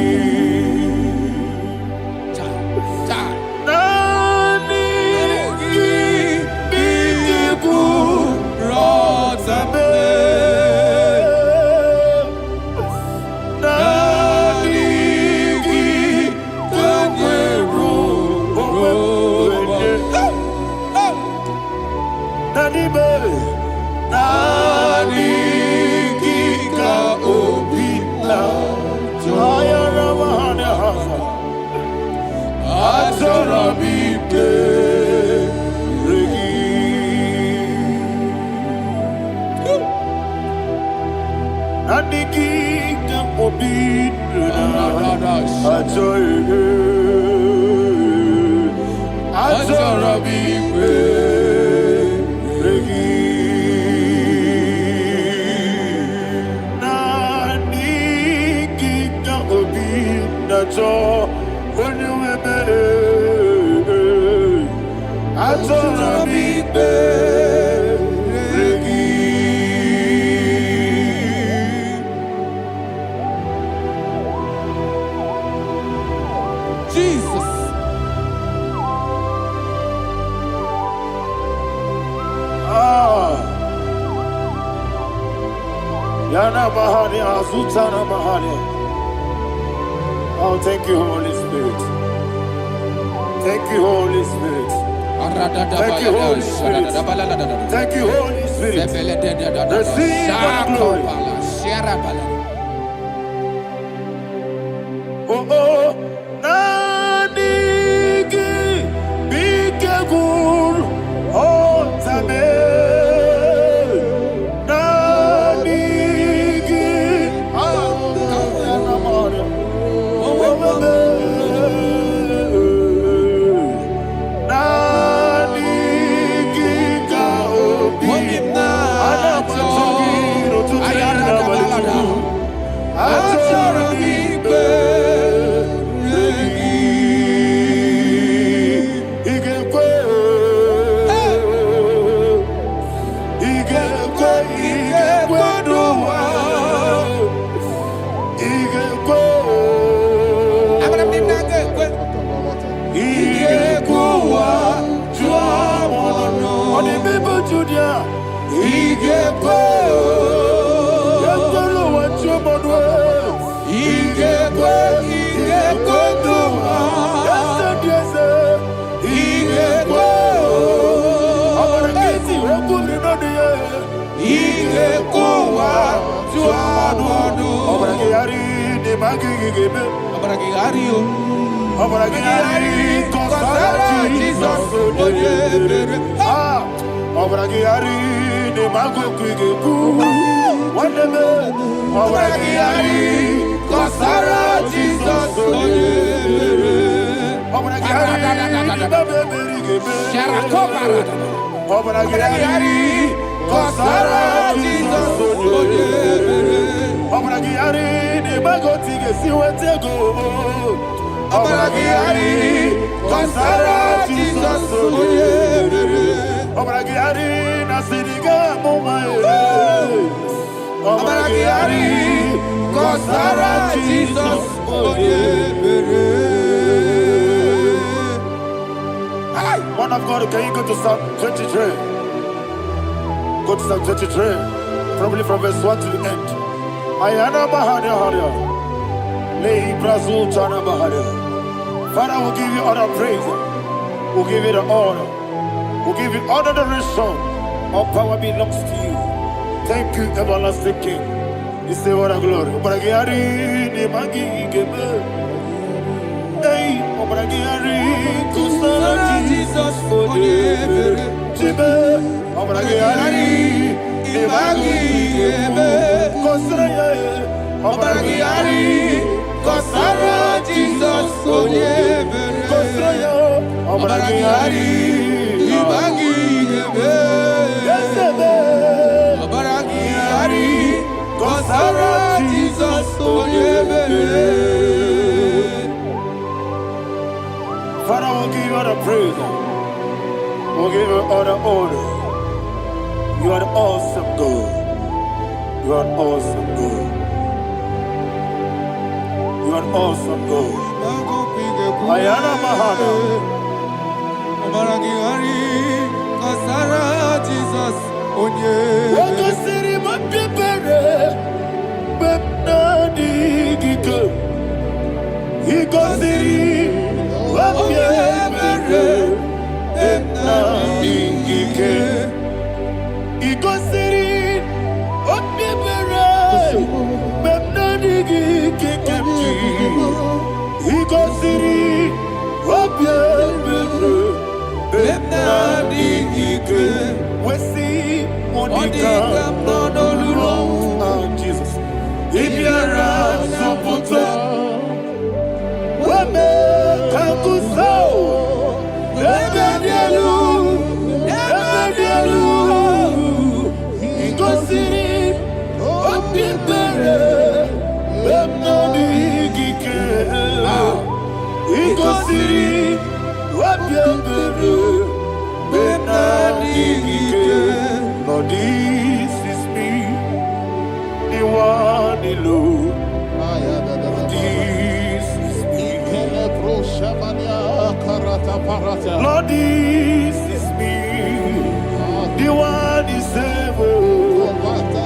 Yana Mahania, Zutana Mahania. Oh, thank you, Holy Spirit. Thank you, Holy Spirit. Thank you, Holy Spirit. Thank you, Holy Spirit. Receive all the glory. Oh, oh, Nanigi, Bigagul, oh, Tame, Nanigi, One of God, can you go to Psalm 23? Go to Psalm 23, probably from verse 1 to the end. Ayana Bahania Haria. Lei Brazil Tana Bahania. Father, we'll give you all the praise. We'll give you the honor. We'll give you all the adoration. All power belongs to you. Thank you, everlasting King. You say what a glory. Obragiari, Nimagi, Gebe. Hey, Obragiari, Kusara, Jesus, for you. Jibe, Obragiari, Nimagi, Gebe. Kusara, Obragiari, Kusara, Jesus, for you. Kusara, Obragiari, Nimagi, Gebe. Yes, Obragiari. Kusara, Jesus, for you. Father, we'll give you all the praise. We'll give you all the honor. You are the awesome God. You are an awesome God. You are an awesome God. Ayana Mahana. Kusara, Jesus, for you. He goes in, Jesus. If you're Lord, this is me, the one alone. This is me. Lord, this is me, the one is able.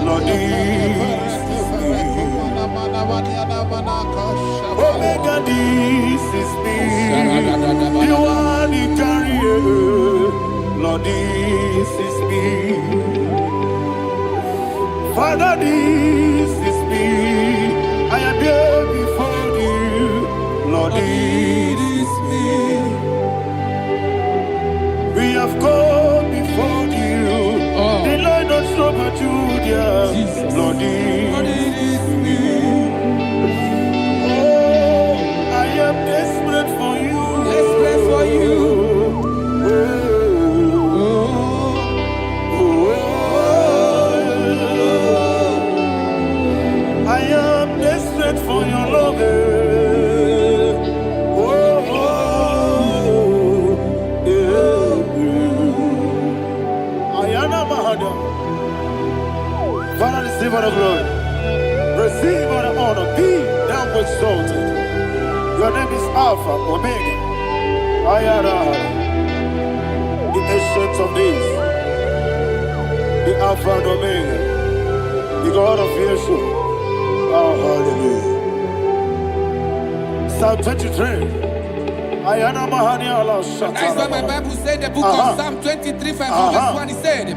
Lord, this Lord, this is me. Father, this is me. I am here before you. Lord, this is me. We have come before you. The Lord not so much you, dear. Lord, this is me. Oh, I am desperate for you. Desperate for you. I am desperate for your love. Father, receive all the glory. Receive all the honor. Be thou exalted. Your name is Alpha, Omega. The ancient of days. The Alpha and Omega. The God of Yeshua. Oh, hallelujah. Psalm 23. That's why my Bible said, the book of Psalm 23, verse 1, it said,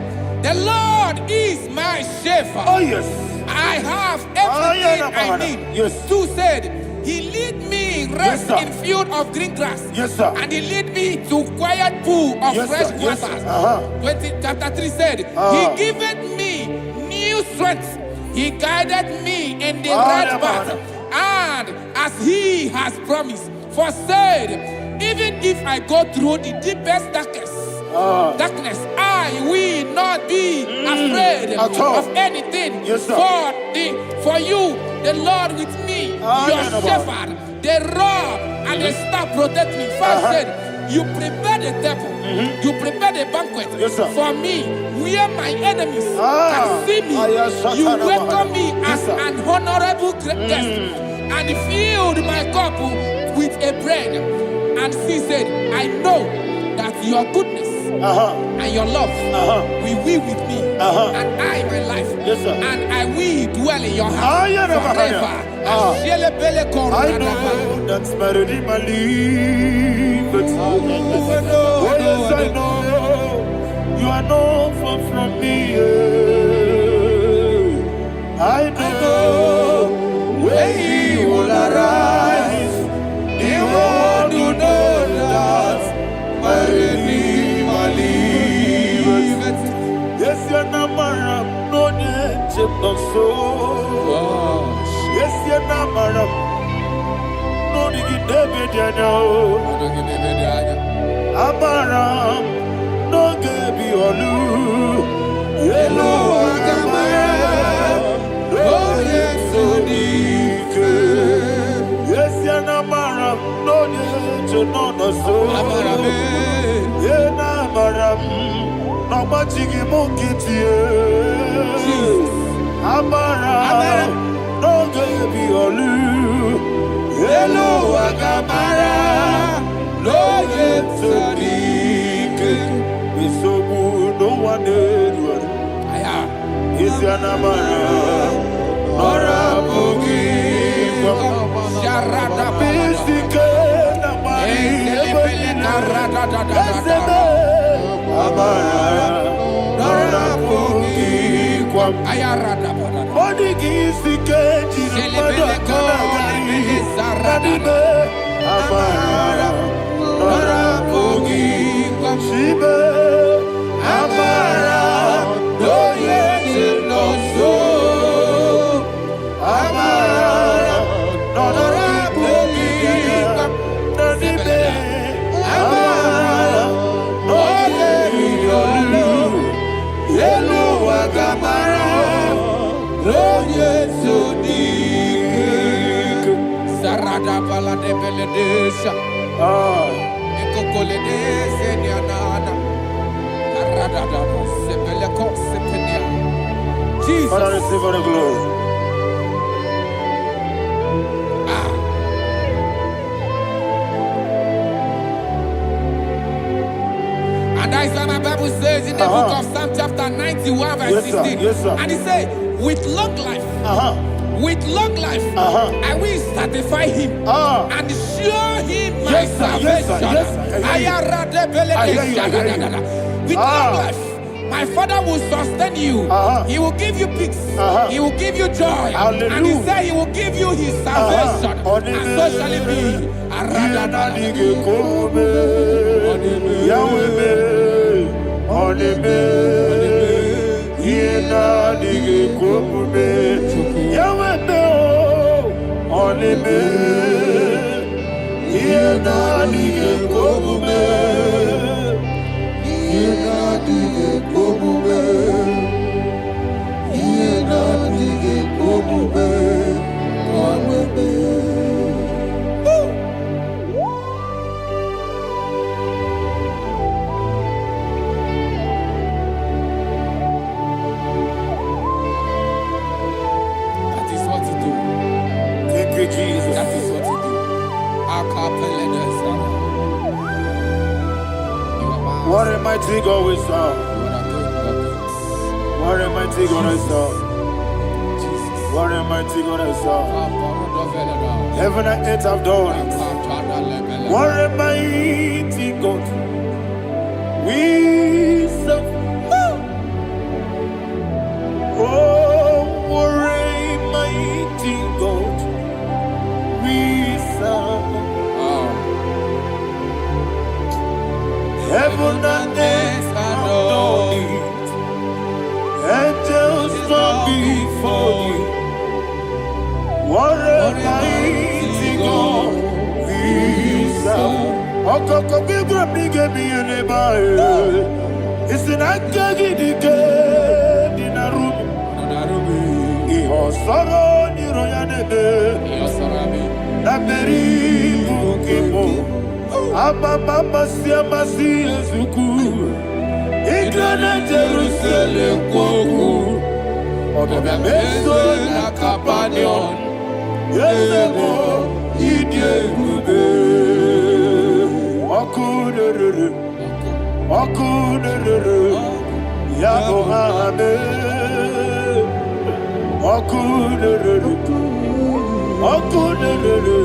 the Lord is my shepherd. Oh, yes. I have everything I need. Yes. 2 said, he lead me rest in field of green grass. Yes, sir. And he lead me to quiet pool of fresh waters. 20, chapter 3 said, he giveth me new strength. He guided me in the right path. And as he has promised, for said, even if I go through the deepest darkness, I will not be afraid of anything. Yes, sir. For you, the Lord with me, your shepherd, the rod and the staff protect me. First said, you prepare the table, you prepare the banquet for me, where my enemies can see me. You welcome me as an honorable guest, and filled my cup with a bread. And she said, I know that your goodness and your love will be with me, and I, my life, and I will dwell in your house forever. I know that's better than my life. Oh, yes, I know you are not far from me. I know when he will arise, the world will know that my Redeemer liveth. Yes, you're not married, no need to so. Yes, you're not married, no need to be Amaram, no gebi olu. Hello, Agamara, no yetsodike. Yes, you're not married, no need to know no so. Yena maram, no machigi mukiti. Amaram, no gebi olu. Hello, Agamara, no yetsodike. So no one did one. Is your namara, Nora Bogi, Sharada Bisike, Namari, Amara, Nora Bogi, Ayarada Body Gisike, Amara, Nora Bogi, Shibe, Amara, no yet no so. Amara, Nora Bogi, Nadibe, Amara, no yet no. Yellow Agamara, no yet so deep. Sarada Bala de Beledesha. Jesus. Father, receive all the glory. And that's why my Bible says in the book of Psalm chapter 91 verse 16. And it says, with long life, with long life, I will satisfy him and show him my salvation. with long life. My Father will sustain you. He will give you peace. He will give you joy. Hallelujah. And He said He will give you His salvation. And so shall it be. That is what He do. Thank you, Jesus. That is what He do. What a mighty God we serve. What a mighty God I serve. What a mighty God I serve. Heaven and earth have done it. What a mighty God we serve. Oh, what a mighty God we serve. Heaven and earth have done it. Angels bow before you. What a mighty God we serve. Okoko bigro bige mi eneba. It's an akagi dike dinarubi. Iho soro ni royanebe. Naberi bukimo. Ababa siama si ezuku. Igrana Jerusalem koku. Odobe meso na kapanion. Yesemo idie gube. Okuderere. Okuderere. Yabo hame. Okuderere. Okuderere.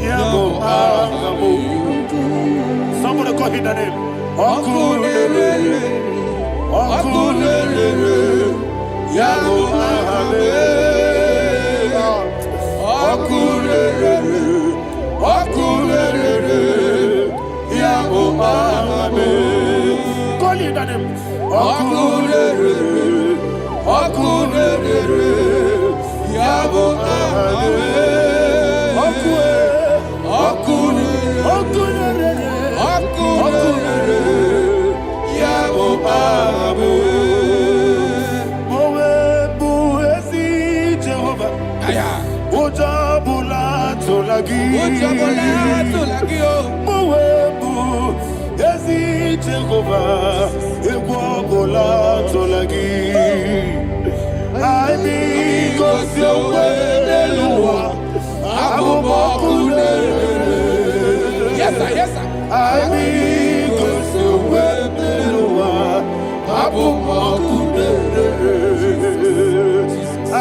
Yabo hame. Somebody call his name. Okunelele, Okunelele, Yabo Ahame. Okunelele, Okunelele, Yabo Ahame. Call his name. Okunelele, Okunelele, Yabo Ahame. Okunelele, Okunelele. Yabo Ahame. Mowebu esi Jehovah. Ojabula tolagi. Mowebu esi Jehovah. Ewabula tolagi. Aimi kosyowe neluwa. Abubakule. Yes, sir. Yes, sir. I kosyowe neluwa. Abubakule. I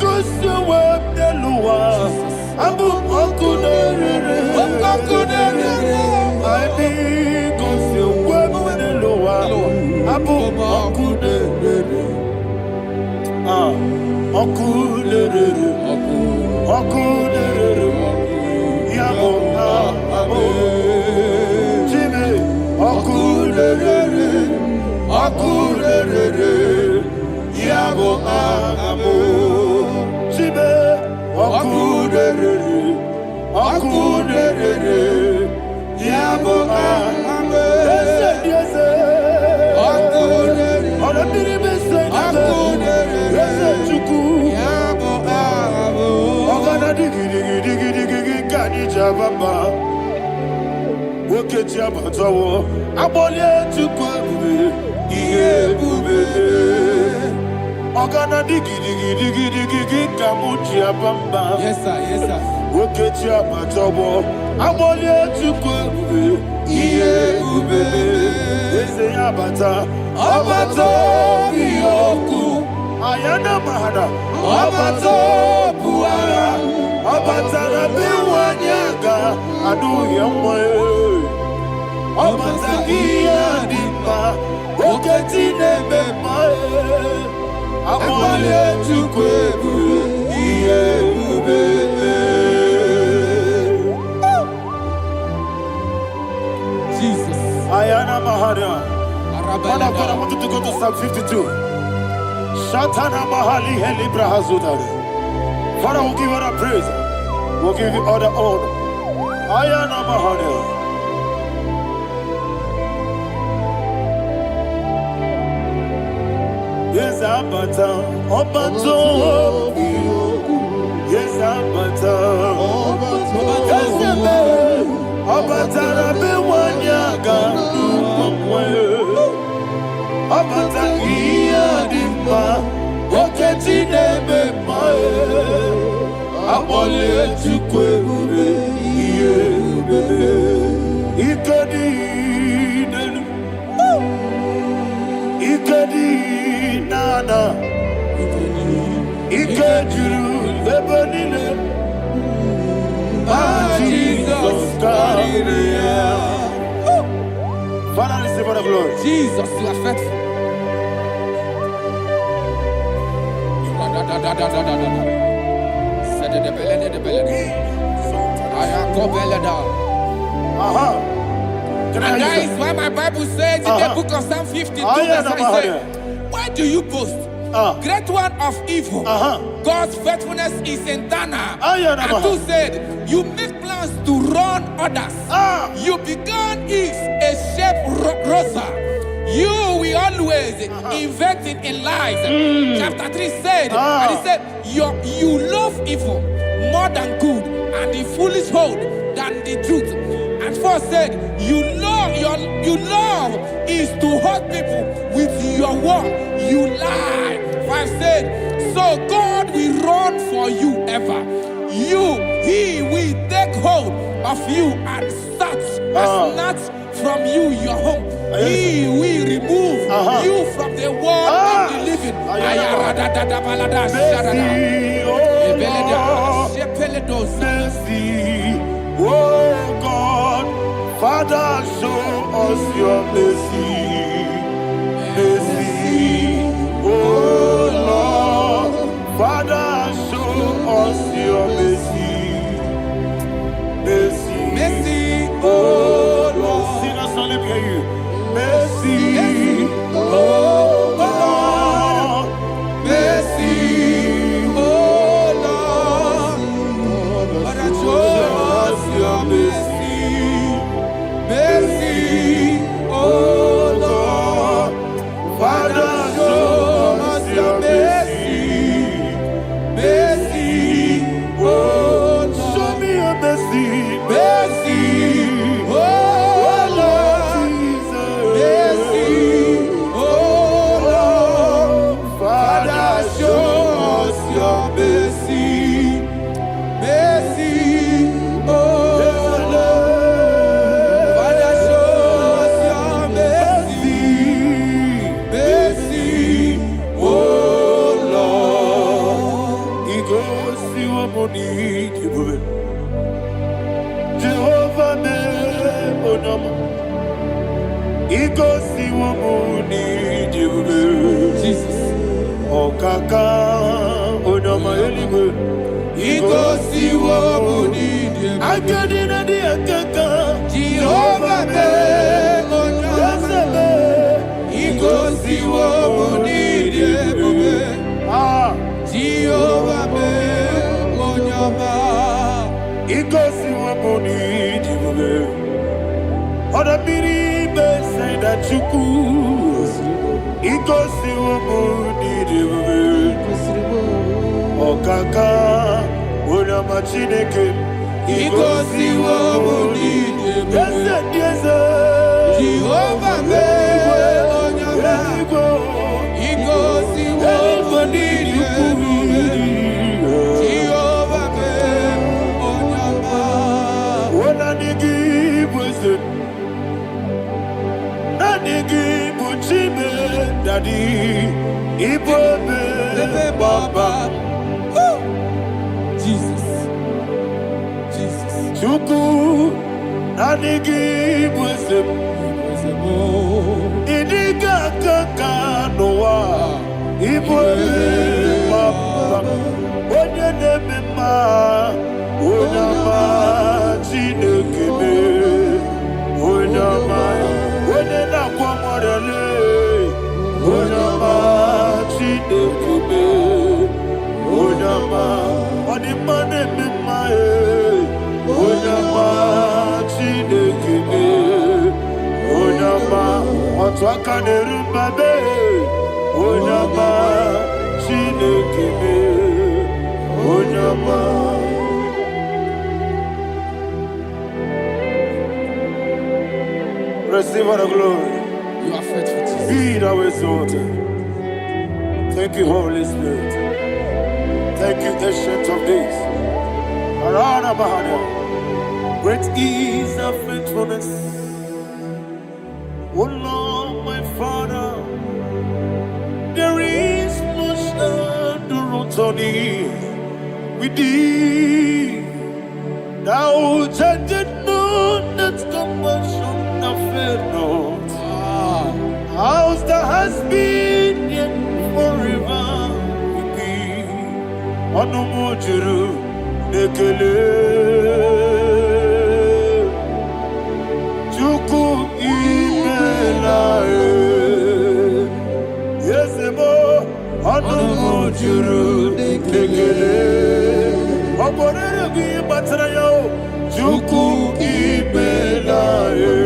kosyowe neluwa. Abubakule. I kosyowe neluwa. Abubakule. Okulere. Okulere. Yabo amo. Jime. Okulere. Okulere. Yabo amo. Jime. Okulere. Okulere. Yabo amo. Yes. Okulere. Okulere. Yabo amo. Ogana digi kani jababa. Woke jabatawo. Abole tukwe iye bube. Ogana digi kamu jababa. Yes, sir. Woke jabatawo. Abole tukwe iye bube. Ese yabata. Abato biyoku. Ayana mahada. Abato buara. Abatara biwanyaga. Adu yamwe. Abata iya dimba. oketine bemae amole chukwebu iyebube. Jesus. Ayana Mahara. Father, I want you to go to Psalm 52. Shatana Mahali Heli Brahazudare. Father, we'll give you all the praise. We'll give you all the honor. Ayana Mahara. Yes, Abata. Obato. Yes, Abata. Yes, Abata. Abata. Abata iya dimba oketine bemae amole chukwebube iyebube ikadi nana ikajuru ebonile Jesus Maria. Father, receive all the glory. Jesus, you are faithful. And that is why my Bible says in the book of Psalm 52, verse 5, why do you boast? Great one of evil. God's faithfulness is eternal. And who said, you make plans to run others. You began is a shape rosa. You will always inventing in lies. Chapter 3 said, and he said, you love evil more than good, and the foolish hold than the truth. And 4 said, you love is to hurt people with your word. You lie. 5 said, so God will run for you ever. He will take hold of you and snatch from you your home. He will remove you from the world of the living. Oh God, Father, show us your mercy. Mercy, oh Lord, Father, show us your mercy. Mercy, Mercy, oh Lord. Sing a song, let me hear you. Mercy, oh Lord. mercy, oh Lord. Father, show us your mercy. Mercy, oh Lord. Father, show us your mercy. Mercy, oh Lord. Show me your mercy. Mercy, oh Lord. Mercy, oh Lord. Father, show us your mercy. Mercy, oh Lord. Father, show us your mercy. Mercy, oh Lord. He goes to your money, Jehovah me onama. He goes to your money, Jesus. Okaka onama eligwe. He goes to your money, Akadina di akaka. Jehovah me onama. He goes to your money, Jehovah me onama. He goes to your money, Oda biri be say that you could. He goes to your money, Okaka onama chineke. He goes to your money, Yes, Jehovah me onama. He goes to your money, Jehovah me onama. Daddy, Ibobe, Baba, Jesus, Jesus, Chuku, Nanigi, Idiga, Kaka. Receive all the glory. You are faithful, Jesus. Be thou exalted. Thank you, Holy Spirit. Thank you, Ancient of Days. Arana Bahana. Great is thy faithfulness. O Lord, my Father, there is much endurance on thee. With thee, thou judgest not that compassion have failed not. House that has been yet forever with thee. Onomojuru nekele. Chuku imelae. Yesemo onomojuru nekele. Oborere bi batrayo. Chuku imelae.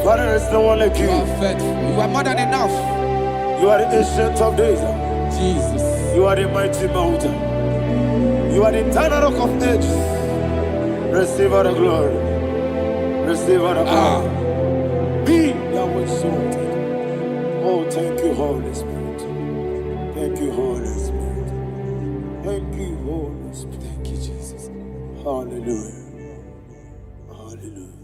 Father, there's no one like you. You are faithful. You are more than enough. You are the Ancient of Days. Jesus. You are the mighty mountain. You are the eternal rock of ages. Receive all the glory. Receive all the honor. Be thou exalted. Oh, thank you, Holy Spirit. Thank you, Holy Spirit. Thank you, Holy Spirit. Thank you, Jesus. Hallelujah. Hallelujah.